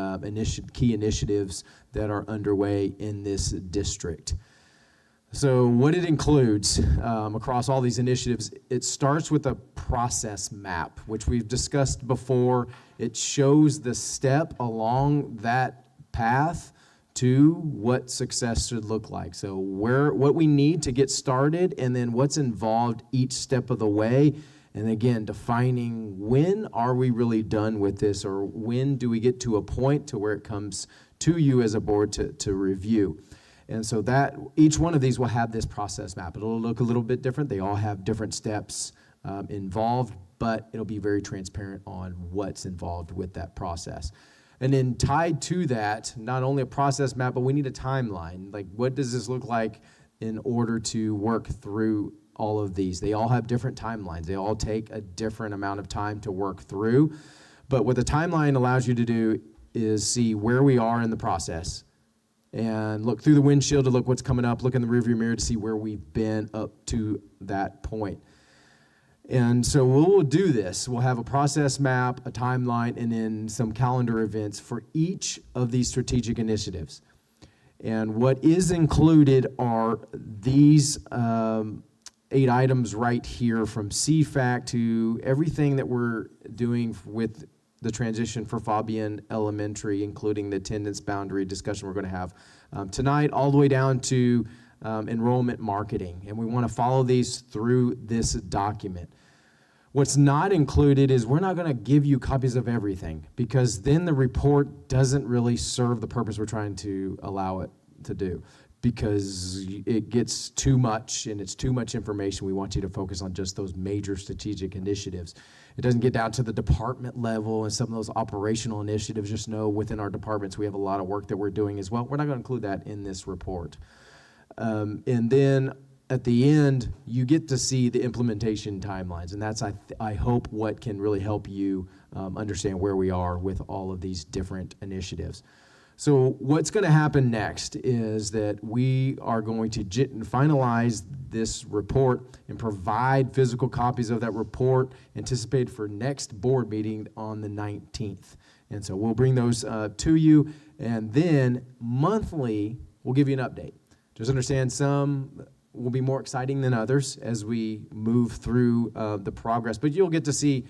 key initiatives that are underway in this district. So what it includes across all these initiatives, it starts with a process map, which we've discussed before. It shows the step along that path to what success should look like. So what we need to get started, and then what's involved each step of the way. And again, defining when are we really done with this, or when do we get to a point to where it comes to you as a board to review. And so that each one of these will have this process map. It'll look a little bit different. They all have different steps involved, but it'll be very transparent on what's involved with that process. And then tied to that, not only a process map, but we need a timeline. Like, what does this look like in order to work through all of these? They all have different timelines. They all take a different amount of time to work through. But what the timeline allows you to do is see where we are in the process and look through the windshield to look what's coming up, look in the rearview mirror to see where we've been up to that point. And so we'll do this. We'll have a process map, a timeline, and then some calendar events for each of these strategic initiatives. And what is included are these 8 items right here, from CFAC to everything that we're doing with the transition for Fabian Elementary, including the attendance boundary discussion we're going to have tonight, all the way down to enrollment marketing. And we want to follow these through this document. What's not included is we're not going to give you copies of everything, because then the report doesn't really serve the purpose we're trying to allow it to do. because it gets too much and it's too much information. We want you to focus on just those major strategic initiatives. It doesn't get down to the department level and some of those operational initiatives. Just know within our departments we have a lot of work that we're doing as well. We're not going to include that in this report. And then at the end, you get to see the implementation timelines, and that's, I hope, what can really help you understand where we are with all of these different initiatives. So what's going to happen next is that we are going to finalize this report and provide physical copies of that report anticipated for next board meeting on the 19th. And so we'll bring those to you, and then monthly we'll give you an update. Just understand some will be more exciting than others as we move through the progress, but you'll get to see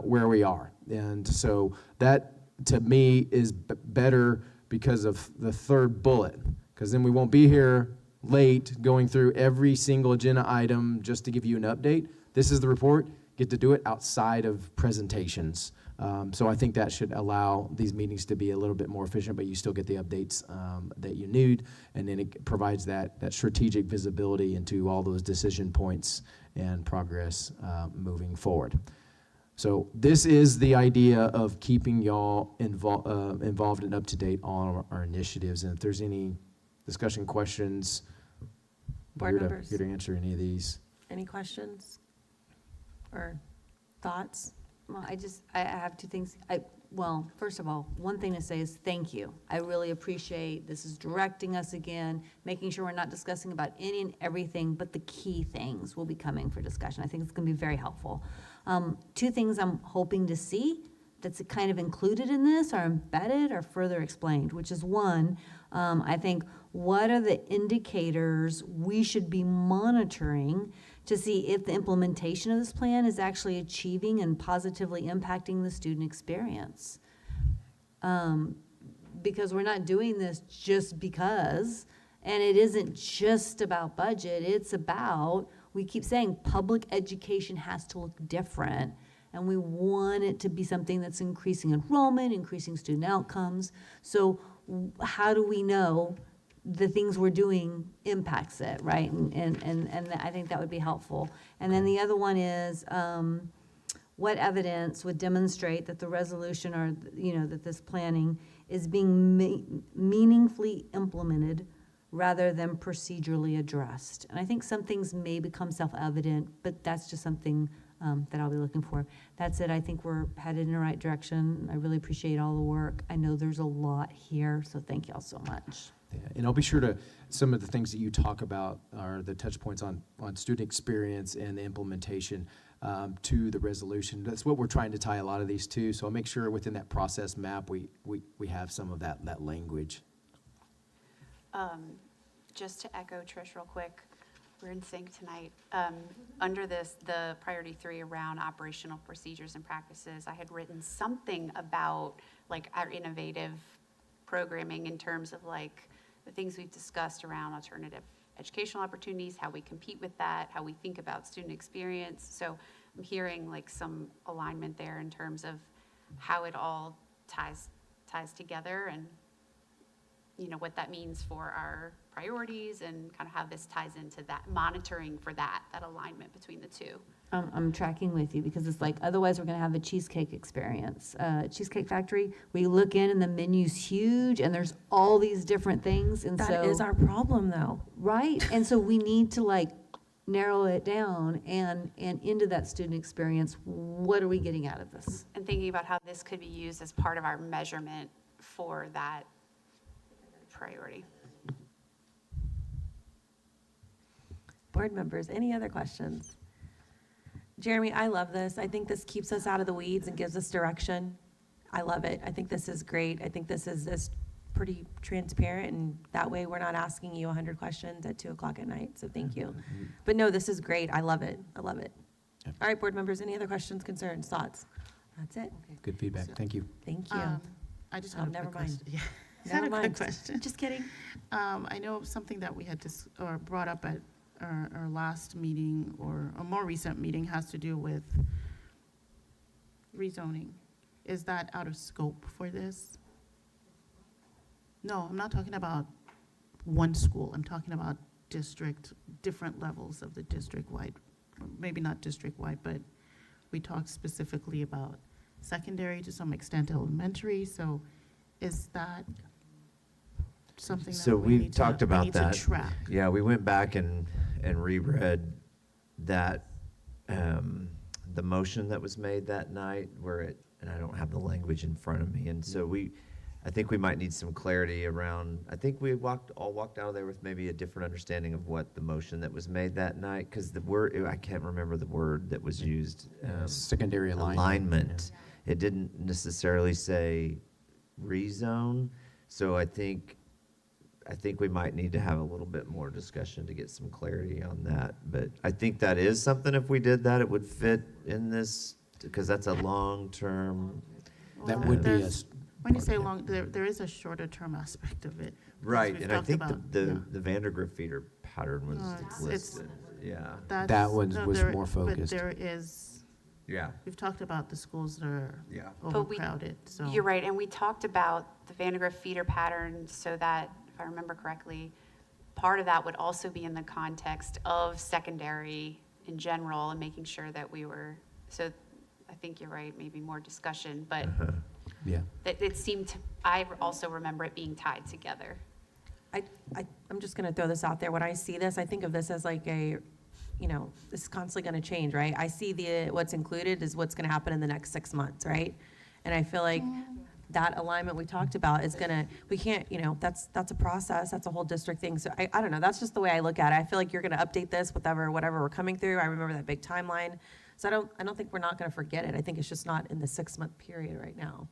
where we are. And so that, to me, is better because of the third bullet, because then we won't be here late going through every single agenda item just to give you an update. This is the report. Get to do it outside of presentations. So I think that should allow these meetings to be a little bit more efficient, but you still get the updates that you need, and then it provides that strategic visibility into all those decision points and progress moving forward. So this is the idea of keeping y'all involved and up to date on our initiatives. And if there's any discussion questions, Board members, here to answer any of these. any questions or thoughts? Well, I have two things. Well, first of all, one thing to say is thank you. I really appreciate this is directing us again, making sure we're not discussing about any and everything, but the key things will be coming for discussion. I think it's going to be very helpful. Two things I'm hoping to see that's kind of included in this are embedded or further explained, which is one, I think, what are the indicators we should be monitoring to see if the implementation of this plan is actually achieving and positively impacting the student experience. Because we're not doing this just because, and it isn't just about budget, it's about, we keep saying public education has to look different, and we want it to be something that's increasing enrollment, increasing student outcomes. So how do we know the things we're doing impacts it, right? And I think that would be helpful. And then the other one is, what evidence would demonstrate that the resolution or, that this planning is being meaningfully implemented rather than procedurally addressed? And I think some things may become self-evident, but that's just something that I'll be looking for. That's it. I think we're headed in the right direction. I really appreciate all the work. I know there's a lot here, so thank y'all so much. Yeah, and I'll be sure to, some of the things that you talk about are the touch points on student experience and the implementation to the resolution. That's what we're trying to tie a lot of these to. So I'll make sure within that process map we have some of that language. Just to echo Trish real quick, we're in sync tonight. Under this, the priority 3 around operational procedures and practices, I had written something about like our innovative programming in terms of like the things we've discussed around alternative educational opportunities, how we compete with that, how we think about student experience. So I'm hearing like some alignment there in terms of how it all ties together, and what that means for our priorities and kind of how this ties into that monitoring for that alignment between the two. I'm tracking with you because it's like, otherwise we're going to have a cheesecake experience. Cheesecake Factory, we look in and the menu's huge and there's all these different things. And That is our problem, though. Right. And so we need to narrow it down and into that student experience. What are we getting out of this? And thinking about how this could be used as part of our measurement for that priority. Board members, any other questions? Jeremy, I love this. I think this keeps us out of the weeds and gives us direction. I love it. I think this is great. I think this is pretty transparent, and that way we're not asking you 100 questions at 2 o'clock at night, so thank you. But no, this is great. I love it. I love it. All right, board members, any other questions, concerns, thoughts? That's it. Good feedback. Thank you. Thank you. I just have a never quick mind. question. Yeah. Never Not a quick mind. question. Just kidding. I know something that we had brought up at our last meeting or a more recent meeting has to do with rezoning. Is that out of scope for this? No, I'm not talking about one school. I'm talking about different levels of the district-wide, maybe not district-wide, but we talked specifically about secondary, to some extent elementary, so is that something that So we we've need to, talked about need to that. track? Yeah, we went back and reread that, the motion that was made that night where it, and I don't have the language in front of me. And so I think we might need some clarity around, I think we all walked out of there with maybe a different understanding of what the motion that was made that night, because the word, I can't remember the word that was used. Secondary alignment. Alignment. It didn't necessarily say rezone, so I think we might need to have a little bit more discussion to get some clarity on that. But I think that is something, if we did that, it would fit in this, because that's a long-term. That would be a There's- When you say long, there is a shorter-term aspect of it. because Right, we've and I talked think about- the yeah. Vandergrift feeder pattern was It's- listed, yeah. That's- That one no, was there- more focused. But there is, Yeah. we've talked about the schools that are Yeah. But overcrowded, so. You're right, and we talked about the Vandergrift feeder pattern so that, if I remember correctly, part of that would also be in the context of secondary in general and making sure that we were, so I think you're right, maybe more discussion, but Yeah. that it seemed to, I also remember it being tied together. I'm just gonna throw this out there. When I see this, I think of this as like a, this is constantly gonna change, right? I see what's included is what's gonna happen in the next 6 months, right? And I feel like that alignment we talked about is we can't, that's a process, that's a whole district thing. So I don't know, that's just the way I look at it. I feel like you're gonna update this with whatever we're coming through. I remember that big timeline. So I don't think we're not gonna forget it. I think it's just not in the 6-month period right now.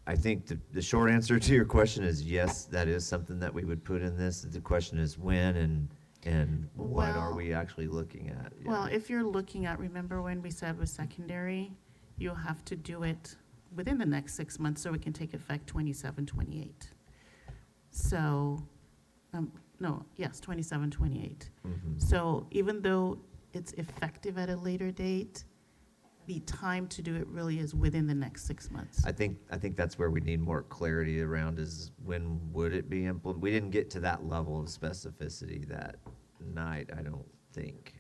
I think the short answer to your question is yes, that is something that we would put in this. The question is when and what are Well- we actually looking at? Yeah. Well, if you're looking at, remember when we said with secondary, you'll have to do it within the next 6 months so it can take effect 27, 28. So, no, yes, 27, 28. Mhm. So even though it's effective at a later date, the time to do it really is within the next 6 months. I think that's where we need more clarity around is when would it be implemented? We didn't get to that level of specificity that night, I don't think.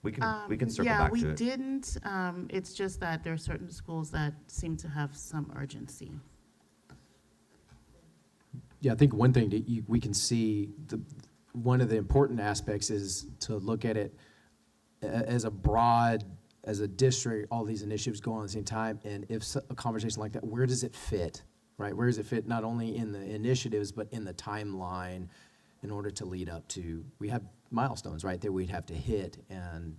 We can circle back to Yeah, we it. didn't. It's just that there are certain schools that seem to have some urgency. Yeah, I think one thing that we can see, one of the important aspects is to look at it as as a district, all these initiatives go on at the same time, and if a conversation like that, where does it fit, right? Where does it fit not only in the initiatives, but in the timeline in order to lead up to, we have milestones, right, that we'd have to hit, and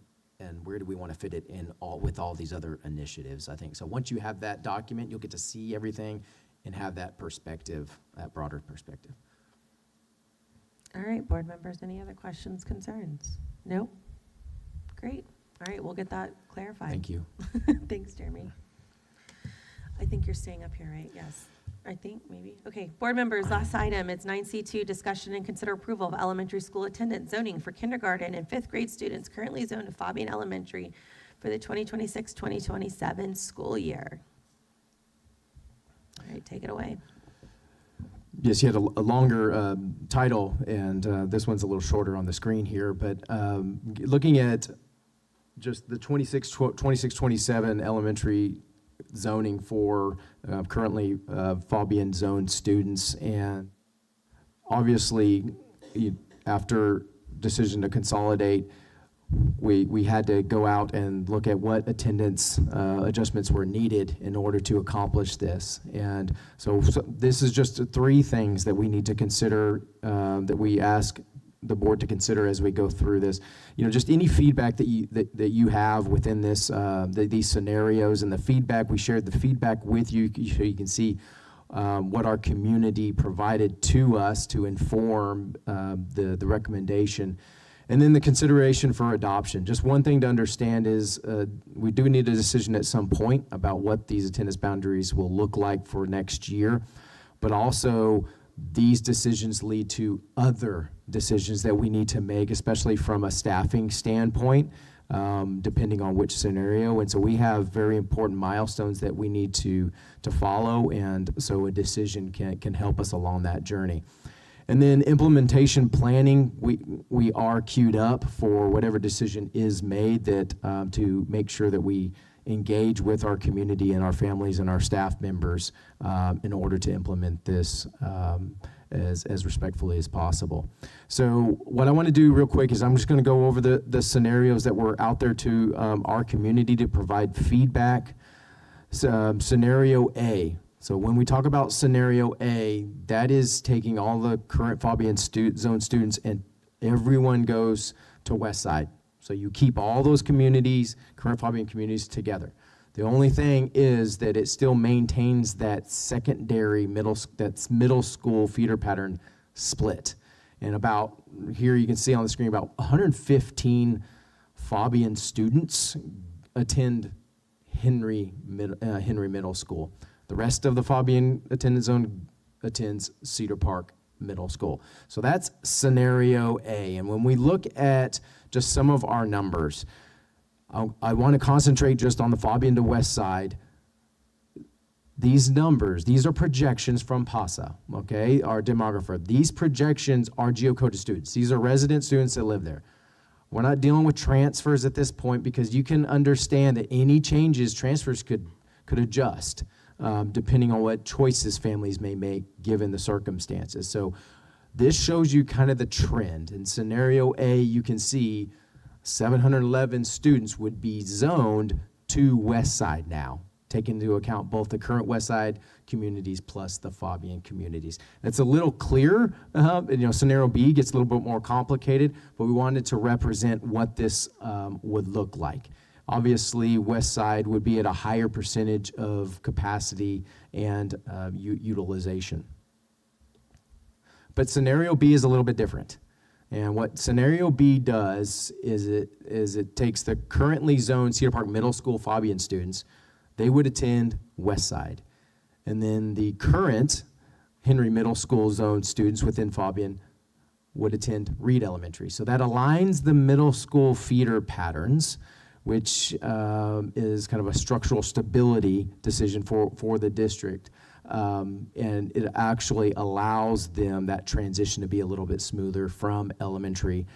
where do we want to fit it in with all these other initiatives, I think. So once you have that document, you'll get to see everything and have that perspective, that broader perspective. All right, board members, any other questions, concerns? No? Great. All right, we'll get that clarified. Thank you. Thanks, Jeremy. I think you're staying up here, right? Yes. I think, maybe. Okay, board members, last item, it's 9C2, discussion and consider approval of elementary school attendance zoning for kindergarten and fifth grade students currently zoned to Fabian Elementary for the 2026-2027 school year. All right, take it away. Yes, you had a longer title, and this one's a little shorter on the screen here, but looking at just the 26-27 elementary zoning for currently Fabian zone students, and obviously after decision to consolidate, we had to go out and look at what attendance adjustments were needed in order to accomplish this. And so this is just 3 things that we need to consider, that we ask the board to consider as we go through this. Just any feedback that you have within this, these scenarios, and the feedback, we shared the feedback with you so you can see what our community provided to us to inform the recommendation. And then the consideration for adoption. Just one thing to understand is we do need a decision at some point about what these attendance boundaries will look like for next year, but also these decisions lead to other decisions that we need to make, especially from a staffing standpoint. depending on which scenario. And so we have very important milestones that we need to follow, and so a decision can help us along that journey. And then implementation planning, we are queued up for whatever decision is made that to make sure that we engage with our community and our families and our staff members in order to implement this as respectfully as possible. So what I want to do real quick is I'm just going to go over the scenarios that were out there to our community to provide feedback. Scenario A. So when we talk about scenario A, that is taking all the current Fabian zone students and everyone goes to West Side. So you keep all those communities, current Fabian communities, together. The only thing is that it still maintains that secondary middle school feeder pattern split. And about, here you can see on the screen, about 115 Fabian students attend Henry Middle School. The rest of the Fabian attendance zone attends Cedar Park Middle School. So that's scenario A. And when we look at just some of our numbers, I want to concentrate just on the Fabian to West Side. These numbers, these are projections from PASA, okay, our demographer. These projections are geocoded students. These are resident students that live there. We're not dealing with transfers at this point because you can understand that any changes, transfers could adjust depending on what choices families may make given the circumstances. So this shows you kind of the trend. In scenario A, you can see 711 students would be zoned to West Side now, taking into account both the current West Side communities plus the Fabian communities. It's a little clearer. Scenario B gets a little bit more complicated, but we wanted to represent what this would look like. Obviously, West Side would be at a higher percentage of capacity and utilization. But scenario B is a little bit different. And what scenario B does is it takes the currently zoned Cedar Park Middle School Fabian students, they would attend West Side. And then the current Henry Middle School zone students within Fabian would attend Reed Elementary. So that aligns the middle school feeder patterns, which is kind of a structural stability decision for the district. And it actually allows them that transition to be a little bit smoother from elementary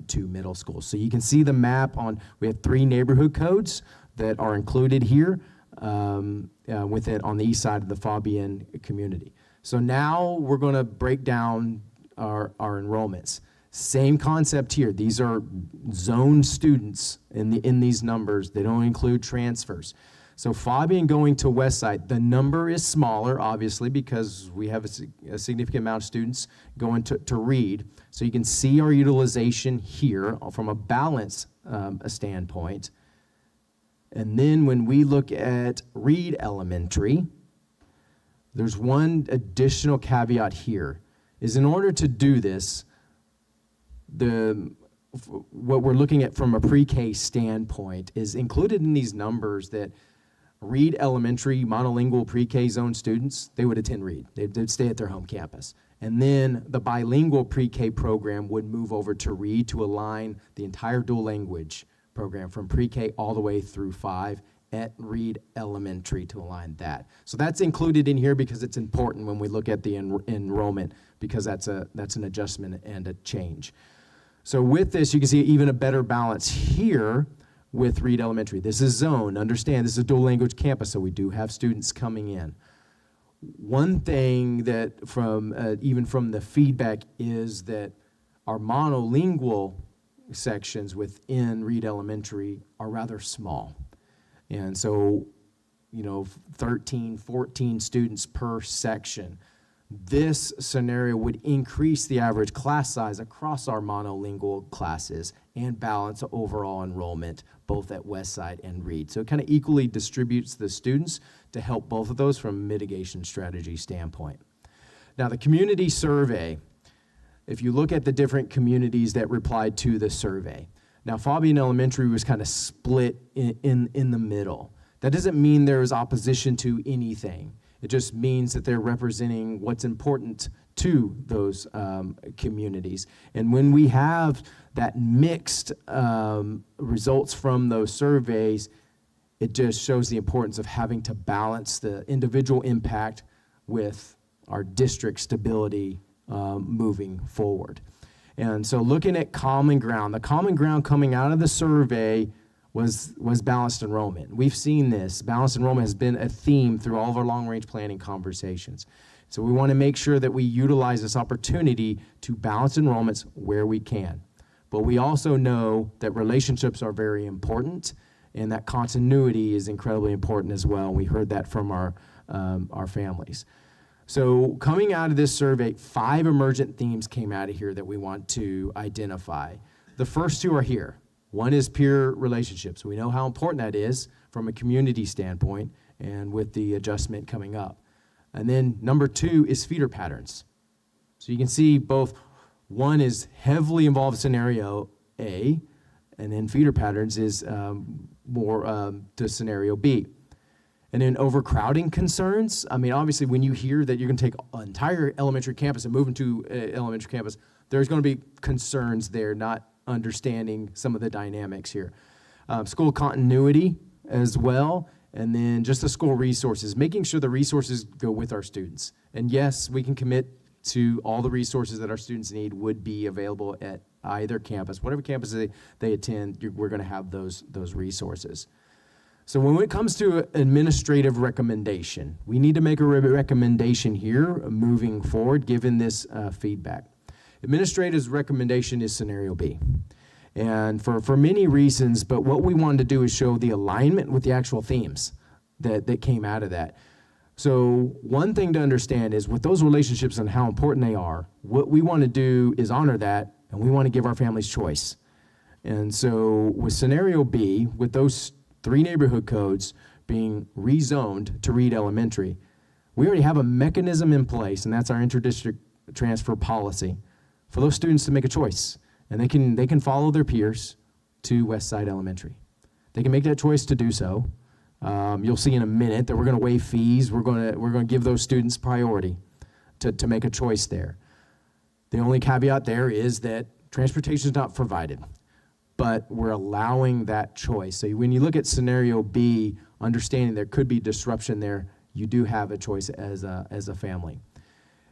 to middle school. So you can see the map we have 3 neighborhood codes that are included here with it on the east side of the Fabian community. So now we're going to break down our enrollments. Same concept here. These are zone students in these numbers. They don't include transfers. So Fabian going to West Side, the number is smaller, obviously, because we have a significant amount of students going to Reed. So you can see our utilization here from a balance standpoint. And then when we look at Reed Elementary, there's one additional caveat here, is in order to do this, what we're looking at from a pre-K standpoint is included in these numbers that Reed Elementary monolingual pre-K zone students, they would attend Reed. They'd stay at their home campus. And then the bilingual pre-K program would move over to Reed to align the entire dual language program from pre-K all the way through 5 at Reed Elementary to align that. So that's included in here because it's important when we look at the enrollment, because that's an adjustment and a change. So with this, you can see even a better balance here with Reed Elementary. This is zoned. Understand, this is a dual language campus, so we do have students coming in. One thing that even from the feedback is that our monolingual sections within Reed Elementary are rather small. And so, 13, 14 students per section. This scenario would increase the average class size across our monolingual classes and balance overall enrollment, both at West Side and Reed. So it kind of equally distributes the students to help both of those from a mitigation strategy standpoint. Now, the community survey, if you look at the different communities that replied to the survey, now Fabian Elementary was kind of split in the middle. That doesn't mean there is opposition to anything. It just means that they're representing what's important to those communities. And when we have that mixed results from those surveys, it just shows the importance of having to balance the individual impact with our district stability moving forward. And so looking at common ground, the common ground coming out of the survey was balanced enrollment. We've seen this. Balanced enrollment has been a theme through all of our long-range planning conversations. So we want to make sure that we utilize this opportunity to balance enrollments where we can. But we also know that relationships are very important, and that continuity is incredibly important as well. We heard that from our families. So coming out of this survey, 5 emergent themes came out of here that we want to identify. The first 2 are here. One is peer relationships. We know how important that is from a community standpoint and with the adjustment coming up. And then number 2 is feeder patterns. So you can see both, one is heavily involved scenario A, and then feeder patterns is more to scenario B. And then overcrowding concerns. I mean, obviously, when you hear that you're going to take an entire elementary campus and move into an elementary campus, there's going to be concerns there, not understanding some of the dynamics here. School continuity as well, and then just the school resources, making sure the resources go with our students. And yes, we can commit to all the resources that our students need would be available at either campus. Whatever campus they attend, we're going to have those resources. So when it comes to administrative recommendation, we need to make a recommendation here moving forward, given this feedback. Administrative's recommendation is scenario B. And for many reasons, but what we wanted to do is show the alignment with the actual themes that came out of that. So one thing to understand is with those relationships and how important they are, what we want to do is honor that, and we want to give our families choice. And so with scenario B, with those 3 neighborhood codes being rezoned to Reed Elementary, we already have a mechanism in place, and that's our interdistrict transfer policy, for those students to make a choice. And they can follow their peers to Westside Elementary. They can make that choice to do so. You'll see in a minute that we're going to waive fees. We're going to give those students priority to make a choice there. The only caveat there is that transportation is not provided, but we're allowing that choice. So when you look at scenario B, understanding there could be disruption there, you do have a choice as a family.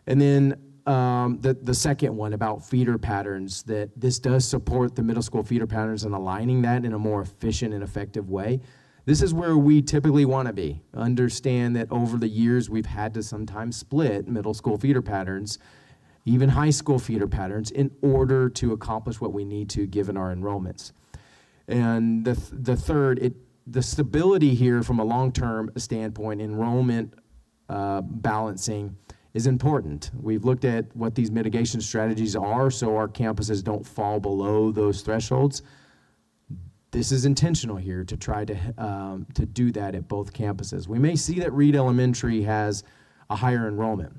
And then the second one about feeder patterns, that this does support the middle school feeder patterns and aligning that in a more efficient and effective way. This is where we typically want to be. Understand that over the years, we've had to sometimes split middle school feeder patterns, even high school feeder patterns, in order to accomplish what we need to given our enrollments. And the third, the stability here from a long-term standpoint, enrollment balancing is important. We've looked at what these mitigation strategies are so our campuses don't fall below those thresholds. This is intentional here to try to do that at both campuses. We may see that Reed Elementary has a higher enrollment,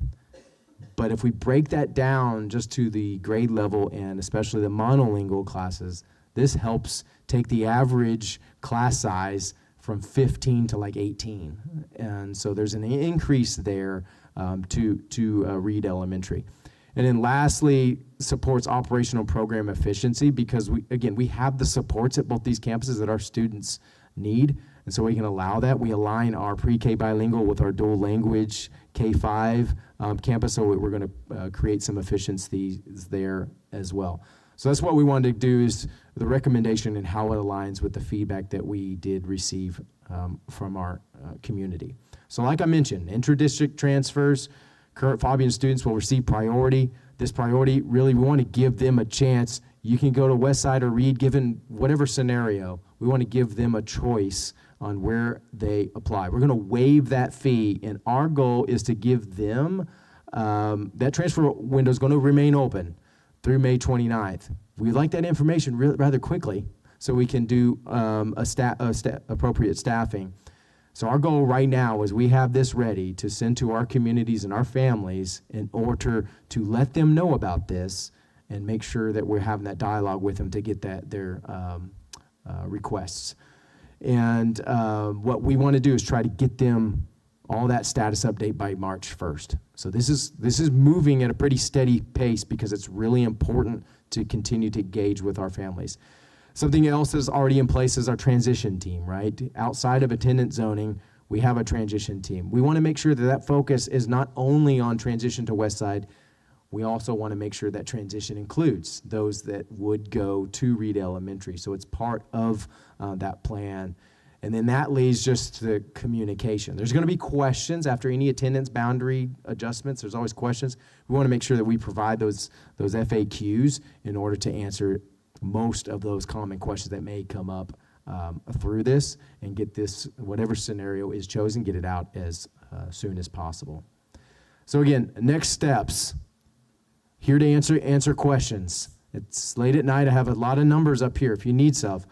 but if we break that down just to the grade level and especially the monolingual classes, this helps take the average class size from 15 to like 18. And so there's an increase there to Reed Elementary. And then lastly, supports operational program efficiency because we have the supports at both these campuses that our students need. And so we can allow that. We align our pre-K bilingual with our dual language K-5 campus, so we're going to create some efficiencies there as well. So that's what we wanted to do, is the recommendation and how it aligns with the feedback that we did receive from our community. So like I mentioned, intra-district transfers, current Fabian students will receive priority. This priority, really, we want to give them a chance. You can go to Westside or Reed, given whatever scenario. We want to give them a choice on where they apply. We're going to waive that fee, and our goal is to give them, that transfer window is going to remain open through May 29th. We'd like that information rather quickly so we can do appropriate staffing. So our goal right now is we have this ready to send to our communities and our families in order to let them know about this and make sure that we're having that dialogue with them to get their requests. And what we want to do is try to get them all that status update by March 1st. So this is moving at a pretty steady pace because it's really important to continue to engage with our families. Something else that's already in place is our transition team, right? Outside of attendance zoning, we have a transition team. We want to make sure that that focus is not only on transition to Westside, we also want to make sure that transition includes those that would go to Reed Elementary. So it's part of that plan. And then that leads just to communication. There's going to be questions after any attendance boundary adjustments. There's always questions. We want to make sure that we provide those FAQs in order to answer most of those common questions that may come up through this, and get this, whatever scenario is chosen, get it out as soon as possible. So again, next steps. Here to answer questions. It's late at night. I have a lot of numbers up here if you need stuff.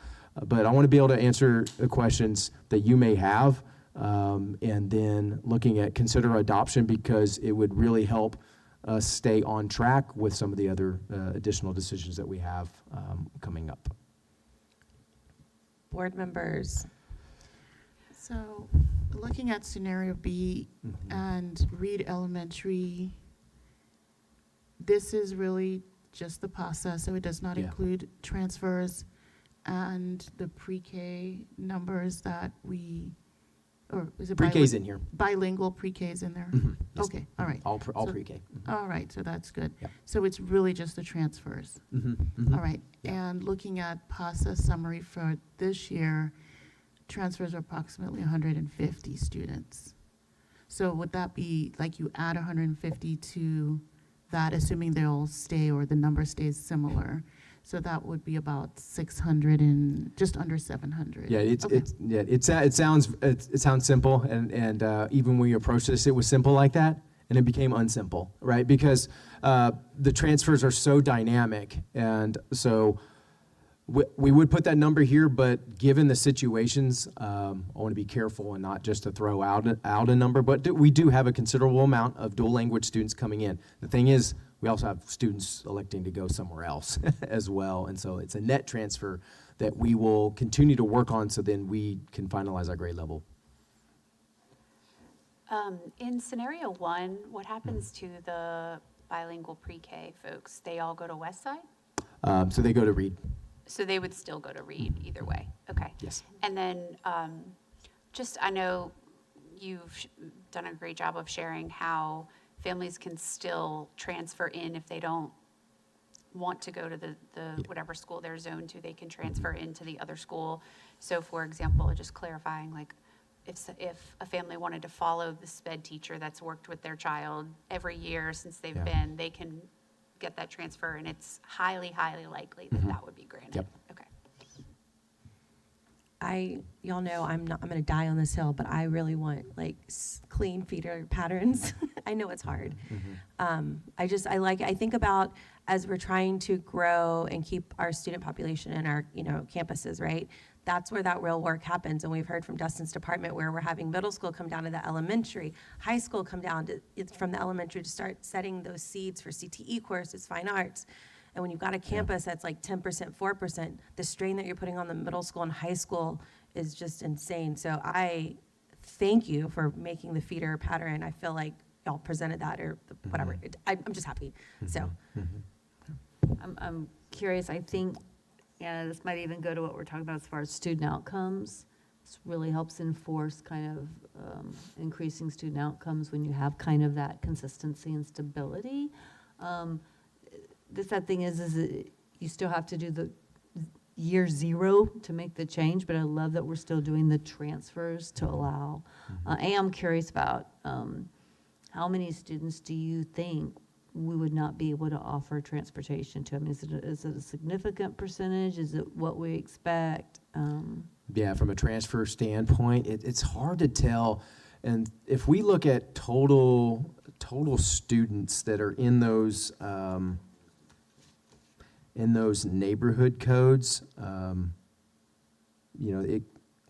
But I want to be able to answer the questions that you may have, and then looking at consider adoption, because it would really help us stay on track with some of the other additional decisions that we have coming up. Board members. So, looking at scenario B and Reed Elementary, this is really just the process, so it does not include transfers and the pre-K numbers that we, or is it Pre-K's in here. bilingual pre-K's in there? Yes. Okay, all right. All So- pre-K. All right, so that's good. Yep. So it's really just the transfers. All right, and looking at process summary for this year, transfers are approximately 150 students. So would that be, like, you add 150 to that, assuming they'll stay or the number stays similar? So that would be about 600 and just under 700. Yeah, Okay. it sounds simple, and even when you approach this, it was simple like that, and it became unsimple, right? Because the transfers are so dynamic, and so we would put that number here, but given the situations, I want to be careful and not just to throw out a number. But we do have a considerable amount of dual language students coming in. The thing is, we also have students electing to go somewhere else as well. And so it's a net transfer that we will continue to work on, so then we can finalize our grade level. In scenario one, what happens to the bilingual pre-K folks? They all go to Westside? So they go to Reed. So they would still go to Reed either way? Okay. Yes. And then I know you've done a great job of sharing how families can still transfer in if they don't want to go to the whatever school they're zoned to, they can transfer into the other school. So for example, just clarifying, like, if a family wanted to follow the SPED teacher that's worked with their child every year since they've been, they can get that transfer, and it's highly, highly likely that that would be granted. Yep. Okay. Y'all know I'm going to die on this hill, but I really want like clean feeder patterns. I know it's hard. I think about, as we're trying to grow and keep our student population in our, campuses, right? That's where that real work happens. And we've heard from Dustin's department where we're having middle school come down to the elementary, high school come down from the elementary to start setting those seeds for CTE courses, fine arts. And when you've got a campus that's like 10%, 4%, the strain that you're putting on the middle school and high school is just insane. So I thank you for making the feeder pattern. I feel like y'all presented that or whatever. I'm just happy. So I'm curious, I think, this might even go to what we're talking about as far as student outcomes. This really helps enforce kind of increasing student outcomes when you have kind of that consistency and stability. The sad thing is you still have to do the year zero to make the change, but I love that we're still doing the transfers to allow. I am curious about how many students do you think we would not be able to offer transportation to? I mean, is it a significant percentage? Is it what we expect? Yeah, from a transfer standpoint, it's hard to tell. And if we look at total students that are in those neighborhood codes,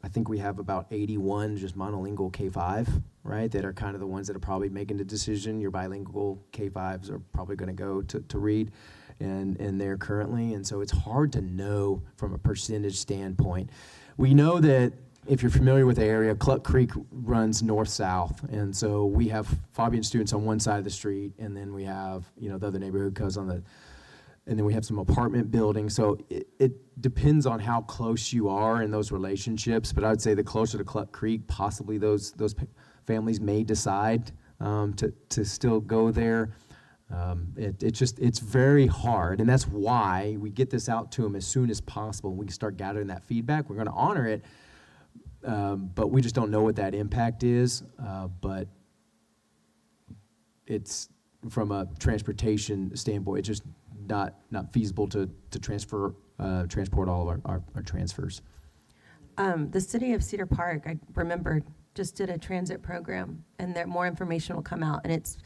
I think we have about 81 just monolingual K-5, right, that are kind of the ones that are probably making the decision. Your bilingual K-5s are probably going to go to Reed and there currently. And so it's hard to know from a percentage standpoint. We know that if you're familiar with the area, Cluck Creek runs north-south, and so we have Fabian students on one side of the street, and then we have, the other neighborhood goes on the, and then we have some apartment buildings. So it depends on how close you are in those relationships, but I would say the closer to Cluck Creek, possibly those families may decide to still go there. It's very hard, and that's why we get this out to them as soon as possible. We can start gathering that feedback. We're going to honor it. But we just don't know what that impact is. But it's, from a transportation standpoint, it's just not feasible to transport all of our transfers. The city of Cedar Park, I remember, just did a transit program, and there more information will come out. And it's,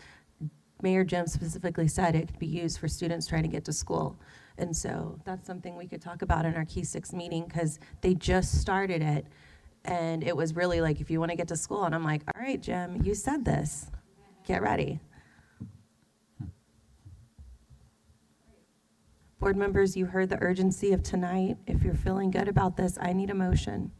Mayor Jim specifically said it could be used for students trying to get to school. And so that's something we could talk about in our Key 6 meeting, because they just started it. And it was really like, if you want to get to school, and I'm like, all right, Jim, you said this. Get ready. Board members, you heard the urgency of tonight. If you're feeling good about this, I need a motion.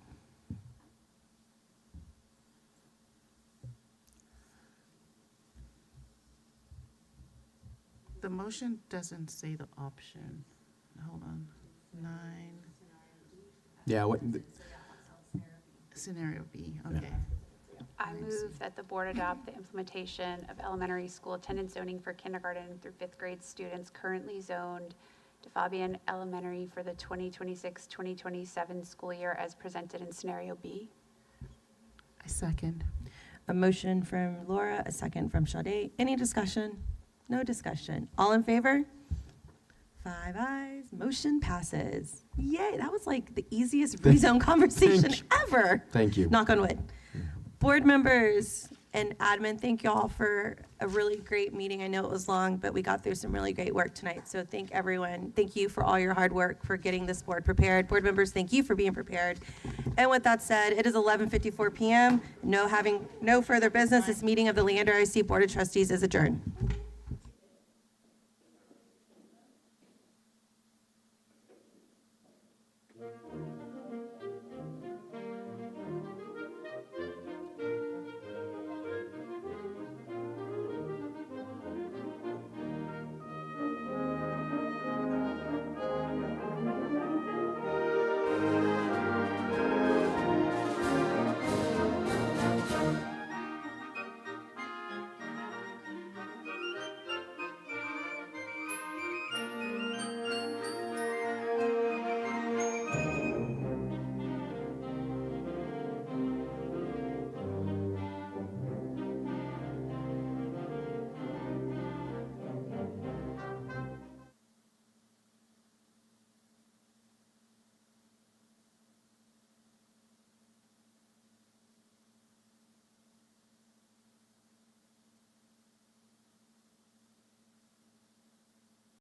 The motion doesn't say the option. Hold on. 9. Yeah. Scenario B, okay. I move that the board adopt the implementation of elementary school attendance zoning for kindergarten through 5th grade students currently zoned to Fabian Elementary for the 2026-2027 school year as presented in scenario B. I second. A motion from Laura, a second from Sade. Any discussion? No discussion. All in favor? 5 ayes. Motion passes. Yay, that was like the easiest rezone conversation ever. Thank you. Knock on wood. Board members and admin, thank you all for a really great meeting. I know it was long, but we got through some really great work tonight. So thank everyone. Thank you for all your hard work for getting this board prepared. Board members, thank you for being prepared. And with that said, it is 11:54 p.m. No further business. This meeting of the Leander ISD Board of Trustees is adjourned.